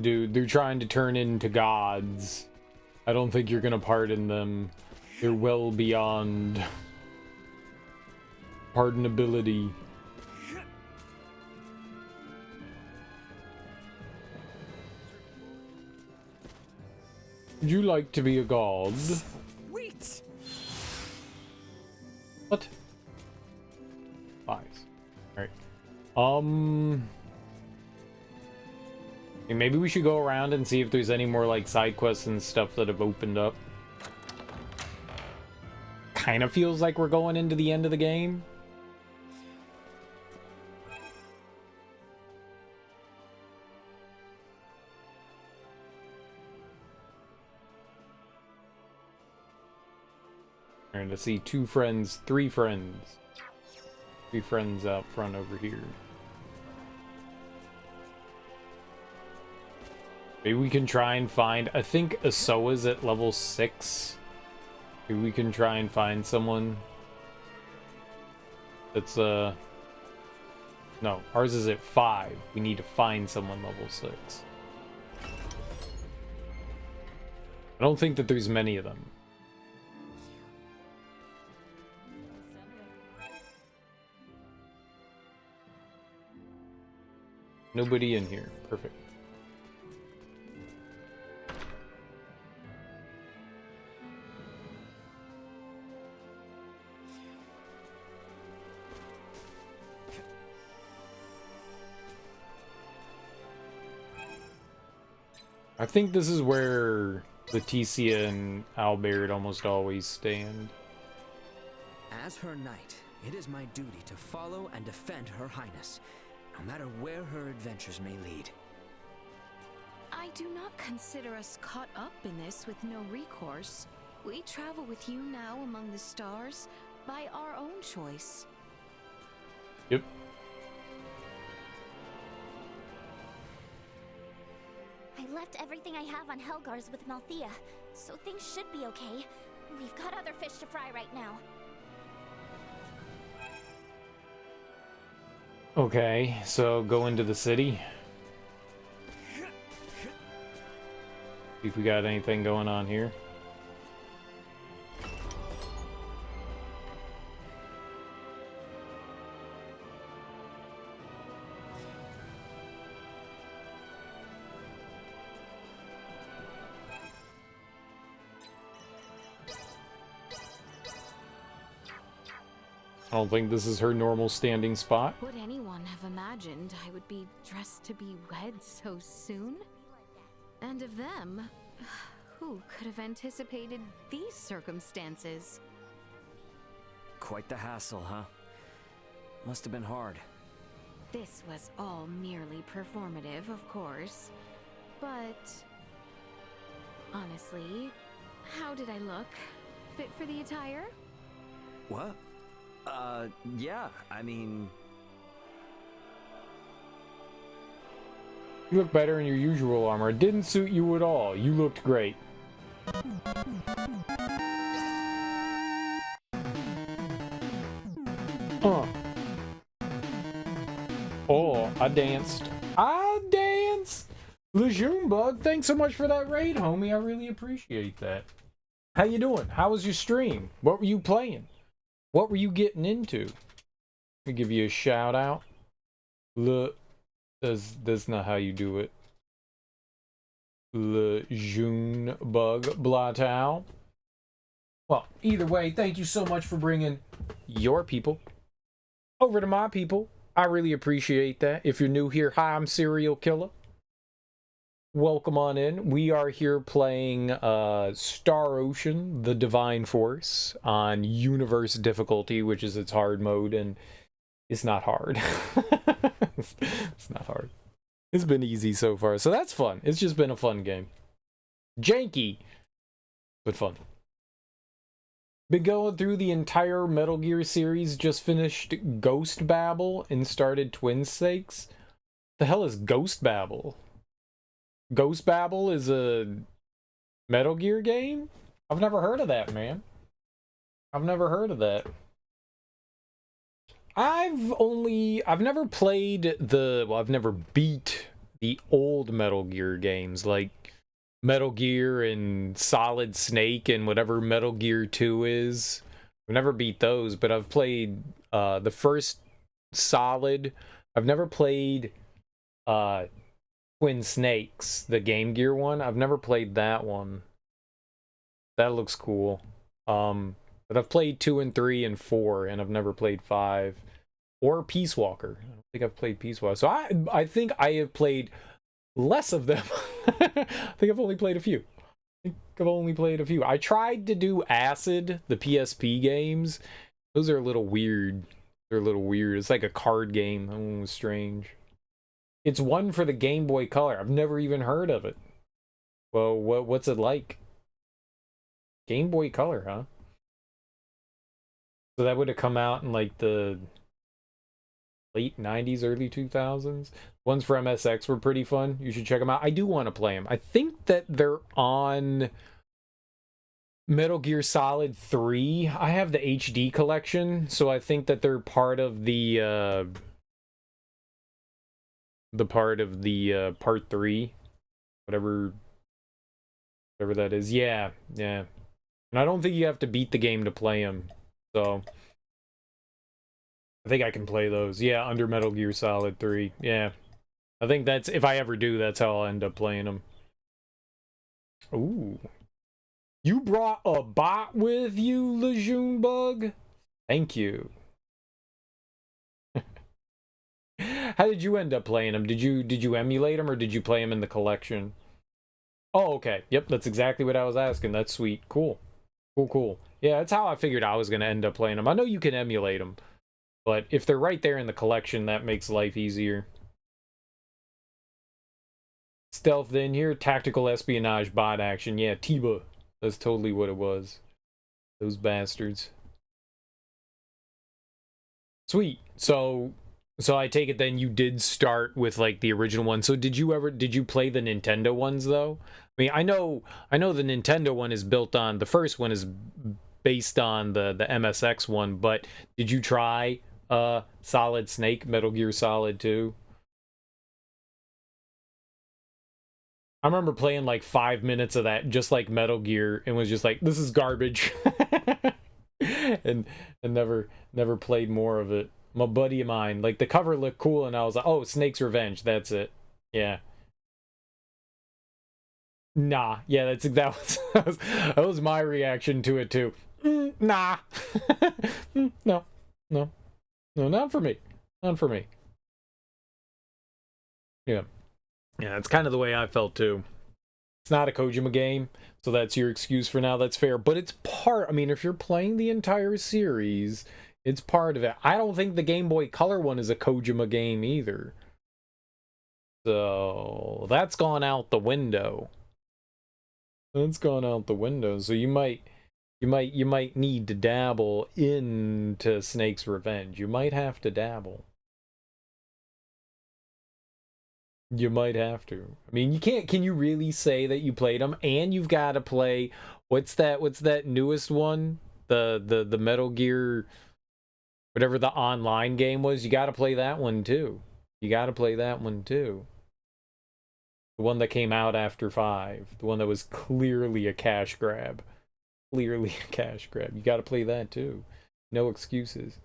Dude, they're trying to turn into gods. I don't think you're gonna pardon them. They're well beyond pardonability. Would you like to be a god? Wait. What? Lies. Alright. And maybe we should go around and see if there's any more like side quests and stuff that have opened up. Kind of feels like we're going into the end of the game. Trying to see 2 friends, 3 friends. 3 friends out front over here. Maybe we can try and find... I think Asoa's at level 6. Maybe we can try and find someone that's, No, ours is at 5. We need to find someone level 6. I don't think that there's many of them. Nobody in here. Perfect. I think this is where Leticia and Albert almost always stand. As her knight, it is my duty to follow and defend Her Highness, no matter where her adventures may lead. I do not consider us caught up in this with no recourse. We travel with you now among the stars by our own choice. Yep. I left everything I have on Helgar's with Malthea, so things should be okay. We've got other fish to fry right now. Okay, so go into the city. See if we got anything going on here. I don't think this is her normal standing spot. Would anyone have imagined I would be dressed to be wed so soon? And of them, who could have anticipated these circumstances? Quite the hassle, huh? Must have been hard. This was all merely performative, of course. But honestly, how did I look? Fit for the attire? What? Yeah, I mean... You look better in your usual armor. It didn't suit you at all. You looked great. Oh, I danced. I danced! Lejeune Bug, thanks so much for that raid, homie. I really appreciate that. How you doing? How was your stream? What were you playing? What were you getting into? Let me give you a shout out. Look, that's not how you do it. Lejeune Bug Blatau. Well, either way, thank you so much for bringing your people over to my people. I really appreciate that. If you're new here, hi, I'm Serial Killer. Welcome on in. We are here playing Star Ocean, The Divine Force on Universe difficulty, which is its hard mode, and it's not hard. It's not hard. It's been easy so far, so that's fun. It's just been a fun game. Janky, but fun. Been going through the entire Metal Gear series, just finished Ghost Babel and started Twin Snakes. The hell is Ghost Babel? Ghost Babel is a Metal Gear game? I've never heard of that, man. I've never heard of that. I've never played I've never beat the old Metal Gear games, like Metal Gear and Solid Snake and whatever Metal Gear 2 is. I've never beat those, but I've played the first Solid. I've never played Twin Snakes, the Game Gear one. I've never played that one. That looks cool. But I've played 2 and 3 and 4, and I've never played 5 or Peace Walker. I don't think I've played Peace Walker. So I think I have played less of them. I think I've only played a few. I tried to do Acid, the PSP games. Those are a little weird. They're a little weird. It's like a card game. Oh, strange. It's one for the Game Boy Color. I've never even heard of it. Well, what's it like? Game Boy Color, huh? So that would have come out in like the late 90s, early 2000s. Ones for MSX were pretty fun. You should check them out. I do want to play them. I think that they're on Metal Gear Solid 3. I have the HD collection, so I think that they're part of the part 3, whatever that is. Yeah. And I don't think you have to beat the game to play them. So I think I can play those. Yeah, under Metal Gear Solid 3. Yeah. I think that's, if I ever do, that's how I'll end up playing them. Ooh. You brought a bot with you, Lejeune Bug? Thank you. How did you end up playing them? Did you emulate them, or did you play them in the collection? Oh, okay. Yep, that's exactly what I was asking. That's sweet. Cool. Cool. Yeah, that's how I figured I was going to end up playing them. I know you can emulate them, but if they're right there in the collection, that makes life easier. Stealth in here, tactical espionage bot action. Yeah, Tiba. That's totally what it was. Those bastards. Sweet. So I take it then you did start with like the original one. So did you play the Nintendo ones though? I mean, I know the Nintendo one is built on, the first one is based on the MSX one, but did you try Solid Snake, Metal Gear Solid 2? I remember playing like 5 minutes of that, just like Metal Gear, and was just like, this is garbage. and never played more of it. My buddy of mine, like, the cover looked cool, and I was like, oh, Snake's Revenge, that's it. Yeah. Nah, yeah, that was my reaction to it too. Nah. No, not for me. Yeah, it's kind of the way I felt too. It's not a Kojima game, so that's your excuse for now. That's fair, but it's part. I mean, if you're playing the entire series, it's part of it. I don't think the Game Boy Color one is a Kojima game either. So that's gone out the window. So you might need to dabble into Snake's Revenge. You might have to dabble. You might have to. I mean, you can't. Can you really say that you played them? And you've got to play. What's that newest one? The Metal Gear, whatever the online game was. You got to play that one too. The one that came out after 5. The one that was clearly a cash grab. You got to play that too. No excuses.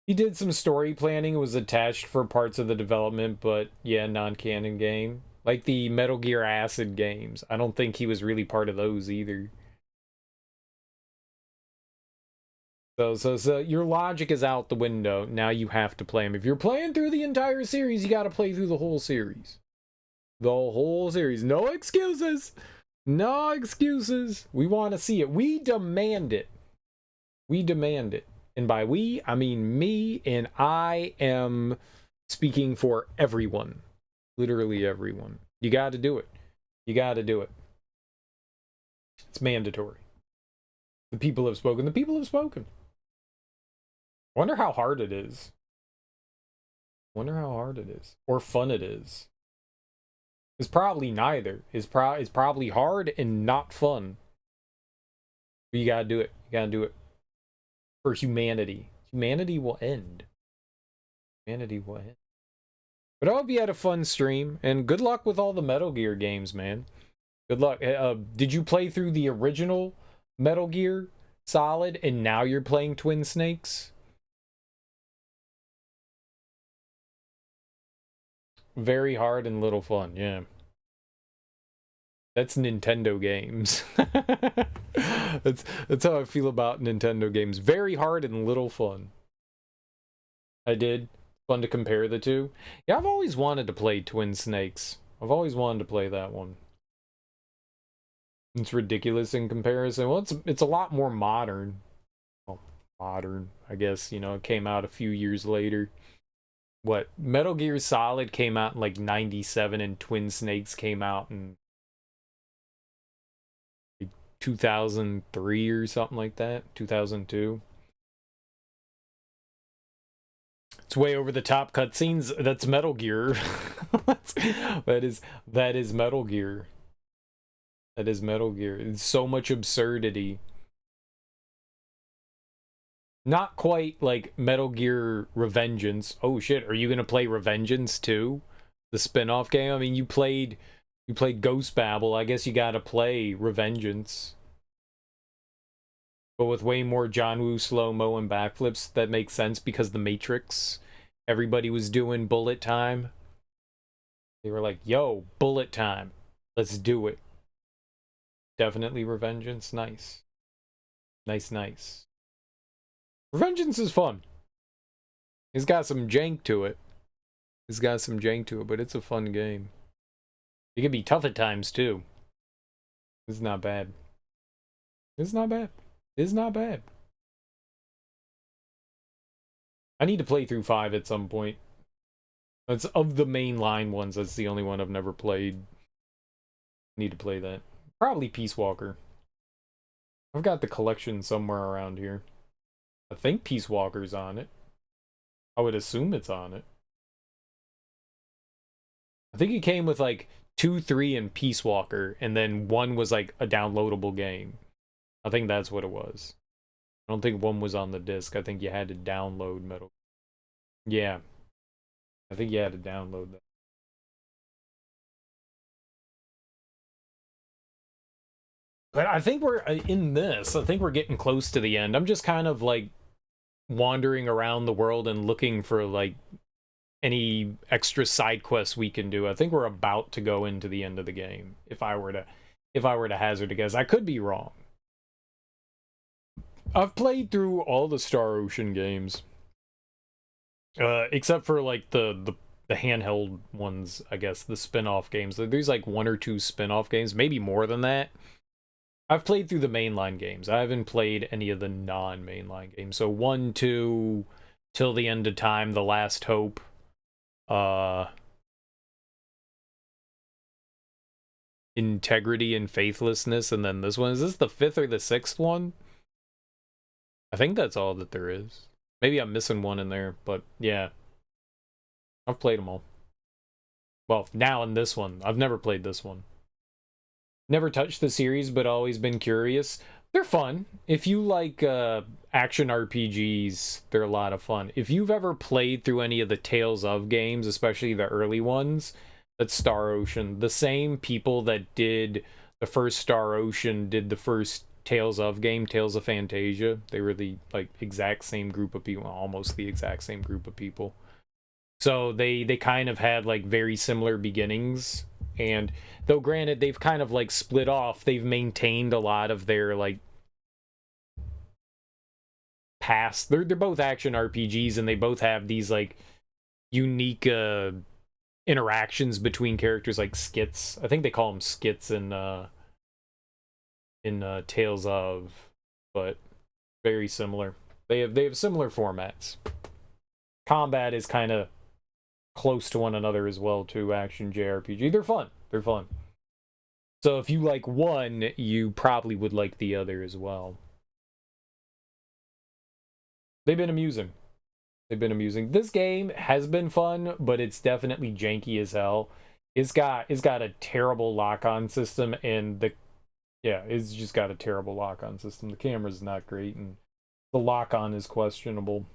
He did some story planning. It was attached for parts of the development, but yeah, non-canon game. Like the Metal Gear Acid games. I don't think he was really part of those either. So your logic is out the window. Now you have to play them. If you're playing through the entire series, you got to play through the whole series. No excuses. We want to see it. We demand it. And by we, I mean me, and I am speaking for everyone. Literally everyone. You got to do it. It's mandatory. The people have spoken. Wonder how hard it is. Or fun it is. It's probably neither. It's probably hard and not fun. But you gotta do it. For humanity. Humanity will end. But I hope you had a fun stream, and good luck with all the Metal Gear games, man. Good luck. Did you play through the original Metal Gear Solid, and now you're playing Twin Snakes? Very hard and little fun, yeah. That's Nintendo games. That's how I feel about Nintendo games. Very hard and little fun. I did. Fun to compare the two. Yeah, I've always wanted to play Twin Snakes. I've always wanted to play that one. It's ridiculous in comparison. Well, it's a lot more modern. Well, modern, I guess, you know, it came out a few years later. What, Metal Gear Solid came out in like 97 and Twin Snakes came out in 2003 or something like that, 2002. It's way over the top cutscenes. That's Metal Gear. that is Metal Gear. That is Metal Gear. It's so much absurdity. Not quite like Metal Gear Revengeance. Oh shit, are you gonna play Revengeance too? The spin-off game? I mean, you played Ghost Babel. I guess you gotta play Revengeance. But with way more John Woo slow-mo and backflips, that makes sense because The Matrix, everybody was doing bullet time. They were like, yo, bullet time. Let's do it. Definitely Revengeance. Nice. Nice. Revengeance is fun. It's got some jank to it. But it's a fun game. It can be tough at times, too. It's not bad. I need to play through 5 at some point. That's of the mainline ones, that's the only one I've never played. Need to play that. Probably Peace Walker. I've got the collection somewhere around here. I think Peace Walker's on it. I would assume it's on it. I think it came with like 2, 3, and Peace Walker, and then 1 was like a downloadable game. I think that's what it was. I don't think 1 was on the disc. I think you had to download Metal. Yeah. I think you had to download that. But I think we're in this. I think we're getting close to the end. I'm just kind of like wandering around the world and looking for like any extra side quests we can do. I think we're about to go into the end of the game. If I were to hazard a guess, I could be wrong. I've played through all the Star Ocean games, except for like the handheld ones. I guess the spin-off games. There's like 1 or 2 spin-off games, maybe more than that. I've played through the mainline games. I haven't played any of the non-mainline games. So 1, 2, Till the End of Time, The Last Hope. Integrity and Faithlessness, and then this one. Is this the 5th or the 6th one? I think that's all that there is. Maybe I'm missing one in there, but yeah. I've played them all. Well, now in this one. I've never played this one. Never touched the series, but always been curious. They're fun. If you like action RPGs, they're a lot of fun. If you've ever played through any of the Tales of games, especially the early ones, that's Star Ocean. The same people that did the first Star Ocean did the first Tales of game, Tales of Phantasia. They were the like exact same group of people, almost the exact same group of people. So they kind of had like very similar beginnings. And though granted they've kind of like split off, they've maintained a lot of their like past. They're both action RPGs, and they both have these like unique interactions between characters, like skits. I think they call them skits in Tales of, but very similar. They have similar formats. Combat is kind of close to one another as well too. Action JRPG. They're fun. So if you like one, you probably would like the other as well. They've been amusing. This game has been fun, but it's definitely janky as hell. It's got a terrible lock-on system, and it's just got a terrible lock-on system. The camera's not great, and the lock-on is questionable.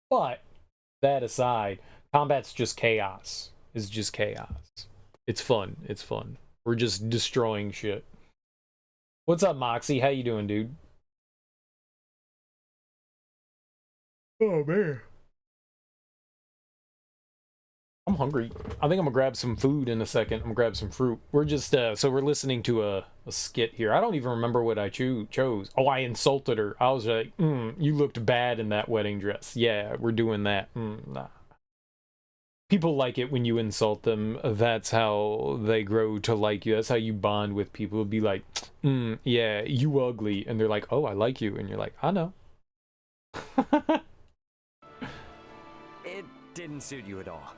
But that aside, combat's just chaos. It's just chaos. It's fun. We're just destroying shit. What's up, Moxie? How you doing, dude? Oh, man. I'm hungry. I think I'm gonna grab some food in a second. I'm gonna grab some fruit. We're just, so we're listening to a skit here. I don't even remember what I chose. Oh, I insulted her. I was like, you looked bad in that wedding dress. Yeah, we're doing that. Nah. People like it when you insult them. That's how they grow to like you. That's how you bond with people. It'll be like, yeah, you ugly. And they're like, oh, I like you. And you're like, I know. It didn't suit you at all.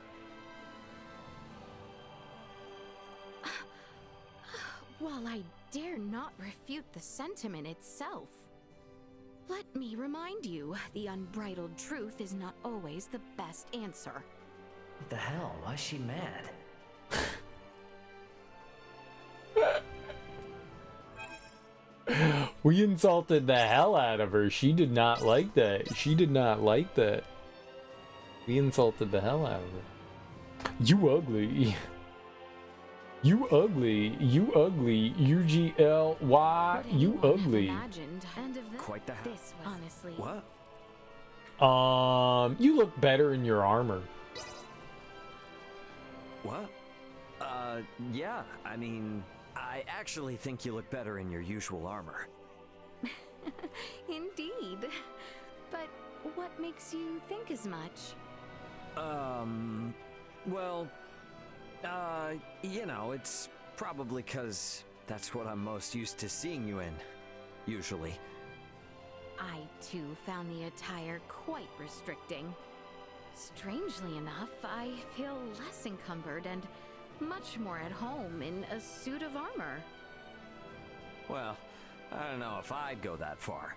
While I dare not refute the sentiment itself, let me remind you, the unbridled truth is not always the best answer. What the hell? Why is she mad? We insulted the hell out of her. She did not like that. She did not like that. We insulted the hell out of her. You ugly. You ugly. You ugly. UGLY. You ugly. Quite the hell. Honestly. What? You look better in your armor. What? Yeah, I mean, I actually think you look better in your usual armor. Indeed. But what makes you think as much? Well, you know, it's probably 'cause that's what I'm most used to seeing you in, usually. I, too, found the attire quite restricting. Strangely enough, I feel less encumbered and much more at home in a suit of armor. Well, I don't know if I'd go that far.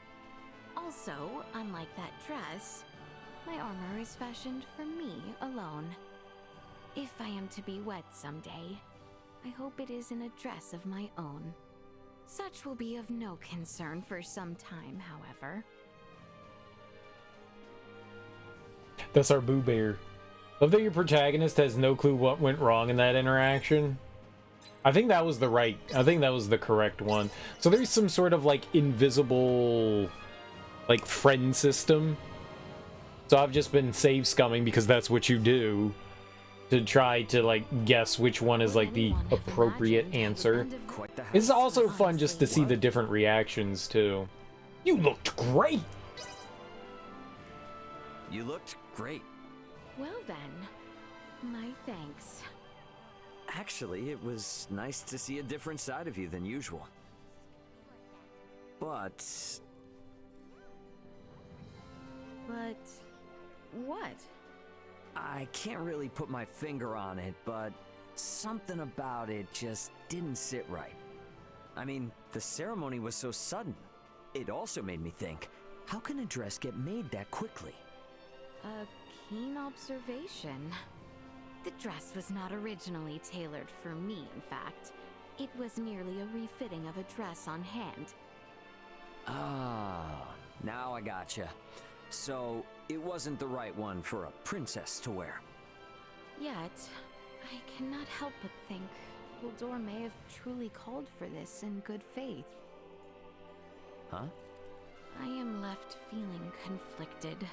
Also, unlike that dress, my armor is fashioned for me alone. If I am to be wed someday, I hope it is in a dress of my own. Such will be of no concern for some time, however. That's our Boo Bear. Love that your protagonist has no clue what went wrong in that interaction. I think that was the correct one. So there's some sort of like invisible like friend system. So I've just been save scumming because that's what you do, to try to like guess which one is like the appropriate answer. It's also fun just to see the different reactions too. You looked great. You looked great. Well then, my thanks. Actually, it was nice to see a different side of you than usual. But what? I can't really put my finger on it, but something about it just didn't sit right. I mean, the ceremony was so sudden. It also made me think, how can a dress get made that quickly? A keen observation. The dress was not originally tailored for me, in fact. It was merely a refitting of a dress on hand. Ah, now I gotcha. So, it wasn't the right one for a princess to wear. Yet, I cannot help but think Gildor may have truly called for this in good faith. Huh? I am left feeling conflicted.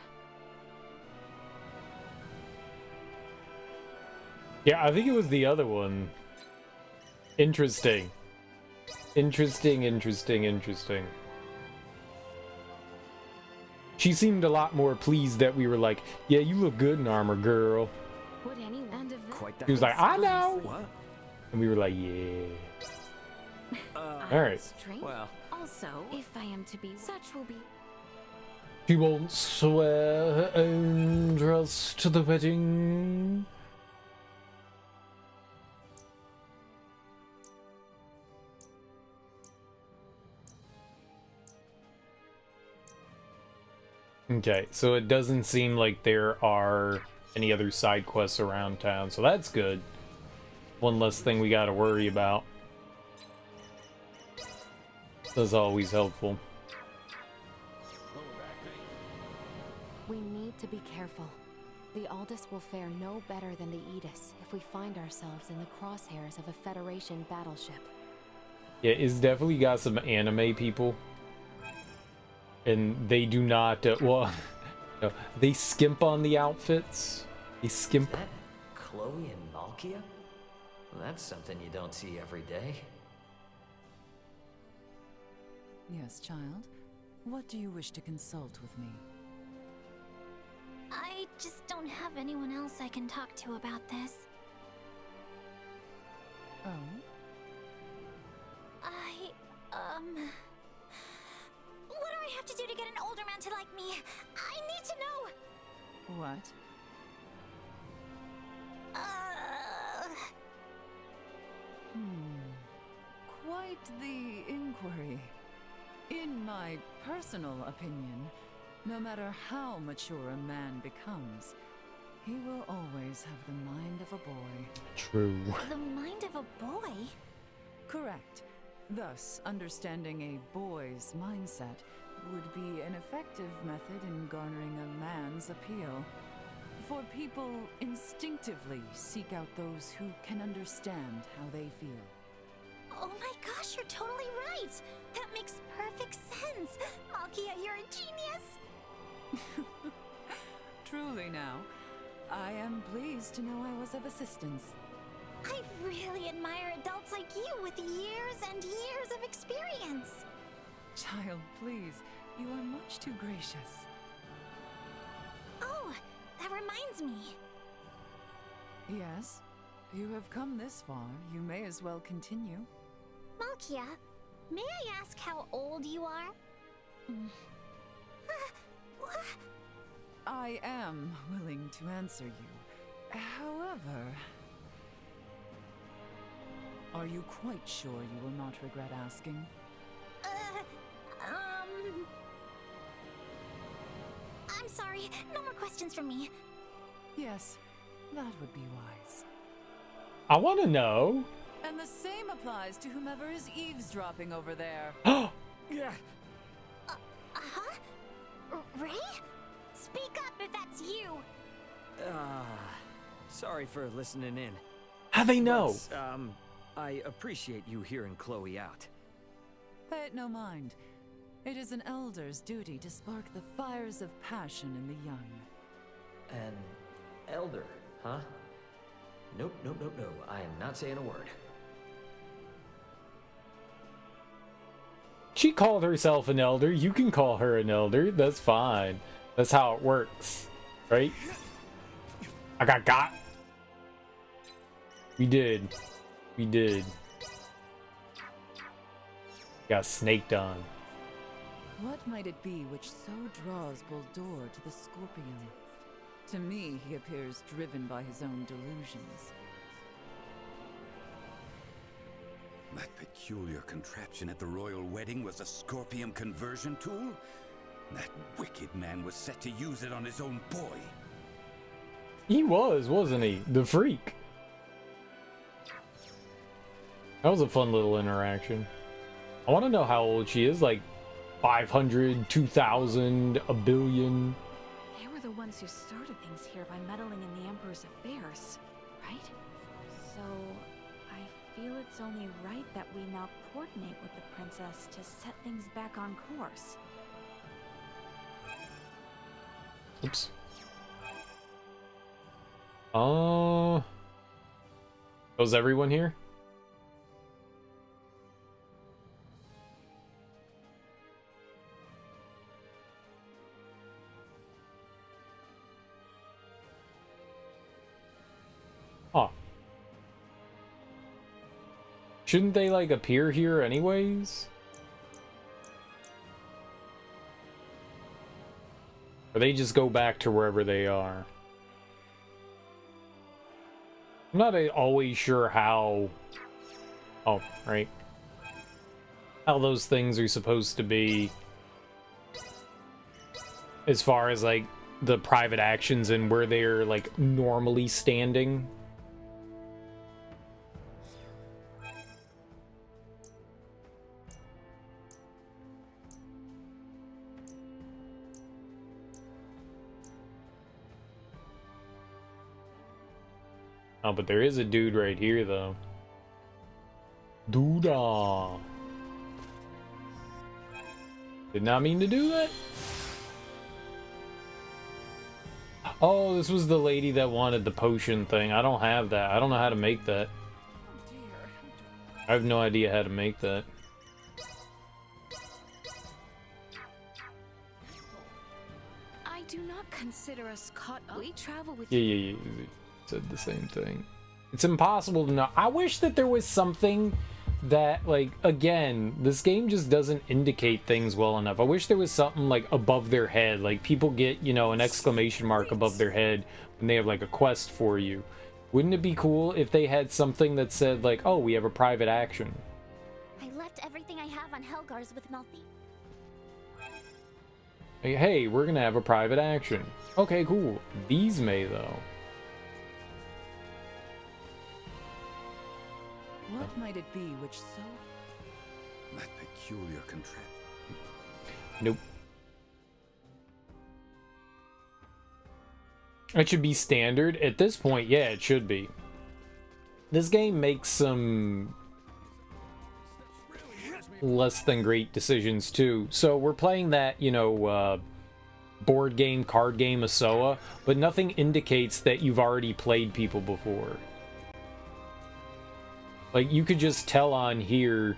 Yeah, I think it was the other one. Interesting. Interesting. She seemed a lot more pleased that we were like, yeah, you look good in armor, girl. Would anyone She was like, I know. What? And we were like, yeah. All right. Well. Also, if I am to be, such will be. She won't swear her own dress to the wedding. Okay, so it doesn't seem like there are any other side quests around town, so that's good. One less thing we gotta worry about. That's always helpful. We need to be careful. The Aldous will fare no better than the Aegis if we find ourselves in the crosshairs of a Federation battleship. Yeah, it's definitely got some anime people. And they do not, well, no, they skimp on the outfits. They skimp. Is that Chloe and Malkia? Well, that's something you don't see every day. Yes, child. What do you wish to consult with me? I just don't have anyone else I can talk to about this. Oh? What do I have to do to get an older man to like me? I need to know! What? Quite the inquiry. In my personal opinion, no matter how mature a man becomes, he will always have the mind of a boy. True. The mind of a boy? Correct. Thus, understanding a boy's mindset would be an effective method in garnering a man's appeal. For people instinctively seek out those who can understand how they feel. Oh my gosh, you're totally right! That makes perfect sense! Malkia, you're a genius! Truly now, I am pleased to know I was of assistance. I really admire adults like you with years and years of experience! Child, please, you are much too gracious. Oh, that reminds me. Yes, you have come this far. You may as well continue. Malkia, may I ask how old you are? I am willing to answer you. However, are you quite sure you will not regret asking? I'm sorry, no more questions from me. Yes, that would be wise. I want to know. And the same applies to whomever is eavesdropping over there. Yeah. Ray? Speak up if that's you! Sorry for listening in. How they know? But, I appreciate you hearing Chloe out. Pay it no mind. It is an elder's duty to spark the fires of passion in the young. An elder, huh? Nope, nope, nope, no. I am not saying a word. She called herself an elder. You can call her an elder. That's fine. That's how it works. Right? I got. We did. We did. Got snaked on. What might it be which so draws Buldur to the Scorpion? To me, he appears driven by his own delusions. That peculiar contraption at the royal wedding was a Scorpion conversion tool? That wicked man was set to use it on his own boy. He was, wasn't he? The freak. That was a fun little interaction. I want to know how old she is, like 500, 2,000, a billion. They were the ones who started things here by meddling in the Emperor's affairs, right? So, I feel it's only right that we now coordinate with the princess to set things back on course. Oops. Was everyone here? Huh. Shouldn't they, like, appear here anyways? Or they just go back to wherever they are? I'm not always sure how... Oh, right. How those things are supposed to be... As far as, like, the private actions and where they're, like, normally standing. Oh, but there is a dude right here, though. Doodah. Did not mean to do that. Oh, this was the lady that wanted the potion thing. I don't have that. I don't know how to make that. I have no idea how to make that. I do not consider us caught up? We travel with Yeah. Said the same thing. It's impossible to know. I wish that there was something that, like, again, this game just doesn't indicate things well enough. I wish there was something like above their head, like people get, you know, an exclamation mark above their head when they have like a quest for you. Wouldn't it be cool if they had something that said like, oh, we have a private action? I left everything I have on Helgar's with Melfi. Hey, we're gonna have a private action. Okay, cool. These may though. What might it be which so... That peculiar contraption. Nope. It should be standard. At this point, yeah, it should be. This game makes some less than great decisions too. So we're playing that, you know, board game, card game, Asoa, but nothing indicates that you've already played people before. Like, you could just tell on here,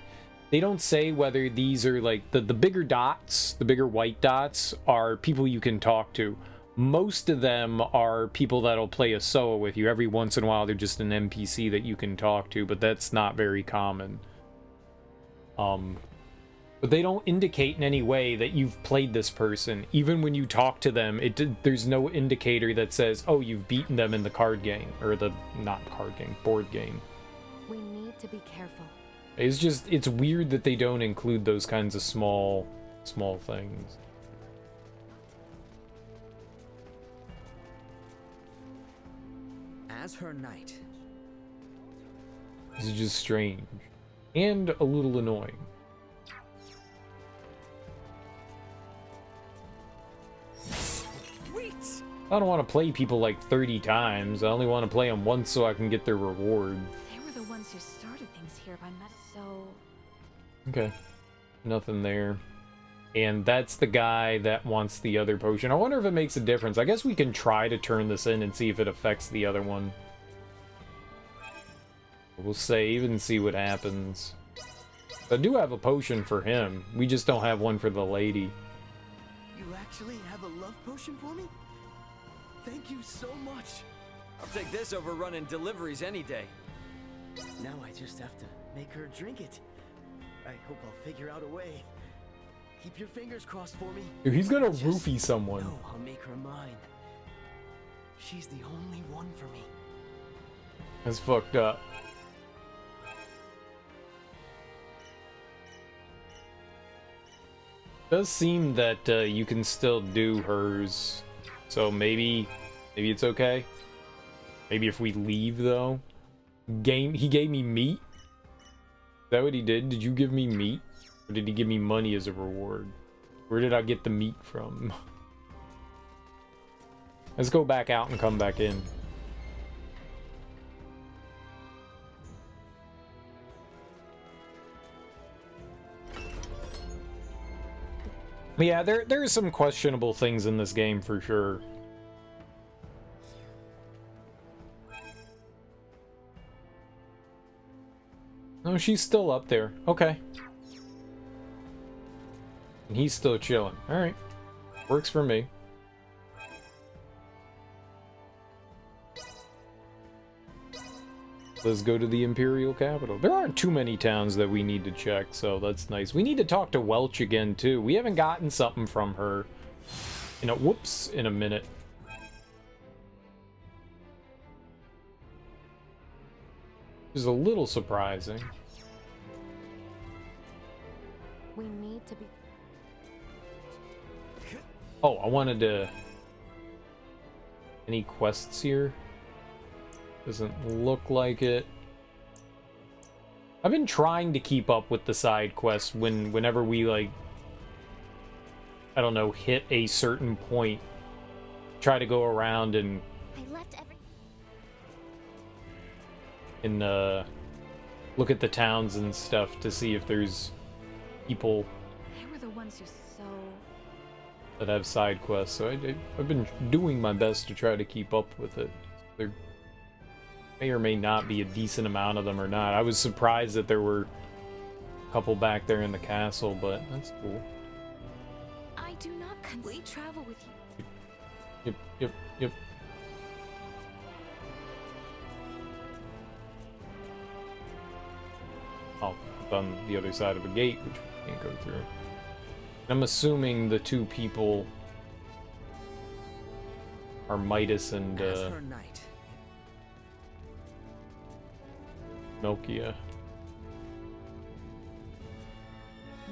they don't say whether these are, like, the bigger dots, the bigger white dots, are people you can talk to. Most of them are people that'll play Asoa with you. Every once in a while, they're just an NPC that you can talk to, but that's not very common. But they don't indicate in any way that you've played this person. Even when you talk to them, there's no indicator that says, oh, you've beaten them in the card game, or the, not card game, board game. We need to be careful. It's just, it's weird that they don't include those kinds of small things. As her knight. This is just strange. And a little annoying. Sweet. I don't want to play people like 30 times. I only want to play them once so I can get their reward. They were the ones who started things here by metal. So... Okay. Nothing there. And that's the guy that wants the other potion. I wonder if it makes a difference. I guess we can try to turn this in and see if it affects the other one. We'll save and see what happens. I do have a potion for him. We just don't have one for the lady. You actually have a love potion for me? Thank you so much. I'll take this over running deliveries any day. Now I just have to make her drink it. I hope I'll figure out a way. Keep your fingers crossed for me. Dude, he's gonna roofie someone. No, I'll make her mine. She's the only one for me. That's fucked up. Does seem that you can still do hers, so maybe it's okay. Maybe if we leave though. He gave me meat. Is that what he did? Did you give me meat? Or did he give me money as a reward? Where did I get the meat from? Let's go back out and come back in. Yeah, there are some questionable things in this game for sure. Oh, she's still up there. Okay. And he's still chilling. Alright. Works for me. Let's go to the Imperial capital. There aren't too many towns that we need to check, so that's nice. We need to talk to Welch again, too. We haven't gotten something from her in a minute. Which is a little surprising. We need to be... Oh, I wanted to... Any quests here? Doesn't look like it. I've been trying to keep up with the side quests whenever we, like, I don't know, hit a certain point. Try to go around and look at the towns and stuff to see if there's people They were the ones who so... that have side quests. So I've been doing my best to try to keep up with it. There may or may not be a decent amount of them or not. I was surprised that there were a couple back there in the castle, but that's cool. I do not we travel with you. Yep. Oh, it's on the other side of a gate, which we can't go through. I'm assuming the two people are Midas and Nokia.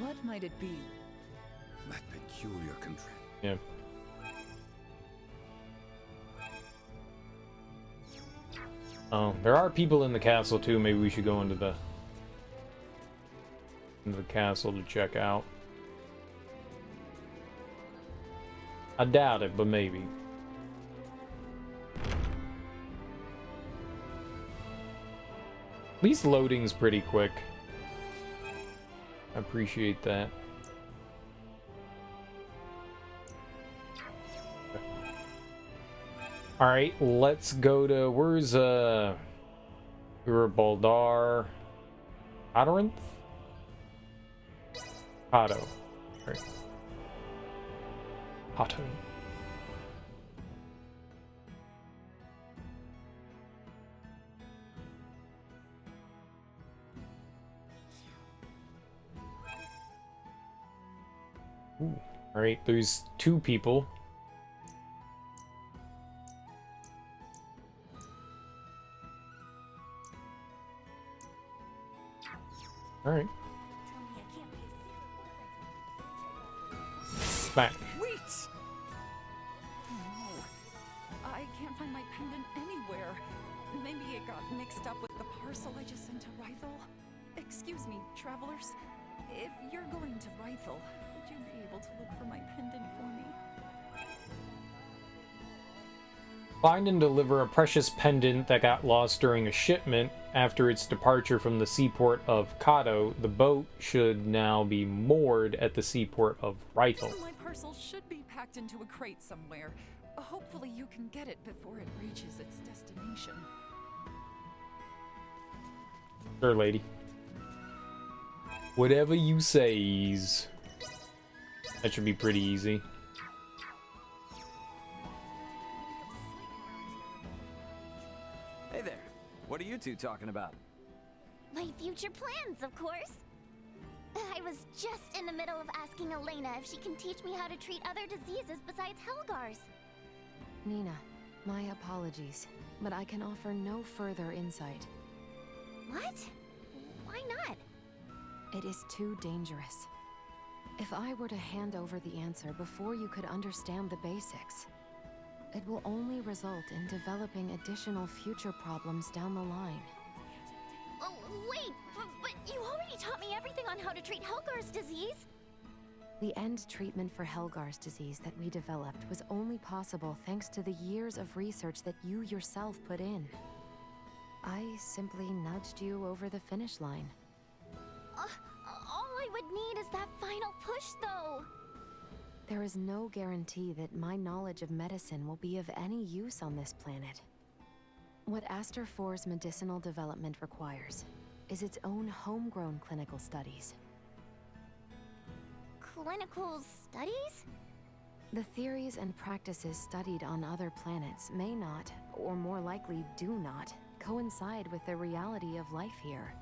What might it be? That peculiar contraption. Yeah. Oh, there are people in the castle too. Maybe we should go into the castle to check out. I doubt it, but maybe. At least loading's pretty quick. I appreciate that. Alright, let's go to... Where's, we were Baldar... Odorinth? Otto. Right. Otto. Alright, there's two people. Alright. Smack. Wait! Oh no. I can't find my pendant anywhere. Maybe it got mixed up with the parcel I just sent to Rythel. Excuse me, travelers. If you're going to Rythel, would you be able to look for my pendant for me? Find and deliver a precious pendant that got lost during a shipment. After its departure from the seaport of Kato, the boat should now be moored at the seaport of Rythel. My parcel should be packed into a crate somewhere. Hopefully you can get it before it reaches its destination. Sure, lady. Whatever you says. That should be pretty easy. Hey there. What are you two talking about? My future plans, of course. I was just in the middle of asking Elena if she can teach me how to treat other diseases besides Helgar's. Nina, my apologies, but I can offer no further insight. What? Why not? It is too dangerous. If I were to hand over the answer before you could understand the basics, it will only result in developing additional future problems down the line. Oh, wait, but you already taught me everything on how to treat Helgar's disease. The end treatment for Helgar's disease that we developed was only possible thanks to the years of research that you yourself put in. I simply nudged you over the finish line. All I would need is that final push, though. There is no guarantee that my knowledge of medicine will be of any use on this planet. What Aster IV's medicinal development requires is its own homegrown clinical studies. Clinical studies? The theories and practices studied on other planets may not, or more likely do not, coincide with the reality of life here.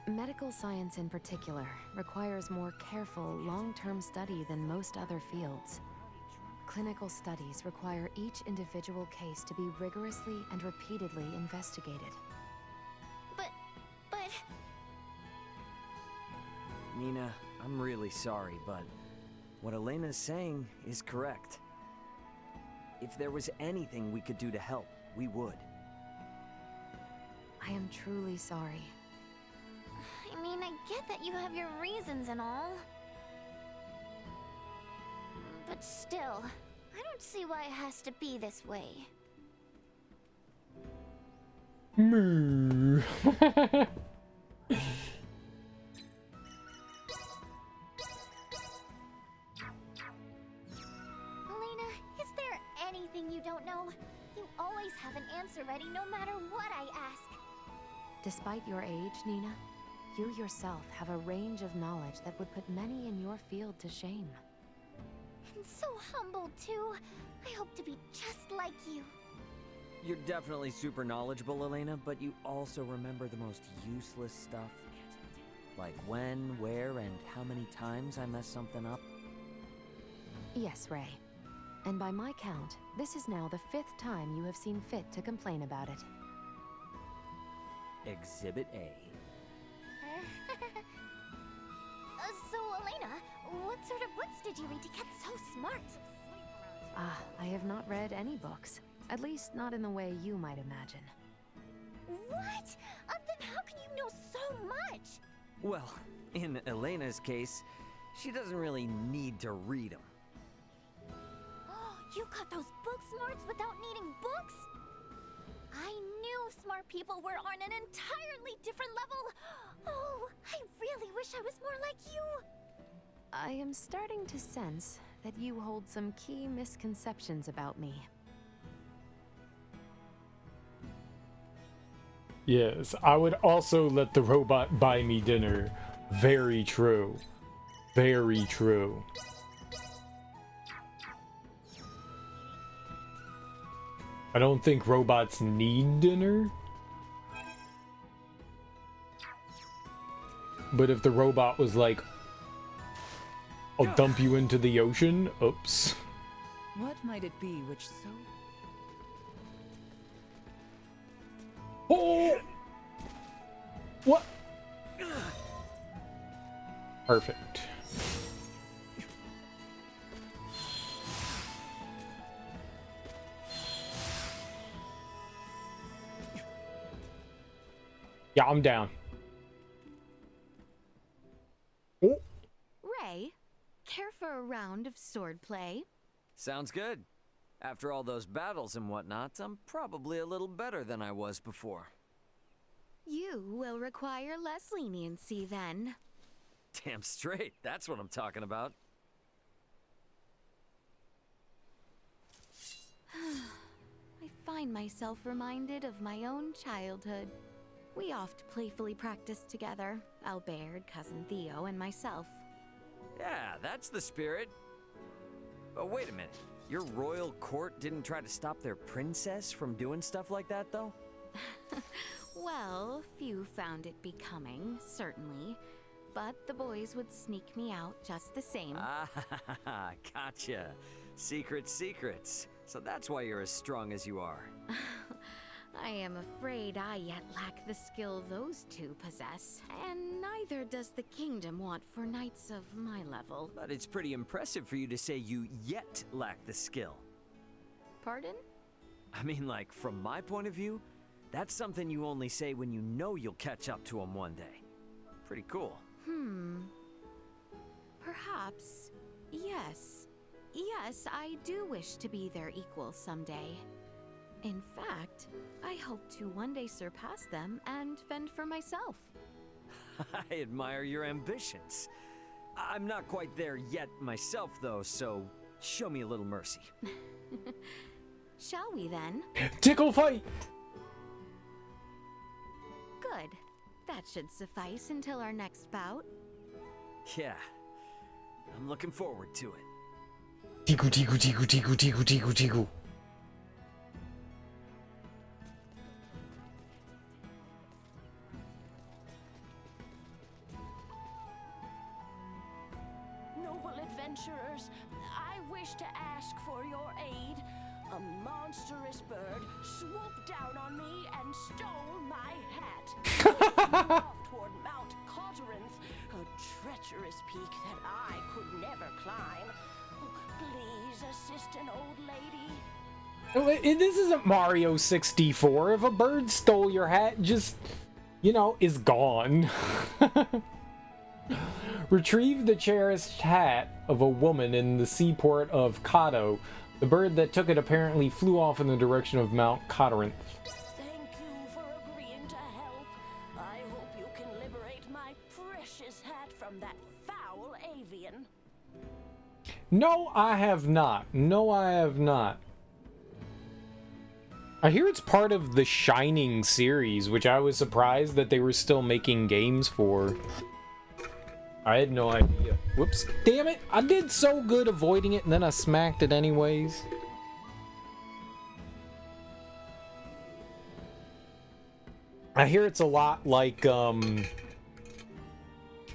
Medical science in particular requires more careful, long-term study than most other fields. Clinical studies require each individual case to be rigorously and repeatedly investigated. But... Nina, I'm really sorry, but what Elena's saying is correct. If there was anything we could do to help, we would. I am truly sorry. I mean, I get that you have your reasons and all. But still, I don't see why it has to be this way. Moo. Elena, is there anything you don't know? You always have an answer ready no matter what I ask. Despite your age, Nina, you yourself have a range of knowledge that would put many in your field to shame. And so humble, too. I hope to be just like you. You're definitely super knowledgeable, Elena, but you also remember the most useless stuff. Like when, where, and how many times I messed something up. Yes, Ray. And by my count, this is now the 5th time you have seen fit to complain about it. Exhibit A. So, Elena, what sort of books did you read to get so smart? Ah, I have not read any books. At least not in the way you might imagine. What? Then how can you know so much? Well, in Elena's case, she doesn't really need to read them. You got those book smarts without needing books? I knew smart people were on an entirely different level. Oh, I really wish I was more like you. I am starting to sense that you hold some key misconceptions about me. Yes, I would also let the robot buy me dinner. Very true. Very true. I don't think robots need dinner. But if the robot was like, I'll dump you into the ocean, oops. What might it be which so... Oh! What? Perfect. Yeah, I'm down. Oh. Ray, care for a round of swordplay? Sounds good. After all those battles and whatnot, I'm probably a little better than I was before. You will require less leniency then. Damn straight, that's what I'm talking about. I find myself reminded of my own childhood. We oft playfully practiced together, Albert, Cousin Theo, and myself. Yeah, that's the spirit. Oh, wait a minute. Your royal court didn't try to stop their princess from doing stuff like that, though? Well, few found it becoming, certainly. But the boys would sneak me out just the same. Ah, gotcha. Secrets. So that's why you're as strong as you are. I am afraid I yet lack the skill those two possess, and neither does the kingdom want for knights of my level. But it's pretty impressive for you to say you yet lack the skill. Pardon? I mean, like, from my point of view, that's something you only say when you know you'll catch up to them one day. Pretty cool. Perhaps. Yes. Yes, I do wish to be their equal someday. In fact, I hope to one day surpass them and fend for myself. I admire your ambitions. I'm not quite there yet myself, though, so show me a little mercy. Shall we then? Tickle fight! Good. That should suffice until our next bout. Yeah, I'm looking forward to it. Tiku. Noble adventurers, I wish to ask for your aid. A monstrous bird swooped down on me and stole my hat. Off toward Mount Cauteranth, a treacherous peak that I could never climb. Oh, please assist an old lady. This isn't Mario 64. If a bird stole your hat, just, is gone. Retrieve the cherished hat of a woman in the seaport of Kato. The bird that took it apparently flew off in the direction of Mount Cauteranth. Thank you for agreeing to help. I hope you can liberate my precious hat from that foul avian. No, I have not. I hear it's part of the Shining series, which I was surprised that they were still making games for. I had no idea. Whoops. Damn it. I did so good avoiding it and then I smacked it anyways. I hear it's a lot like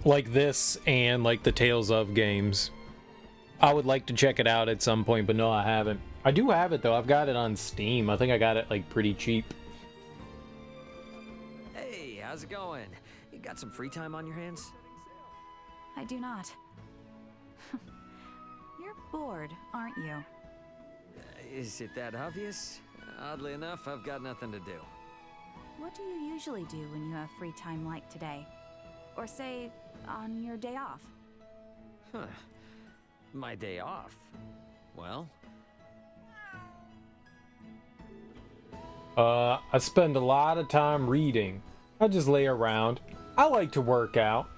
this and like the Tales of games. I would like to check it out at some point, but no, I haven't. I do have it though. I've got it on Steam. I think I got it like pretty cheap. Hey, how's it going? You got some free time on your hands? I do not. You're bored, aren't you? Is it that obvious? Oddly enough, I've got nothing to do. What do you usually do when you have free time like today? Or say, on your day off? Huh. My day off? Well... I spend a lot of time reading. I just lay around. I like to work out.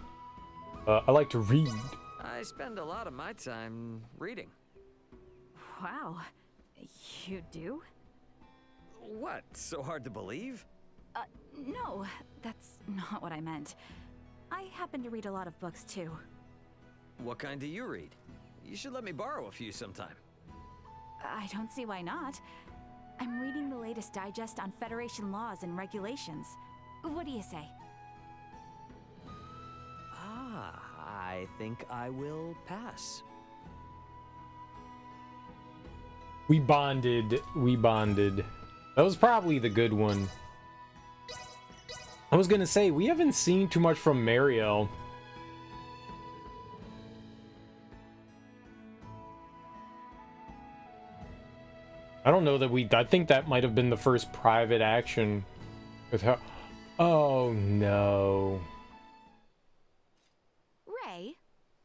I like to read. I spend a lot of my time reading. Wow. You do? What? So hard to believe? No, that's not what I meant. I happen to read a lot of books too. What kind do you read? You should let me borrow a few sometime. I don't see why not. I'm reading the latest digest on Federation laws and regulations. What do you say? I think I will pass. We bonded. We bonded. That was probably the good one. I was gonna say, we haven't seen too much from Mariel. I don't know that I think that might have been the first private action with her. Oh no. Ray,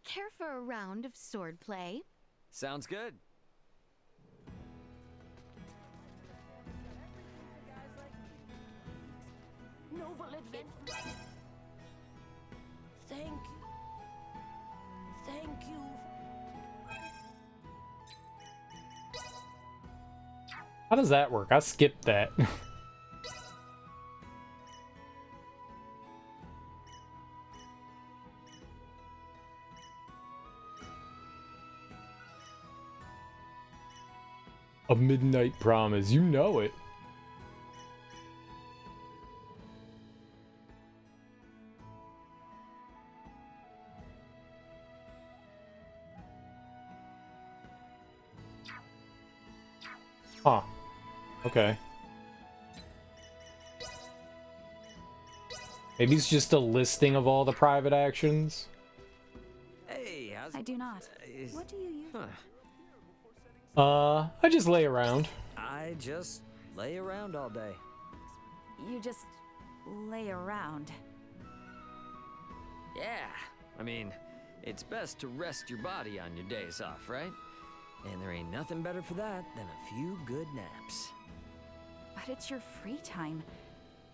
care for a round of swordplay? Sounds good. Noble adventure. Thank you. Thank you. How does that work? I skipped that. A midnight promise. You know it. Huh. Okay. Maybe it's just a listing of all the private actions. Hey, how's I do not. What do you use? I just lay around. I just lay around all day. You just lay around. Yeah, I mean, it's best to rest your body on your days off, right? And there ain't nothing better for that than a few good naps. But it's your free time.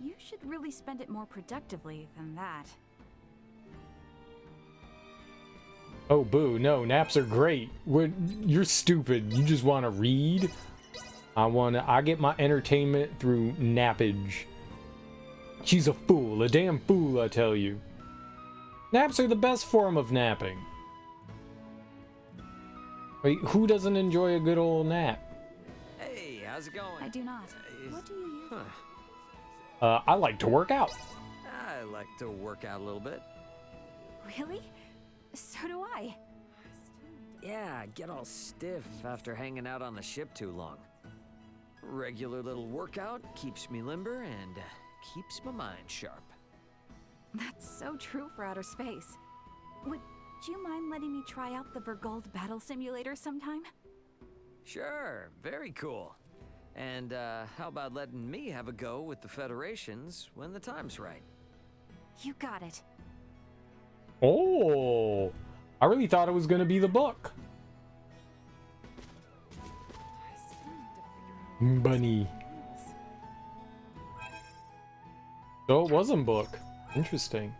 You should really spend it more productively than that. Oh, boo. No, naps are great. You're stupid. You just want to read? I get my entertainment through nappage. She's a fool. A damn fool, I tell you. Naps are the best form of napping. Wait, who doesn't enjoy a good old nap? Hey, how's it going? I do not. What do you use? I like to work out. I like to work out a little bit. Really? So do I. Yeah, I get all stiff after hanging out on the ship too long. Regular little workout keeps me limber and keeps my mind sharp. That's so true for outer space. Would you mind letting me try out the Vergold battle simulator sometime? Sure, very cool. And how about letting me have a go with the Federations when the time's right? You got it. Oh, I really thought it was going to be the book. Bunny. So it wasn't book. Interesting.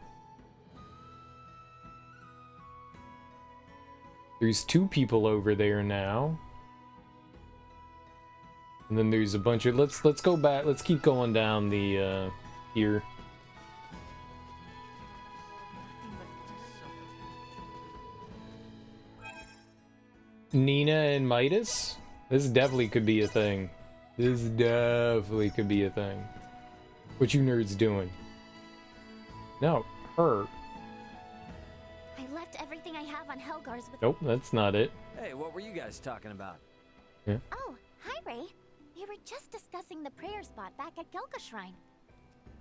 There's 2 people over there now. And then there's a bunch of let's go back. Let's keep going down the here. Nina and Midas? This definitely could be a thing. This definitely could be a thing. What you nerds doing? No, her. I left everything I have on Helgar's with. Nope, that's not it. Hey, what were you guys talking about? Yeah. Oh, hi, Ray. We were just discussing the prayer spot back at Gelka Shrine.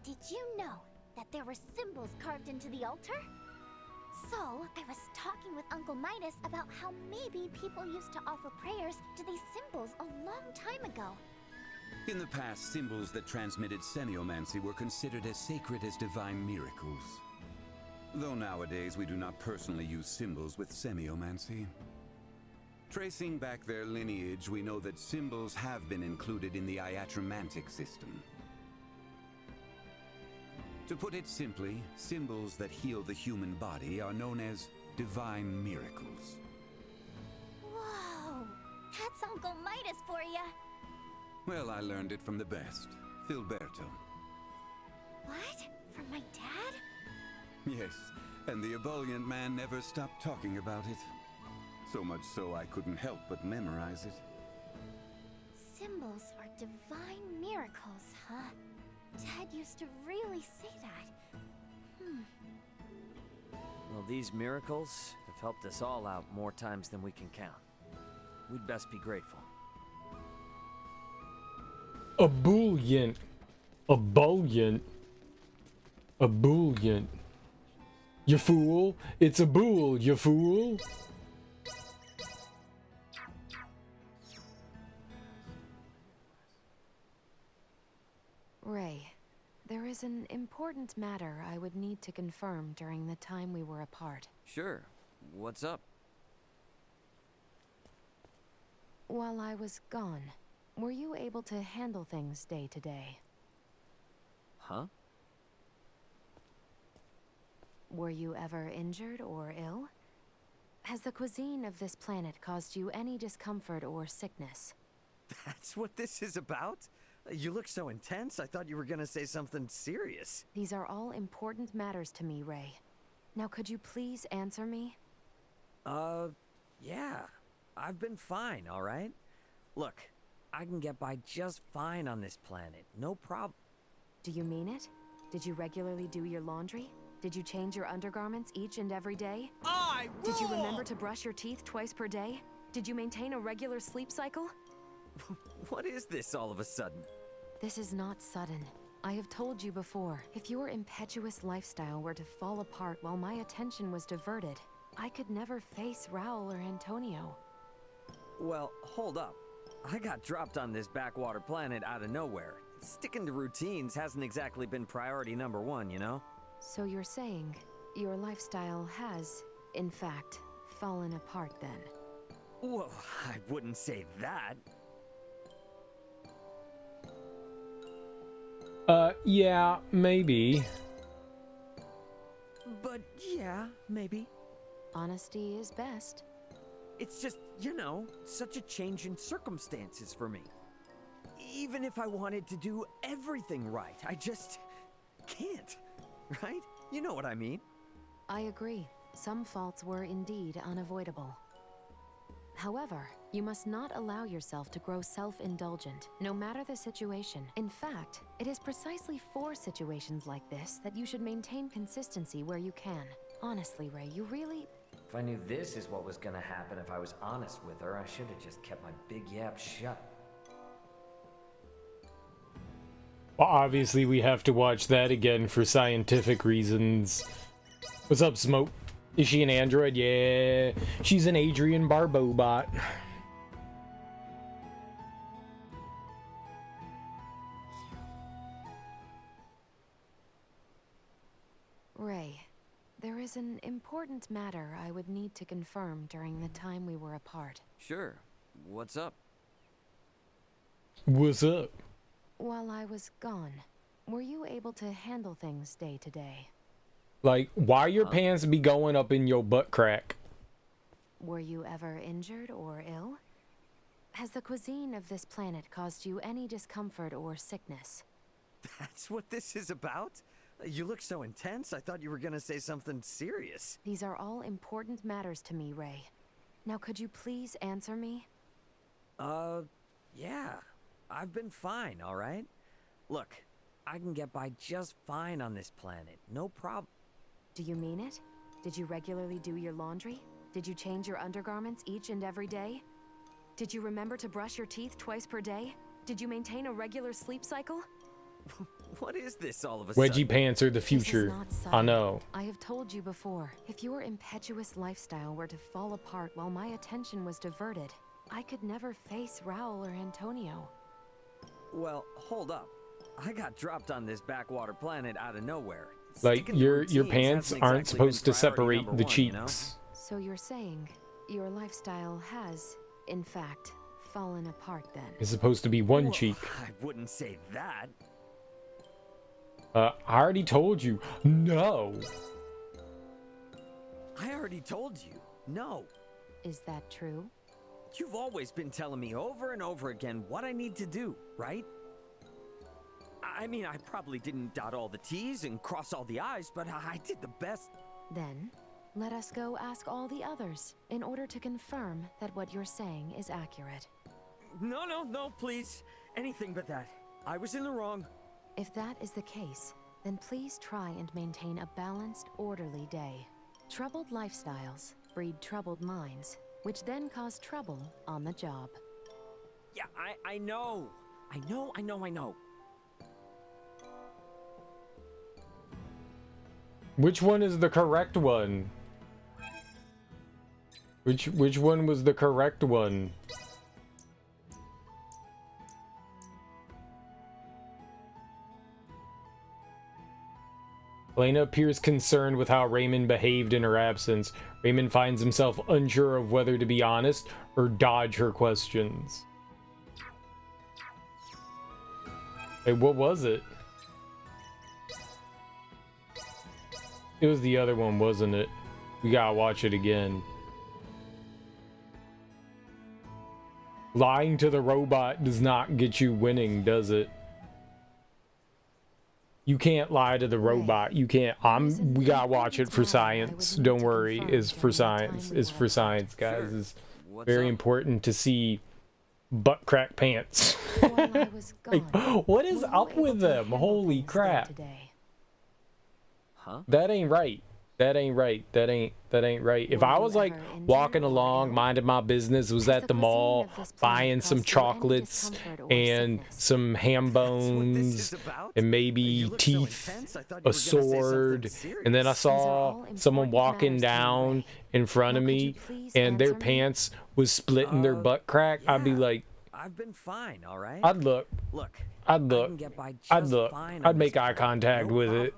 Did you know that there were symbols carved into the altar? So, I was talking with Uncle Midas about how maybe people used to offer prayers to these symbols a long time ago. In the past, symbols that transmitted semiomancy were considered as sacred as divine miracles. Though nowadays we do not personally use symbols with semiomancy. Tracing back their lineage, we know that symbols have been included in the iatromantic system. To put it simply, symbols that heal the human body are known as divine miracles. Whoa! That's Uncle Midas for ya! Well, I learned it from the best, Filberto. What? From my dad? Yes, and the ebullient man never stopped talking about it. So much so I couldn't help but memorize it. Symbols are divine miracles, huh? Dad used to really say that. Well, these miracles have helped us all out more times than we can count. We'd best be grateful. Ebullient. Ebullient. Ebullient. You fool. It's a bull, you fool. Ray, there is an important matter I would need to confirm during the time we were apart. Sure. What's up? While I was gone, were you able to handle things day to day? Huh? Were you ever injured or ill? Has the cuisine of this planet caused you any discomfort or sickness? That's what this is about? You look so intense, I thought you were gonna say something serious. These are all important matters to me, Ray. Now could you please answer me? Yeah. I've been fine, alright? Look, I can get by just fine on this planet. No problem. Do you mean it? Did you regularly do your laundry? Did you change your undergarments each and every day? Did you remember to brush your teeth twice per day? Did you maintain a regular sleep cycle? What is this all of a sudden? This is not sudden. I have told you before, if your impetuous lifestyle were to fall apart while my attention was diverted, I could never face Raul or Antonio. Well, hold up. I got dropped on this backwater planet out of nowhere. Sticking to routines hasn't exactly been priority number one, you know? So you're saying your lifestyle has, in fact, fallen apart then? Whoa, I wouldn't say that. Yeah, maybe. But yeah, maybe. Honesty is best. It's just, you know, such a change in circumstances for me. Even if I wanted to do everything right, I just can't. Right? You know what I mean. I agree. Some faults were indeed unavoidable. However, you must not allow yourself to grow self-indulgent, no matter the situation. In fact, it is precisely for situations like this that you should maintain consistency where you can. Honestly, Ray, you really... If I knew this is what was gonna happen if I was honest with her, I should have just kept my big yap shut. Well, obviously we have to watch that again for scientific reasons. What's up, Smoke? Is she an android? Yeah, she's an Adrian Barbeau bot. Ray, there is an important matter I would need to confirm during the time we were apart. Sure. What's up? What's up? While I was gone, were you able to handle things day to day? Like, why your pants be going up in your butt crack? Were you ever injured or ill? Has the cuisine of this planet caused you any discomfort or sickness? That's what this is about? You look so intense, I thought you were gonna say something serious. These are all important matters to me, Ray. Now could you please answer me? Yeah. I've been fine, alright? Look, I can get by just fine on this planet. No problem. Do you mean it? Did you regularly do your laundry? Did you change your undergarments each and every day? Did you remember to brush your teeth twice per day? Did you maintain a regular sleep cycle? What is this all of a sudden? Wedgie pants are the future. I know. I have told you before, if your impetuous lifestyle were to fall apart while my attention was diverted, I could never face Raul or Antonio. Well, hold up. I got dropped on this backwater planet out of nowhere. Like, Sticking to your routines pants hasn't aren't exactly supposed been to priority separate number the one, cheeks. you know? So you're saying your lifestyle has, in fact, fallen apart then? It's supposed to be one cheek. I wouldn't say that. I already told you. No. I already told you. No. Is that true? You've always been telling me over and over again what I need to do, right? I mean, I probably didn't dot all the T's and cross all the I's, but I did the best. Then, let us go ask all the others in order to confirm that what you're saying is accurate. No, please. Anything but that. I was in the wrong. If that is the case, then please try and maintain a balanced, orderly day. Troubled lifestyles breed troubled minds, which then cause trouble on the job. Yeah, I know. I know. Which one is the correct one? Which one was the correct one? Elena appears concerned with how Raymond behaved in her absence. Raymond finds himself unsure of whether to be honest or dodge her questions. Hey, what was it? It was the other one, wasn't it? We gotta watch it again. Lying to the robot does not get you winning, does it? You can't lie to the robot. You can't. We gotta watch it for science. Don't worry. It's for science. It's for science, guys. It's very important to see butt crack pants. Like, what is up with them? Holy crap. Huh? That ain't right. That ain't right. That ain't right. If I was like walking along, minding my business, was at the mall, buying some chocolates and some ham bones and maybe teeth, a sword, and then I saw someone walking down in front of me and their pants was splitting their butt crack, I'd be like, I've been fine, all right? I'd look. I'd make eye contact with it.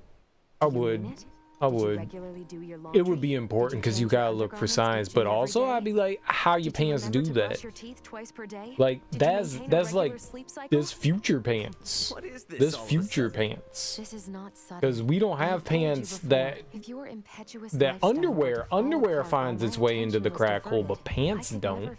I would. It would be important because you gotta look for signs, but also I'd be like, how your pants do that? Like that's like this future pants. This future pants. Because we don't have pants that underwear finds its way into the crack hole, but pants don't.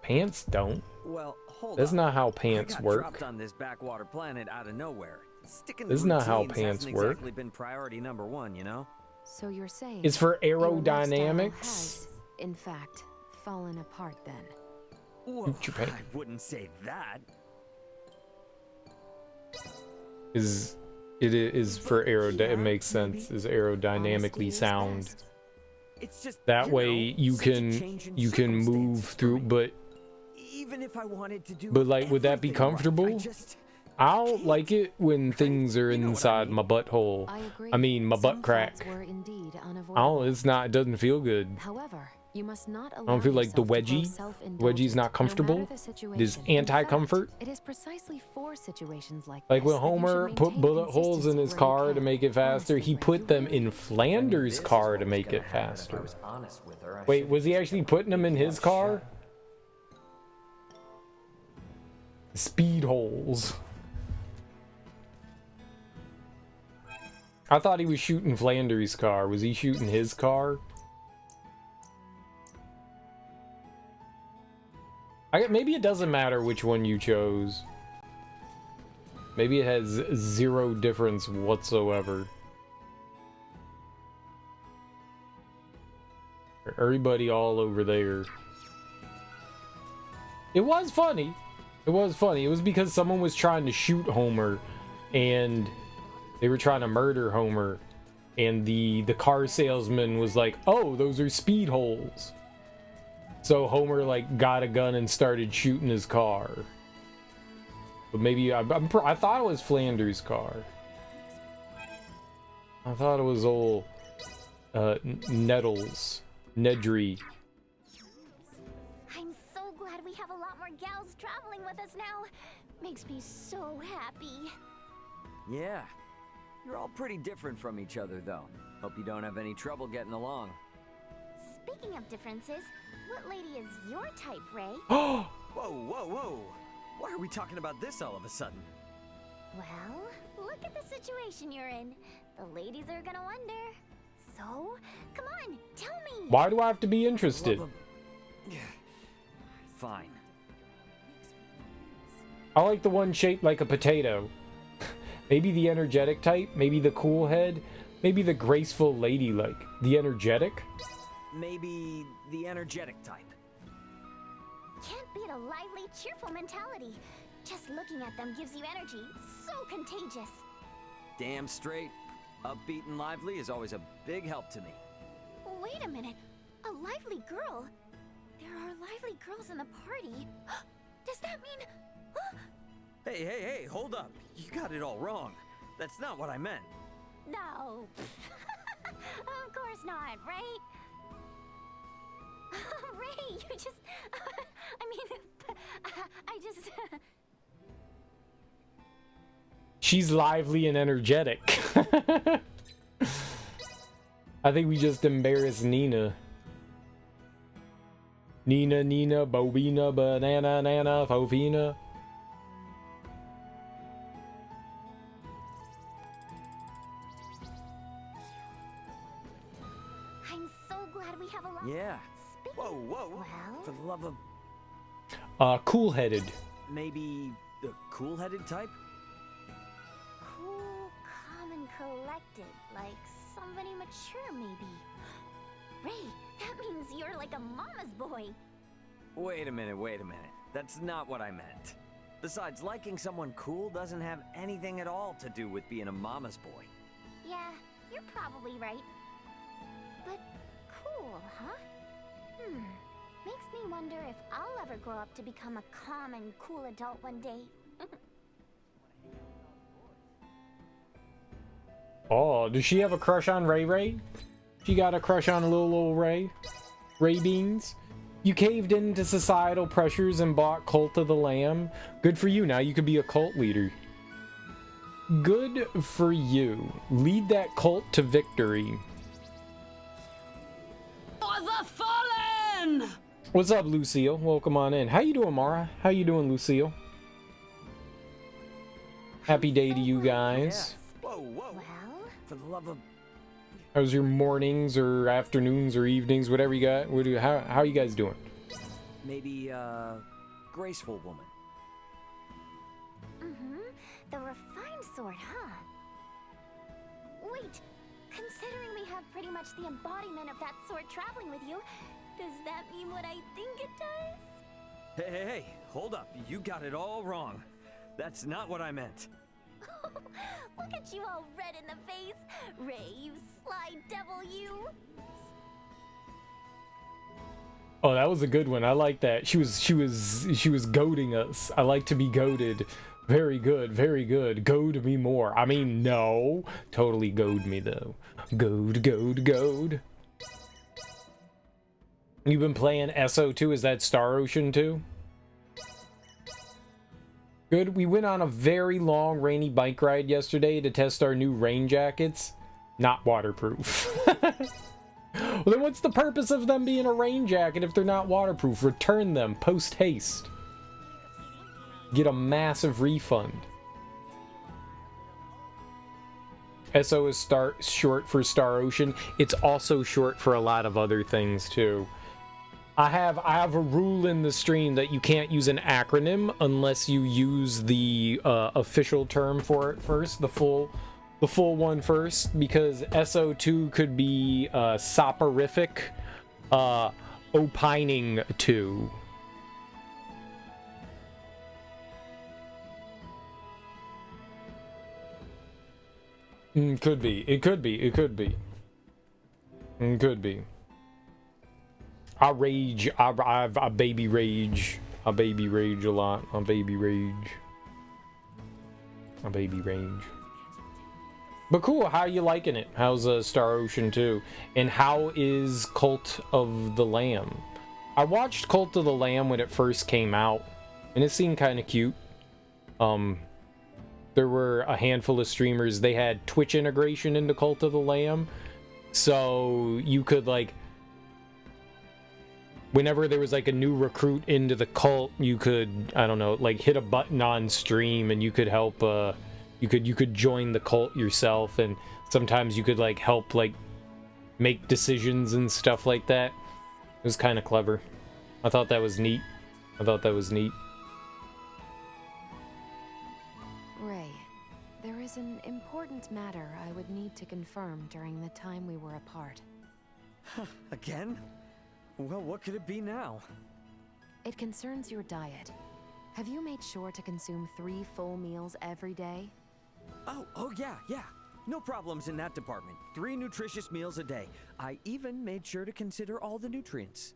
Pants don't. Well, hold That's up. not how pants I got work. dropped on this backwater planet out of nowhere. Sticking This is to not how routines pants hasn't work. exactly been priority number one, you know? So you're saying It's for your lifestyle aerodynamics. has, in fact, fallen apart then. Well, Future paint. I wouldn't say that. It is for it makes sense. Is aerodynamically sound. It's just That way you such a can change in move through, but even if I wanted to do like would that be everything right, comfortable? I don't like it when things are inside my butthole. I mean my butt crack. It's not. It doesn't feel good. However, you must not I don't feel like the wedgie. Wedgie's not comfortable. It is anti-comfort. It is precisely for situations like Like when this that you should Homer put maintain bullet holes in his consistency where you car to can. make it faster, he put them in Flanders' car to make it faster. Wait, was he actually putting them in his car? Speed holes. I thought he was shooting Flanders' car. Was he shooting his car? Maybe it doesn't matter which one you chose. Maybe it has zero difference whatsoever. Everybody all over there. It was funny. It was funny. It was because someone was trying to shoot Homer, and they were trying to murder Homer, and the car salesman was like, "Oh, those are speed holes." So Homer like got a gun and started shooting his car. But maybe I thought it was Flanders' car. I thought it was old Nettles, Nedry. I'm so glad we have a lot more gals traveling with us now. Makes me so happy. Yeah. You're all pretty different from each other, though. Hope you don't have any trouble getting along. Speaking of differences, what lady is your type, Ray? Whoa, whoa, whoa! Why are we talking about this all of a sudden? Well, look at the situation you're in. The ladies are gonna wonder. So, come on, tell me. Why do I have to be interested? Fine. I like the one shaped like a potato. Maybe the energetic type, maybe the cool head, maybe the graceful ladylike. The energetic? Maybe the energetic type. Can't beat a lively, cheerful mentality. Just looking at them gives you energy. So contagious. Damn straight. Upbeat and lively is always a big help to me. Wait a minute. A lively girl? There are lively girls in the party. Does that mean... Hey, hold up. You got it all wrong. That's not what I meant. No. Of course not, right? Ray, you just... I mean, I just... She's lively and energetic. I think we just embarrassed Nina. Nina, Bobina, Banana, Nana, Fofina. I'm so glad we have a lot... Yeah. Speaking... Whoa. Well... For the love of... Cool-headed. Maybe the cool-headed type? Cool, calm, and collected. Like somebody mature, maybe. Ray, that means you're like a mama's boy. Wait a minute. That's not what I meant. Besides, liking someone cool doesn't have anything at all to do with being a mama's boy. Yeah, you're probably right. But cool, huh? Makes me wonder if I'll ever grow up to become a calm and cool adult one day. Oh, does she have a crush on Ray Ray? She got a crush on little Ray? Ray Beans? You caved into societal pressures and bought Cult of the Lamb? Good for you, now you could be a cult leader. Good for you. Lead that cult to victory. For the fallen! What's up, Lucille? Welcome on in. How you doing, Mara? How you doing, Lucille? Happy day to you guys. Yeah. Whoa. Well... For the love of... How's your mornings or afternoons or evenings, whatever you got? How are you guys doing? Maybe, graceful woman. The refined sort, huh? Wait, considering we have pretty much the embodiment of that sort traveling with you, does that mean what I think it does? Hey, hold up. You got it all wrong. That's not what I meant. Look at you all red in the face! Ray, you sly devil, you! Oh, that was a good one. I like that. She was goading us. I like to be goaded. Very good, very good. Goad me more. I mean, no. Totally goad me, though. Goad. You've been playing SO2? Is that Star Ocean 2? Good. We went on a very long rainy bike ride yesterday to test our new rain jackets. Not waterproof. Well, then what's the purpose of them being a rain jacket if they're not waterproof? Return them post haste. Get a massive refund. SO is short for Star Ocean. It's also short for a lot of other things too. I have a rule in the stream that you can't use an acronym unless you use the official term for it first, the full one first, because SO2 could be soporific, opining to. Could be. It could be. It could be. It could be. I rage. I baby rage. I baby rage a lot. I baby rage. I baby rage. But cool. How are you liking it? How's Star Ocean 2? And how is Cult of the Lamb? I watched Cult of the Lamb when it first came out, and it seemed kind of cute. There were a handful of streamers. They had Twitch integration into Cult of the Lamb, so you could like, whenever there was like a new recruit into the cult, you could, I don't know, like hit a button on stream and you could help. You could join the cult yourself, and sometimes you could like help like make decisions and stuff like that. It was kind of clever. I thought that was neat. I thought that was neat. Ray, there is an important matter I would need to confirm during the time we were apart. Again? Well, what could it be now? It concerns your diet. Have you made sure to consume 3 full meals every day? Oh yeah. No problems in that department. 3 nutritious meals a day. I even made sure to consider all the nutrients.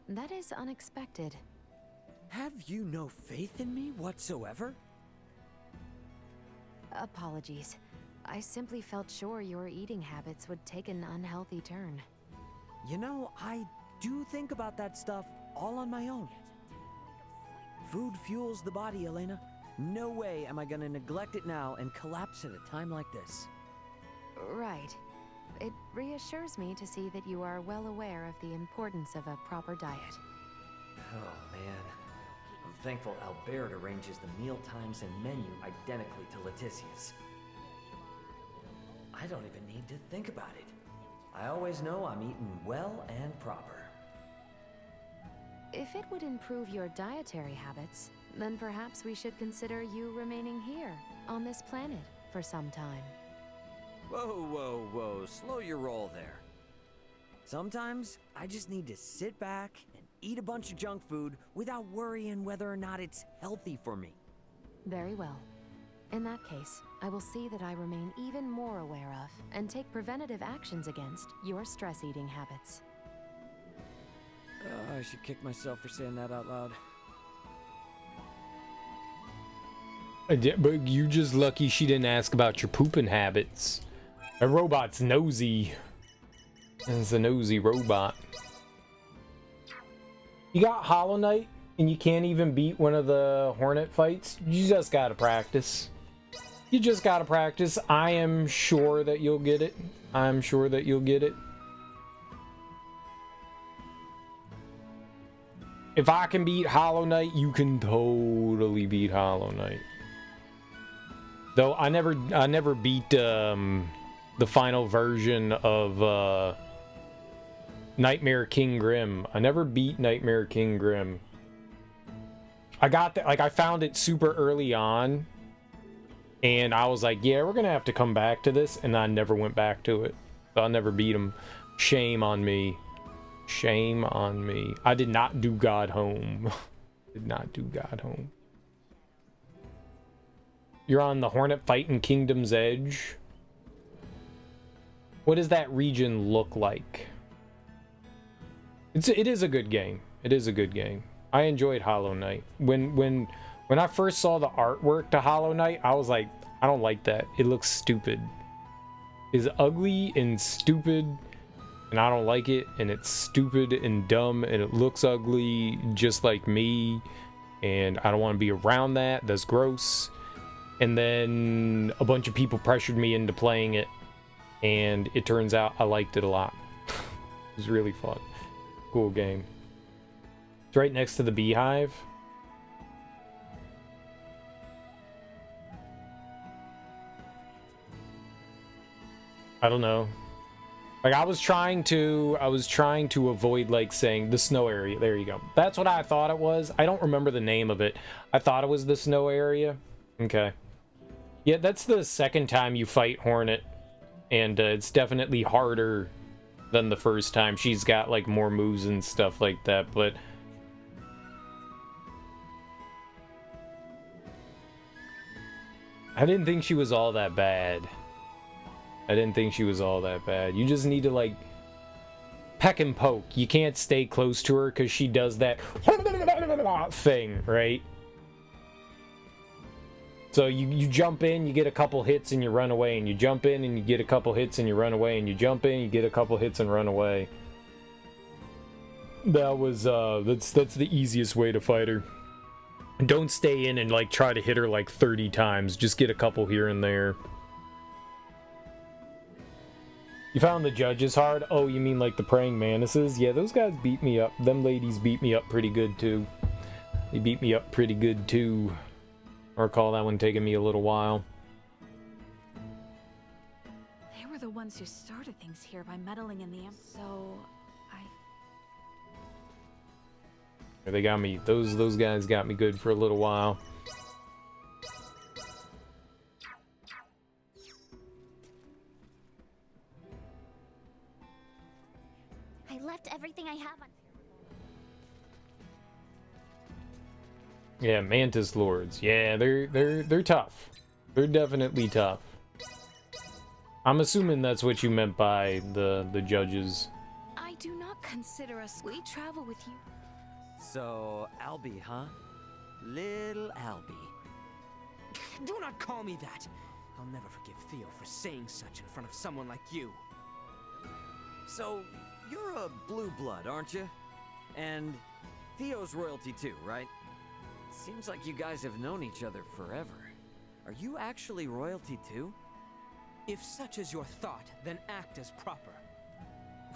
That is unexpected. Have you no faith in me whatsoever? Apologies. I simply felt sure your eating habits would take an unhealthy turn. You know, I do think about that stuff all on my own. Food fuels the body, Elena. No way am I gonna neglect it now and collapse at a time like this. Right. It reassures me to see that you are well aware of the importance of a proper diet. Oh, man. I'm thankful Albert arranges the meal times and menu identically to Leticia's. I don't even need to think about it. I always know I'm eating well and proper. If it would improve your dietary habits, then perhaps we should consider you remaining here, on this planet, for some time. Whoa. Slow your roll there. Sometimes, I just need to sit back and eat a bunch of junk food without worrying whether or not it's healthy for me. Very well. In that case, I will see that I remain even more aware of and take preventative actions against your stress-eating habits. I should kick myself for saying that out loud. But you just lucky she didn't ask about your pooping habits. A robot's nosy. It's a nosy robot. You got Hollow Knight and you can't even beat one of the Hornet fights? You just gotta practice. You just gotta practice. I am sure that you'll get it. I'm sure that you'll get it. If I can beat Hollow Knight, you can totally beat Hollow Knight. Though I never beat the final version of Nightmare King Grim. I never beat Nightmare King Grim. I got that, like, I found it super early on, and I was like, yeah, we're gonna have to come back to this, and I never went back to it. So I never beat him. Shame on me. Shame on me. I did not do God Home. Did not do God Home. You're on the Hornet fight in Kingdom's Edge. What does that region look like? It is a good game. It is a good game. I enjoyed Hollow Knight. When I first saw the artwork to Hollow Knight, I was like, I don't like that. It looks stupid. It's ugly and stupid, and I don't like it, and it's stupid and dumb, and it looks ugly just like me, and I don't want to be around that. That's gross. And then a bunch of people pressured me into playing it, and it turns out I liked it a lot. It was really fun. Cool game. It's right next to the Beehive. I don't know. Like, I was trying to avoid, like, saying the snow area. There you go. That's what I thought it was. I don't remember the name of it. I thought it was the snow area. Okay. Yeah, that's the second time you fight Hornet, and it's definitely harder than the first time. She's got like more moves and stuff like that, but I didn't think she was all that bad. I didn't think she was all that bad. You just need to like peck and poke. You can't stay close to her because she does that thing, right? So you jump in, you get a couple hits and you run away, and you jump in and you get a couple hits and you run away, and you jump in, you get a couple hits and run away. That was that's the easiest way to fight her. Don't stay in and like try to hit her like 30 times. Just get a couple here and there. You found the judges hard? Oh, you mean like the praying mantises? Yeah, those guys beat me up. Them ladies beat me up pretty good too. They beat me up pretty good too. I recall that one taking me a little while. They were the ones who started things here by meddling in the so They got me. Those guys got me good for a little while. I left everything I have on. Yeah, Mantis Lords. Yeah, they're tough. They're definitely tough. I'm assuming that's what you meant by the judges. I do not consider us. We travel with you. So, Albie, huh? Little Albie. Do not call me that. I'll never forgive Theo for saying such in front of someone like you. So, you're a blue blood, aren't you? And Theo's royalty too, right? Seems like you guys have known each other forever. Are you actually royalty too? If such is your thought, then act as proper.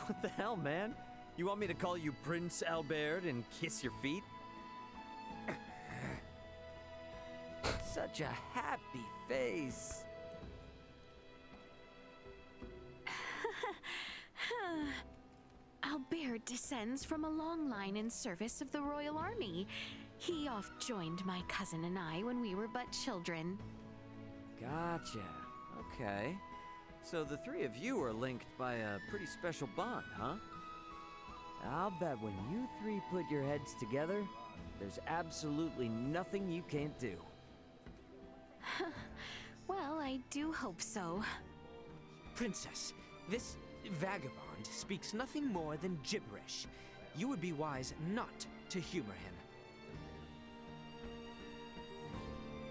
What the hell, man? You want me to call you Prince Albert and kiss your feet? Such a happy face. Albert descends from a long line in service of the Royal Army. He oft joined my cousin and I when we were but children. Gotcha. Okay. So the three of you are linked by a pretty special bond, huh? I'll bet when you three put your heads together, there's absolutely nothing you can't do. Well, I do hope so. Princess, this vagabond speaks nothing more than gibberish. You would be wise not to humor him.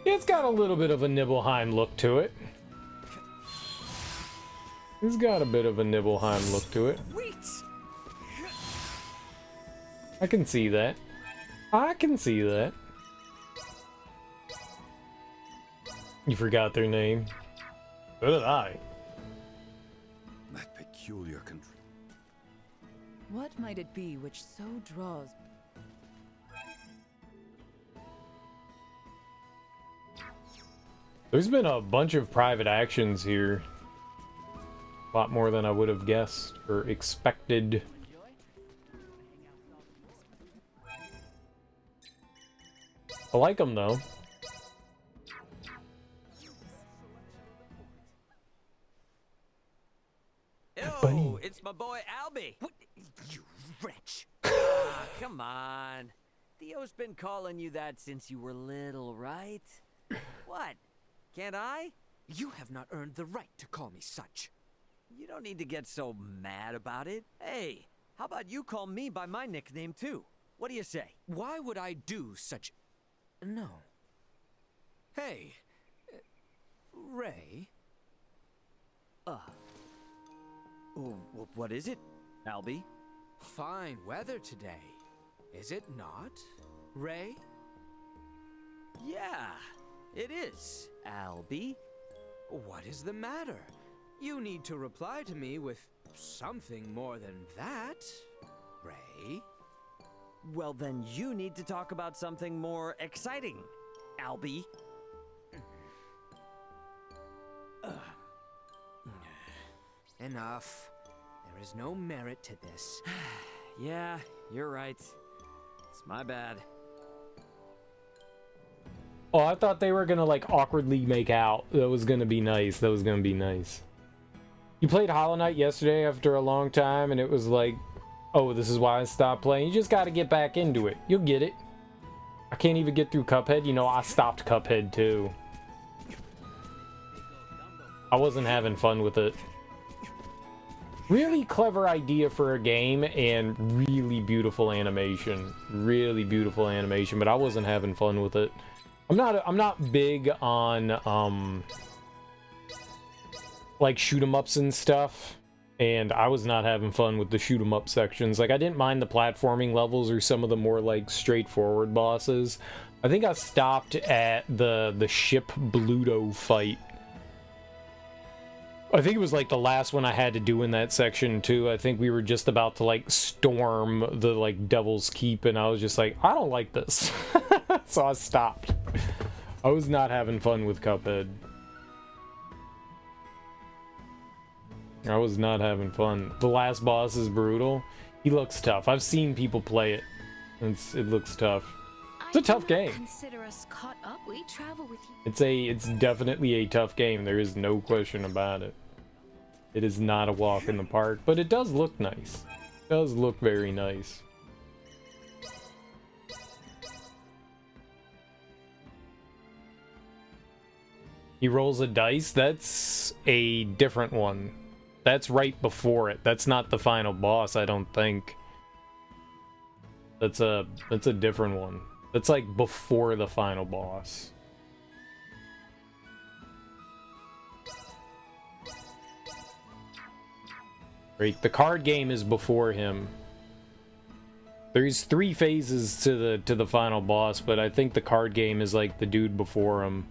It's got a little bit of a Nibelheim look to it. It's got a bit of a Nibelheim look to it. Wait! I can see that. I can see that. You forgot their name. So did I. That peculiar control. What might it be which so draws? There's been a bunch of private actions here. A lot more than I would have guessed or expected. I like them though. Oh, it's my boy Albie. What? You wretch. Come on. Theo's been calling you that since you were little, right? What? Can't I? You have not earned the right to call me such. You don't need to get so mad about it. Hey, how about you call me by my nickname too? What do you say? Why would I do such... No. Hey, Ray? What is it, Albie? Fine weather today, is it not, Ray? Yeah, it is, Albie. What is the matter? You need to reply to me with something more than that, Ray. Well, then you need to talk about something more exciting, Albie. Enough. There is no merit to this. Yeah, you're right. It's my bad. Oh, I thought they were gonna like awkwardly make out. That was gonna be nice. That was gonna be nice. You played Hollow Knight yesterday after a long time, and it was like, oh, this is why I stopped playing. You just got to get back into it. You'll get it. I can't even get through Cuphead. You know, I stopped Cuphead too. I wasn't having fun with it. Really clever idea for a game and really beautiful animation. Really beautiful animation, but I wasn't having fun with it. I'm not big on like shoot 'em ups and stuff, and I was not having fun with the shoot 'em up sections. Like, I didn't mind the platforming levels or some of the more like straightforward bosses. I think I stopped at the ship Bluto fight. I think it was like the last one I had to do in that section too. I think we were just about to like storm the like Devil's Keep, and I was just like, I don't like this. So I stopped. I was not having fun with Cuphead. I was not having fun. The last boss is brutal. He looks tough. I've seen people play it. It looks tough. It's a tough game. Consider us caught up. We travel with you. It's definitely a tough game. There is no question about it. It is not a walk in the park, but it does look nice. It does look very nice. He rolls a dice. That's a different one. That's right before it. That's not the final boss, I don't think. That's a different one. That's like before the final boss. Right, the card game is before him. There's 3 phases to the final boss, but I think the card game is like the dude before him.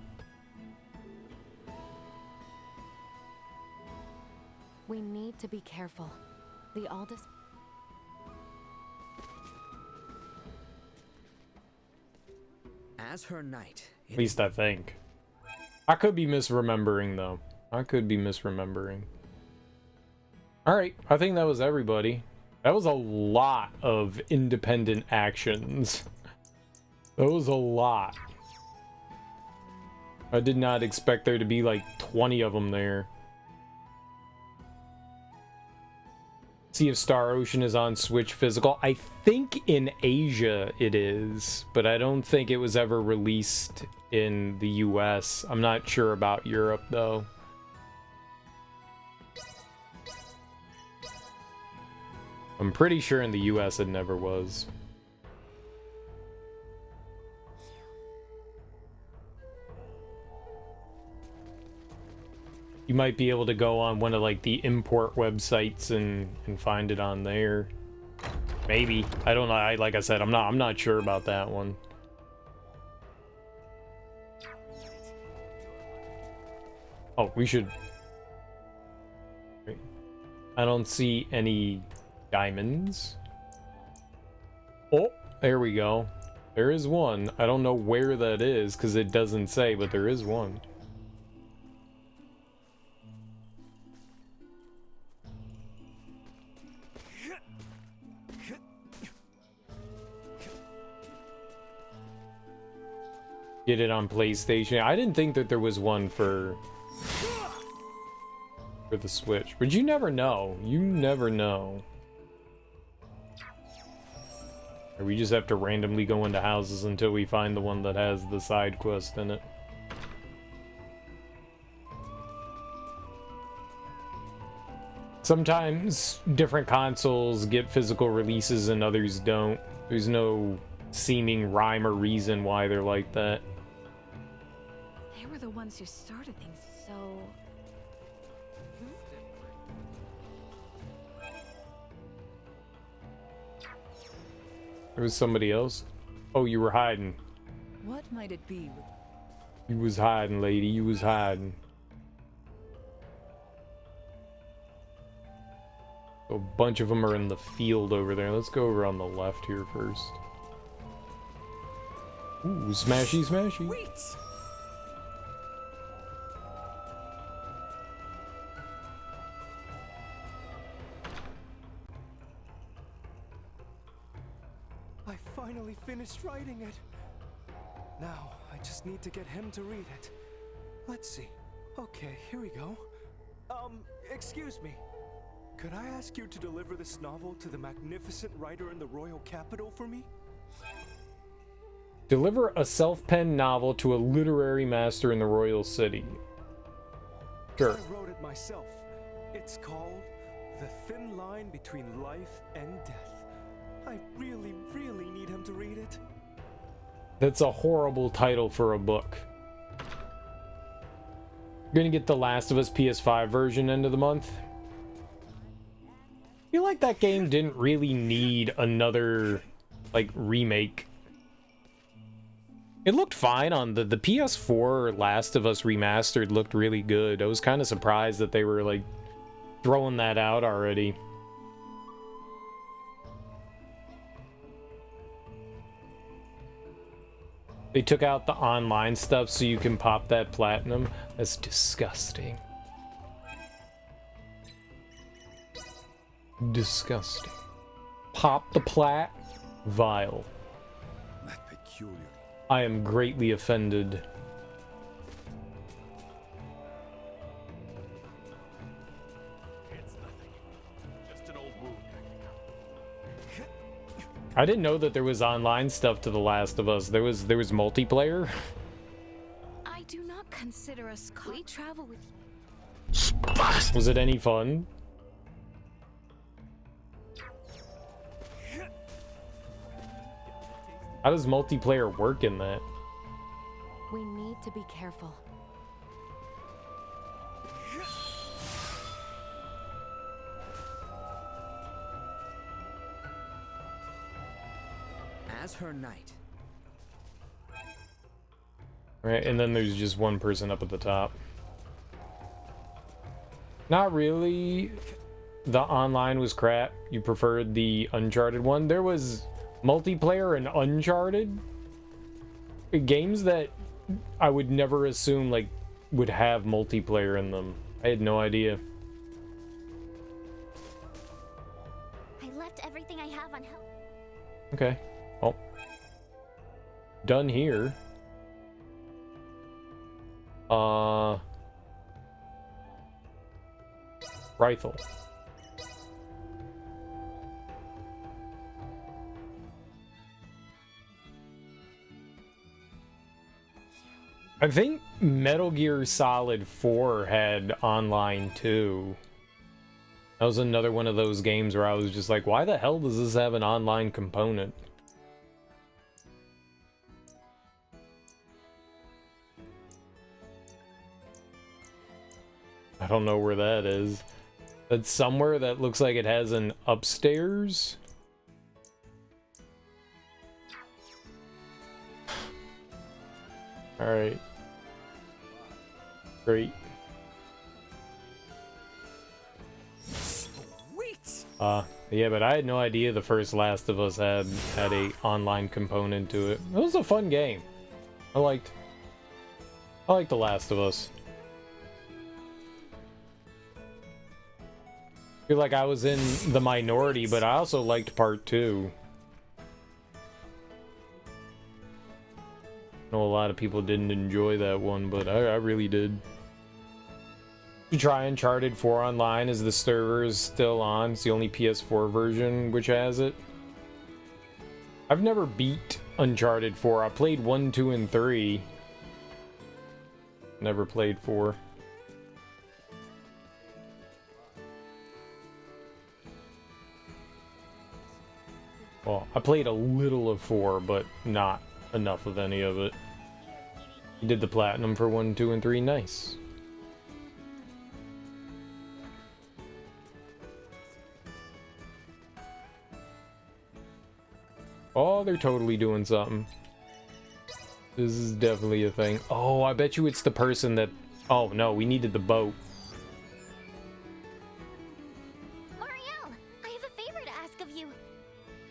We need to be careful. The Aldous... As her knight... At least I think. I could be misremembering, though. I could be misremembering. Alright, I think that was everybody. That was a lot of independent actions. That was a lot. I did not expect there to be like 20 of them there. Sea of Star Ocean is on Switch physical. I think in Asia it is, but I don't think it was ever released in the US. I'm not sure about Europe though. I'm pretty sure in the US it never was. You might be able to go on one of like the import websites and find it on there. Maybe. I don't know. Like I said, I'm not sure about that one. Oh, we should. I don't see any diamonds. Oh, there we go. There is one. I don't know where that is because it doesn't say, but there is one. Get it on PlayStation. I didn't think that there was one for the Switch, but you never know. You never know. Or we just have to randomly go into houses until we find the one that has the side quest in it. Sometimes different consoles get physical releases and others don't. There's no seeming rhyme or reason why they're like that. They were the ones who started things, so... There was somebody else. Oh, you were hiding. What might it be? You was hiding, lady. You was hiding. A bunch of them are in the field over there. Let's go over on the left here first. Ooh, smashy, smashy. Wait! I finally finished writing it. Now, I just need to get him to read it. Let's see. Okay, here we go. Excuse me. Could I ask you to deliver this novel to the magnificent writer in the royal capital for me? Deliver a self-penned novel to a literary master in the royal city. Sure. I wrote it myself. It's called The Thin Line Between Life and Death. I really, really need him to read it. That's a horrible title for a book. You're gonna get The Last of Us PS5 version end of the month. I feel like that game didn't really need another, like, remake. It looked fine on the PS4. Last of Us Remastered looked really good. I was kind of surprised that they were, like, throwing that out already. They took out the online stuff so you can pop that platinum. That's disgusting. Disgusting. Pop the plat? Vile. That peculiar. I am greatly offended. It's nothing. Just an old wound. I didn't know that there was online stuff to The Last of Us. There was multiplayer. I do not consider us. We travel with Was it any fun? How does multiplayer work in that? We need to be careful. As her knight. Right, and then there's just one person up at the top. Not really. The online was crap. You preferred the Uncharted one. There was multiplayer and Uncharted. Games that I would never assume, like, would have multiplayer in them. I had no idea. I left everything I have on help. Okay. Well. Done here. Rifle. I think Metal Gear Solid 4 had online too. That was another one of those games where I was just like, why the hell does this have an online component? I don't know where that is. That's somewhere that looks like it has an upstairs. Alright. Great. Sweet. Yeah, but I had no idea the first Last of Us had a online component to it. It was a fun game. I liked The Last of Us. I feel like I was in the minority, but I also liked part 2. I know a lot of people didn't enjoy that one, but I really did. You try Uncharted 4 online as the server is still on. It's the only PS4 version which has it. I've never beat Uncharted 4. I played 1, 2, and 3. Never played 4. Well, I played a little of 4, but not enough of any of it. You did the platinum for 1, 2, and 3. Nice. Oh, they're totally doing something. This is definitely a thing. Oh, I bet you it's the person that... Oh, no, we needed the boat. Muriel, I have a favor to ask of you.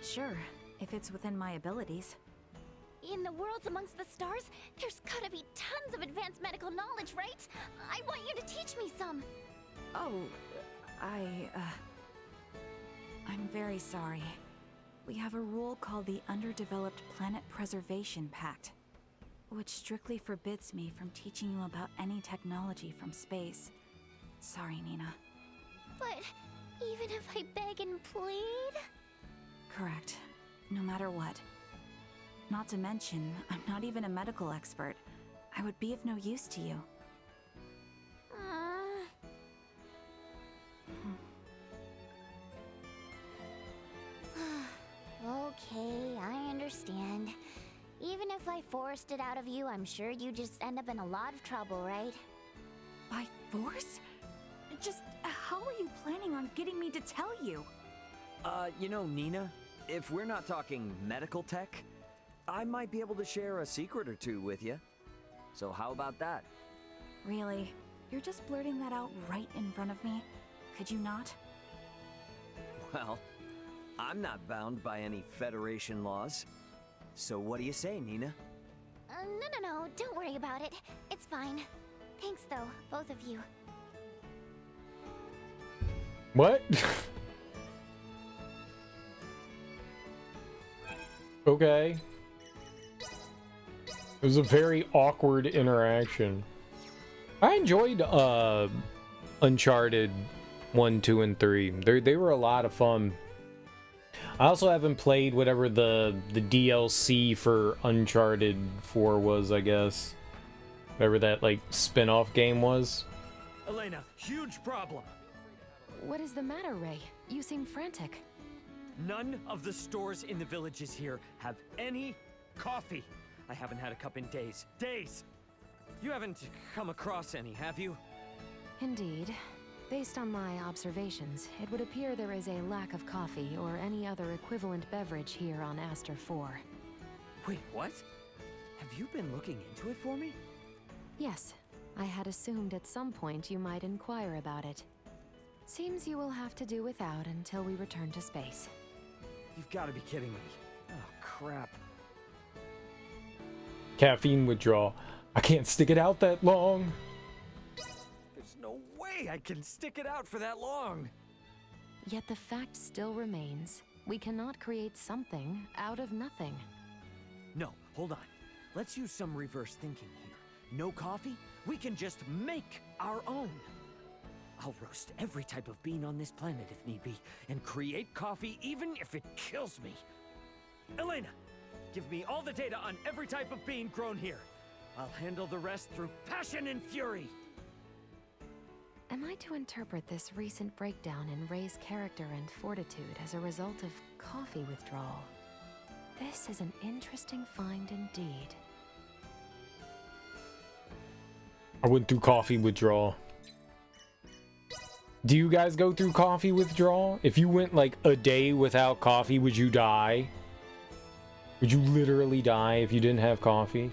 Sure, if it's within my abilities. In the worlds amongst the stars, there's gotta be tons of advanced medical knowledge, right? I want you to teach me some. Oh, I'm very sorry. We have a rule called the Underdeveloped Planet Preservation Pact, which strictly forbids me from teaching you about any technology from space. sorry, Nina. But even if I beg and plead? Correct. No matter what. Not to mention, I'm not even a medical expert. I would be of no use to you. Okay, I understand. Even if I forced it out of you, I'm sure you just end up in a lot of trouble, right? By force? Just how are you planning on getting me to tell you? You know, Nina, if we're not talking medical tech, I might be able to share a secret or two with you. So how about that? Really? You're just blurting that out right in front of me? Could you not? Well, I'm not bound by any Federation laws. So what do you say, Nina? No, don't worry about it. It's fine. Thanks, though, both of you. What? Okay. It was a very awkward interaction. I enjoyed Uncharted 1, 2, and 3. They were a lot of fun. I also haven't played whatever the DLC for Uncharted 4 was, I guess. Whatever that, like, spin-off game was. Elena, huge problem! What is the matter, Ray? You seem frantic. None of the stores in the villages here have any coffee. I haven't had a cup in days. Days! You haven't come across any, have you? Indeed. Based on my observations, it would appear there is a lack of coffee or any other equivalent beverage here on Aster 4. Wait, what? Have you been looking into it for me? Yes, I had assumed at some point you might inquire about it. Seems you will have to do without until we return to space. You've got to be kidding me. Oh, crap. Caffeine withdrawal. I can't stick it out that long. There's no way I can stick it out for that long. Yet the fact still remains, we cannot create something out of nothing. No, hold on. Let's use some reverse thinking here. No coffee? We can just make our own. I'll roast every type of bean on this planet if need be, and create coffee even if it kills me. Elena, give me all the data on every type of bean grown here. I'll handle the rest through passion and fury. Am I to interpret this recent breakdown in Ray's character and fortitude as a result of coffee withdrawal? This is an interesting find indeed. I went through coffee withdrawal. Do you guys go through coffee withdrawal? If you went like a day without coffee, would you die? Would you literally die if you didn't have coffee?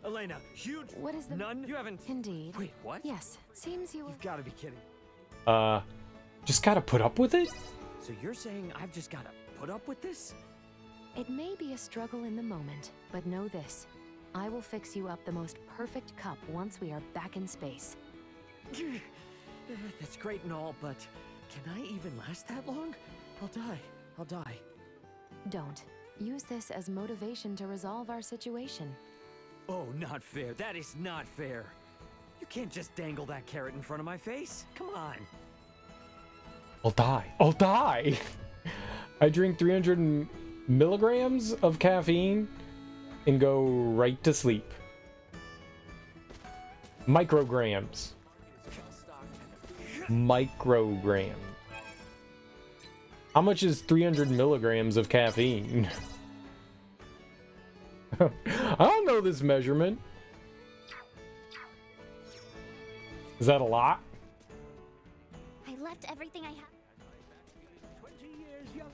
Elena, huge. What is the none? You haven't. Indeed. Wait, what? Yes, seems you. You've got to be kidding. Just gotta put up with it? So you're saying I've just got to put up with this? It may be a struggle in the moment, but know this. I will fix you up the most perfect cup once we are back in space. That's great and all, but can I even last that long? I'll die. Don't. Use this as motivation to resolve our situation. Oh, not fair. That is not fair. You can't just dangle that carrot in front of my face. Come on. I'll die. I drink 300 milligrams of caffeine and go right to sleep. Micrograms. Microgram. How much is 300 milligrams of caffeine? I don't know this measurement. Is that a lot? I left everything I have. 20 years younger.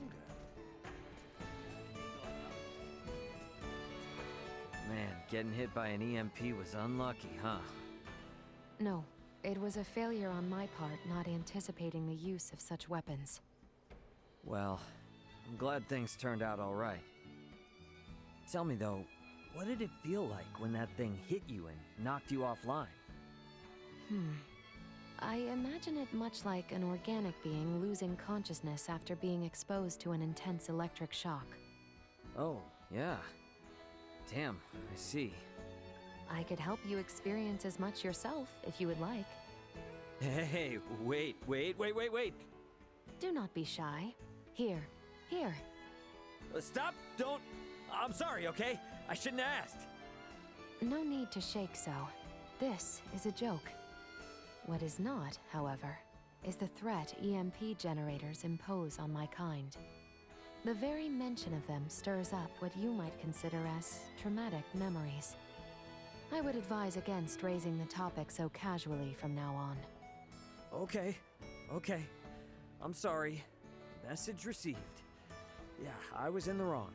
Man, getting hit by an EMP was unlucky, huh? No, it was a failure on my part not anticipating the use of such weapons. Well, I'm glad things turned out all right. Tell me though, what did it feel like when that thing hit you and knocked you offline? I imagine it much like an organic being losing consciousness after being exposed to an intense electric shock. Oh, yeah. Damn, I see. I could help you experience as much yourself if you would like. Hey, wait. Do not be shy. Here. Stop! Don't! I'm sorry, okay? I shouldn't have asked. No need to shake so. This is a joke. What is not, however, is the threat EMP generators impose on my kind. The very mention of them stirs up what you might consider as traumatic memories. I would advise against raising the topic so casually from now on. Okay. I'm sorry. Message received. Yeah, I was in the wrong.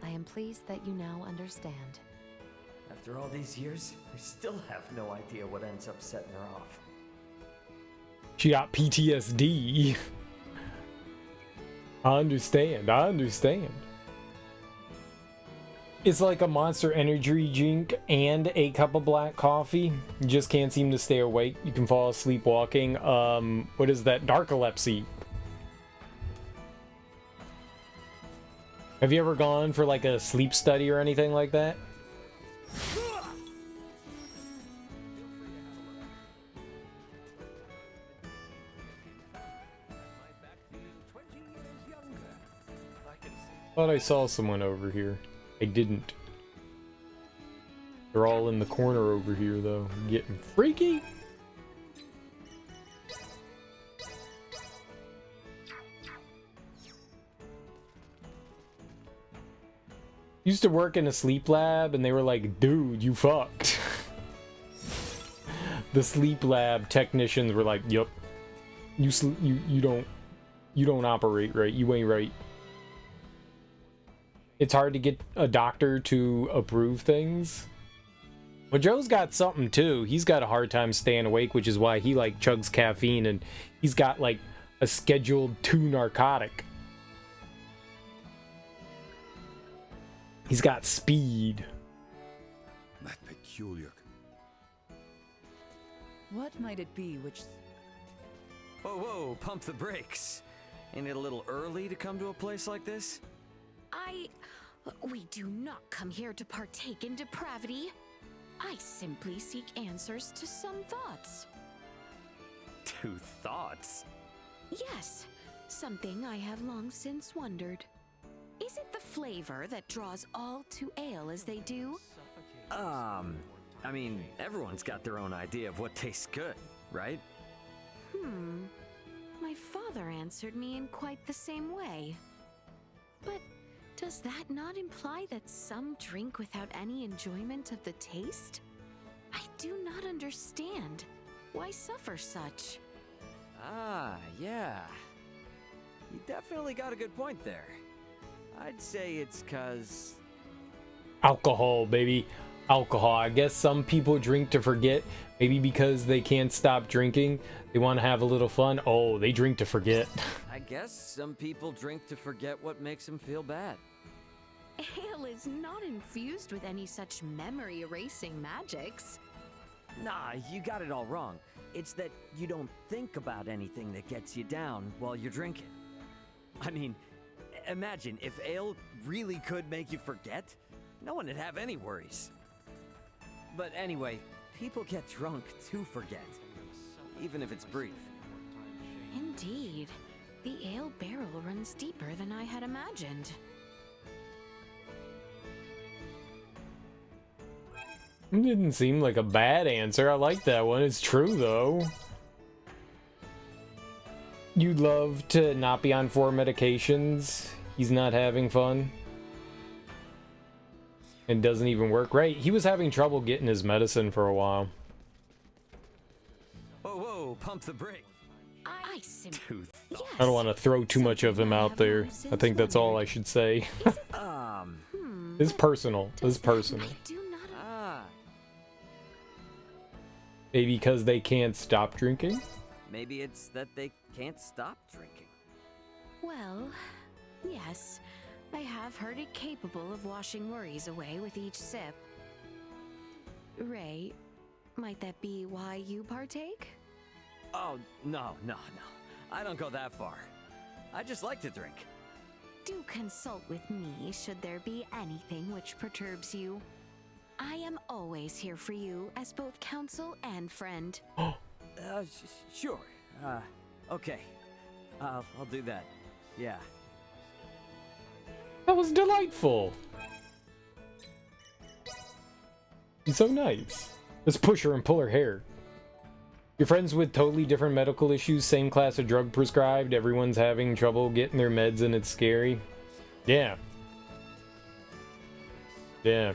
I am pleased that you now understand. After all these years, I still have no idea what ends up setting her off. She got PTSD. I understand. It's like a Monster Energy drink and a cup of black coffee. You just can't seem to stay awake. You can fall asleep walking. What is that? Narcolepsy. Have you ever gone for like a sleep study or anything like that? Thought I saw someone over here. I didn't. They're all in the corner over here though. Getting freaky. Used to work in a sleep lab and they were like, dude, you fucked. The sleep lab technicians were like, yup. You don't operate right. You ain't right. It's hard to get a doctor to approve things. But Joe's got something too. He's got a hard time staying awake, which is why he like chugs caffeine, and he's got like a scheduled 2 narcotic. He's got speed. That peculiar. What might it be which... Whoa, pump the brakes. Ain't it a little early to come to a place like this? We do not come here to partake in depravity. I simply seek answers to some thoughts. To thoughts? Yes, something I have long since wondered. Is it the flavor that draws all to ale as they do? I mean, everyone's got their own idea of what tastes good, right? My father answered me in quite the same way. But does that not imply that some drink without any enjoyment of the taste? I do not understand. Why suffer such? Yeah. You definitely got a good point there. I'd say it's 'cause... Alcohol, baby. Alcohol. I guess some people drink to forget. Maybe because they can't stop drinking. They want to have a little fun. Oh, they drink to forget. I guess some people drink to forget what makes them feel bad. Ale is not infused with any such memory-erasing magics. Nah, you got it all wrong. It's that you don't think about anything that gets you down while you're drinking. I mean, imagine if ale really could make you forget. No one would have any worries. But anyway, people get drunk to forget, even if it's brief. Indeed. The ale barrel runs deeper than I had imagined. It didn't seem like a bad answer. I like that one. It's true, though. You'd love to not be on 4 medications. He's not having fun. It doesn't even work. Right, he was having trouble getting his medicine for a while. Whoa, pump the brake. I don't want to throw too much of him out there. I think that's all I should say. It's personal. It's personal. Maybe because they can't stop drinking? Maybe it's that they can't stop drinking. Well, yes. I have heard it capable of washing worries away with each sip. Ray, might that be why you partake? Oh, no. I don't go that far. I just like to drink. Do consult with me should there be anything which perturbs you. I am always here for you as both counsel and friend. Sure. Okay. I'll do that. Yeah. That was delightful. She's so nice. Let's push her and pull her hair. Your friends with totally different medical issues, same class of drug prescribed, everyone's having trouble getting their meds and it's scary. Yeah. Yeah.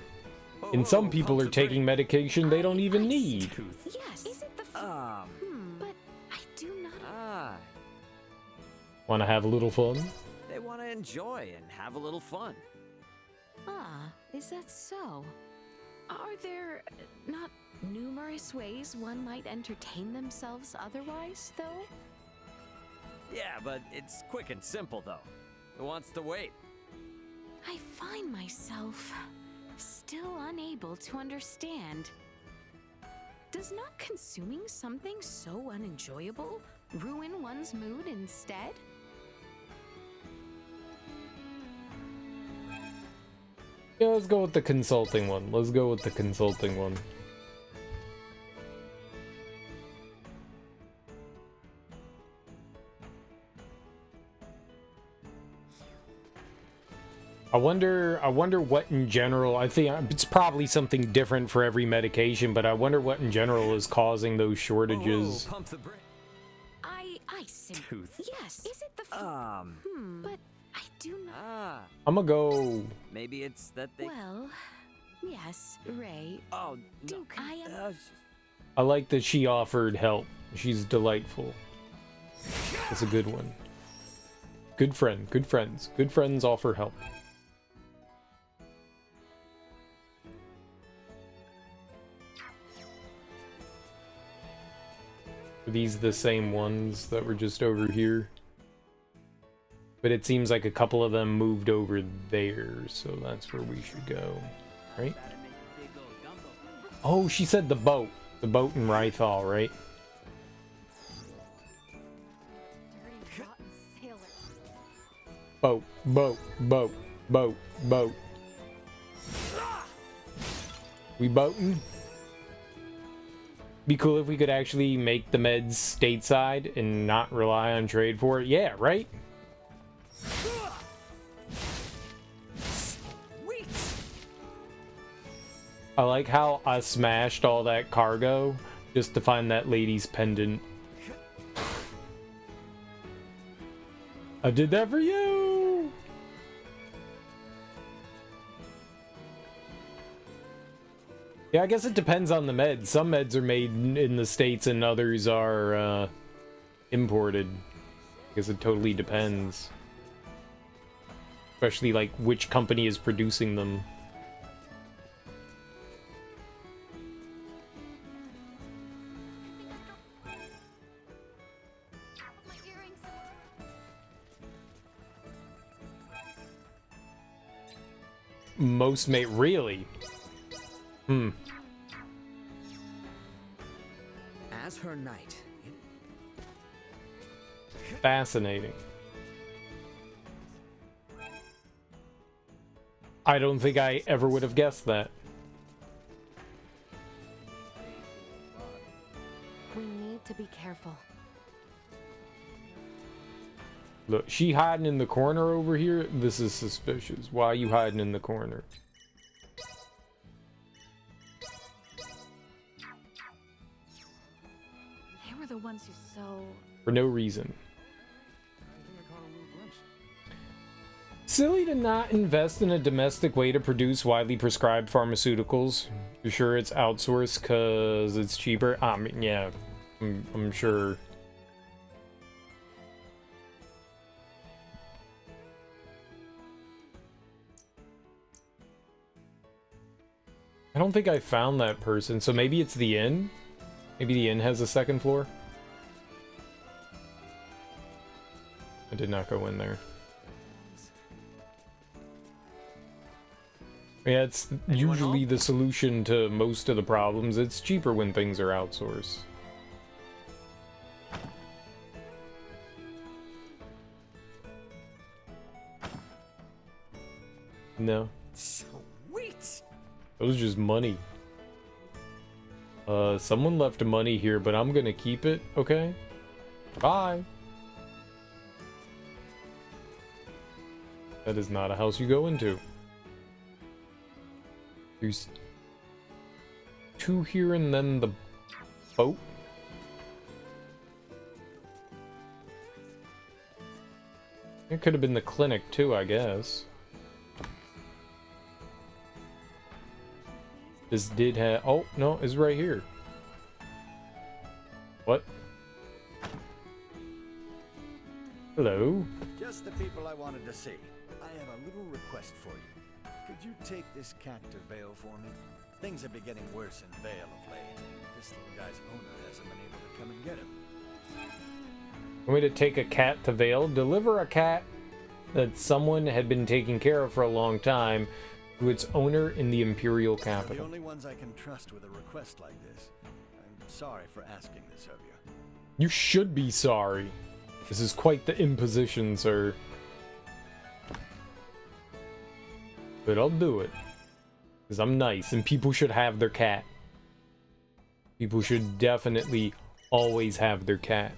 And some people are taking medication they don't even need. Yes. Is it the but I do not. Want to have a little fun? They want to enjoy and have a little fun. Is that so? Are there not numerous ways one might entertain themselves otherwise, though? Yeah, but it's quick and simple, though. Who wants to wait? I find myself still unable to understand. Does not consuming something so unenjoyable ruin one's mood instead? Yeah, let's go with the consulting one. Let's go with the consulting one. I wonder what in general, I think it's probably something different for every medication, but I wonder what in general is causing those shortages. Pump the brake. I simply... Tooth. Yes. Is it the... But I do not... I'm gonna go... Maybe it's that they... Well, yes, Ray. Oh, no. I am... I like that she offered help. She's delightful. That's a good one. Good friend, good friends. Good friends offer help. Are these the same ones that were just over here? But it seems like a couple of them moved over there, so that's where we should go, right? Oh, she said the boat. The boat in Rythal, right? Boat, boat, boat, boat, boat. We boating? Be cool if we could actually make the meds stateside and not rely on trade for it. Yeah, right? Sweet. I like how I smashed all that cargo just to find that lady's pendant. I did that for you! Yeah, I guess it depends on the meds. Some meds are made in the States and others are imported. I guess it totally depends. Especially like which company is producing them. Most mate, really? As her knight. Fascinating. I don't think I ever would have guessed that. We need to be careful. Look, she hiding in the corner over here? This is suspicious. Why are you hiding in the corner? They were the ones who so... For no reason. Silly to not invest in a domestic way to produce widely prescribed pharmaceuticals. You sure it's outsourced because it's cheaper? I mean, yeah, I'm sure. I don't think I found that person, so maybe it's the inn? Maybe the inn has a second floor? I did not go in there. Yeah, it's usually the solution to most of the problems. It's cheaper when things are outsourced. No. Sweet. It was just money. Someone left money here, but I'm gonna keep it, okay? Bye. That is not a house you go into. There's 2 here and then the boat. It could have been the clinic too, I guess. This did have... Oh, no, it's right here. What? Hello? Just the people I wanted to see. I have a little request for you. Could you take this cat to Vale for me? Things have been getting worse in Vale of late. This little guy's owner hasn't been able to come and get him. Want me to take a cat to Vale? Deliver a cat that someone had been taking care of for a long time to its owner in the Imperial You're capital. the only ones I can trust with a request like this. I'm sorry for asking this of you. You should be sorry. This is quite the imposition, sir. But I'll do it. Because I'm nice, and people should have their cat. People should definitely always have their cat.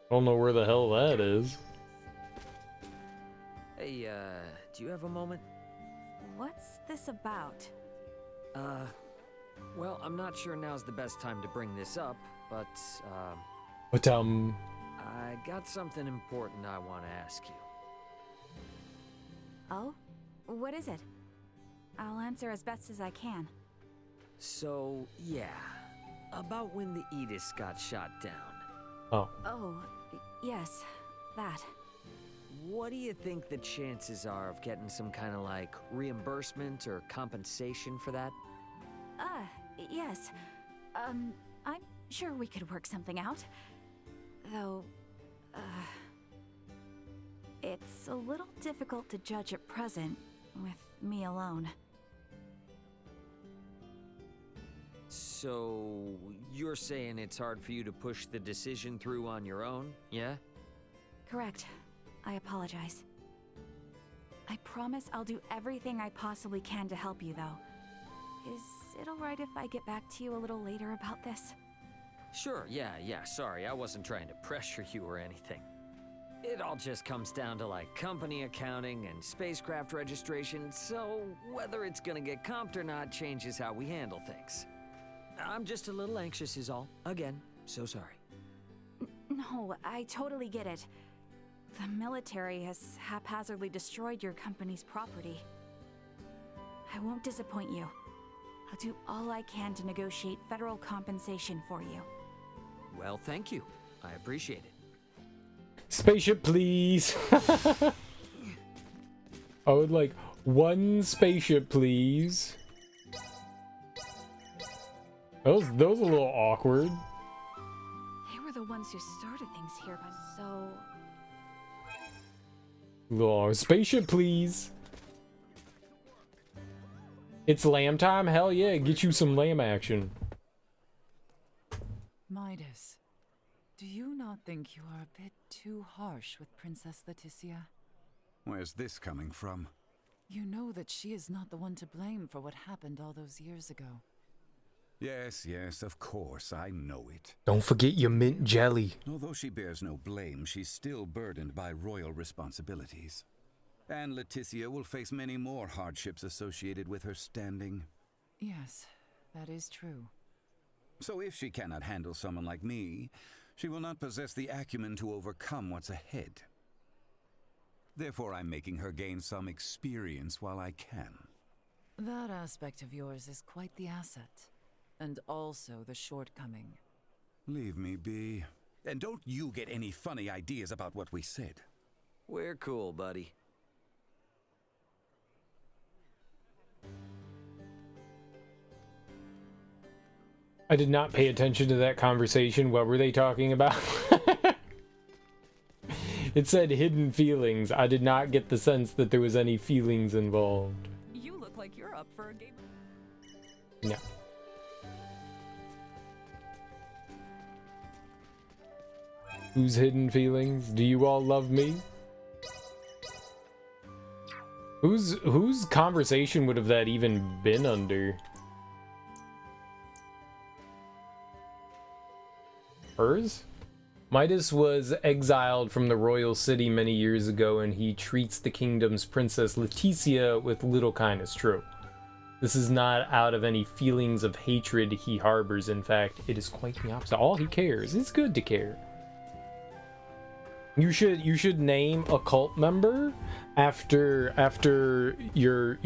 I don't know where the hell that is. Hey, do you have a moment? What's this about? Well, I'm not sure now's the best time to bring this up, but, But, I got something important I want to ask you. Oh? What is it? I'll answer as best as I can. So, yeah. About when the Edis got shot down. Oh. Oh, yes, that. What do you think the chances are of getting some kind of, like, reimbursement or compensation for that? Yes. I'm sure we could work something out. Though, it's a little difficult to judge at present, with me alone. So, you're saying it's hard for you to push the decision through on your own, yeah? Correct. I apologize. I promise I'll do everything I possibly can to help you, though. Is it alright if I get back to you a little later about this? Sure, yeah, sorry, I wasn't trying to pressure you or anything. It all just comes down to, like, company accounting and spacecraft registration, so whether it's gonna get comped or not changes how we handle things. I'm just a little anxious is all. Again, so sorry. No, I totally get it. The military has haphazardly destroyed your company's property. I won't disappoint you. I'll do all I can to negotiate federal compensation for you. Well, thank you. I appreciate it. Spaceship, please. I would like 1 spaceship, please. That was a little awkward. They were the ones who started things here, but so... Little spaceship, please. It's lamb time? Hell yeah, get you some lamb action. Midas, do you not think you are a bit too harsh with Princess Leticia? Where's this coming from? You know that she is not the one to blame for what happened all those years ago. Yes, of course, I know it. Don't forget your mint jelly. Although she bears no blame, she's still burdened by royal responsibilities. And Leticia will face many more hardships associated with her standing. Yes, that is true. So if she cannot handle someone like me, she will not possess the acumen to overcome what's ahead. Therefore, I'm making her gain some experience while I can. That aspect of yours is quite the asset. And also the shortcoming. Leave me be. And don't you get any funny ideas about what we said. We're cool, buddy. I did not pay attention to that conversation. What were they talking about? It said hidden feelings. I did not get the sense that there was any feelings involved. You look like you're up for a game. No. Whose hidden feelings? Do you all love me? Whose conversation would have that even been under? Hers? Midas was exiled from the royal city many years ago, and he treats the kingdom's princess Leticia with little kindness. True. This is not out of any feelings of hatred he harbors. In fact, it is quite the opposite. All he cares. It's good to care. You should name a cult member after your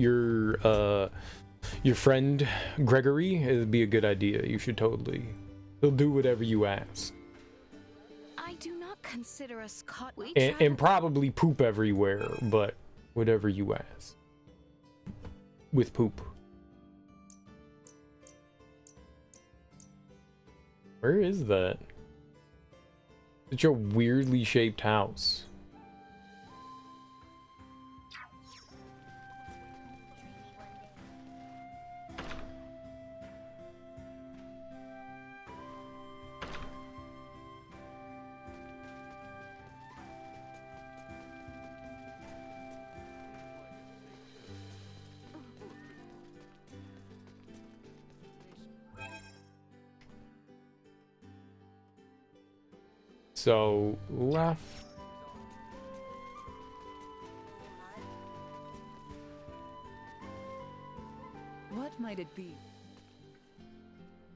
friend Gregory. It'd be a good idea. You should totally. He'll do whatever you ask. I do not consider us caught. And probably poop everywhere, but whatever you ask. With poop. Where is that? Such a weirdly shaped house. So, left. What might it be?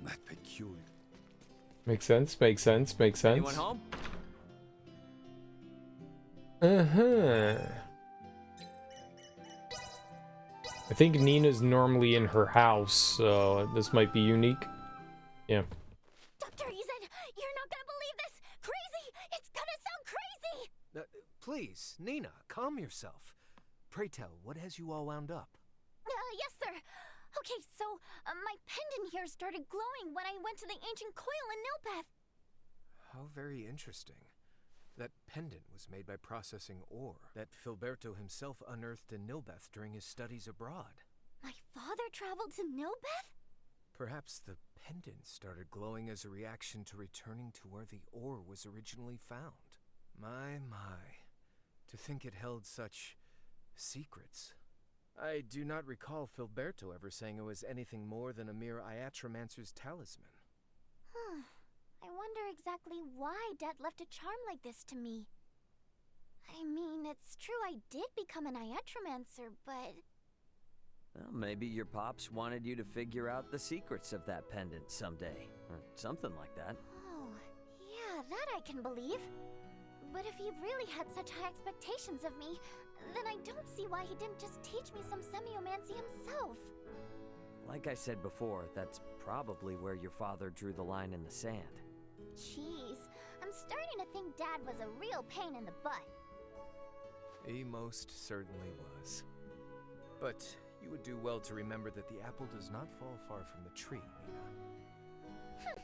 That peculiar. Makes sense, makes sense, makes sense. Anyone home? Uh-huh. I think Nina's normally in her house, so this might be unique. Yeah. Dr. Eason, you're not gonna believe this! Crazy! It's gonna sound crazy! Please, Nina, calm yourself. Pray tell, what has you all wound up? Yes, sir. Okay, so my pendant here started glowing when I went to the ancient coil in Nilbeth. How very interesting. That pendant was made by processing ore that Filberto himself unearthed in Nilbeth during his studies abroad. My father traveled to Nilbeth? Perhaps the pendant started glowing as a reaction to returning to where the ore was originally found. My. To think it held such secrets. I do not recall Filberto ever saying it was anything more than a mere Iatromancer's talisman. I wonder exactly why Dad left a charm like this to me. I mean, it's true I did become an Iatromancer, but... Well, maybe your pops wanted you to figure out the secrets of that pendant someday, or something like that. Oh, yeah, that I can believe. But if he really had such high expectations of me, then I don't see why he didn't just teach me some semiomancy himself. Like I said before, that's probably where your father drew the line in the sand. Jeez, I'm starting to think Dad was a real pain in the butt. He most certainly was. But you would do well to remember that the apple does not fall far from the tree, Nina.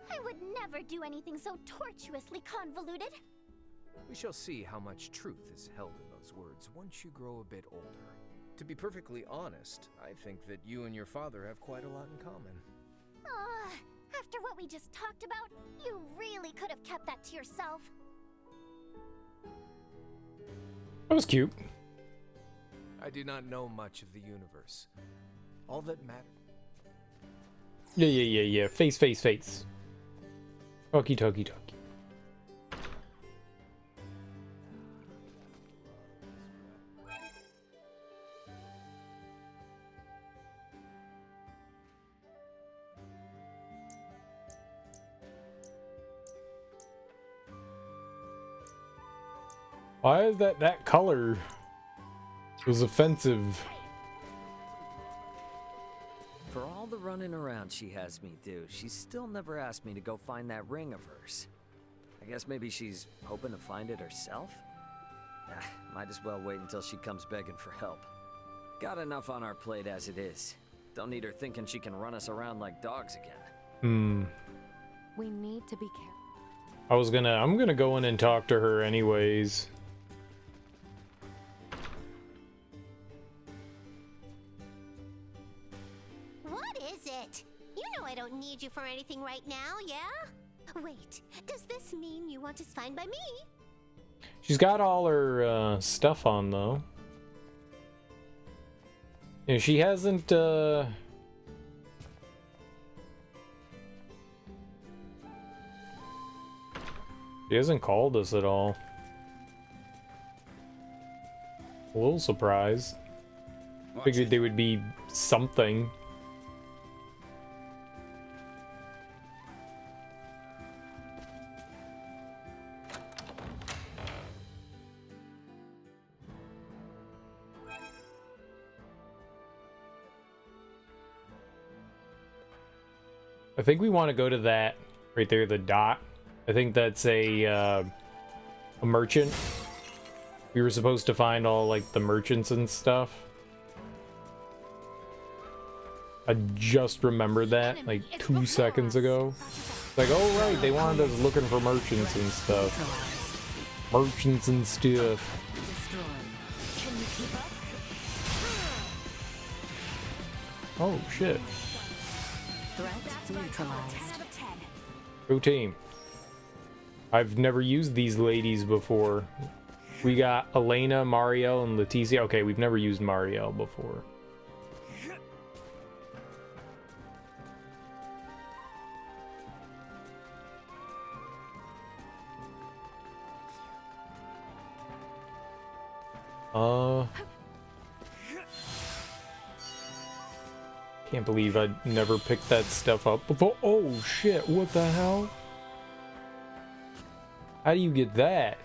I would never do anything so tortuously convoluted. We shall see how much truth is held in those words once you grow a bit older. To be perfectly honest, I think that you and your father have quite a lot in common. After what we just talked about, you really could have kept that to yourself. That was cute. I do not know much of the universe. All that matters. Yeah. Face. Talkie. Why is that color was offensive? For all the running around she has me do, she's still never asked me to go find that ring of hers. I guess maybe she's hoping to find it herself? Might as well wait until she comes begging for help. Got enough on our plate as it is. Don't need her thinking she can run us around like dogs again. We need to be careful. I'm gonna go in and talk to her anyways. is it? You know I don't need you for anything right now, yeah? Wait, does this mean you want to sign by me? She's got all her stuff on though. Yeah, she hasn't she hasn't called us at all. A little surprised. Figured there would be something. I think we want to go to that right there, the dot. I think that's a merchant. We were supposed to find all like the merchants and stuff. I just remembered that like 2 seconds ago. It's like, oh right, they wanted us looking for merchants and stuff. Merchants and stuff. Oh shit. Threat neutralized. Go team. I've never used these ladies before. We got Elena, Mario, and Leticia. Okay, we've never used Mario before. Can't believe I never picked that stuff up before. Oh shit, what the hell? How do you get that?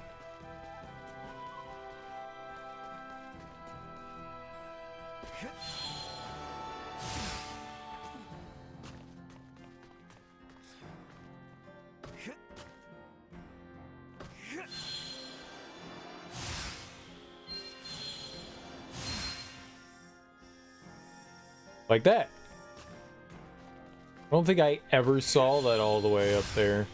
Like that. I don't think I ever saw that all the way up there.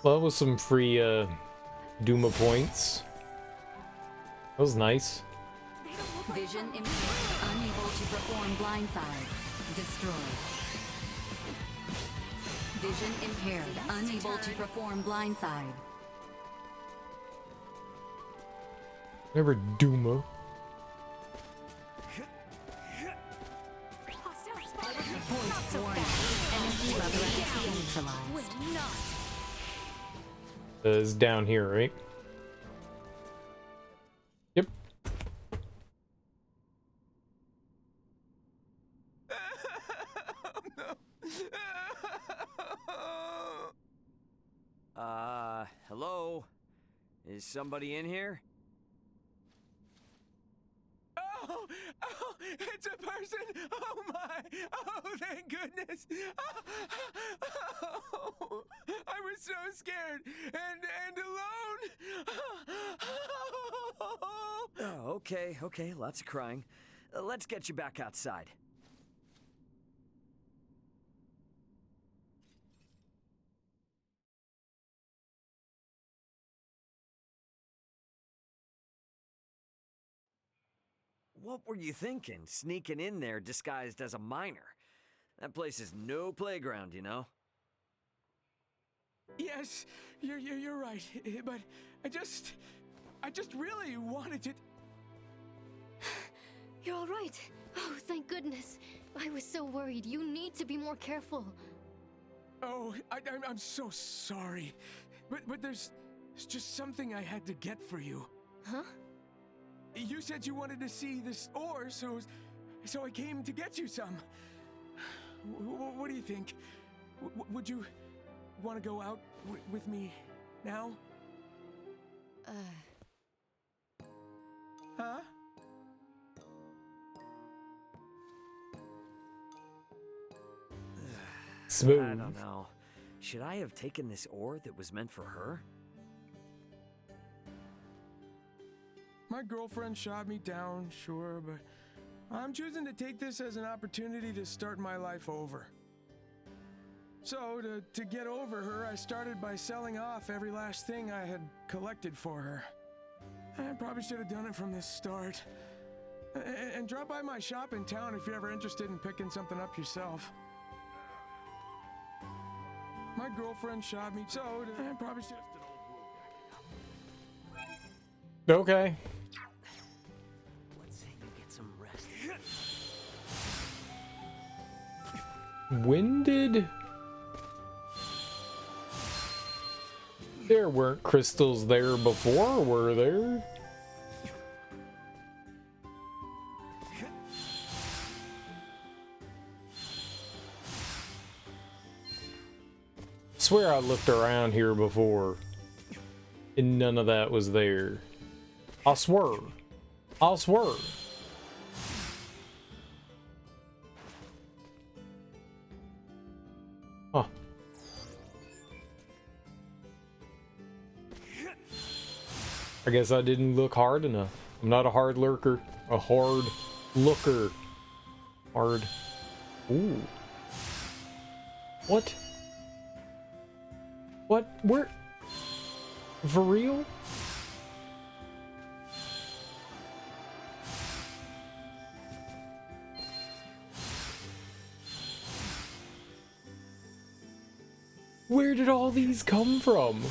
Well, that was some free Duma points. That was nice. Vision impaired, unable to perform blindside. Destroyed. Vision impaired, unable to perform blindside. Never Duma. Point warning. Energy level neutralized. Is down here, right? Yep. Hello? Is somebody in here? Oh, it's a person! Oh my! Oh, thank goodness! Oh, I was so scared and alone! Oh, okay, lots of crying. Let's get you back outside. What were you thinking, sneaking in there disguised as a miner? That place is no playground, you know? Yes, you're right, but I just really wanted to... You're all right. Oh, thank goodness. I was so worried. You need to be more careful. Oh, I'm so sorry. But there's just something I had to get for you. Huh? You said you wanted to see this ore, so I came to get you some. What do you think? Would you want to go out with me now? Huh? Smooth. I don't know. Should I have taken this ore that was meant for her? My girlfriend shot me down, sure, but I'm choosing to take this as an opportunity to start my life over. So, to get over her, I started by selling off every last thing I had collected for her. I probably should have done it from the start. And drop by my shop in town if you're ever interested in picking something up yourself. My girlfriend shot me, so I probably should have... Okay. Let's say you get some rest. When did... There weren't crystals there before, were there? Swear I looked around here before and none of that was there. I swear. I swear. Huh. I guess I didn't look hard enough. I'm not a hard lurker. A hard looker. Hard. Ooh. What? What? Where? For real? Where did all these come from?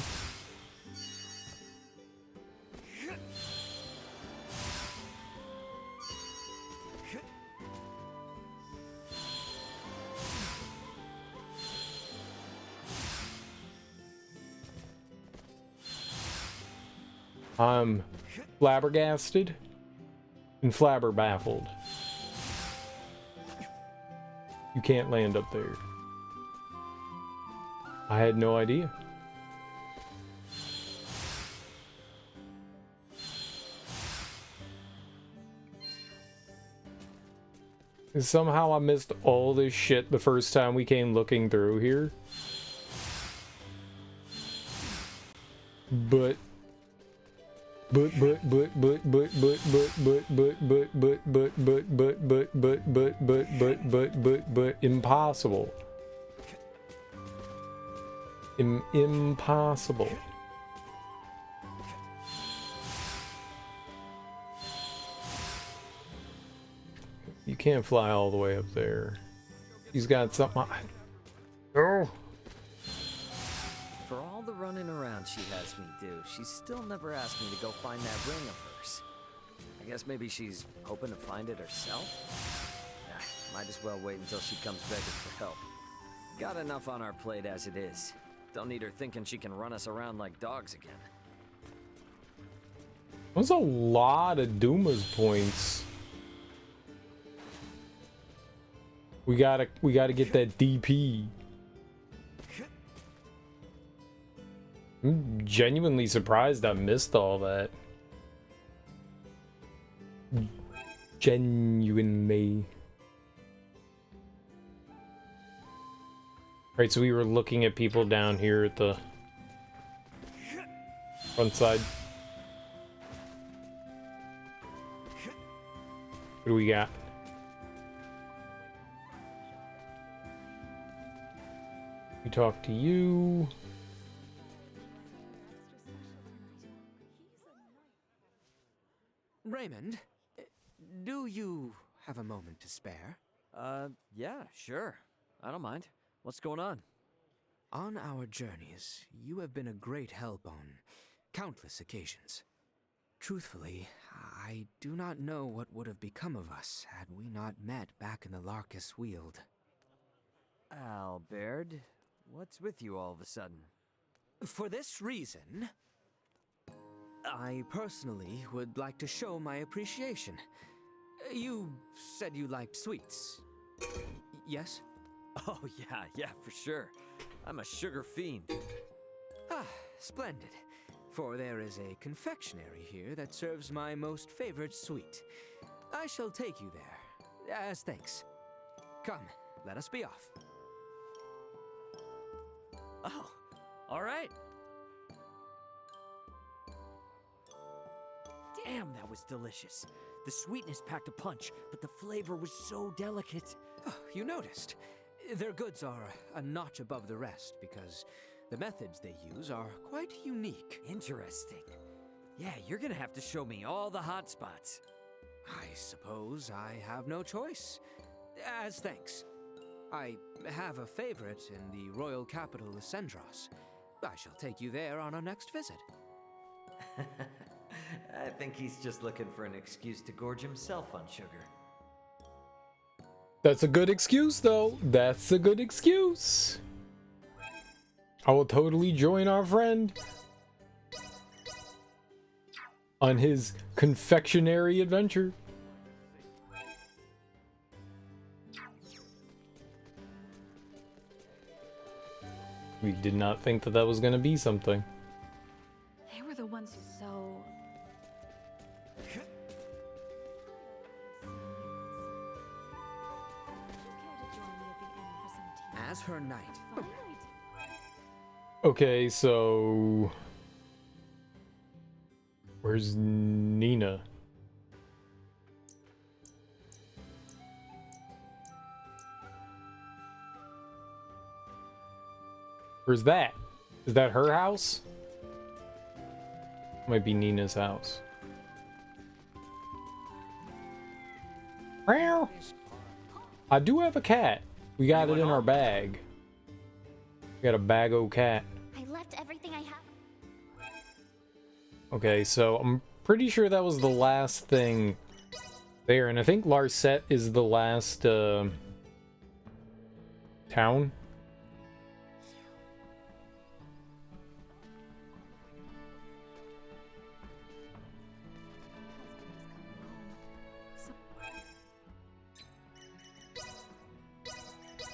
I'm flabbergasted and flabberbaffled. You can't land up there. I had no idea. And somehow I missed all this shit the first time we came looking through here. But impossible. Impossible. You can't fly all the way up there. He's got something. Oh. For all the running around she has me do, she's still never asked me to go find that ring of hers. I guess maybe she's hoping to find it herself? Might as well wait until she comes begging for help. Got enough on our plate as it is. Don't need her thinking she can run us around like dogs again. That's a lot of Duma's points. We gotta get that DP. I'm genuinely surprised I missed all that. Genuinely. Right, so we were looking at people down here at the front side. What do we got? We talk to you. Raymond, do you have a moment to spare? Yeah, sure. I don't mind. What's going on? On our journeys, you have been a great help on countless occasions. Truthfully, I do not know what would have become of us had we not met back in the Larkus Weald. Albert, what's with you all of a sudden? For this reason, I personally would like to show my appreciation. You said you liked sweets. Yes? Oh, yeah, for sure. I'm a sugar fiend. Ah, splendid. For there is a confectionery here that serves my most favorite sweet. I shall take you there, as thanks. Come, let us be off. Oh, all right. Damn, that was delicious. The sweetness packed a punch, but the flavor was so delicate. Oh, you noticed. Their goods are a notch above the rest because the methods they use are quite unique. Interesting. Yeah, you're gonna have to show me all the hot spots. I suppose I have no choice. As thanks. I have a favorite in the royal capital, Sendros. I shall take you there on our next visit. I think he's just looking for an excuse to gorge himself on sugar. That's a good excuse, though. That's a good excuse. I will totally join our friend on his confectionery adventure. We did not think that that was going to be something. They were the ones who so... As her knight. Okay, so... Where's Nina? Where's that? Is that her house? Might be Nina's house. Meow. I do have a cat. We got it in our bag. We got a bag-o cat. I left everything I have. Okay, so I'm pretty sure that was the last thing there, and I think Larset is the last town.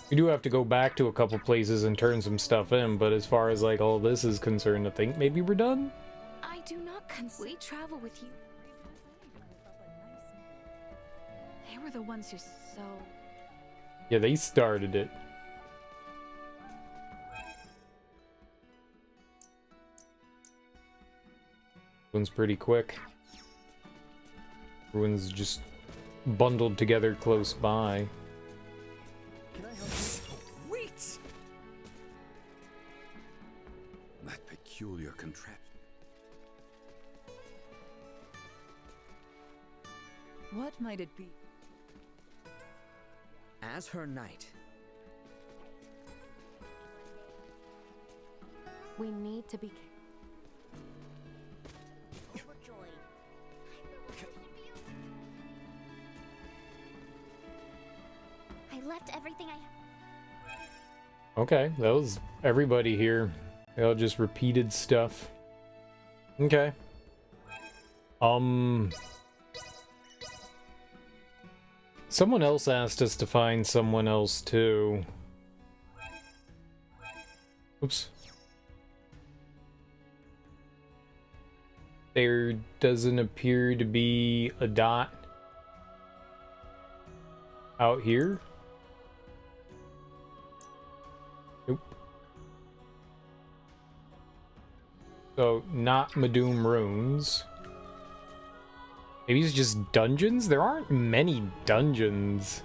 We do have to go back to a couple places and turn some stuff in, but as far as like all this is concerned, I think maybe we're done. I do not we travel with you. They were the ones who so... Yeah, they started it. One's pretty quick. Everyone's just bundled together close by. Sweet! That peculiar contraption. What might it be? As her knight. We need to be I left everything I... Okay, that was everybody here. They all just repeated stuff. Okay. Someone else asked us to find someone else too. Oops. There doesn't appear to be a dot out here. Nope. So, not Madum Runes. Maybe it's just dungeons? There aren't many dungeons.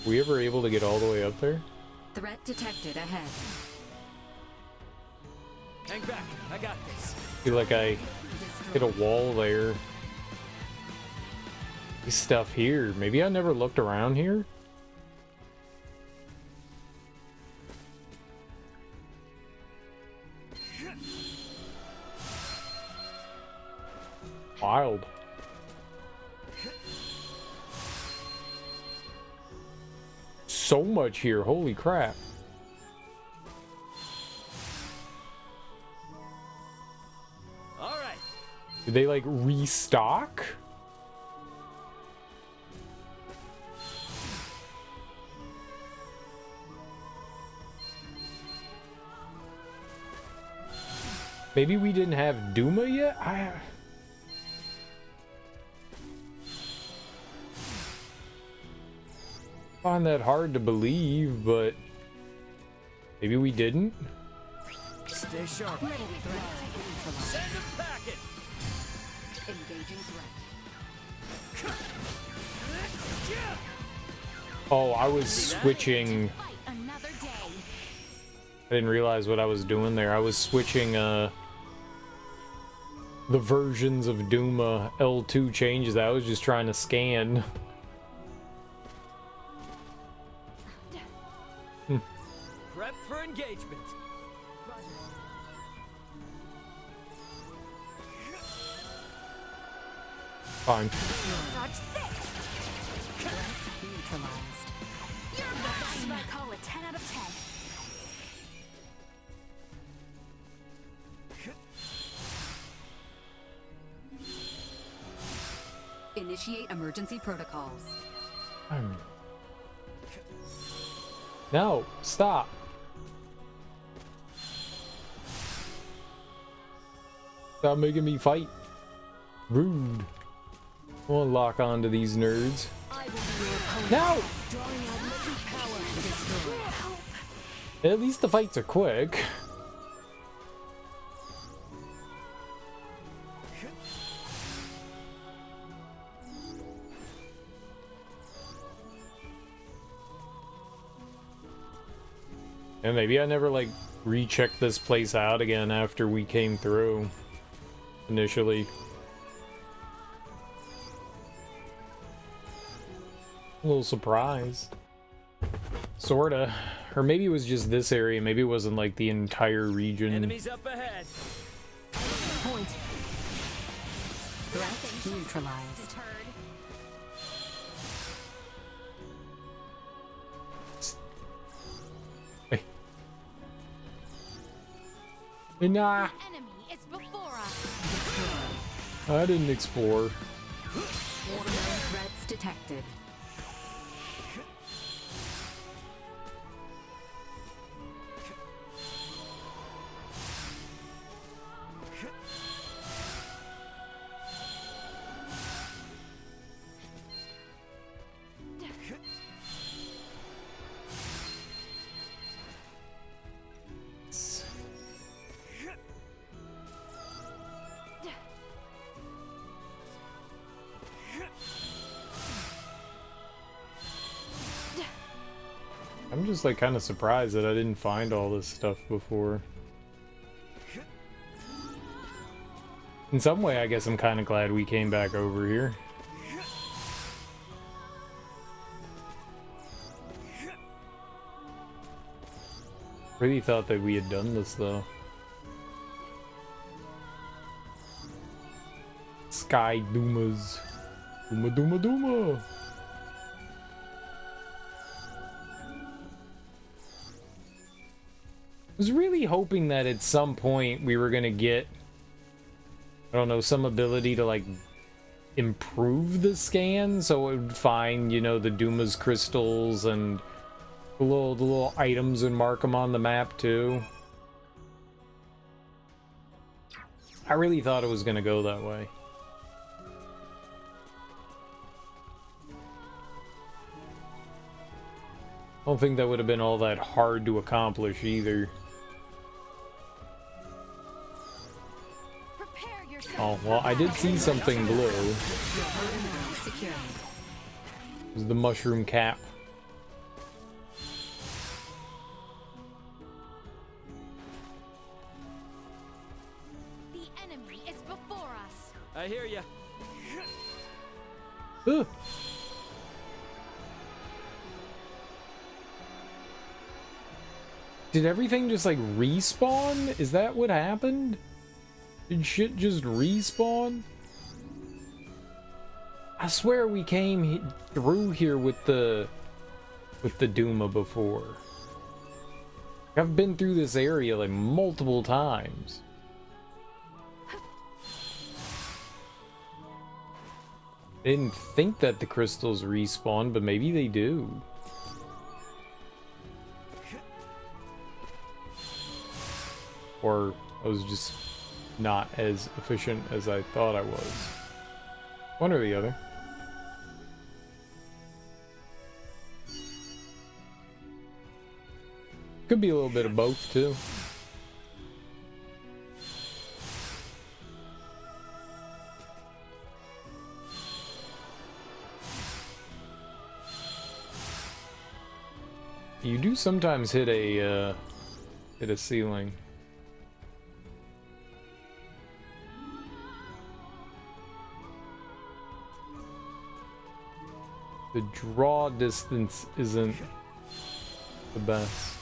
Were we ever able to get all the way up there? Threat detected ahead. Hang back, I got this. I feel like I hit a wall there. This stuff here. Maybe I never looked around here? Wild. So much here, holy crap. Alright. Did they like restock? Maybe we didn't have Duma yet? Find that hard to believe, but maybe we didn't. Stay sharp. Send a packet. Engaging threat. Oh, I was switching. Another day. I didn't realize what I was doing there. I was switching the versions of Duma L2 changes. I was just trying to scan. Prep for engagement. Fine. Dodge this. Neutralized. You're best. I call it 10 out of 10. Initiate emergency protocols. No, stop. Stop making me fight. Rude. I won't lock onto these nerds. No! At least the fights are quick. And maybe I never like rechecked this place out again after we came through initially. A little surprised. Sorta. Or maybe it was just this area. Maybe it wasn't like the entire region. Enemies up ahead. Point. Threat neutralized. Nah. Enemy is before us. I didn't explore. Watermelon threats detected. I'm just like kind of surprised that I didn't find all this stuff before. In some way, I guess I'm kind of glad we came back over here. Really thought that we had done this though. Sky Dumas. Duma Duma Duma. I was really hoping that at some point we were gonna get, I don't know, some ability to like improve the scan so it would find, you know, the Duma's crystals and the little items and mark them on the map too. I really thought it was gonna go that way. I don't think that would have been all that hard to accomplish either. Oh, well, I did see something blue. It was the mushroom cap. The enemy is before us. I hear ya. Ugh. Did everything just like respawn? Is that what happened? Did shit just respawn? I swear we came through here with the Duma before. I've been through this area like multiple times. I didn't think that the crystals respawn, but maybe they do. Or I was just not as efficient as I thought I was. One or the other. Could be a little bit of both, too. You do sometimes hit a ceiling. The draw distance isn't the best.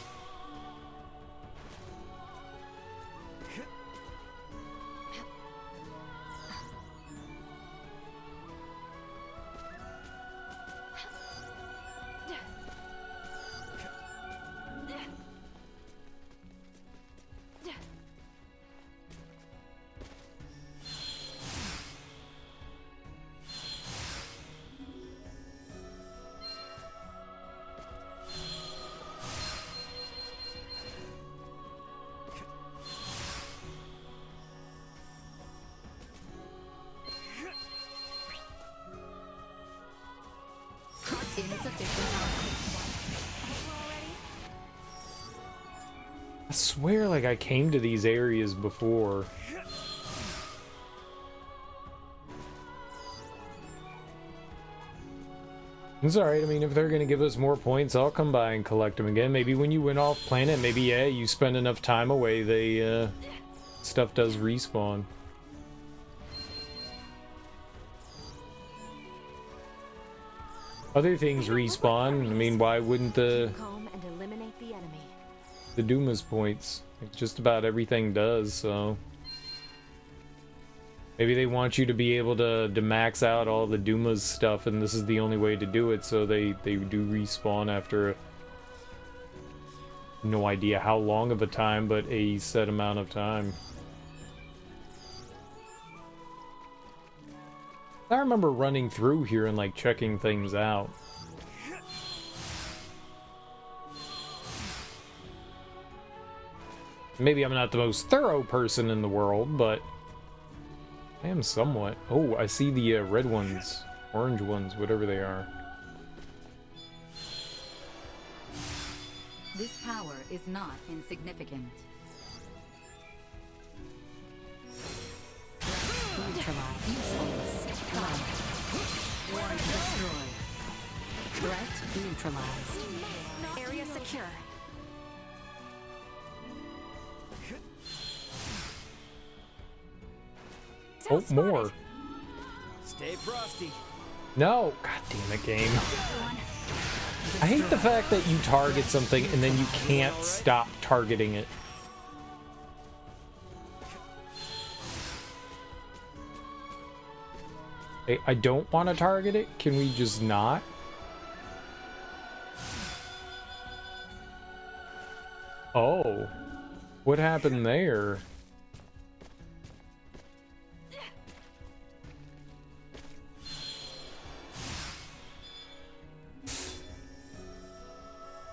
I swear like I came to these areas before. It's alright, I mean, if they're gonna give us more points, I'll come by and collect them again. Maybe when you went off planet, maybe, yeah, you spend enough time away, they, stuff does respawn. Other things respawn. I mean, why wouldn't the Duma's points? Like, just about everything does, so... Maybe they want you to be able to max out all the Duma's stuff, and this is the only way to do it, so they do respawn after no idea how long of a time, but a set amount of time. I remember running through here and like checking things out. Maybe I'm not the most thorough person in the world, but I am somewhat. Oh, I see the red ones, orange ones, whatever they are. This power is not insignificant. Neutralize useless. Warrant destroyed. Threat neutralized. Area secure. Oh, more. Stay frosty. No! God damn it, game. I hate the fact that you target something and then you can't stop targeting it. Hey, I don't want to target it. Can we just not? Oh. What happened there?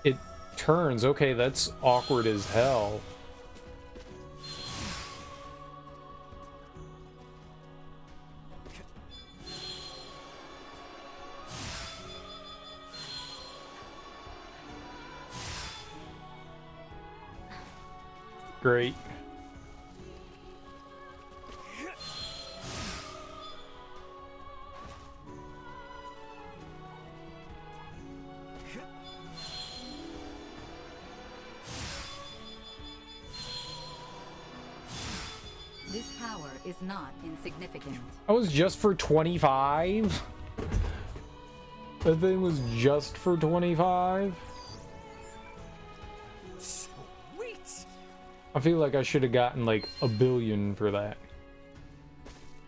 It turns. Okay, that's awkward as hell. Great. This power is not insignificant. I was just for 25? That thing was just for 25? I feel like I should have gotten like a billion for that.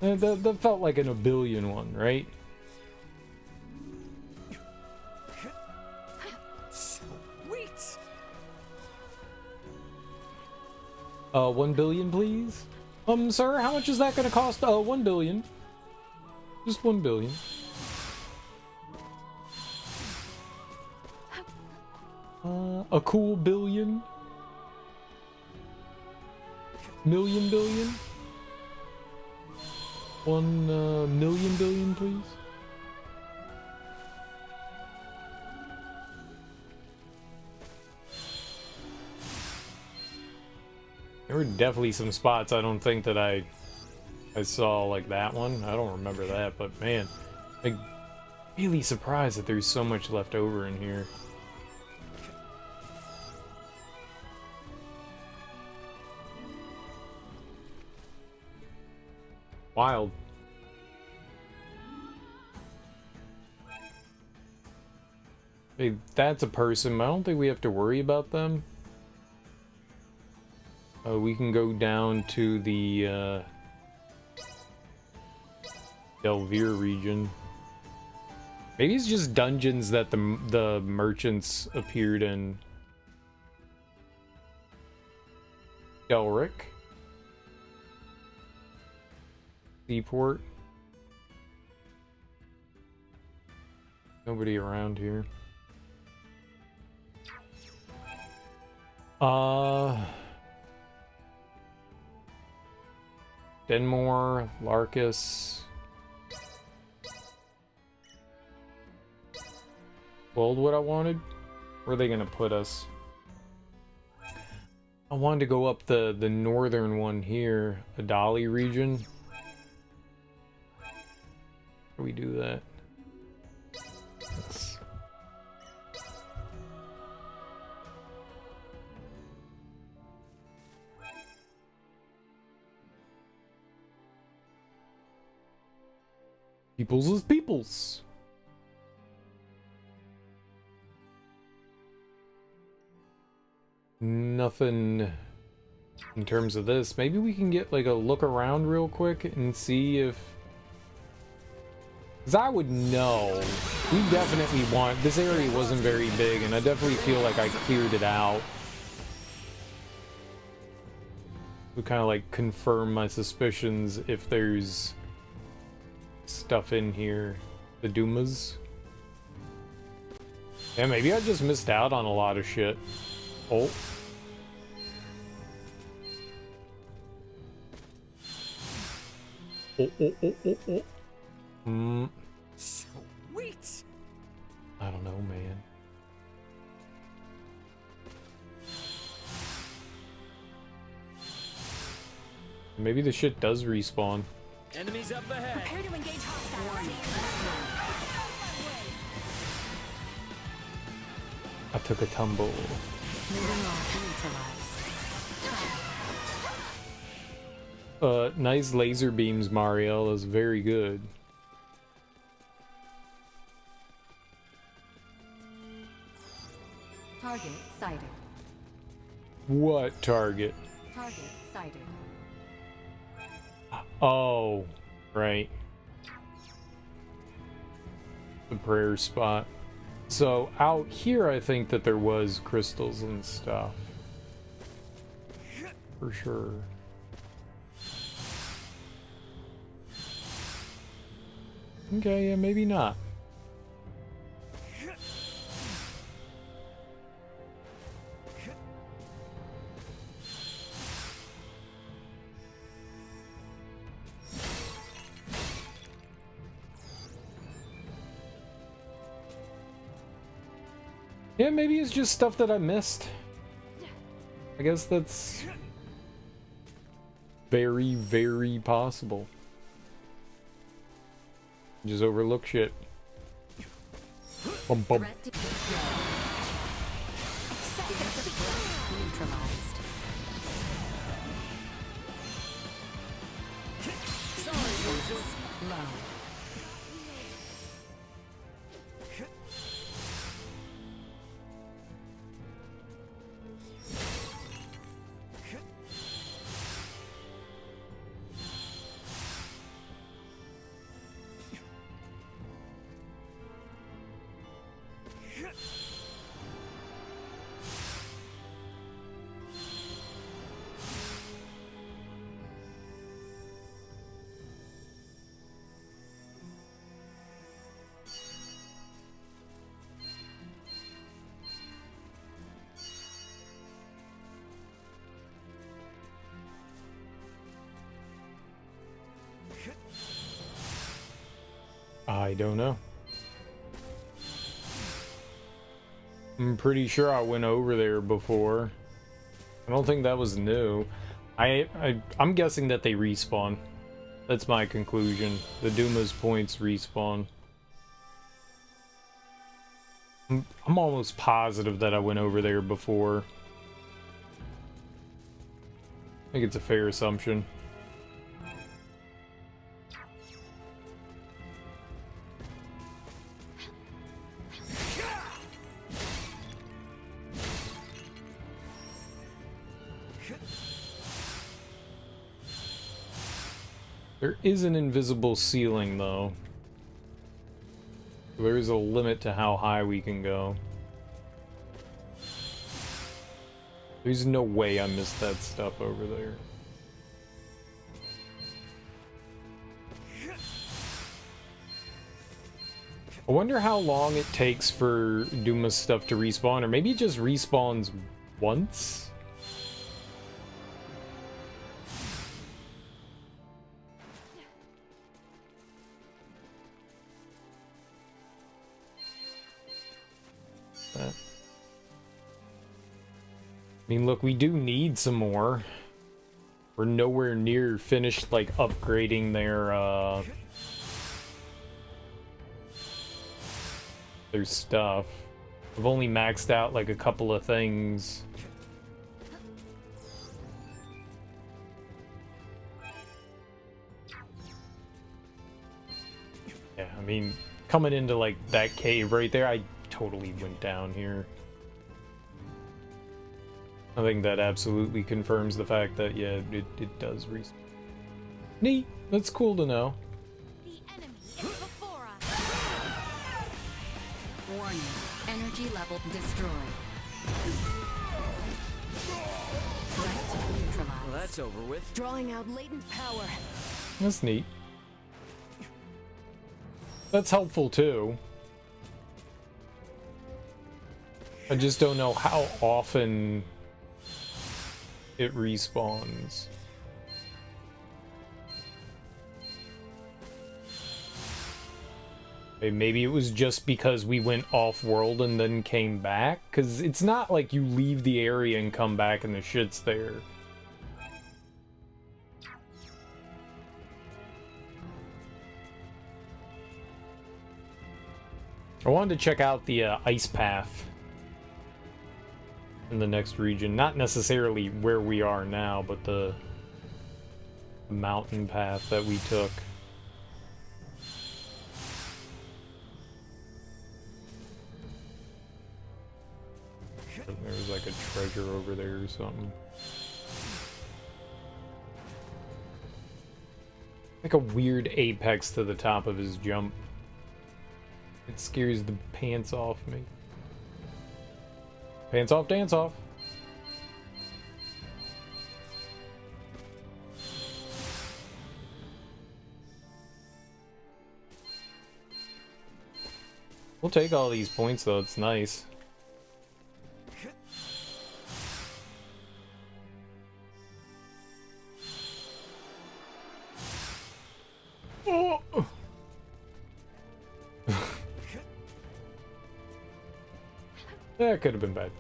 That felt like a billion one, right? Sweet. 1 billion, please? Sir, how much is that gonna cost? 1 billion. Just 1 billion. A cool billion? Million billion? 1 million billion, please? There were definitely some spots I don't think that I saw, like that one. I don't remember that, but man, like, really surprised that there's so much left over in here. Wild. Hey, that's a person. I don't think we have to worry about them. We can go down to the Delvere region. Maybe it's just dungeons that the merchants appeared in. Delric. Seaport. Nobody around here. Denmore, Larkus. Goldwood I wanted? Where are they gonna put us? I wanted to go up the northern one here, Adali region. How do we do that? Peoples is peoples. Nothing in terms of this. Maybe we can get like a look around real quick and see if... Because I would know. We definitely want... This area wasn't very big, and I definitely feel like I cleared it out. To kind of like confirm my suspicions if there's stuff in here. The Dumas. Yeah, maybe I just missed out on a lot of shit. Oh. Oh. Sweet. I don't know, man. Maybe the shit does respawn. Enemies up ahead. Prepare to engage hostiles. I took a tumble. Nice laser beams, Mariel. Is very good. Target sighted. What target? Target sighted. Oh, right. The prayer spot. So out here, I think that there was crystals and stuff. For sure. Okay, yeah, maybe not. Yeah, maybe it's just stuff that I missed. I guess that's very, very possible. Just overlook shit. Bum, bum. Neutralized. Low. I don't know. I'm pretty sure I went over there before. I don't think that was new. I'm guessing that they respawn. That's my conclusion. The Duma's points respawn. I'm almost positive that I went over there before. I think it's a fair assumption. There is an invisible ceiling, though. There is a limit to how high we can go. There's no way I missed that stuff over there. I wonder how long it takes for Duma's stuff to respawn, or maybe it just respawns once? I mean, look, we do need some more. We're nowhere near finished, like, upgrading their stuff. We've only maxed out, like, a couple of things. Yeah, I mean, coming into, like, that cave right there, I totally went down here. I think that absolutely confirms the fact that, yeah, it does respawn. Neat. That's cool to know. Warning. Energy level destroyed. Threat neutralized. Well, that's over with. Drawing out latent power. That's neat. That's helpful, too. I just don't know how often it respawns. Maybe it was just because we went off-world and then came back? Because it's not like you leave the area and come back and the shit's there. I wanted to check out the ice path in the next region. Not necessarily where we are now, but the mountain path that we took. There's like a treasure over there or something. Like a weird apex to the top of his jump. It scares the pants off me. Pants off, dance off. We'll take all these points though, it's nice. Oh. That could have been bad.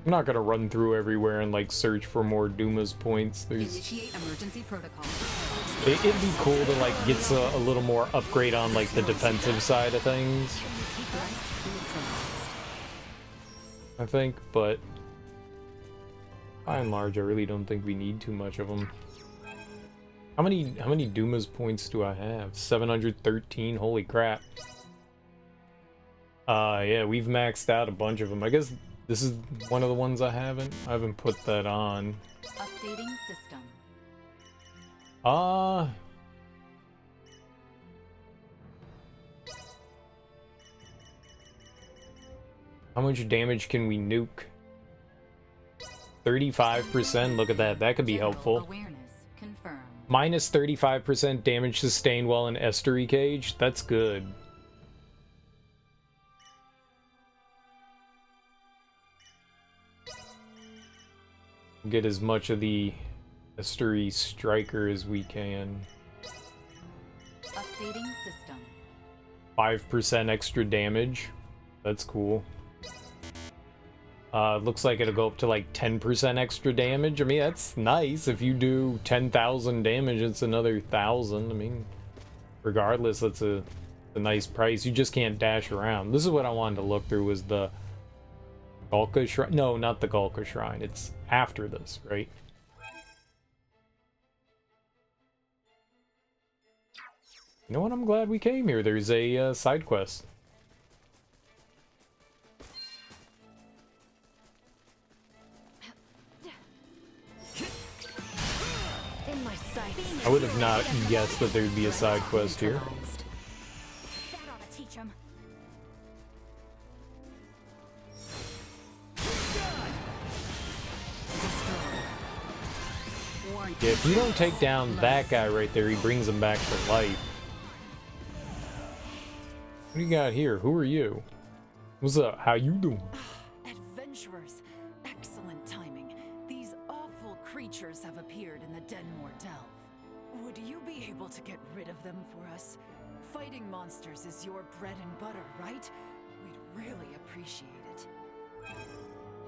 I'm not gonna run through everywhere and like search for more Duma's points. Initiate emergency protocol. It'd be cool to like get a little more upgrade on like the defensive side of things, I think, but by and large I really don't think we need too much of them. How many Duma's points do I have? 713. Holy crap. Yeah, we've maxed out a bunch of them. I guess this is one of the ones I haven't put that on. Updating system. How much damage can we nuke? 35%, look at that. That could be helpful. Awareness confirmed. Minus 35% damage sustained while in Estuary Cage. That's good. Get as much of the Estuary Striker as we can. Updating system. 5% extra damage. That's cool. Looks like it'll go up to like 10% extra damage. I mean, that's nice. If you do 10,000 damage, it's another 1,000. I mean, regardless, that's a nice price. You just can't dash around. This is what I wanted to look through, was the Galka Shrine. No, not the Galka Shrine. It's after this, right? You know what? I'm glad we came here. There's a side quest. In my sights. I would have not guessed that there'd be a side quest here. That ought to teach him. Yeah, if you don't take down that guy right there, he brings him back to life. What do you got here? Who are you? What's up? How you doing? Adventurers, excellent timing. These awful creatures have appeared in the Denmore Delve. Would you be able to get rid of them for us? Fighting monsters is your bread and butter, right? We'd really appreciate it.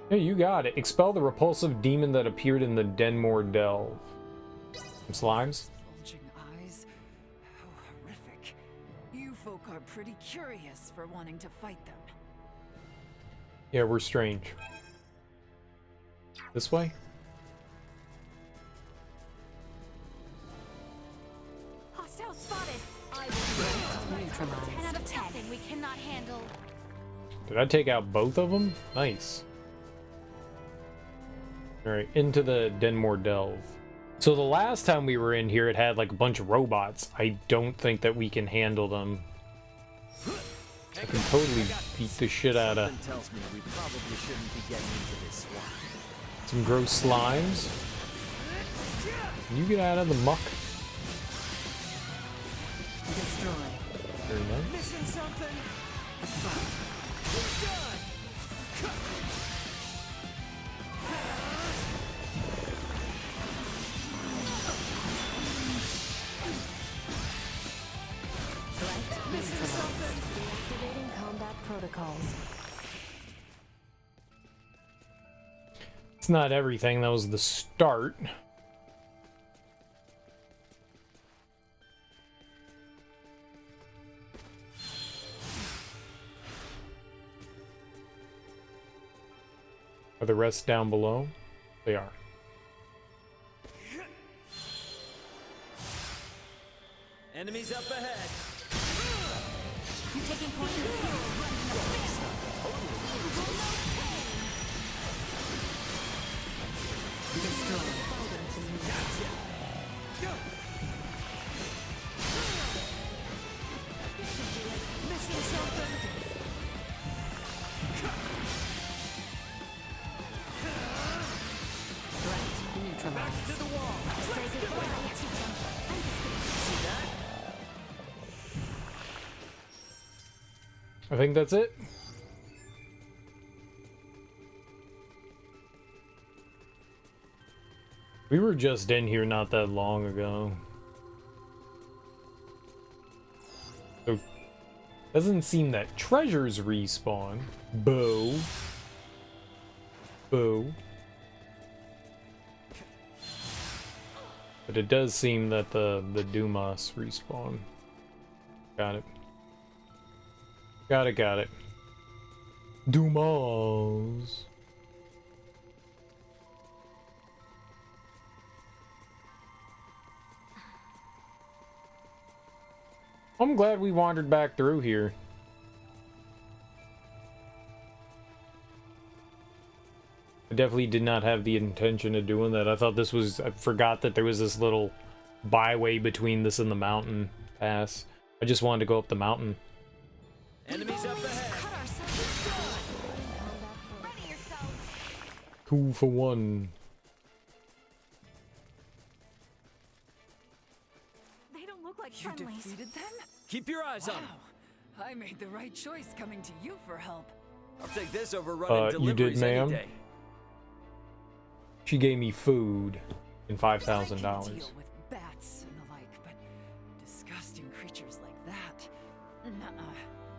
Hey, you got it. Expel the repulsive demon that appeared in the Denmore Delve. Some slimes? Bulging eyes. How horrific. You folk are pretty curious for wanting to fight them. Yeah, we're strange. This way? Hostile spotted. I will neutralize. 10 out of 10. We cannot handle. Did I take out both of them? Nice. Alright, into the Denmore Delve. So the last time we were in here, it had like a bunch of robots. I don't think that we can handle them. I can totally beat the shit out of Tells me we probably shouldn't be getting into this swamp. some gross slimes. Can you get out of the muck? Destroy. Very nice. Missing something? Deactivating combat protocols. It's not everything. That was the start. Are the rest down below? They are. Enemies up ahead. I'm taking point of Missing something? Neutralized. To the wall. Say goodbye, teacher. See that? I think that's it. We were just in here not that long ago. So, doesn't seem that treasures respawn. Boo. Boo. But it does seem that the Dumas respawn. Got it. Got it. Dumas. I'm glad we wandered back through here. I definitely did not have the intention of doing that. I thought this was... I forgot that there was this little byway between this and the mountain pass. I just wanted to go up the mountain. Enemies up ahead. 2 for 1. They don't look like You friendlies. defeated them? Keep your eyes on them. I made the right choice coming to you for help. I'll take this over running You did, deliveries any ma'am? day. She gave me food and I $5,000. can deal with bats and the like, but disgusting creatures like that. Nuh-uh.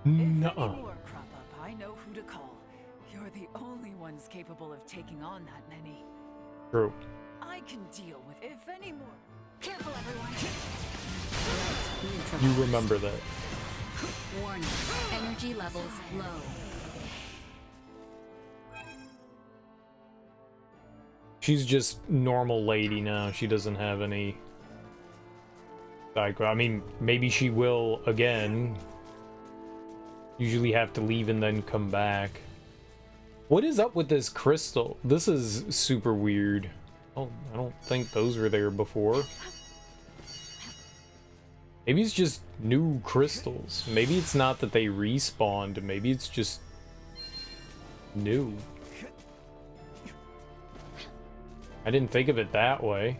If any Nuh-uh. more crop up, I know who to call. You're the only one one's capable of taking on that many. True. I can deal with if any more. Careful, everyone. You remember that. Warning. Energy levels low. She's just normal lady now. She doesn't have any... I mean, maybe she will again. Usually have to leave and then come back. What is up with this crystal? This is super weird. Oh, I don't think those were there before. Maybe it's just new crystals. Maybe it's not that they respawned. Maybe it's just new. I didn't think of it that way.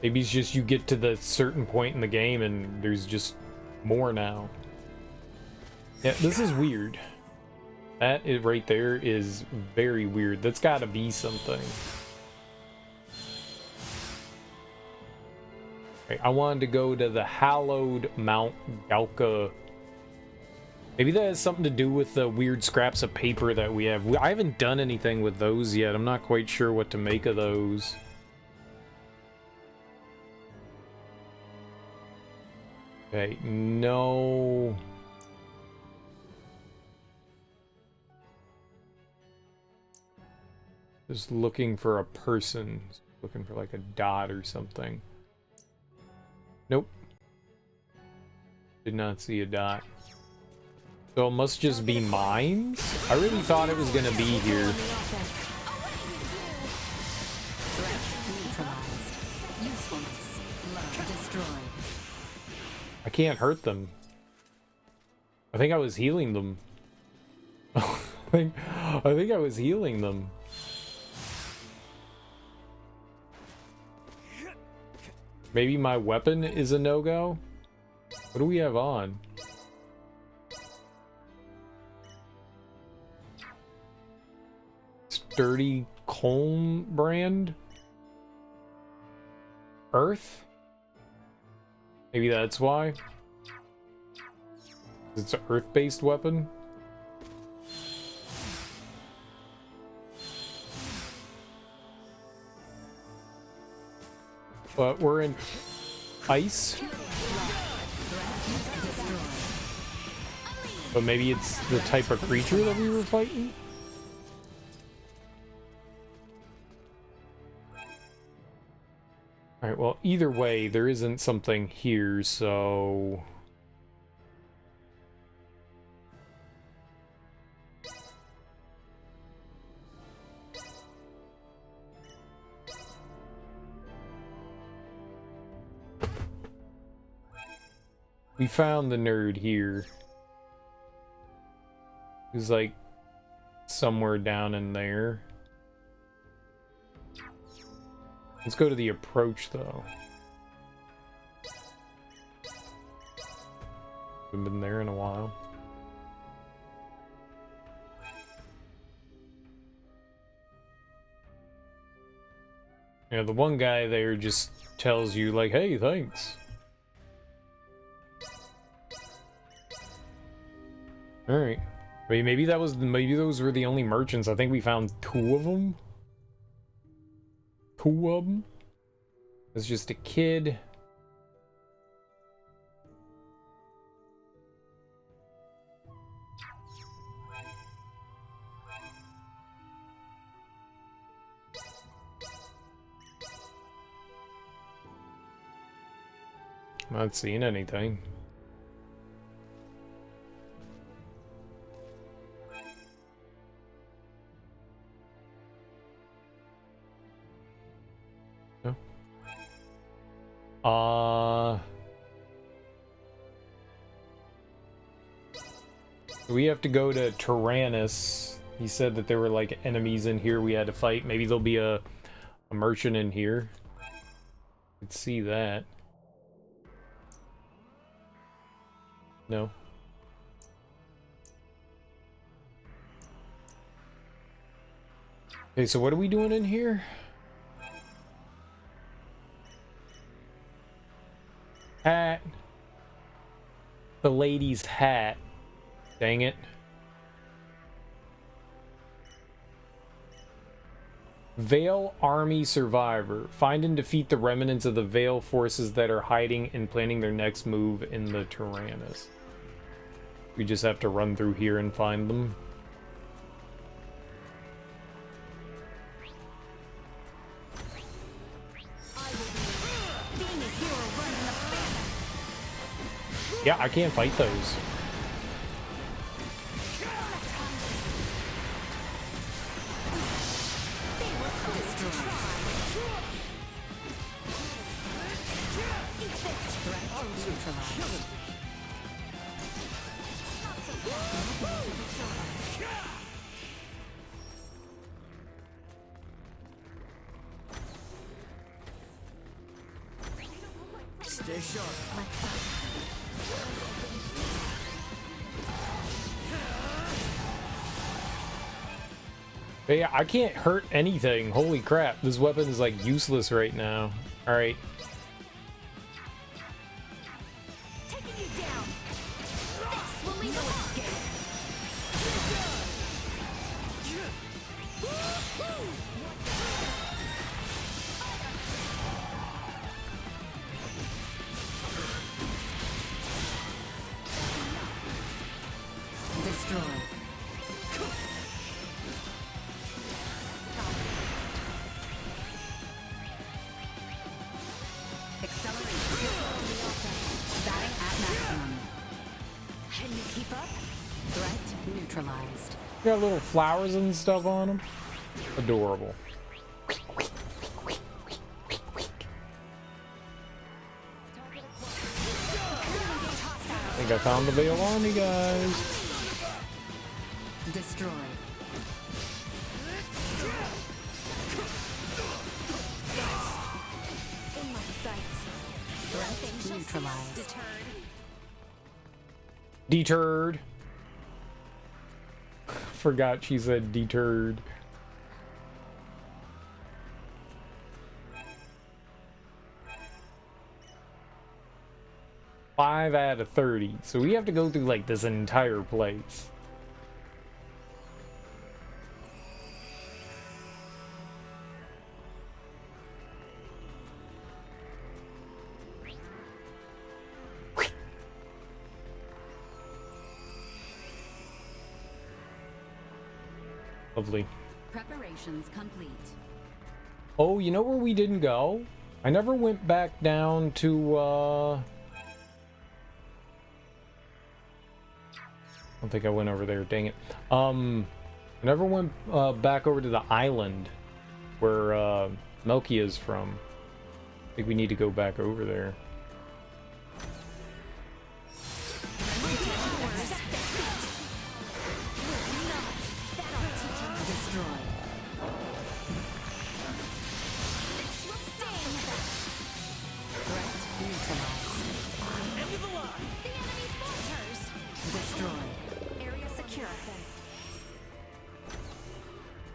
Maybe it's just you get to the certain point in the game and there's just more now. Yeah, this is weird. That right there is very weird. That's gotta be something. Okay, I wanted to go to the hallowed Mount Galka. Maybe that has something to do with the weird scraps of paper that we have. I haven't done anything with those yet. I'm not quite sure what to make of those. Okay, no. Just looking for a person. Looking for like a dot or something. Nope. Did not see a dot. So it must just be mines? I really thought it was gonna be here. I can't hurt them. I think I was healing them. I think I was healing them. Maybe my weapon is a no-go? What do we have on? Sturdy Colm brand? Earth? Maybe that's why. It's an earth-based weapon. But we're in ice. But maybe it's the type of creature that we were fighting? Alright, well, either way, there isn't something here, so... We found the nerd here. He's like somewhere down in there. Let's go to the approach though. Haven't been there in a while. Yeah, the one guy there just tells you like, hey, thanks. Alright. Wait, maybe those were the only merchants. I think we found two of them. Two of them? It's just a kid. I'm not seeing anything. We have to go to Tyrannus. He said that there were like enemies in here we had to fight. Maybe there'll be a merchant in here. Could see that. No. Okay, so what are we doing in here? Hat. The lady's hat. Dang it. Vale Army Survivor. Find and defeat the remnants of the Vale forces that are hiding and planning their next move in the Tyrannus. We just have to run through here and find them. Yeah, I can't fight those. Stay sharp. But yeah, I can't hurt anything. Holy crap, this weapon is like useless right now. Alright. Got little flowers and stuff on them. Adorable. I think I found the Vale Army, guys. Destroy. In my sights. Threat neutralized. Deterred. Forgot she said deterred. Five out of 30. So we have to go through like this entire place. Lovely. Preparations complete. Oh, you know where we didn't go? I never went back down to, I don't think I went over there, dang it. I never went back over to the island where Melkia is from. I think we need to go back over there.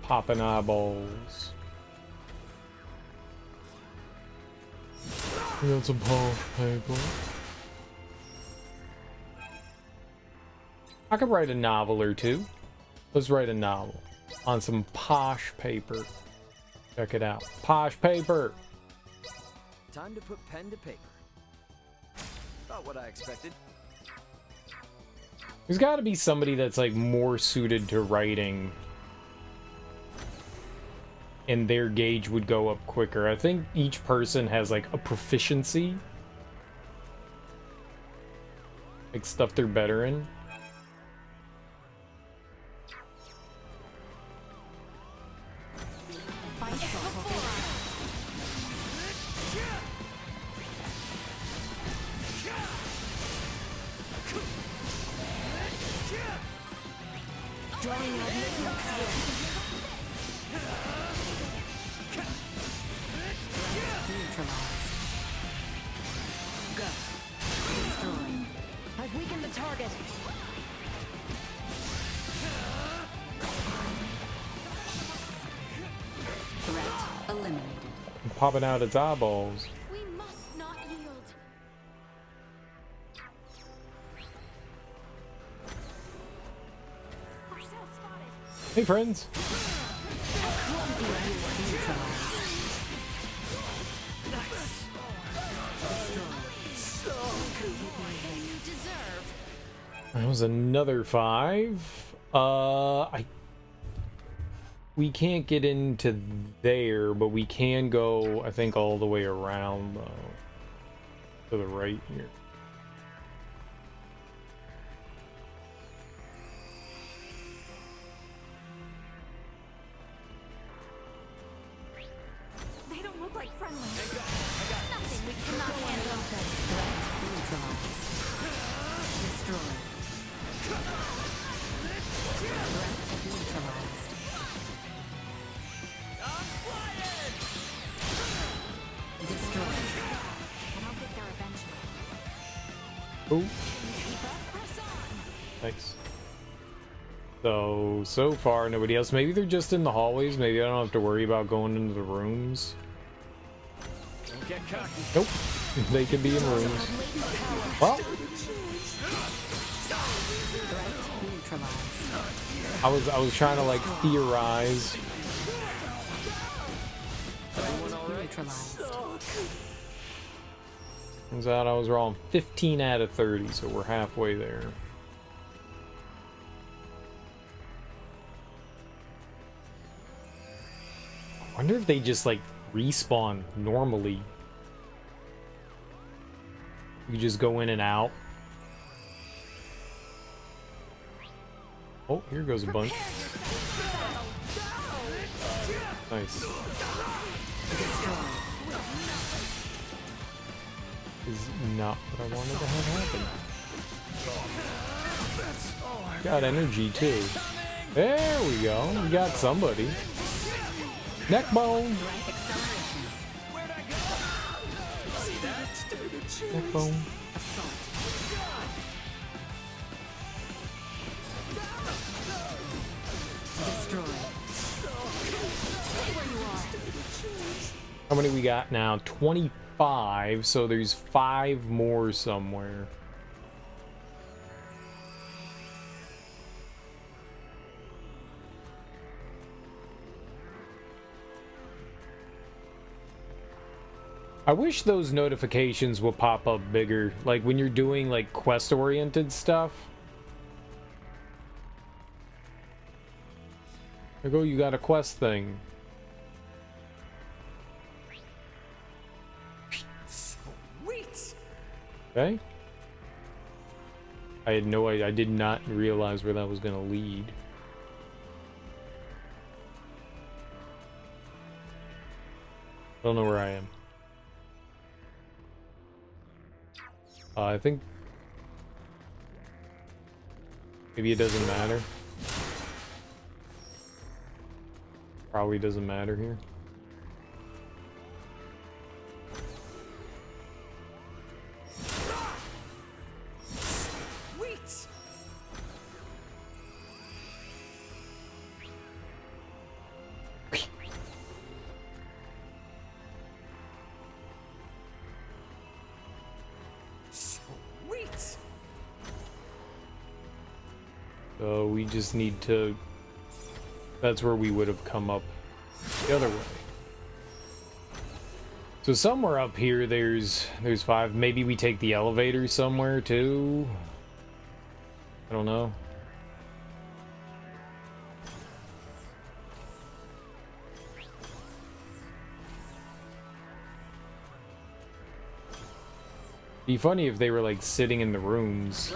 Popping eyeballs. We got some posh paper. I could write a novel or two. Let's write a novel on some posh paper. Check it out. Posh paper. Time to put pen to paper. Not what I expected. There's got to be somebody that's like more suited to writing, and their gauge would go up quicker. I think each person has like a proficiency, like stuff they're better in. I've weakened the target. Threat eliminated. Popping out its eyeballs. We must not yield. Hey, friends. That was another 5. We can't get into there, but we can go, I think, all the way around, though. To the right here. They don't look like friendlies. Nothing we cannot handle. Destroyed. Threat neutralized. Destroyed. I'll get there eventually. Oh. Nice. So far, nobody else. Maybe they're just in the hallways. Maybe I don't have to worry about going into the rooms. Don't get cocky. Nope. They could be in rooms. Well, I was trying to like theorize. Turns out I was wrong. 15 out of 30, so we're halfway there. I wonder if they just like respawn normally. You just go in and out. Oh, here goes a bunch. Nice. Is not what I wanted to have happen. Got energy too. There we go. We got somebody. Neck bone. Neck bone. How many we got now? 25, so there's 5 more somewhere. I wish those notifications would pop up bigger, like when you're doing like quest-oriented stuff. There you go, you got a quest thing. Sweet. Okay. I had no idea. I did not realize where that was going to lead. Don't know where I am. I think maybe it doesn't matter. Probably doesn't matter here. Sweet. Sweet. So we just need to... That's where we would have come up the other way. So somewhere up here there's 5. Maybe we take the elevator somewhere too. I don't know. Be funny if they were like sitting in the rooms.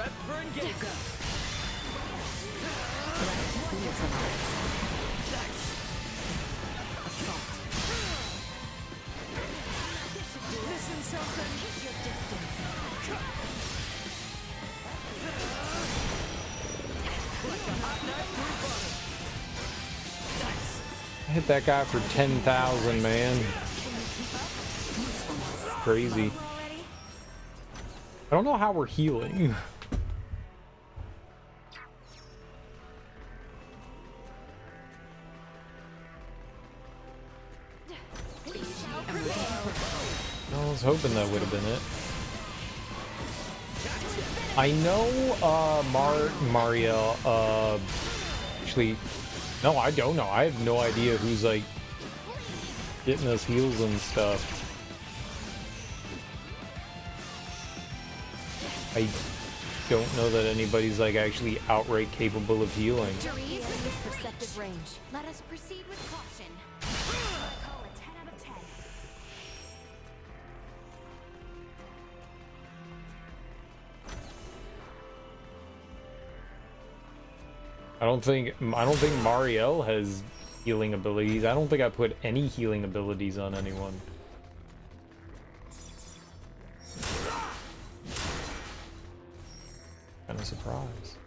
I hit that guy for 10,000, man. Crazy. I don't know how we're healing. I was hoping that would have been it. I know Mario Actually, no, I don't know. I have no idea who's like getting us heals and stuff. I don't know that anybody's like actually outright capable of healing. Perceptive range. Let us proceed with caution. I call a 10 out of 10. I don't think Marielle has healing abilities. I don't think I put any healing abilities on anyone. Kind of surprised.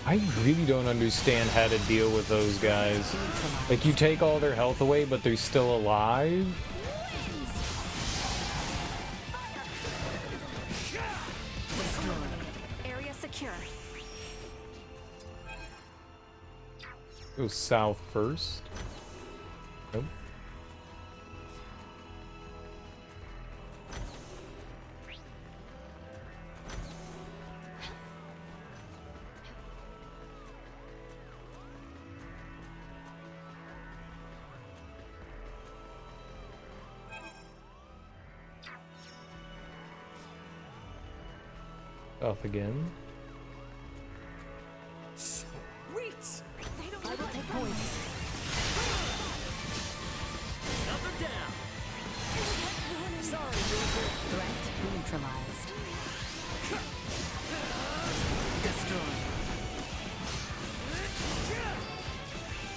I really don't understand how to deal with those guys. Like, you take all their health away, but they're still alive? Area secure. Go south first. Nope. South again. Sweet! I will take points. Another down. Sorry, user. Threat neutralized. Destroy.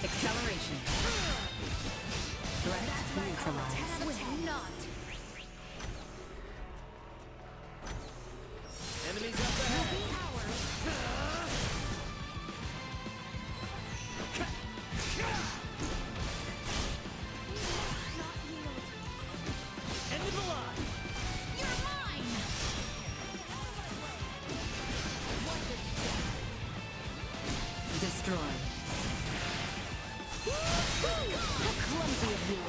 Acceleration. Threat neutralized. With not. Enemies up ahead. End of the line. You're mine. Destroy. How clumsy of you.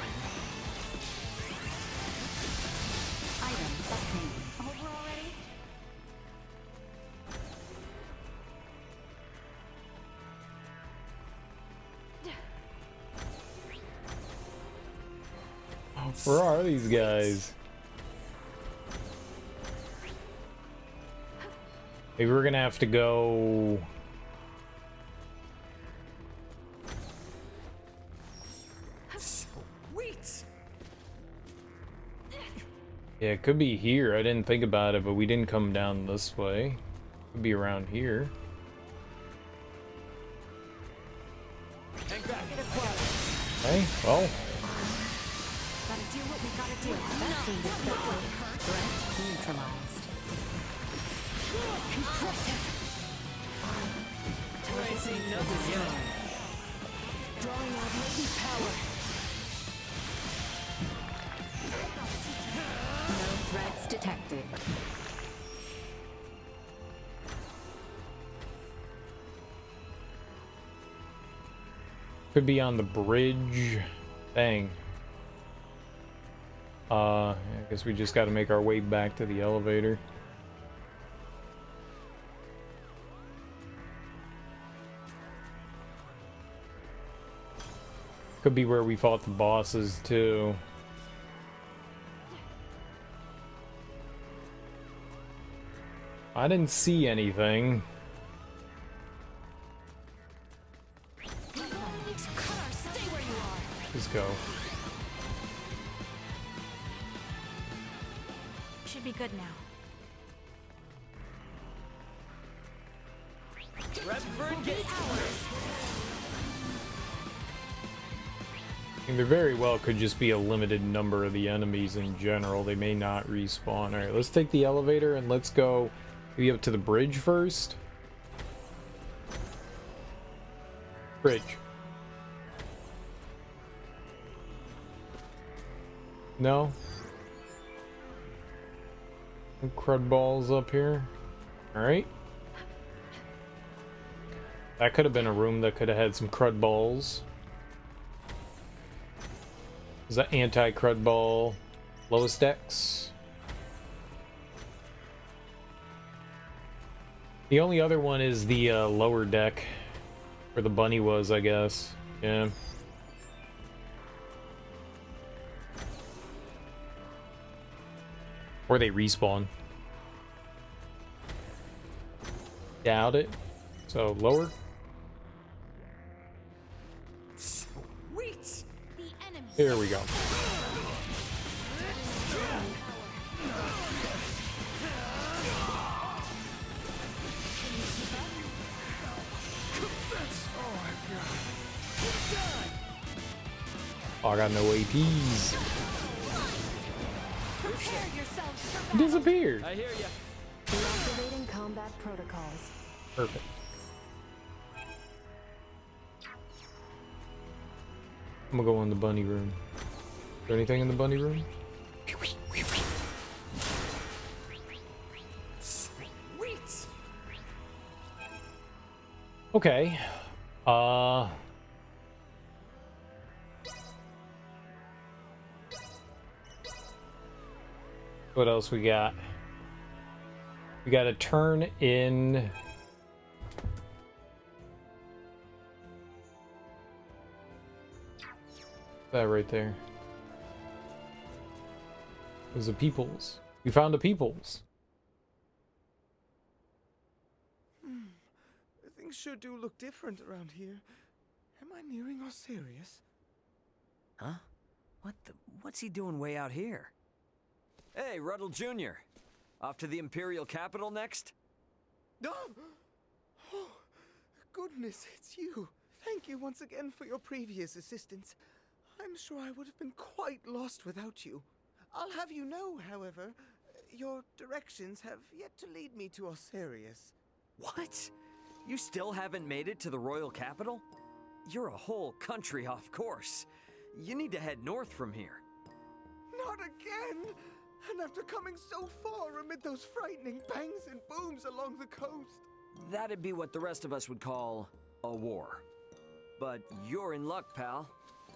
Item obtained. Over already? Where are these guys? Maybe we're gonna have to go... Sweet. Yeah, it could be here. I didn't think about it, but we didn't come down this way. Could be around here. Hang back. Okay, well... Gotta do what we gotta do. That seemed effective. Threat neutralized. Tracing nothing yet. Drawing out latent power. No threats detected. Could be on the bridge. Dang. I guess we just gotta make our way back to the elevator. Could be where we fought the bosses too. I didn't see anything. Let's go. Should be good now. Rep for engagement. I mean, there very well could just be a limited number of the enemies in general. They may not respawn. Alright, let's take the elevator and let's go maybe up to the bridge first. Bridge. No? No crud balls up here. Alright. That could have been a room that could have had some crud balls. Is that anti-crud ball? Lowest decks? The only other one is the lower deck, where the bunny was, I guess. Yeah. Or they respawn. Doubt it. So lower. Sweet. The enemy. Here we go. Oh, I got no APs. Prepare yourselves for Disappeared. I hear ya. Deactivating combat protocols. Perfect. I'm gonna go in the bunny room. Is there anything in the bunny room? Sweet. Okay. What else we got? We got to turn in that right there. There's the peoples. We found the peoples. Things sure do look different around here. Am I nearing Osiris? Huh? What's he doing way out here? Hey, Ruddle Jr. Off to the Imperial capital next? Oh, goodness, it's you. Thank you once again for your previous assistance. I'm sure I would have been quite lost without you. I'll have you know, however, your directions have yet to lead me to Osiris. What? You still haven't made it to the royal capital? You're a whole country off course. You need to head north from here. Not again! And after coming so far amid those frightening bangs and booms along the coast. That'd be what the rest of us would call a war. But you're in luck, pal.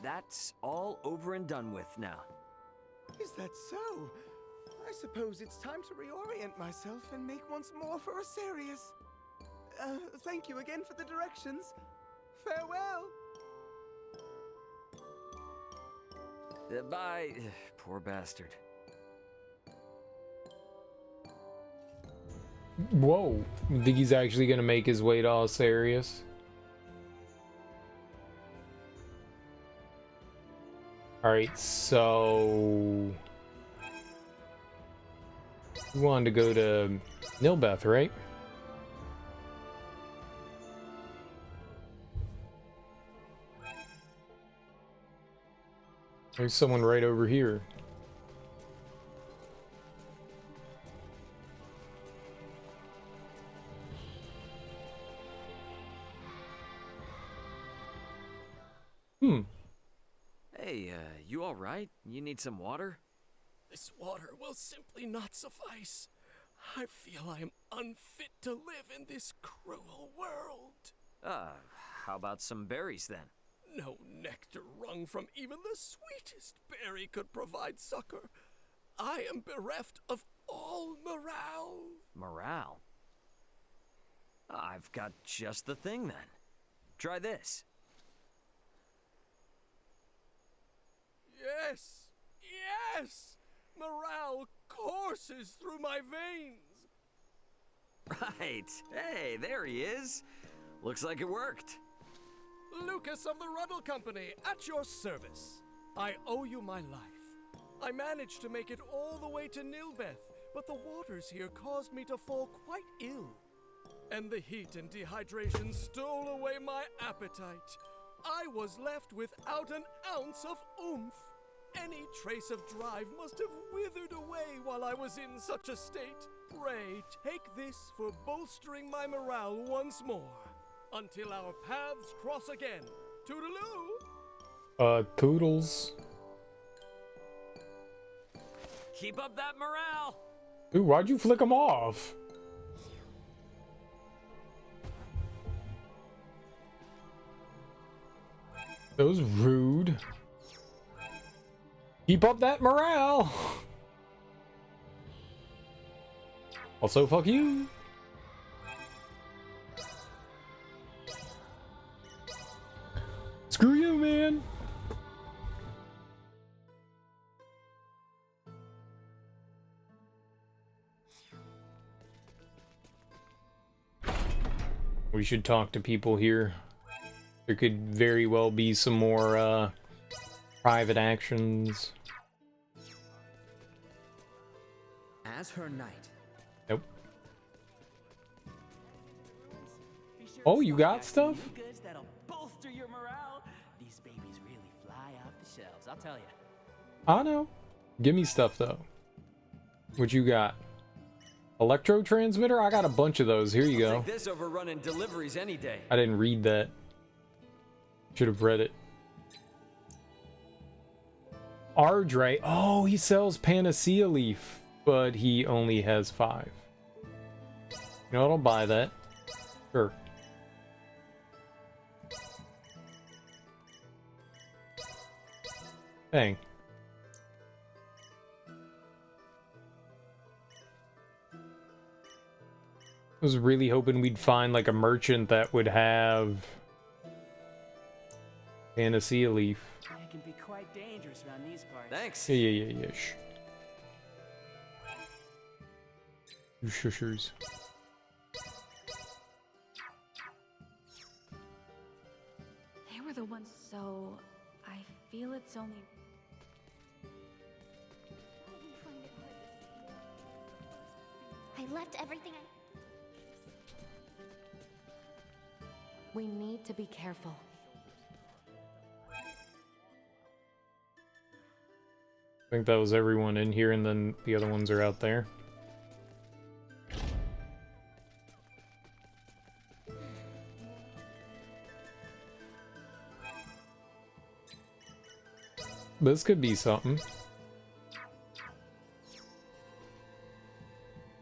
That's all over and done with now. Is that so? I suppose it's time to reorient myself and make once more for Osiris. Thank you again for the directions. Farewell. Bye. Poor bastard. Whoa. You think he's actually gonna make his way to Osiris? Alright, so we wanted to go to Nilbeth, right? There's someone right over here. Hey, you all right? You need some water? This water will simply not suffice. I feel I am unfit to live in this cruel world. How about some berries then? No nectar wrung from even the sweetest berry could provide succor. I am bereft of all morale. Morale? I've got just the thing then. Try this. Yes! Yes! Morale courses through my veins! Right. Hey, there he is. Looks like it worked. Lucas of the Ruddle Company, at your service. I owe you my life. I managed to make it all the way to Nilbeth, but the waters here caused me to fall quite ill. And the heat and dehydration stole away my appetite. I was left without an ounce of oomph. Any trace of drive must have withered away while I was in such a state. Pray, take this for bolstering my morale once more. Until our paths cross again. Toodaloo! Toodles. Keep up that morale! Dude, why'd you flick him off? That was rude. Keep up that morale. Also, fuck you. Screw you, man. We should talk to people here. There could very well be some more private actions. As her knight. Nope. Oh, you got stuff? Goods that'll bolster your morale. These babies really fly off the shelves, I'll tell you. I know. Give me stuff though. What you got? Electro transmitter? I got a bunch of those. Here you go. Take this over running deliveries any day. I didn't read that. Should have read it. Ardre. Oh, he sells Panacea Leaf, but he only has 5. You know what? I'll buy that. Sure. Dang. I was really hoping we'd find like a merchant that would have Panacea Leaf. It can be quite dangerous around these parts. Thanks. Yeah. You shushers. They were the ones, so I feel it's only. I left everything We need to be careful. I think that was everyone in here, and then the other ones are out there. This could be something.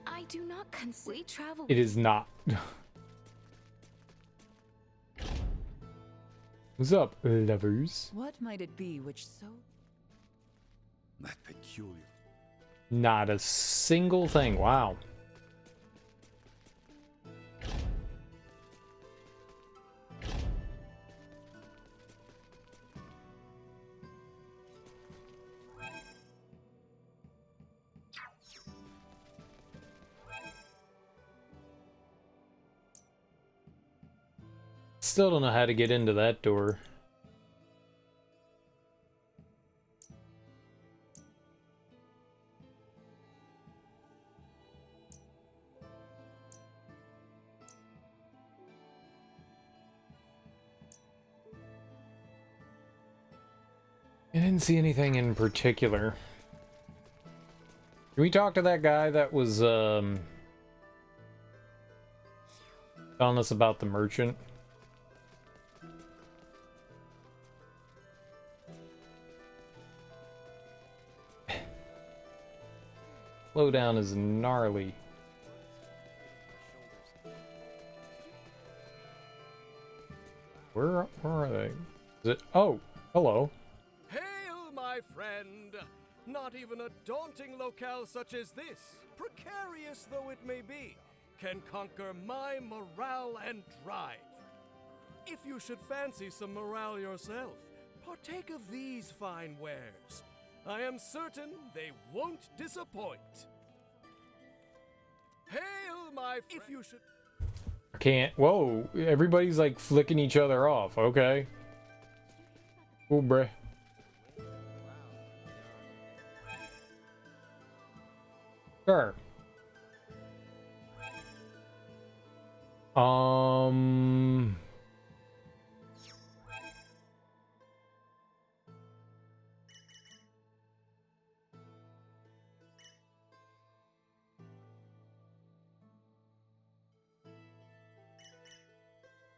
I do not we travel. It is not. What's up, lovers? What might it be which so... That peculiar. Not a single thing. Wow. Still don't know how to get into that door. I didn't see anything in particular. Can we talk to that guy that was telling us about the merchant? Slowdown is gnarly. Where are they? Is it? Oh, hello. Hail, my friend! Not even a daunting locale such as this, precarious though it may be, can conquer my morale and drive. If you should fancy some morale yourself, partake of these fine wares. I am certain they won't disappoint. Hail, my if you should... I can't. Whoa, everybody's like flicking each other off. Okay. Cool, bruh. Sure.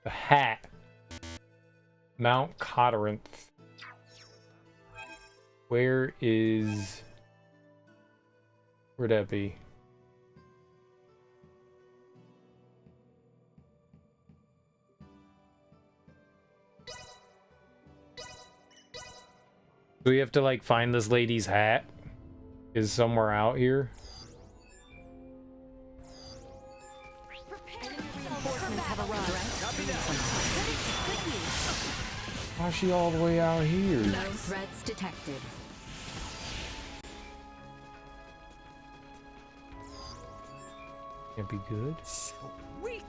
The hat. Mount Cotteranth. Where'd that be? Do we have to like find this lady's hat? Is somewhere out here? Why's she all the way out here? No threats detected. Can't be good. Sweet.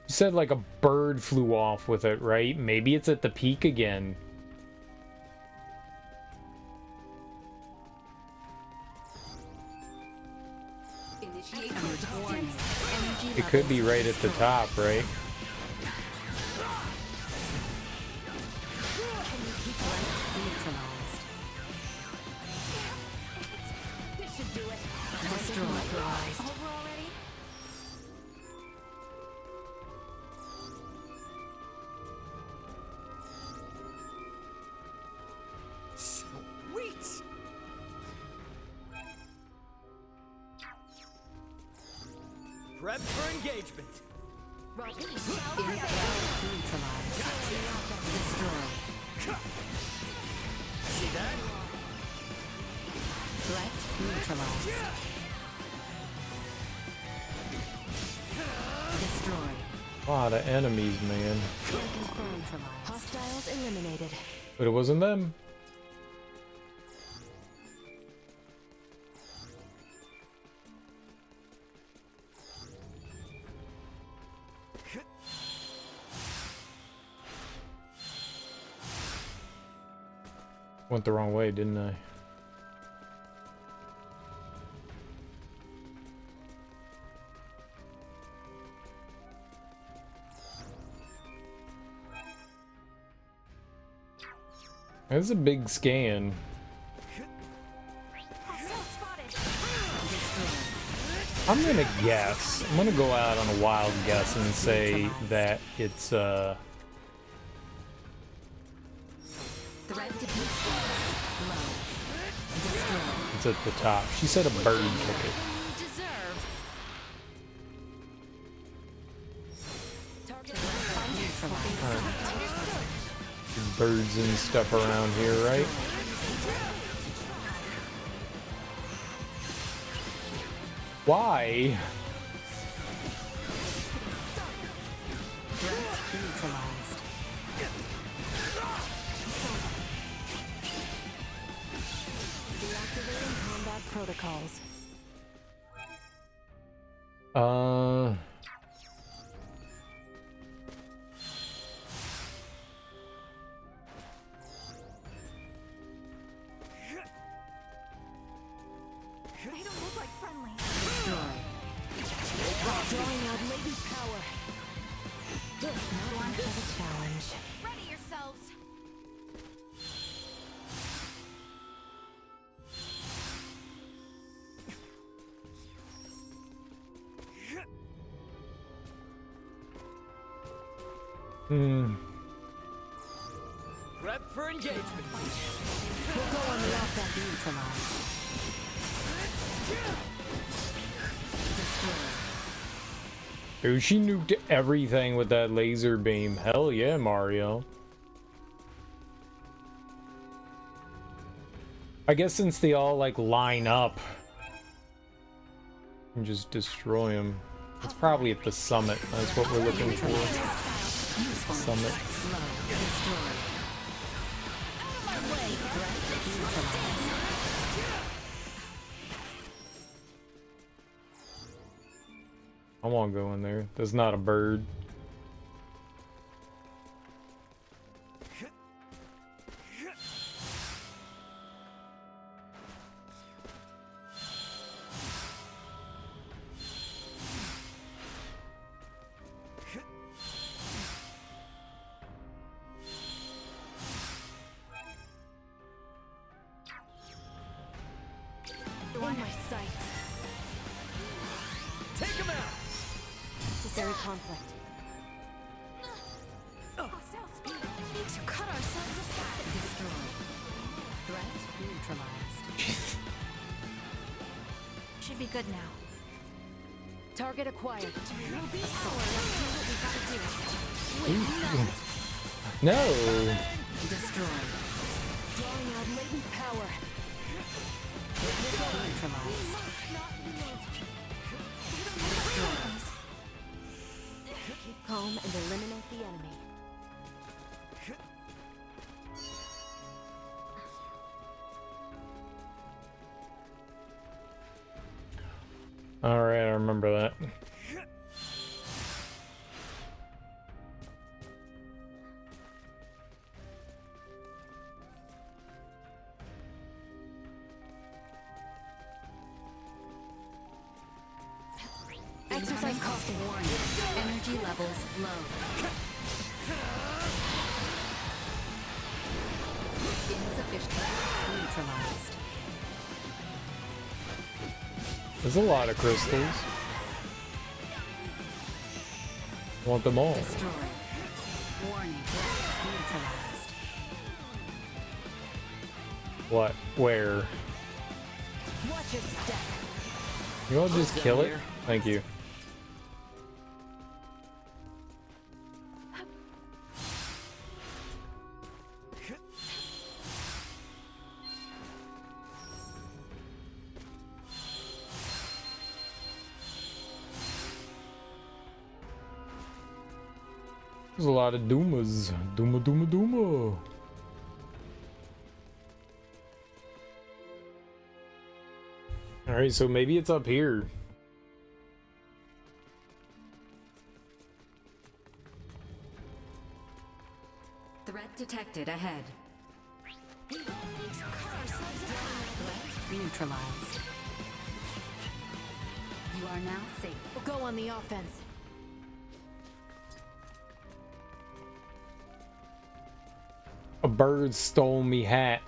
You said like a bird flew off with it, right? Maybe it's at the peak again. It could be right at the top, right? This should do it. Over already? Sweet. Prep for engagement. See that? Threat neutralized. Destroy. A lot of enemies, man. Hostiles eliminated. But it wasn't them. Went the wrong way, didn't I? That's a big scan. I'm gonna guess. I'm gonna go out on a wild guess and say that it's it's at the top. She said a bird took it. Birds and stuff around here, right? Why? Deactivating combat protocols. They don't look like friendly. Drawing out latent power. Not much of a challenge. Ready yourselves. Prep for engagement. We'll go on the offense. Neutralized. Dude, she nuked everything with that laser beam. Hell yeah, Mario. I guess since they all like line up, you can just destroy them. It's probably at the summit. That's what we're looking for. Summit. I won't go in there. There's not a bird. In my sights. Take him out. Necessary conflict. We need to cut ourselves aside. Destroy. Threat neutralized. Should be good now. Target acquired. No. Destroy. Drawing out latent power. Neutralized. Destroy. Keep calm and eliminate the enemy. All right, I remember that. Exercise cost warning. Energy levels low. Insufficient. Neutralized. There's a lot of crystals. Want them all. Destroy. Warning. Neutralized. What? Where? Watch your step. You want to just kill it? Thank you. There's a lot of Doomas. Dooma, Dooma, Dooma. Alright, so maybe it's up here. Threat detected ahead. Neutralized. You are now safe. We'll go on the offense. A bird stole me hat.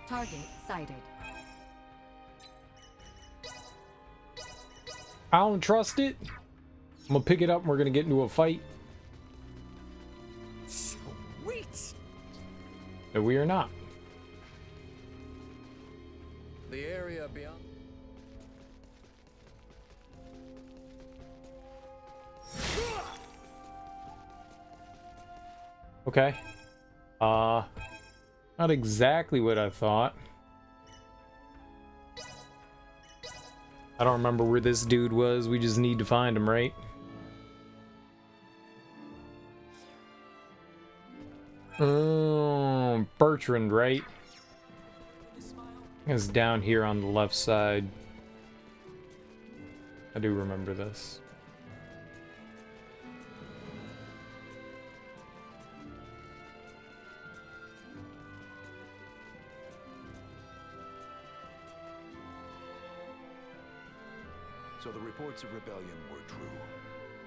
Target sighted. I don't trust it. I'm gonna pick it up and we're gonna get into a fight. Sweet. No, we are not. The area beyond. Okay. Not exactly what I thought. I don't remember where this dude was. We just need to find him, right? Bertrand, right? It's down here on the left side. I do remember this. So the reports of rebellion were true.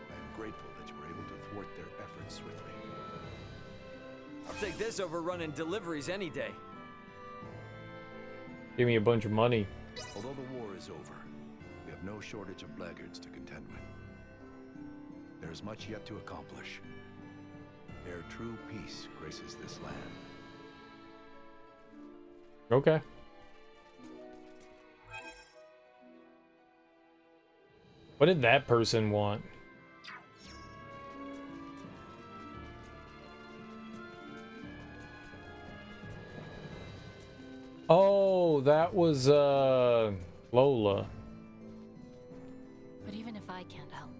I am grateful that you were able to thwart their efforts swiftly. I'll take this over running deliveries any day. Give me a bunch of money. Although the war is over, we have no shortage of blackguards to contend with. There is much yet to accomplish. Ere true peace graces this land. Okay. What did that person want? Oh, that was Lola. But even if I can't help,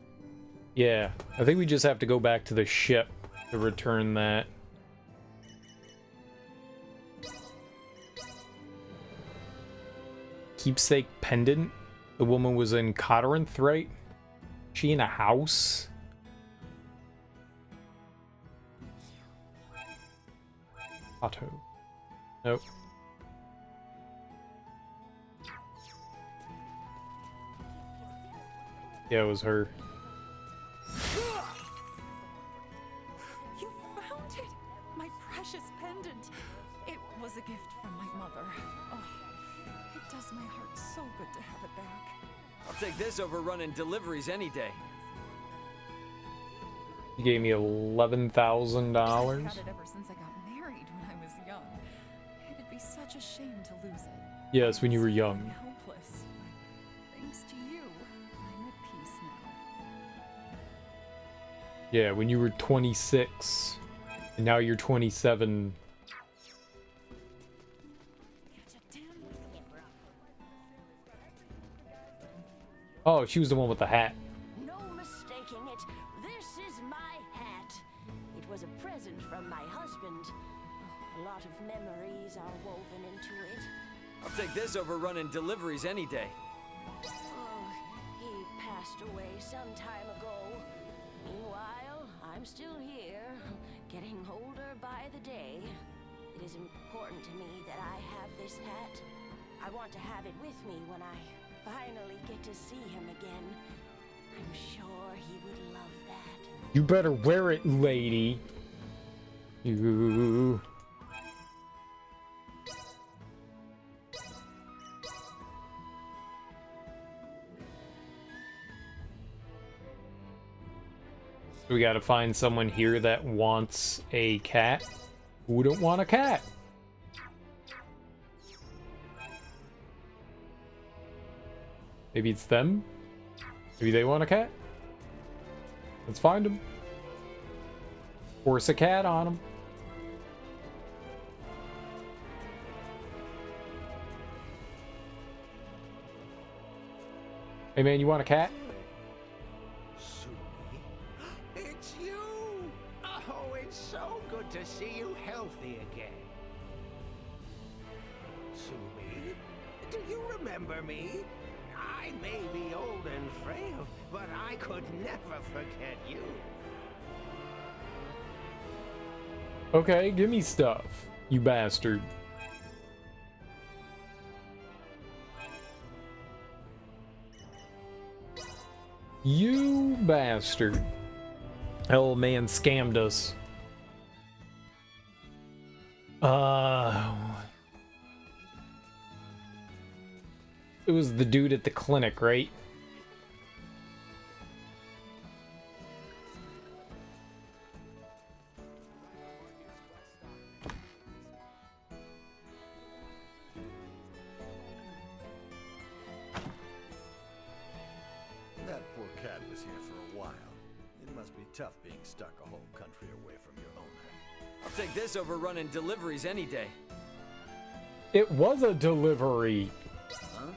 Yeah, I think we just have to go back to the ship to return that. Keepsake pendant? The woman was in Corinth, right? She in a house? Otto. Nope. Yeah, it was her. You found it! My precious pendant! It was a gift from my mother. Oh, it does my heart so good to have it back. I'll take this over running deliveries any day. He gave me $11,000. I've had it ever since I got married, such a shame to lose it. Yes, when you were young. Helpless. Thanks to you, I'm at peace now. Yeah, when you were 26. And now you're 27. Oh, she was the one with the hat. No mistaking it. This is my hat. It was a present from my husband. A lot of memories are woven into it. I'll take this over running deliveries any day. Oh, he passed away some time ago. Meanwhile, I'm still here, getting older by the day. It is important to me that I have this hat. I want to have it with me when I finally get to see him again. I'm sure he would love that. You better wear it, lady. You. So we gotta find someone here that wants a cat. Who don't want a cat? Maybe it's them? Maybe they want a cat? Let's find them. Force a cat on them. Hey man, you want a cat? It's you! Oh, it's so good to see you healthy again. Sumi, do you remember me? I may be old and frail, but I could never forget you. Okay, give me stuff, you bastard. You bastard. That old man scammed us. It was the dude at the clinic, right? That poor cat was here for a while. It must be tough being stuck a whole country away from your owner. I'll take this over running deliveries any day. It was a delivery. Huh?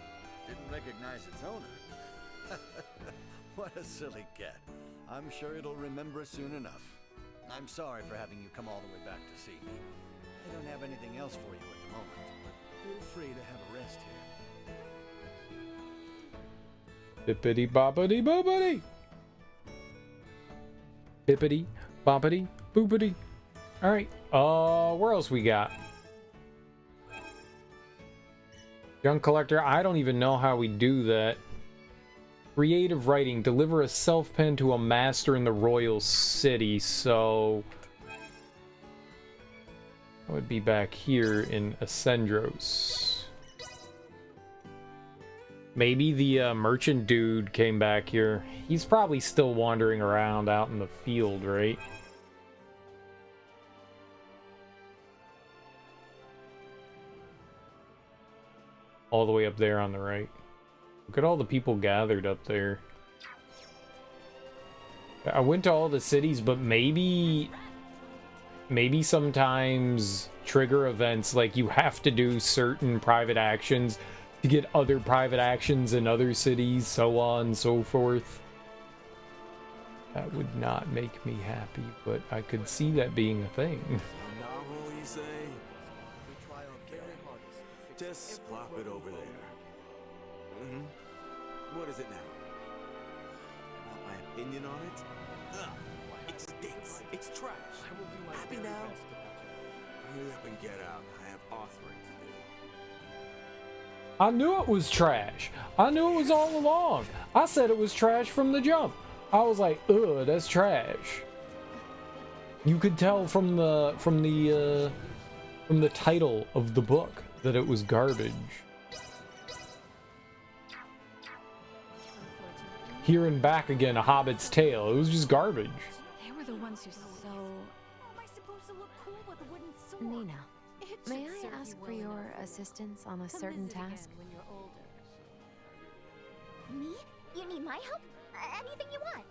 Didn't recognize its owner. What a silly cat. I'm sure it'll remember soon enough. I'm sorry for having you come all the way back to see me. I don't have anything else for you at the moment, but feel free to have a rest here. Bippity boppity boopity. Bippity boppity boopity. Alright, where else we got? Junk collector, I don't even know how we do that. Creative writing, deliver a self-pen to a master in the royal city, so that would be back here in Ascendros. Maybe the merchant dude came back here. He's probably still wandering around out in the field, right? All the way up there on the right. Look at all the people gathered up there. I went to all the cities, but maybe sometimes trigger events, like you have to do certain private actions to get other private actions in other cities, so on and so forth. That would not make me happy, but I could see that being a thing. Novel, you say? Just plop it over there. What is it now? Want my opinion on it? Ugh, it stinks. It's trash. Happy now? Hurry up and get out. I have authoring to do. I knew it was trash. I knew it was all along. I said it was trash from the jump. I was like, ugh, that's trash. You could tell from the title of the book that it was garbage. Here and back again, A Hobbit's Tale. It was just garbage. They were the ones who so... Am I supposed to look cool with a wooden sword? Nina. It May I ask for your assistance on a certain task? Me? You need my help? Anything you want.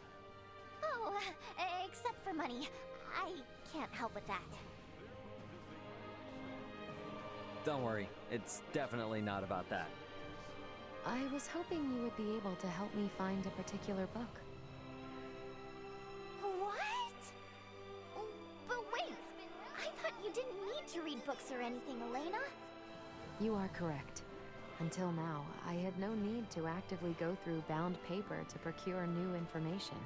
Oh, except for money. I can't help with that. Don't worry, it's definitely not about that. I was hoping you would be able to help me find a particular book. What? Oh, but wait! I thought you didn't need to read books or anything, Elena. You are correct. Until now, I had no need to actively go through bound paper to procure new information.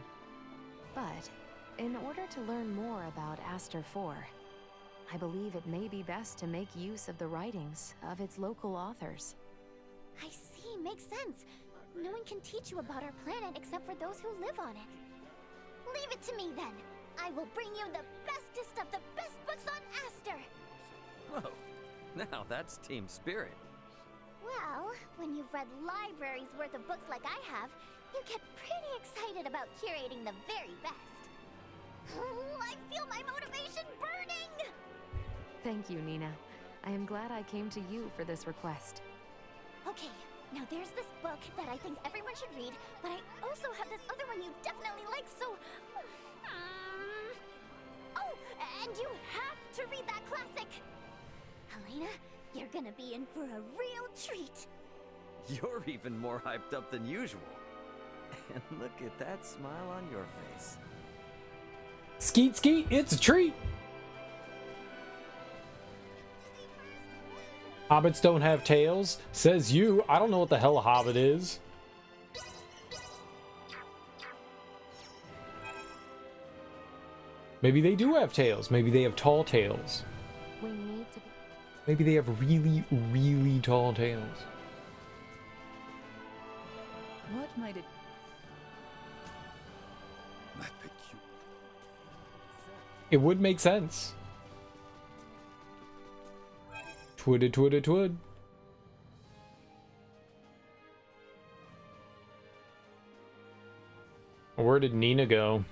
But, in order to learn more about Aster 4, I believe it may be best to make use of the writings of its local authors. I see, makes sense. No one can teach you about our planet except for those who live on it. Leave it to me then. I will bring you the bestest of the best books on Aster. Whoa, now that's team spirit. Well, when you've read libraries worth of books like I have, you get pretty excited about curating the very best. Oh, I feel my motivation burning! Thank you, Nina. I am glad I came to you for this request. Okay, now there's this book that I think everyone should read, but I also have this other one you definitely like, so... Oh, and you have to read that classic! Elena, you're gonna be in for a real treat. You're even more hyped up than usual. And look at that smile on your face. Skeet skeet, it's a treat! Hobbits don't have tails? Says you. I don't know what the hell a hobbit is. Maybe they do have tails. Maybe they have tall tails. We need to be... Maybe they have really, really tall tails. What might it... It would make sense. Twidda, twidda, twid. Where did Nina go?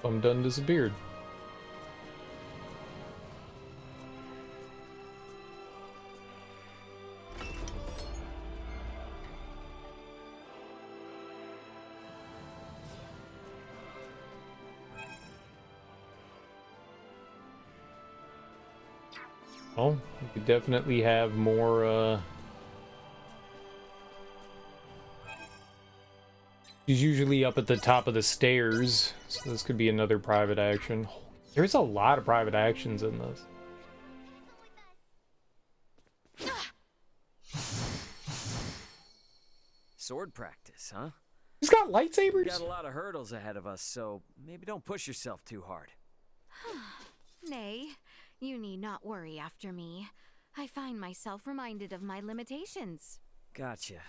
I'm done disappeared. Oh, we could definitely have more, He's usually up at the top of the stairs, so this could be another private action. There's a lot of private actions in this. Sword practice, huh? He's got lightsabers? We got a lot of hurdles ahead of us, so maybe don't push yourself too hard. Nay, you need not worry after me. I find myself reminded of my limitations. Gotcha.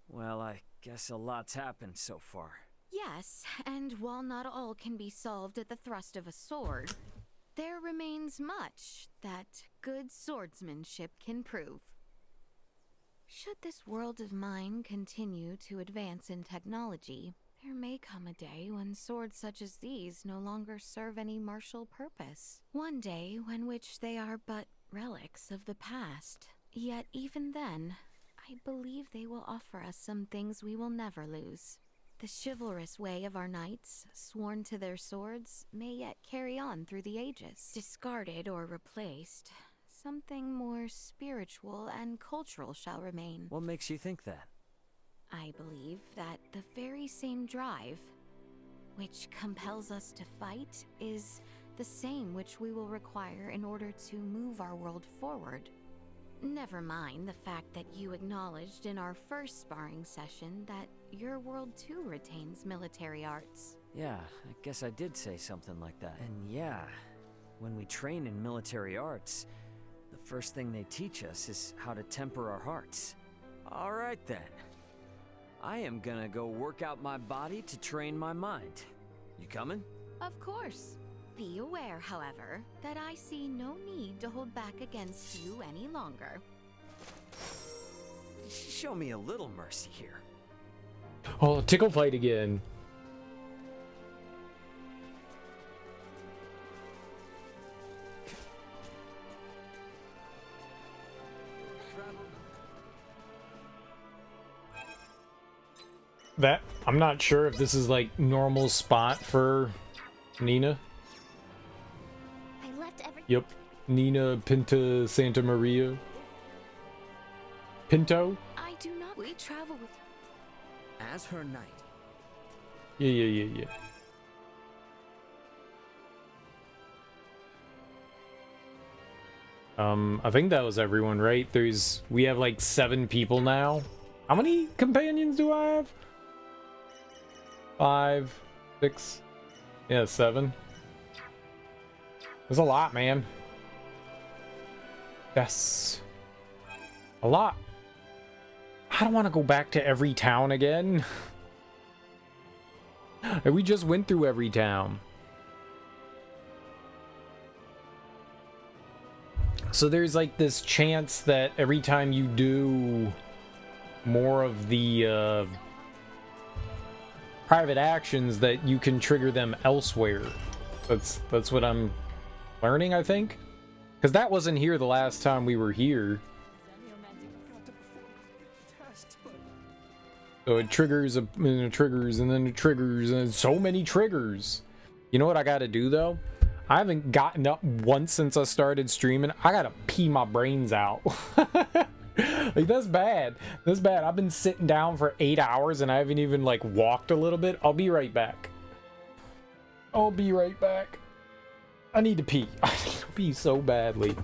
Well, I guess a lot's happened so far. Yes, and while not all can be solved at the thrust of a sword, there remains much that good swordsmanship can prove. Should this world of mine continue to advance in technology, there may come a day when swords such as these no longer serve any martial purpose. One day when which they are but relics of the past. Yet even then, I believe they will offer us some things we will never lose. The chivalrous way of our knights, sworn to their swords, may yet carry on through the ages. Discarded or replaced, something more spiritual and cultural shall remain. What makes you think that? I believe that the very same drive, which compels us to fight, is the same which we will require in order to move our world forward. Never mind the fact that you acknowledged in our first sparring session that your world too retains military arts. Yeah, I guess I did say something like that. And yeah, when we train in military arts, the first thing they teach us is how to temper our hearts. All right then. I am gonna go work out my body to train my mind. You coming? Of course. Be aware, however, that I see no need to hold back against you any longer. Show me a little mercy here. Oh, tickle fight again. That, I'm not sure if this is like normal spot for Nina. I left every Yep. Nina Pinta Santa Maria. Pinto? I do not. We travel with. As her knight. Yeah. I think that was everyone, right? We have like 7 people now. How many companions do I have? 5, 6, yeah, 7. There's a lot, man. Yes. A lot. I don't want to go back to every town again. We just went through every town. So there's like this chance that every time you do more of the private actions that you can trigger them elsewhere. That's what I'm learning, I think. Because that wasn't here the last time we were here. So it triggers, and it triggers, and then it triggers, and so many triggers. You know what I gotta do, though? I haven't gotten up once since I started streaming. I gotta pee my brains out. Like, that's bad. That's bad. I've been sitting down for 8 hours, and I haven't even, like, walked a little bit. I'll be right back. I'll be right back. I need to pee. I need to pee so badly.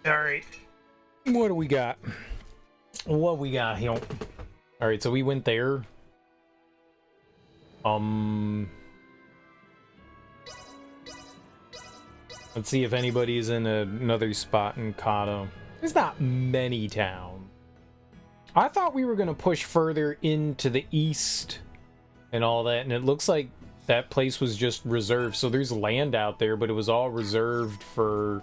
Alright. What do we got? What we got here? Alright, so we went there. Let's see if anybody's in another spot in Kato. There's not many towns. I thought we were going to push further into the east and all that, and it looks like that place was just reserved. So there's land out there, but it was all reserved for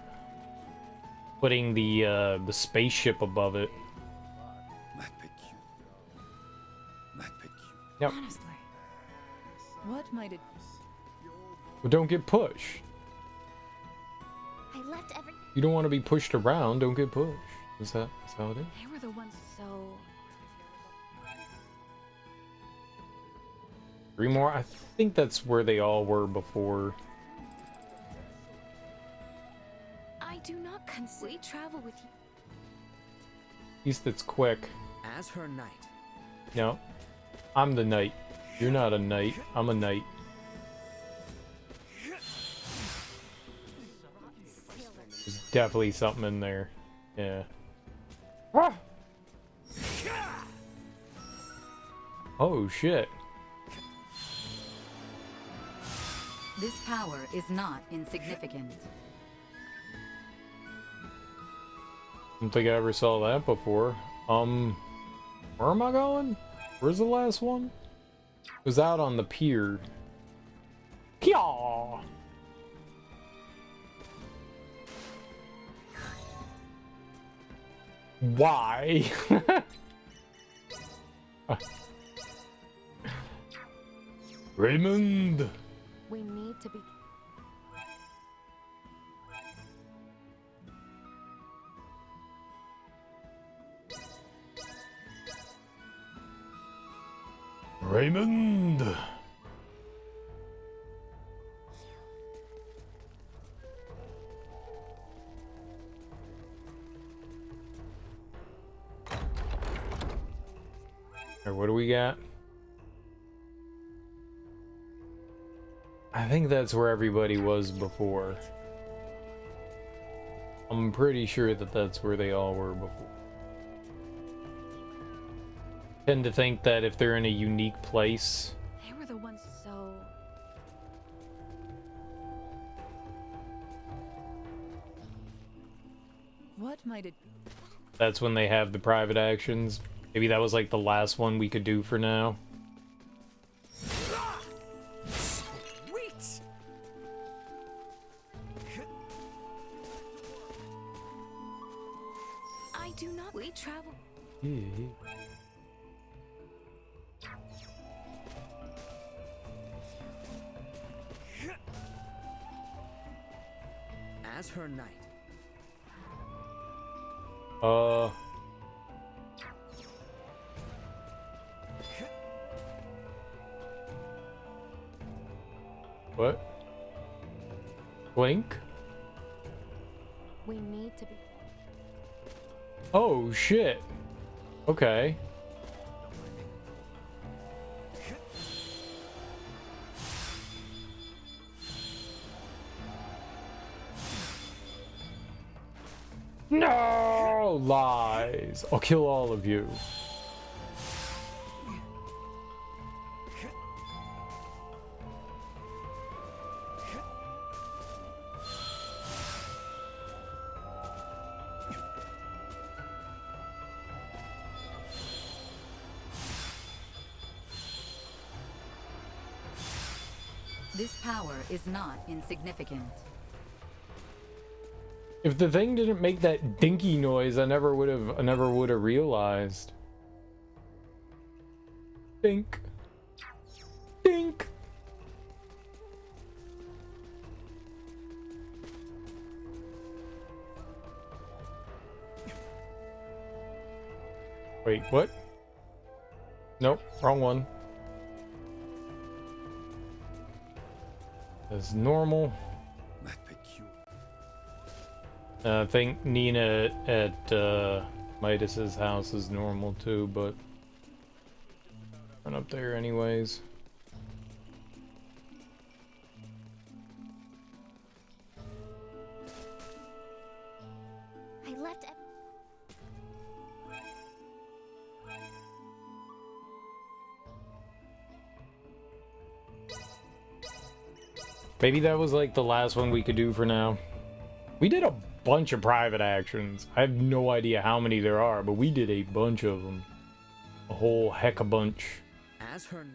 putting the spaceship above it. Yep. Honestly, what might it? Well, don't get pushed. I left every. You don't want to be pushed around. Don't get pushed. Is that how it is? They were the ones so. 3 more? I think that's where they all were before. I do not consider travel with you. At least it's quick. As her knight. No. I'm the knight. You're not a knight. I'm a knight. There's definitely something in there. Yeah. Ah! Oh shit. This power is not insignificant. I don't think I ever saw that before. Where am I going? Where's the last one? It was out on the pier. Kyaw! Why? Raymond! We need to be... Raymond! Alright, what do we got? I think that's where everybody was before. I'm pretty sure that that's where they all were before. Tend to think that if they're in a unique place, They were the ones so... What might it be? that's when they have the private actions. Maybe that was like the last one we could do for now. Sweet! I do not. We travel. Yeah. As her knight. What? Blink? We need to be... Oh, shit. Okay. No! Lies. I'll kill all of you. This power is not insignificant. If the thing didn't make that dinky noise, I never would have realized. Dink. Dink. Wait, what? Nope, wrong one. That's normal. I think Nina at Midas's house is normal too, but run up there anyways. I left. Maybe that was like the last one we could do for now. We did a bunch of private actions. I have no idea how many there are, but we did a bunch of them. A whole heck of a bunch. As her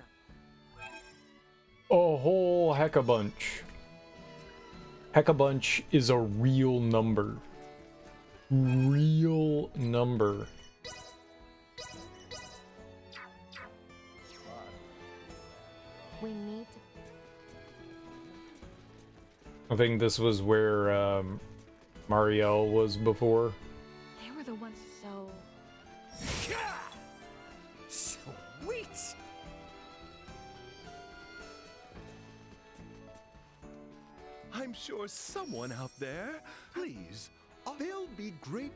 A whole heck of a bunch. Heck a bunch is a real number. Real number. We need to... I think this was where Marielle was before. They were the ones so... Sweet! I'm sure someone out there, please, they'll be great.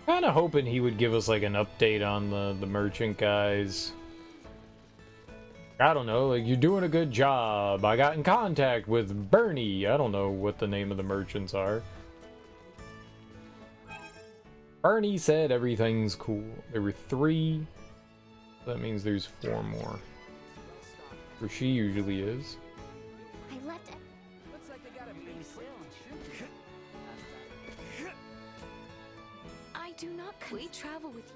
Kind of hoping he would give us like an update on the merchant guys. I don't know, like, you're doing a good job. I got in contact with Bernie. I don't know what the name of the merchants are. Bernie said everything's cool. There were 3. That means there's 4 more. Where she usually is. I left it. Looks like they got a big sale on shrimp. I do not. We travel with you.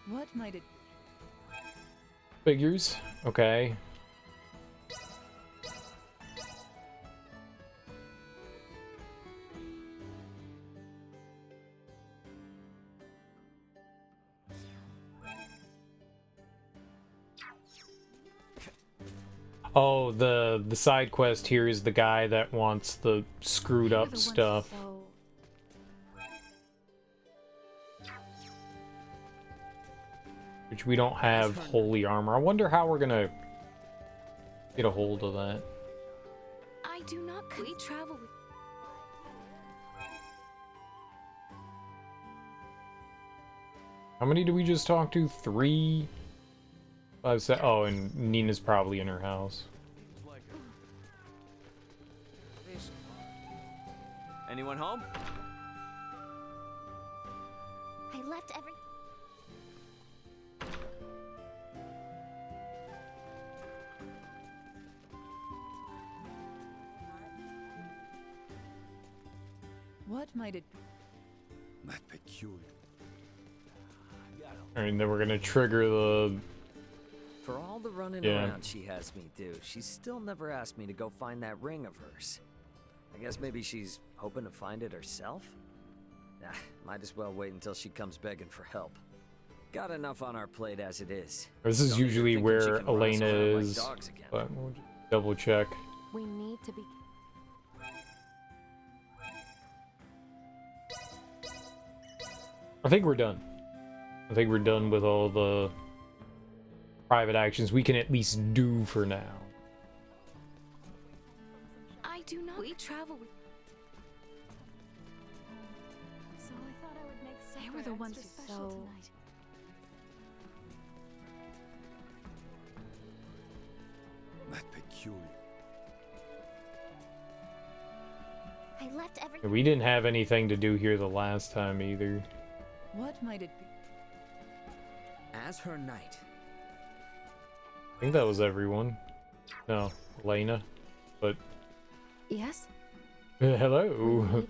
What might it... Figures. Okay. Oh, the side quest here is the guy that wants the screwed up stuff. Which we don't have holy armor. I wonder how we're gonna get a hold of that. I do not. We travel with. How many do we just talk to? 3, 5, 7. Oh, and Nina's probably in her house. Anyone home? I left every. What might it be? Not peculiar. Alright, then we're gonna trigger the... For all the running around she has me do, she's still never asked me to go find that ring of hers. I guess maybe she's hoping to find it herself? Might as well wait until she comes begging for help. Got enough on our plate as it is. This is usually where Elena is, but we'll just double check. We need to be... I think we're done. I think we're done with all the private actions we can at least do for now. I do not. We travel with. So I thought I would make. They were the ones who special tonight. Not peculiar. I left every. We didn't have anything to do here the last time either. What might it be? As her knight. I think that was everyone. No, Elena. But Yes? hello.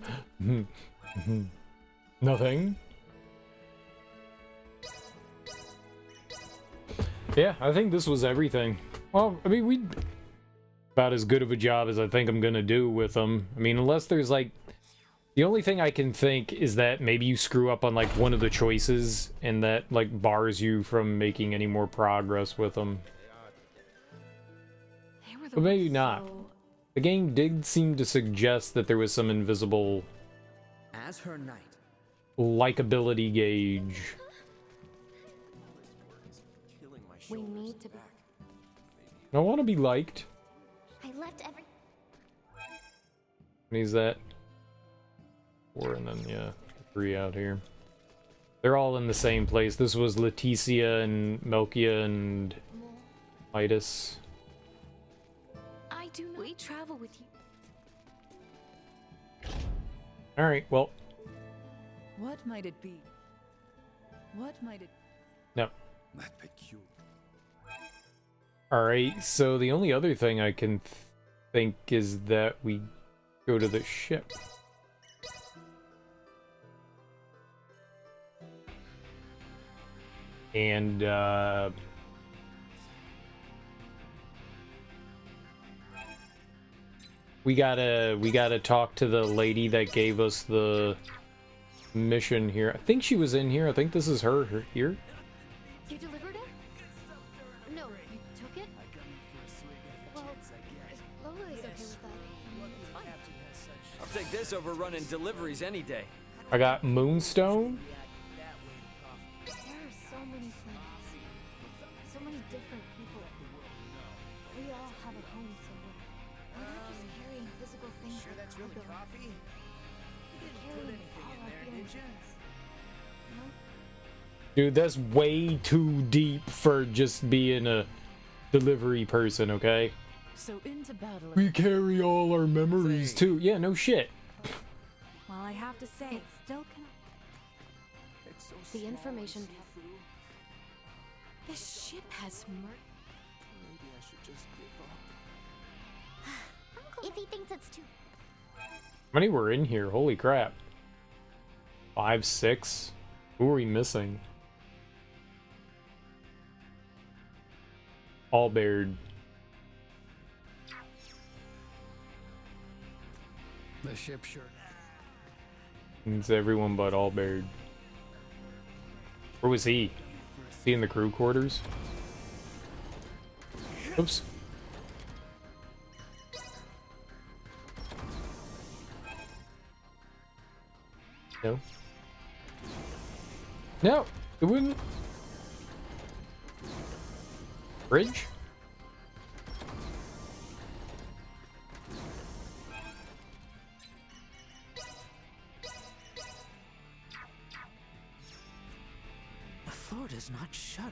Nothing. Yeah, I think this was everything. Well, I mean, we about as good of a job as I think I'm gonna do with them. I mean, unless there's like, the only thing I can think is that maybe you screw up on like one of the choices and that like bars you from making any more progress with them. But maybe not. The game did seem to suggest that there was some invisible As her knight. likability gauge. We need to be... I want to be liked. I left every. Needs that. 4 and then, yeah, 3 out here. They're all in the same place. This was Leticia and Melkia and Midas. I do not. We travel with you. Alright, well. What might it be? What might it... No. Not peculiar. Alright, so the only other thing I can think is that we go to the ship. And, we gotta talk to the lady that gave us the mission here. I think she was in here. I think this is her here. You delivered it? No, you took it? Well, Lola is okay with that. It's fine. I'll take this over running deliveries any day. I got Moonstone. There are so many planets. different people. We all have a home somewhere. We're not just carrying physical things. Sure that's really cargo. coffee? You didn't put Carrying anything all in our there, feelings did you? with us. No? Dude, that's way too deep for just being a delivery person, okay? So into battle. We carry all our memories too. Yeah, no shit. Well, I have to say, it still can. It's so The small information. and see-through. This ship has Maybe I should just give up. If he thinks it's too. How many were in here? Holy crap. 5, 6? Who are we missing? Allbeard. The ship sure. It's everyone but Allbeard. Where was he? Is he in the crew quarters? Oops. No. No, it wouldn't. Bridge? The floor does not shudder.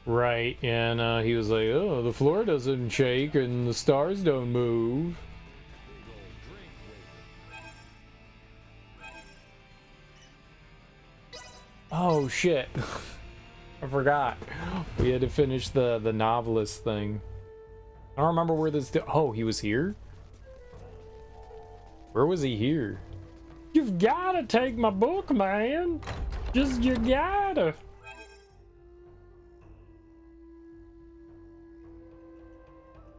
Right, and he was like, oh, the floor doesn't shake and the stars don't move. Oh shit. I forgot. We had to finish the novelist thing. I don't remember where this oh, he was here? Where was he here? You've gotta take my book, man. Just you gotta.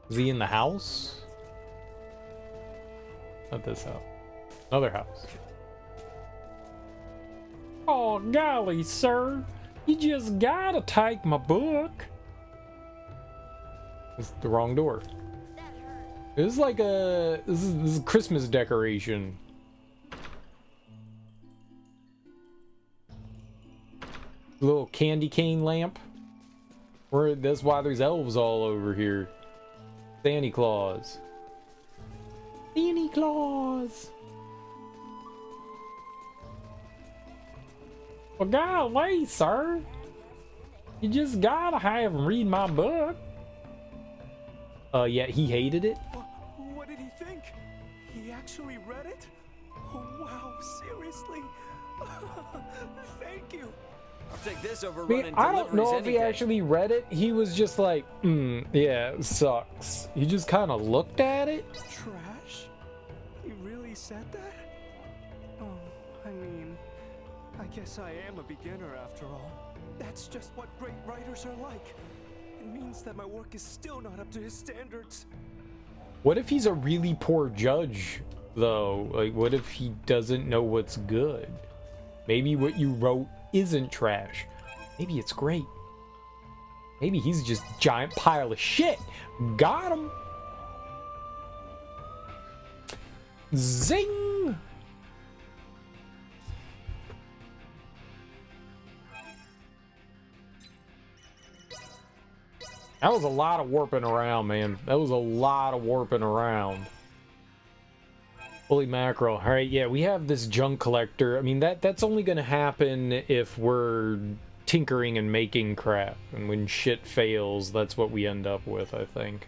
Is he in the house? Not this house. Another house. Oh, golly, sir. You just gotta take my book. It's the wrong door. This is like a... This is a Christmas decoration. Little candy cane lamp. That's why there's elves all over here. Santa Claus. Santa Claus. Well, golly, sir. You just gotta have him read my book. Yeah, he hated it. What did he think? He actually read it? Oh, wow, seriously? Thank you. I'll take this over I mean, running I don't deliveries know if any he day. actually read it. He was just like, yeah, it sucks. He just kind of looked at it. Trash? He really said that? Oh, I mean, I guess I am a beginner after all. That's just what great writers are like. It means that my work is still not up to his standards. What if he's a really poor judge, though? Like, what if he doesn't know what's good? Maybe what you wrote isn't trash. Maybe it's great. Maybe he's just a giant pile of shit. Got him. Zing! That was a lot of warping around, man. That was a lot of warping around. Holy mackerel. All right, yeah, we have this junk collector. I mean, that's only going to happen if we're tinkering and making crap. And when shit fails, that's what we end up with, I think.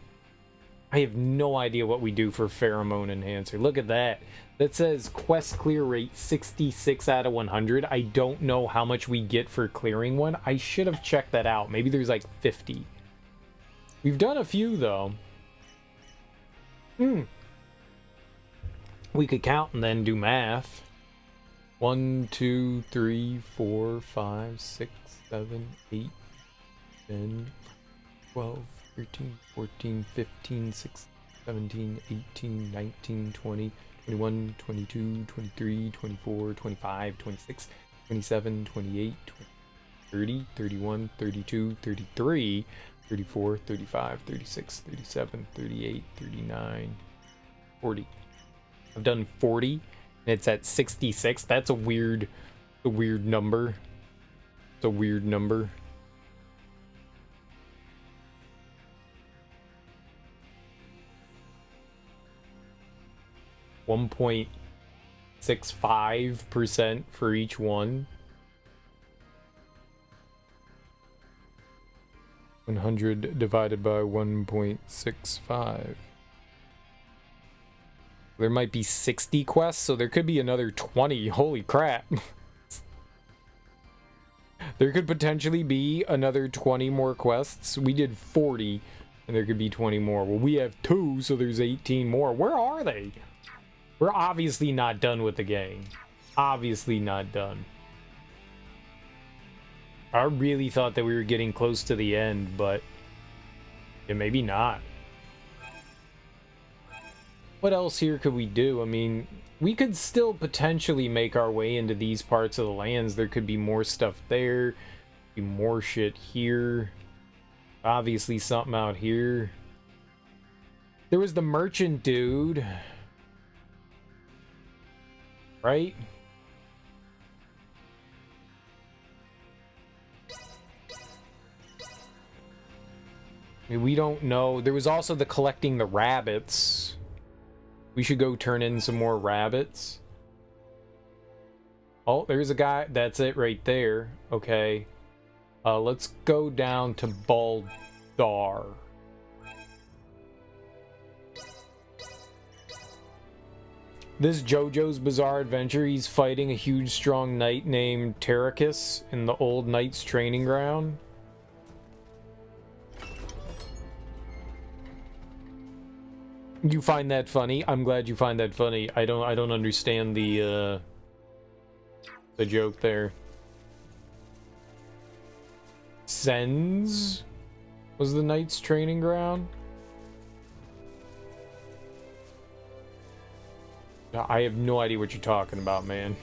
I have no idea what we do for pheromone enhancer. Look at that. That says quest clear rate 66 out of 100. I don't know how much we get for clearing one. I should have checked that out. Maybe there's like 50. We've done a few, though. We could count and then do math. 1, 2, 3, 4, 5, 6, 7, 8, 10, 12, 13, 14, 15, 16, 17, 18, 19, 20, 21, 22, 23, 24, 25, 26, 27, 28, 30, 31, 32, 33, 34, 35, 36, 37, 38, 39, 40. I've done 40, and it's at 66. That's a weird number. It's a weird number. 1.65% for each one. 100 divided by 1.65. There might be 60 quests, so there could be another 20. Holy crap. There could potentially be another 20 more quests. We did 40, and there could be 20 more. Well, we have 2, so there's 18 more. Where are they? We're obviously not done with the game. Obviously not done. I really thought that we were getting close to the end, but yeah, maybe not. What else here could we do? I mean, we could still potentially make our way into these parts of the lands. There could be more stuff there, be more shit here. Obviously something out here. There was the merchant dude. Right? I mean, we don't know. There was also the collecting the rabbits. We should go turn in some more rabbits. Oh, there's a guy. That's it right there. Okay. Let's go down to Baldar. This JoJo's Bizarre Adventure, he's fighting a huge strong knight named Terracus in the old knight's training ground. You find that funny? I'm glad you find that funny. I don't understand the joke there. Sens was the knight's training ground? I have no idea what you're talking about, man.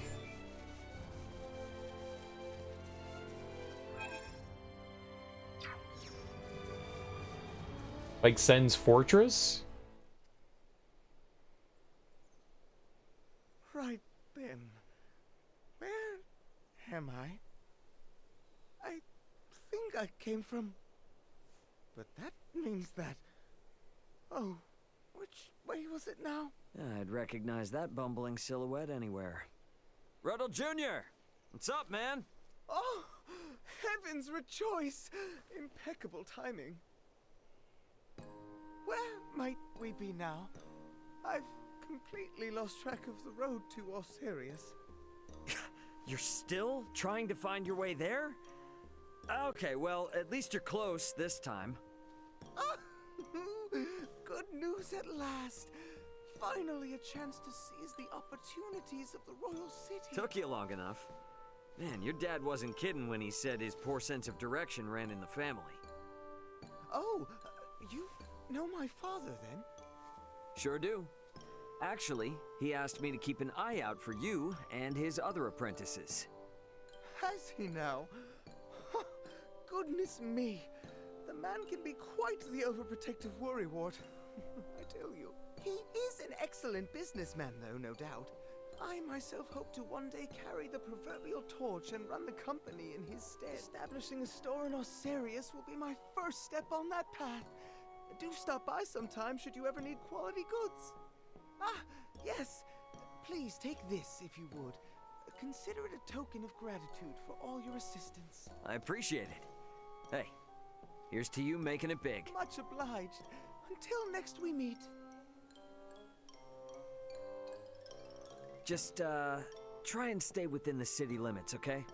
Like Sen's Fortress? Right then. Where am I? I think I came from... But that means that... Oh, which way was it now? I'd recognize that bumbling silhouette anywhere. Ruddle Jr.! What's up, man? Oh, heavens rejoice! Impeccable timing. Where might we be now? I've completely lost track of the road to Osirius. You're still trying to find your way there? Okay, well, at least you're close this time. Oh, good news at last. Finally a chance to seize the opportunities of the royal city. Took you long enough. Man, your dad wasn't kidding when he said his poor sense of direction ran in the family. Oh, you know my father then? Sure do. Actually, he asked me to keep an eye out for you and his other apprentices. Has he now? Goodness me. The man can be quite the overprotective worrywart. I tell you. He is an excellent businessman, though, no doubt. I myself hope to one day carry the proverbial torch and run the company in his stead. Establishing a store in Osirius will be my first step on that path. Do stop by sometime should you ever need quality goods. Ah, yes. Please take this if you would. Consider it a token of gratitude for all your assistance. I appreciate it. Hey, here's to you making it big. Much obliged. Until next we meet. Just, try and stay within the city limits, okay?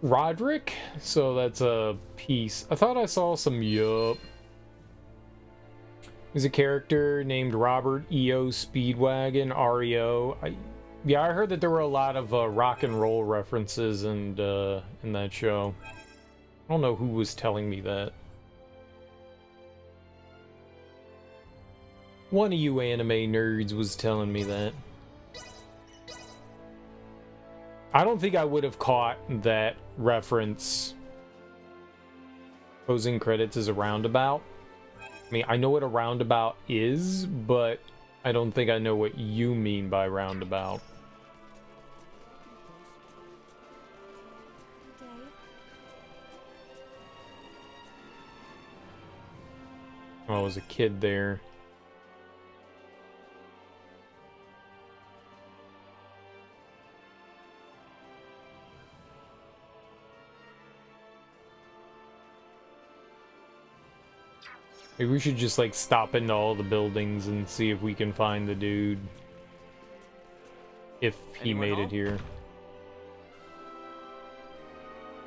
Roderick? So that's a piece. I thought I saw some yup. There's a character named Robert E.O. Speedwagon, REO. Yeah, I heard that there were a lot of rock and roll references in that show. I don't know who was telling me that. One of you anime nerds was telling me that. I don't think I would have caught that reference. Closing credits is a roundabout. I mean, I know what a roundabout is, but I don't think I know what you mean by roundabout. when I was a kid there. Maybe we should just like stop into all the buildings and see if we can find the dude. If he made it here.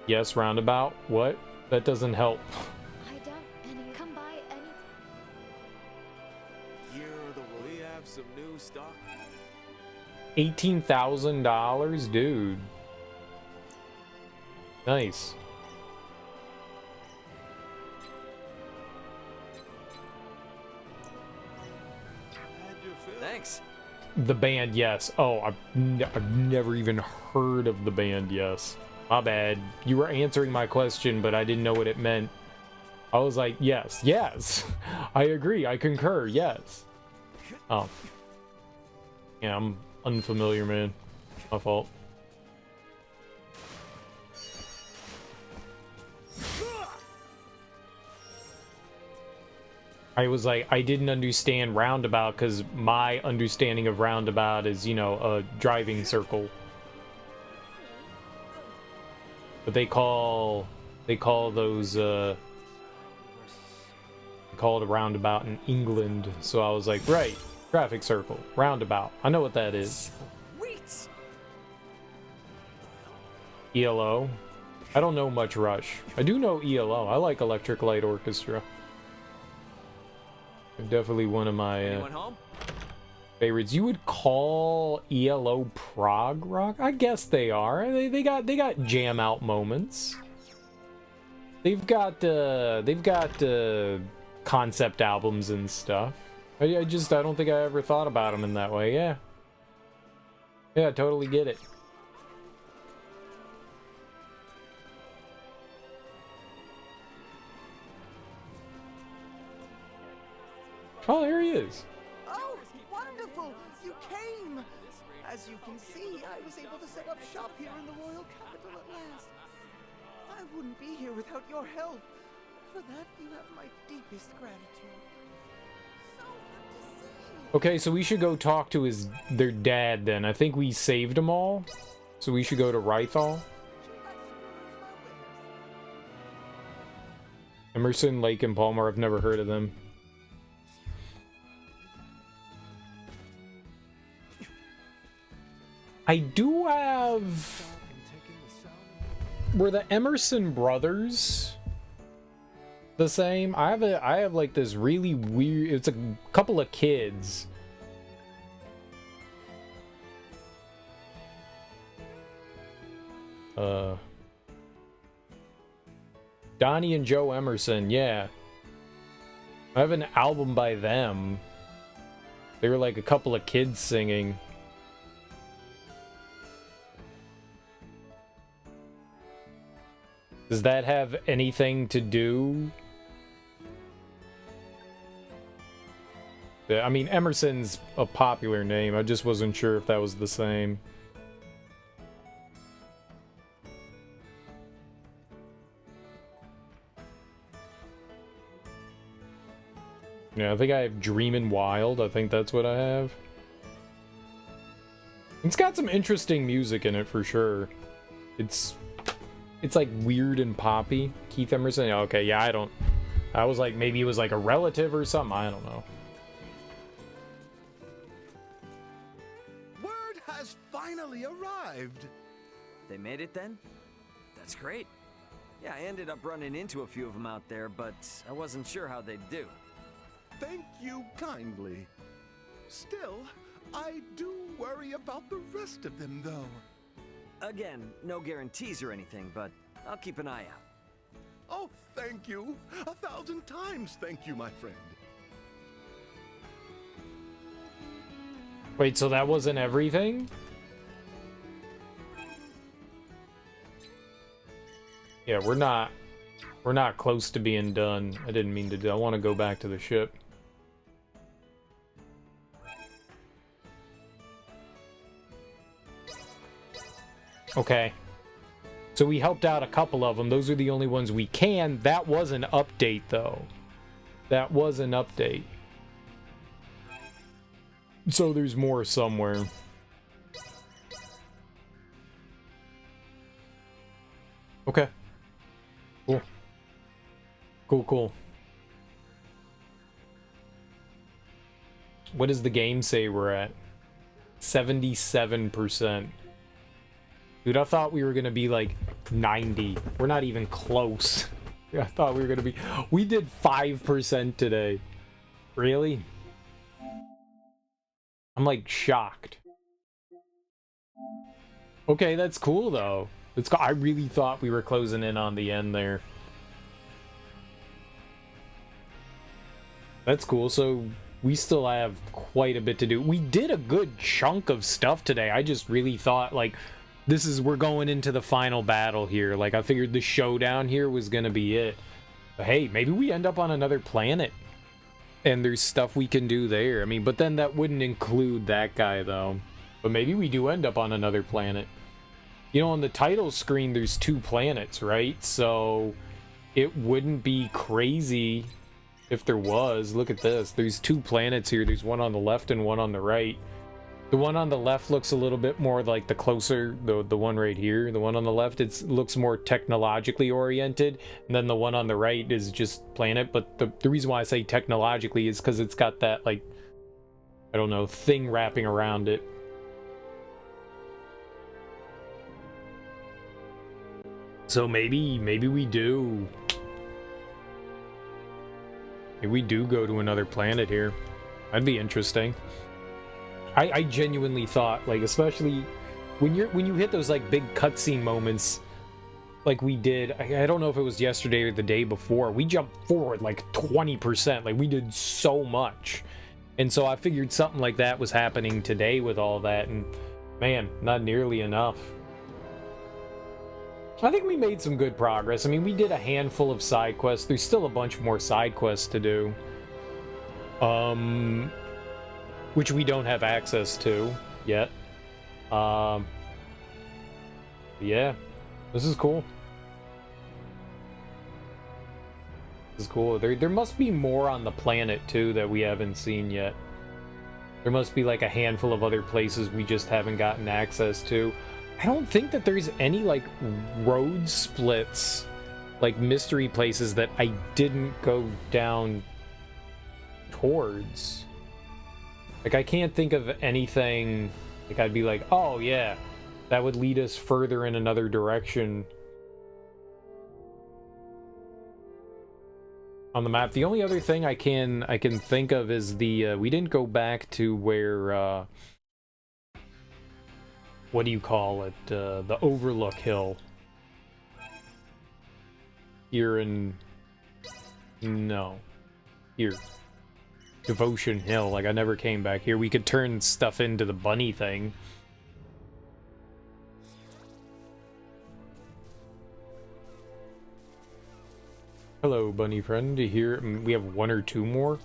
Yes, roundabout. What? That doesn't help. I doubt any come by any. Here, will we have some new stock? $18,000, dude. Nice. Thanks. The band, yes. Oh, I've never even heard of the band, yes. My bad. You were answering my question, but I didn't know what it meant. I was like, yes, yes. I agree, I concur, yes. Oh. Yeah, I'm unfamiliar, man. My fault. I was like, I didn't understand roundabout because my understanding of roundabout is, you know, a driving circle. But they call those, they call it a roundabout in England. So I was like, right, traffic circle, roundabout. I know what that is. Sweet. ELO. I don't know much Rush. I do know ELO. I like Electric Light Orchestra. Definitely one of my favorites. You would call ELO prog rock? I guess they are. They got jam out moments. They've got concept albums and stuff. I don't think I ever thought about them in that way. Yeah. Yeah, I totally get it. Oh, there he is. Oh, wonderful! You came! As you can see, I was able to set up shop here in the royal capital at last. I wouldn't be here without your help. For that, you have my deepest gratitude. So good to see you. Okay, so we should go talk to their dad then. I think we saved them all. So we should go to Rythal. Emerson, Lake, and Palmer, I've never heard of them. I do have... Were the Emerson brothers the same? I have like this really weird... It's a couple of kids. Donnie and Joe Emerson, yeah. I have an album by them. They were like a couple of kids singing. Does that have anything to do? I mean, Emerson's a popular name. I just wasn't sure if that was the same. Yeah, I think I have Dreamin' Wild. I think that's what I have. It's got some interesting music in it for sure. It's like weird and poppy. Keith Emerson. Okay, yeah, I was like, maybe it was like a relative or something. I don't know. Word has finally arrived. They made it then? That's great. Yeah, I ended up running into a few of them out there, but I wasn't sure how they'd do. Thank you kindly. Still, I do worry about the rest of them, though. Again, no guarantees or anything, but I'll keep an eye out. Oh, thank you. 1,000 times thank you, my friend. Wait, so that wasn't everything? Yeah, we're not close to being done. I didn't mean to do. I want to go back to the ship. Okay. So we helped out a couple of them. Those are the only ones we can. That was an update, though. That was an update. So there's more somewhere. Okay. Cool. Cool. What does the game say we're at? 77%. Dude, I thought we were gonna be like 90. We're not even close. I thought we were gonna be... We did 5% today. Really? I'm like shocked. Okay, that's cool though. I really thought we were closing in on the end there. That's cool. So we still have quite a bit to do. We did a good chunk of stuff today. I just really thought like we're going into the final battle here. Like I figured the showdown here was gonna be it. But hey, maybe we end up on another planet and there's stuff we can do there. I mean, but then that wouldn't include that guy though. But maybe we do end up on another planet. You know, on the title screen, there's 2 planets, right? So it wouldn't be crazy if there was. Look at this. There's 2 planets here. There's one on the left and one on the right. The one on the left looks a little bit more like the closer, the one right here. The one on the left, it looks more technologically oriented. And then the one on the right is just planet. But the reason why I say technologically is because it's got that, like, I don't know, thing wrapping around it. So maybe we do. Maybe we do go to another planet here. That'd be interesting. I genuinely thought, like, especially when you hit those like big cutscene moments, like we did. I don't know if it was yesterday or the day before. We jumped forward like 20%. Like we did so much, and so I figured something like that was happening today with all that, and man, not nearly enough. I think we made some good progress. I mean, we did a handful of side quests. There's still a bunch more side quests to do. Which we don't have access to yet. Yeah. This is cool. This is cool. There must be more on the planet, too, that we haven't seen yet. There must be, like, a handful of other places we just haven't gotten access to. I don't think that there's any, like, road splits, like, mystery places that I didn't go down towards. Like, I can't think of anything, like, I'd be like, oh, yeah, that would lead us further in another direction on the map. The only other thing I can think of is the, we didn't go back to where, what do you call it? The Overlook Hill. Here in... No. Here. Devotion Hill. Like, I never came back here. We could turn stuff into the bunny thing. Hello, bunny friend. Here, we have 1 or 2 more.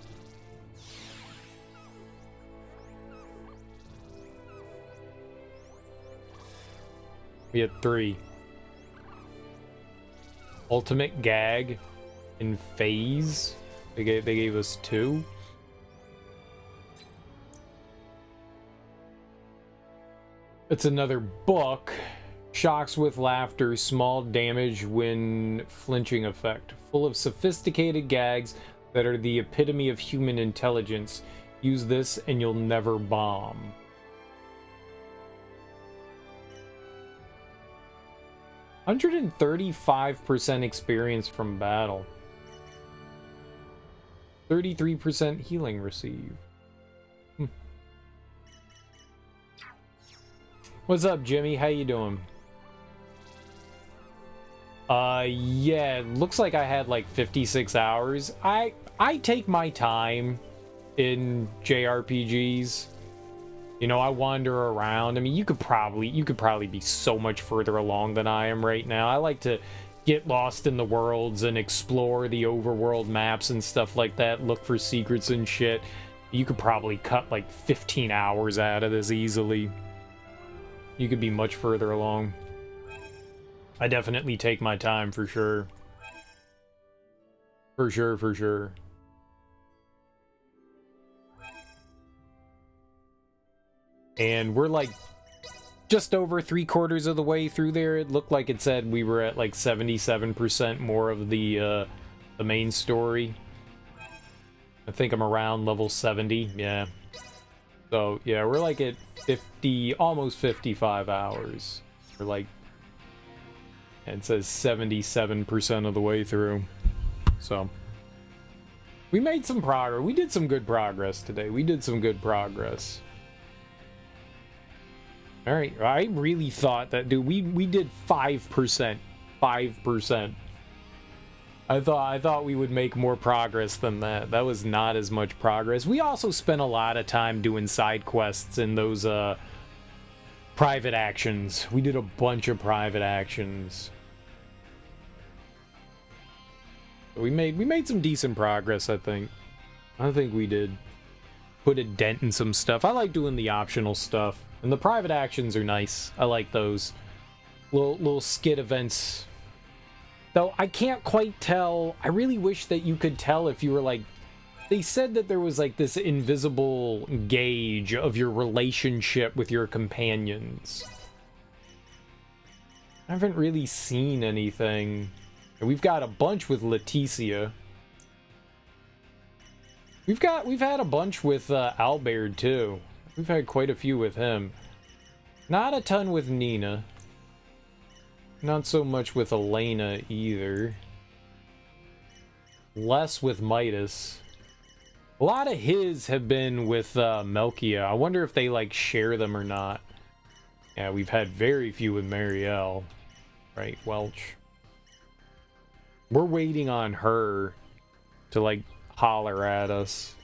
We had 3. Ultimate Gag and Phase. They gave us 2. It's another book. Shocks with laughter, small damage when flinching effect. Full of sophisticated gags that are the epitome of human intelligence. Use this and you'll never bomb. 135% experience from battle. 33% healing received. What's up, Jimmy? How you doing? Yeah, looks like I had like 56 hours. I take my time in JRPGs. You know, I wander around. I mean, you could probably be so much further along than I am right now. I like to get lost in the worlds and explore the overworld maps and stuff like that, look for secrets and shit. You could probably cut like 15 hours out of this easily. You could be much further along. I definitely take my time for sure. For sure. And we're like just over 3/4 of the way through there. It looked like it said we were at like 77% more of the main story. I think I'm around level 70, yeah. So, yeah, we're like at 50, almost 55 hours. We're like, it says 77% of the way through. So, we made some progress. We did some good progress today. We did some good progress. Alright, I really thought that, dude, we did 5%. 5%. I thought we would make more progress than that. That was not as much progress. We also spent a lot of time doing side quests in those private actions. We did a bunch of private actions. We made some decent progress, I think. I think we did put a dent in some stuff. I like doing the optional stuff. And the private actions are nice. I like those little skit events. Though I can't quite tell. I really wish that you could tell if you were like... They said that there was like this invisible gauge of your relationship with your companions. I haven't really seen anything. We've got a bunch with Leticia. We've had a bunch with Albert too. We've had quite a few with him. Not a ton with Nina. Not so much with Elena either. Less with Midas. A lot of his have been with Melkia. I wonder if they like share them or not. Yeah, we've had very few with Marielle. Right, Welch. We're waiting on her to like holler at us.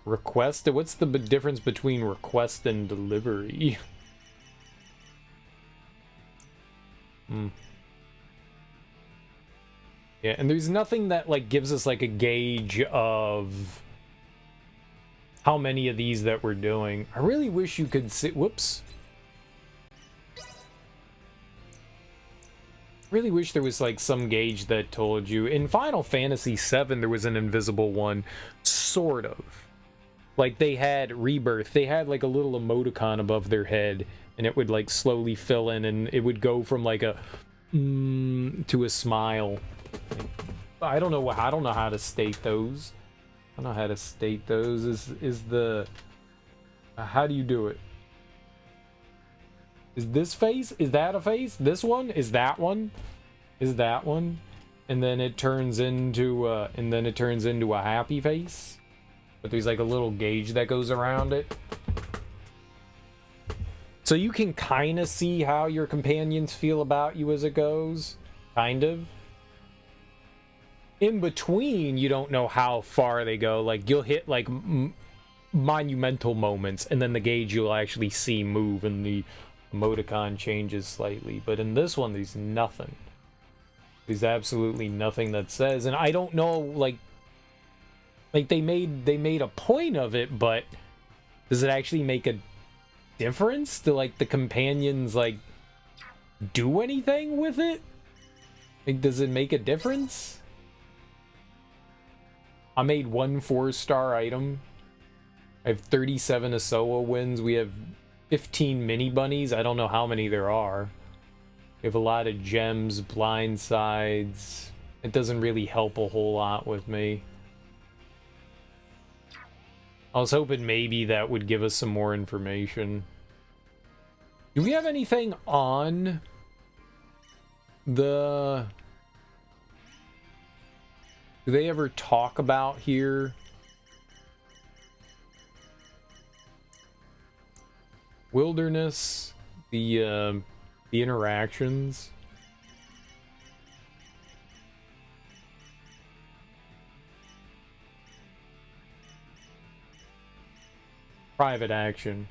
Request? What's the difference between request and delivery? Yeah, and there's nothing that like gives us like a gauge of how many of these that we're doing. I really wish you could see. Whoops. Really wish there was like some gauge that told you. In Final Fantasy VII, there was an invisible one, sort of. Like they had Rebirth. They had like a little emoticon above their head, and it would like slowly fill in, and it would go from like a to a smile. I don't know how to state those. I don't know how to state those. Is the how do you do it? Is this face? Is that a face? This one? Is that one? Is that one? And then it turns into a happy face. But there's like a little gauge that goes around it. So you can kind of see how your companions feel about you as it goes. Kind of. In between, you don't know how far they go. Like, you'll hit, like, monumental moments, and then the gauge you'll actually see move, and the emoticon changes slightly. But in this one, there's nothing. There's absolutely nothing that says. And I don't know, like they made a point of it, but does it actually make a difference? Do, like, the companions, like, do anything with it? Like, does it make a difference? I made 1 4-star item. I have 37 Asoa wins. We have 15 mini bunnies. I don't know how many there are. We have a lot of gems, blind sides. It doesn't really help a whole lot with me. I was hoping maybe that would give us some more information. Do we have anything on the... Do they ever talk about here? Wilderness, the interactions. Private action.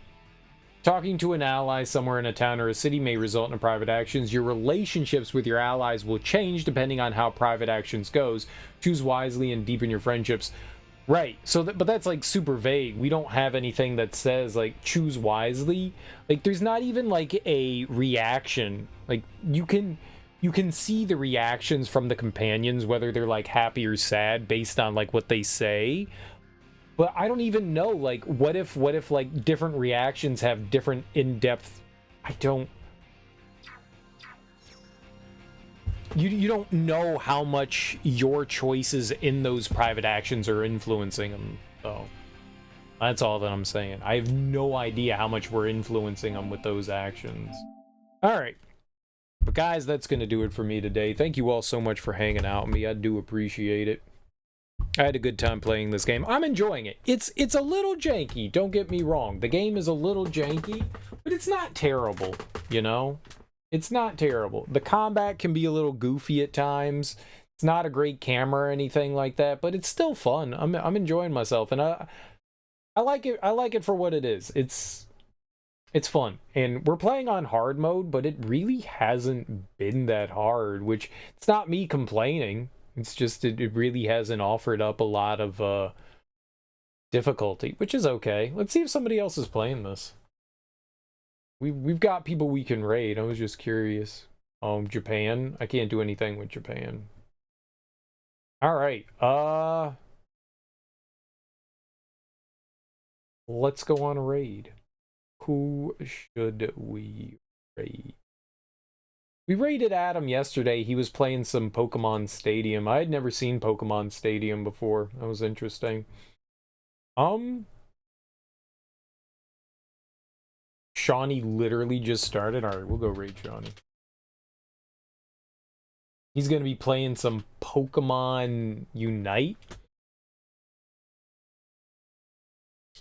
Talking to an ally somewhere in a town or a city may result in private actions. Your relationships with your allies will change depending on how private actions goes. Choose wisely and deepen your friendships. Right. So, but that's like super vague. We don't have anything that says like choose wisely. Like there's not even like a reaction. Like you can see the reactions from the companions, whether they're like happy or sad based on like what they say. But I don't even know, like, what if like different reactions have different in-depth... You don't know how much your choices in those private actions are influencing them, so... That's all that I'm saying. I have no idea how much we're influencing them with those actions. Alright. But guys, that's going to do it for me today. Thank you all so much for hanging out with me. I do appreciate it. I had a good time playing this game. I'm enjoying it. It's a little janky, don't get me wrong. The game is a little janky, but it's not terrible, you know? It's not terrible. The combat can be a little goofy at times. It's not a great camera or anything like that, but it's still fun. I'm enjoying myself, and I like it. I like it for what it is. It's fun. And we're playing on hard mode, but it really hasn't been that hard, which it's not me complaining. It's just it really hasn't offered up a lot of difficulty, which is okay. Let's see if somebody else is playing this. We've got people we can raid. I was just curious. Japan. I can't do anything with Japan. All right. Let's go on a raid. Who should we raid? We raided Adam yesterday. He was playing some Pokemon Stadium. I had never seen Pokemon Stadium before. That was interesting. Shawnee literally just started. Alright, we'll go raid Shawnee. He's gonna be playing some Pokemon Unite.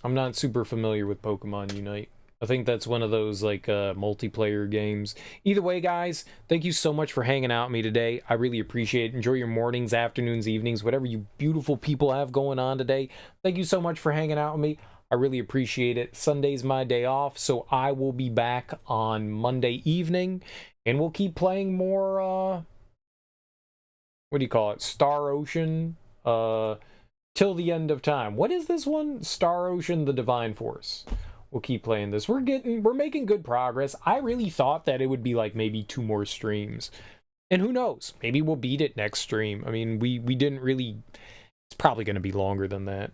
I'm not super familiar with Pokemon Unite. I think that's one of those like multiplayer games. Either way, guys, thank you so much for hanging out with me today. I really appreciate it. Enjoy your mornings, afternoons, evenings, whatever you beautiful people have going on today. Thank you so much for hanging out with me. I really appreciate it. Sunday's my day off, so I will be back on Monday evening, and we'll keep playing more, what do you call it? Star Ocean, till the end of time. What is this one? Star Ocean: The Divine Force. We'll keep playing this. We're making good progress. I really thought that it would be like maybe 2 more streams. And who knows? Maybe we'll beat it next stream. I mean, we didn't really... It's probably going to be longer than that.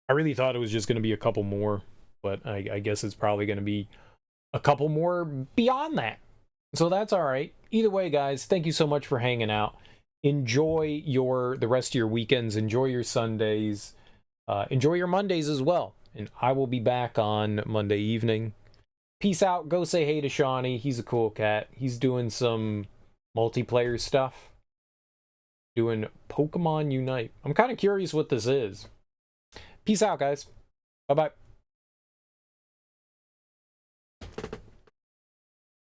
I really thought it was just going to be a couple more. But I guess it's probably going to be a couple more beyond that. So that's alright. Either way, guys, thank you so much for hanging out. Enjoy the rest of your weekends. Enjoy your Sundays. Enjoy your Mondays as well. And I will be back on Monday evening. Peace out. Go say hey to Shawnee. He's a cool cat. He's doing some multiplayer stuff. Doing Pokemon Unite. I'm kind of curious what this is. Peace out, guys. Bye-bye.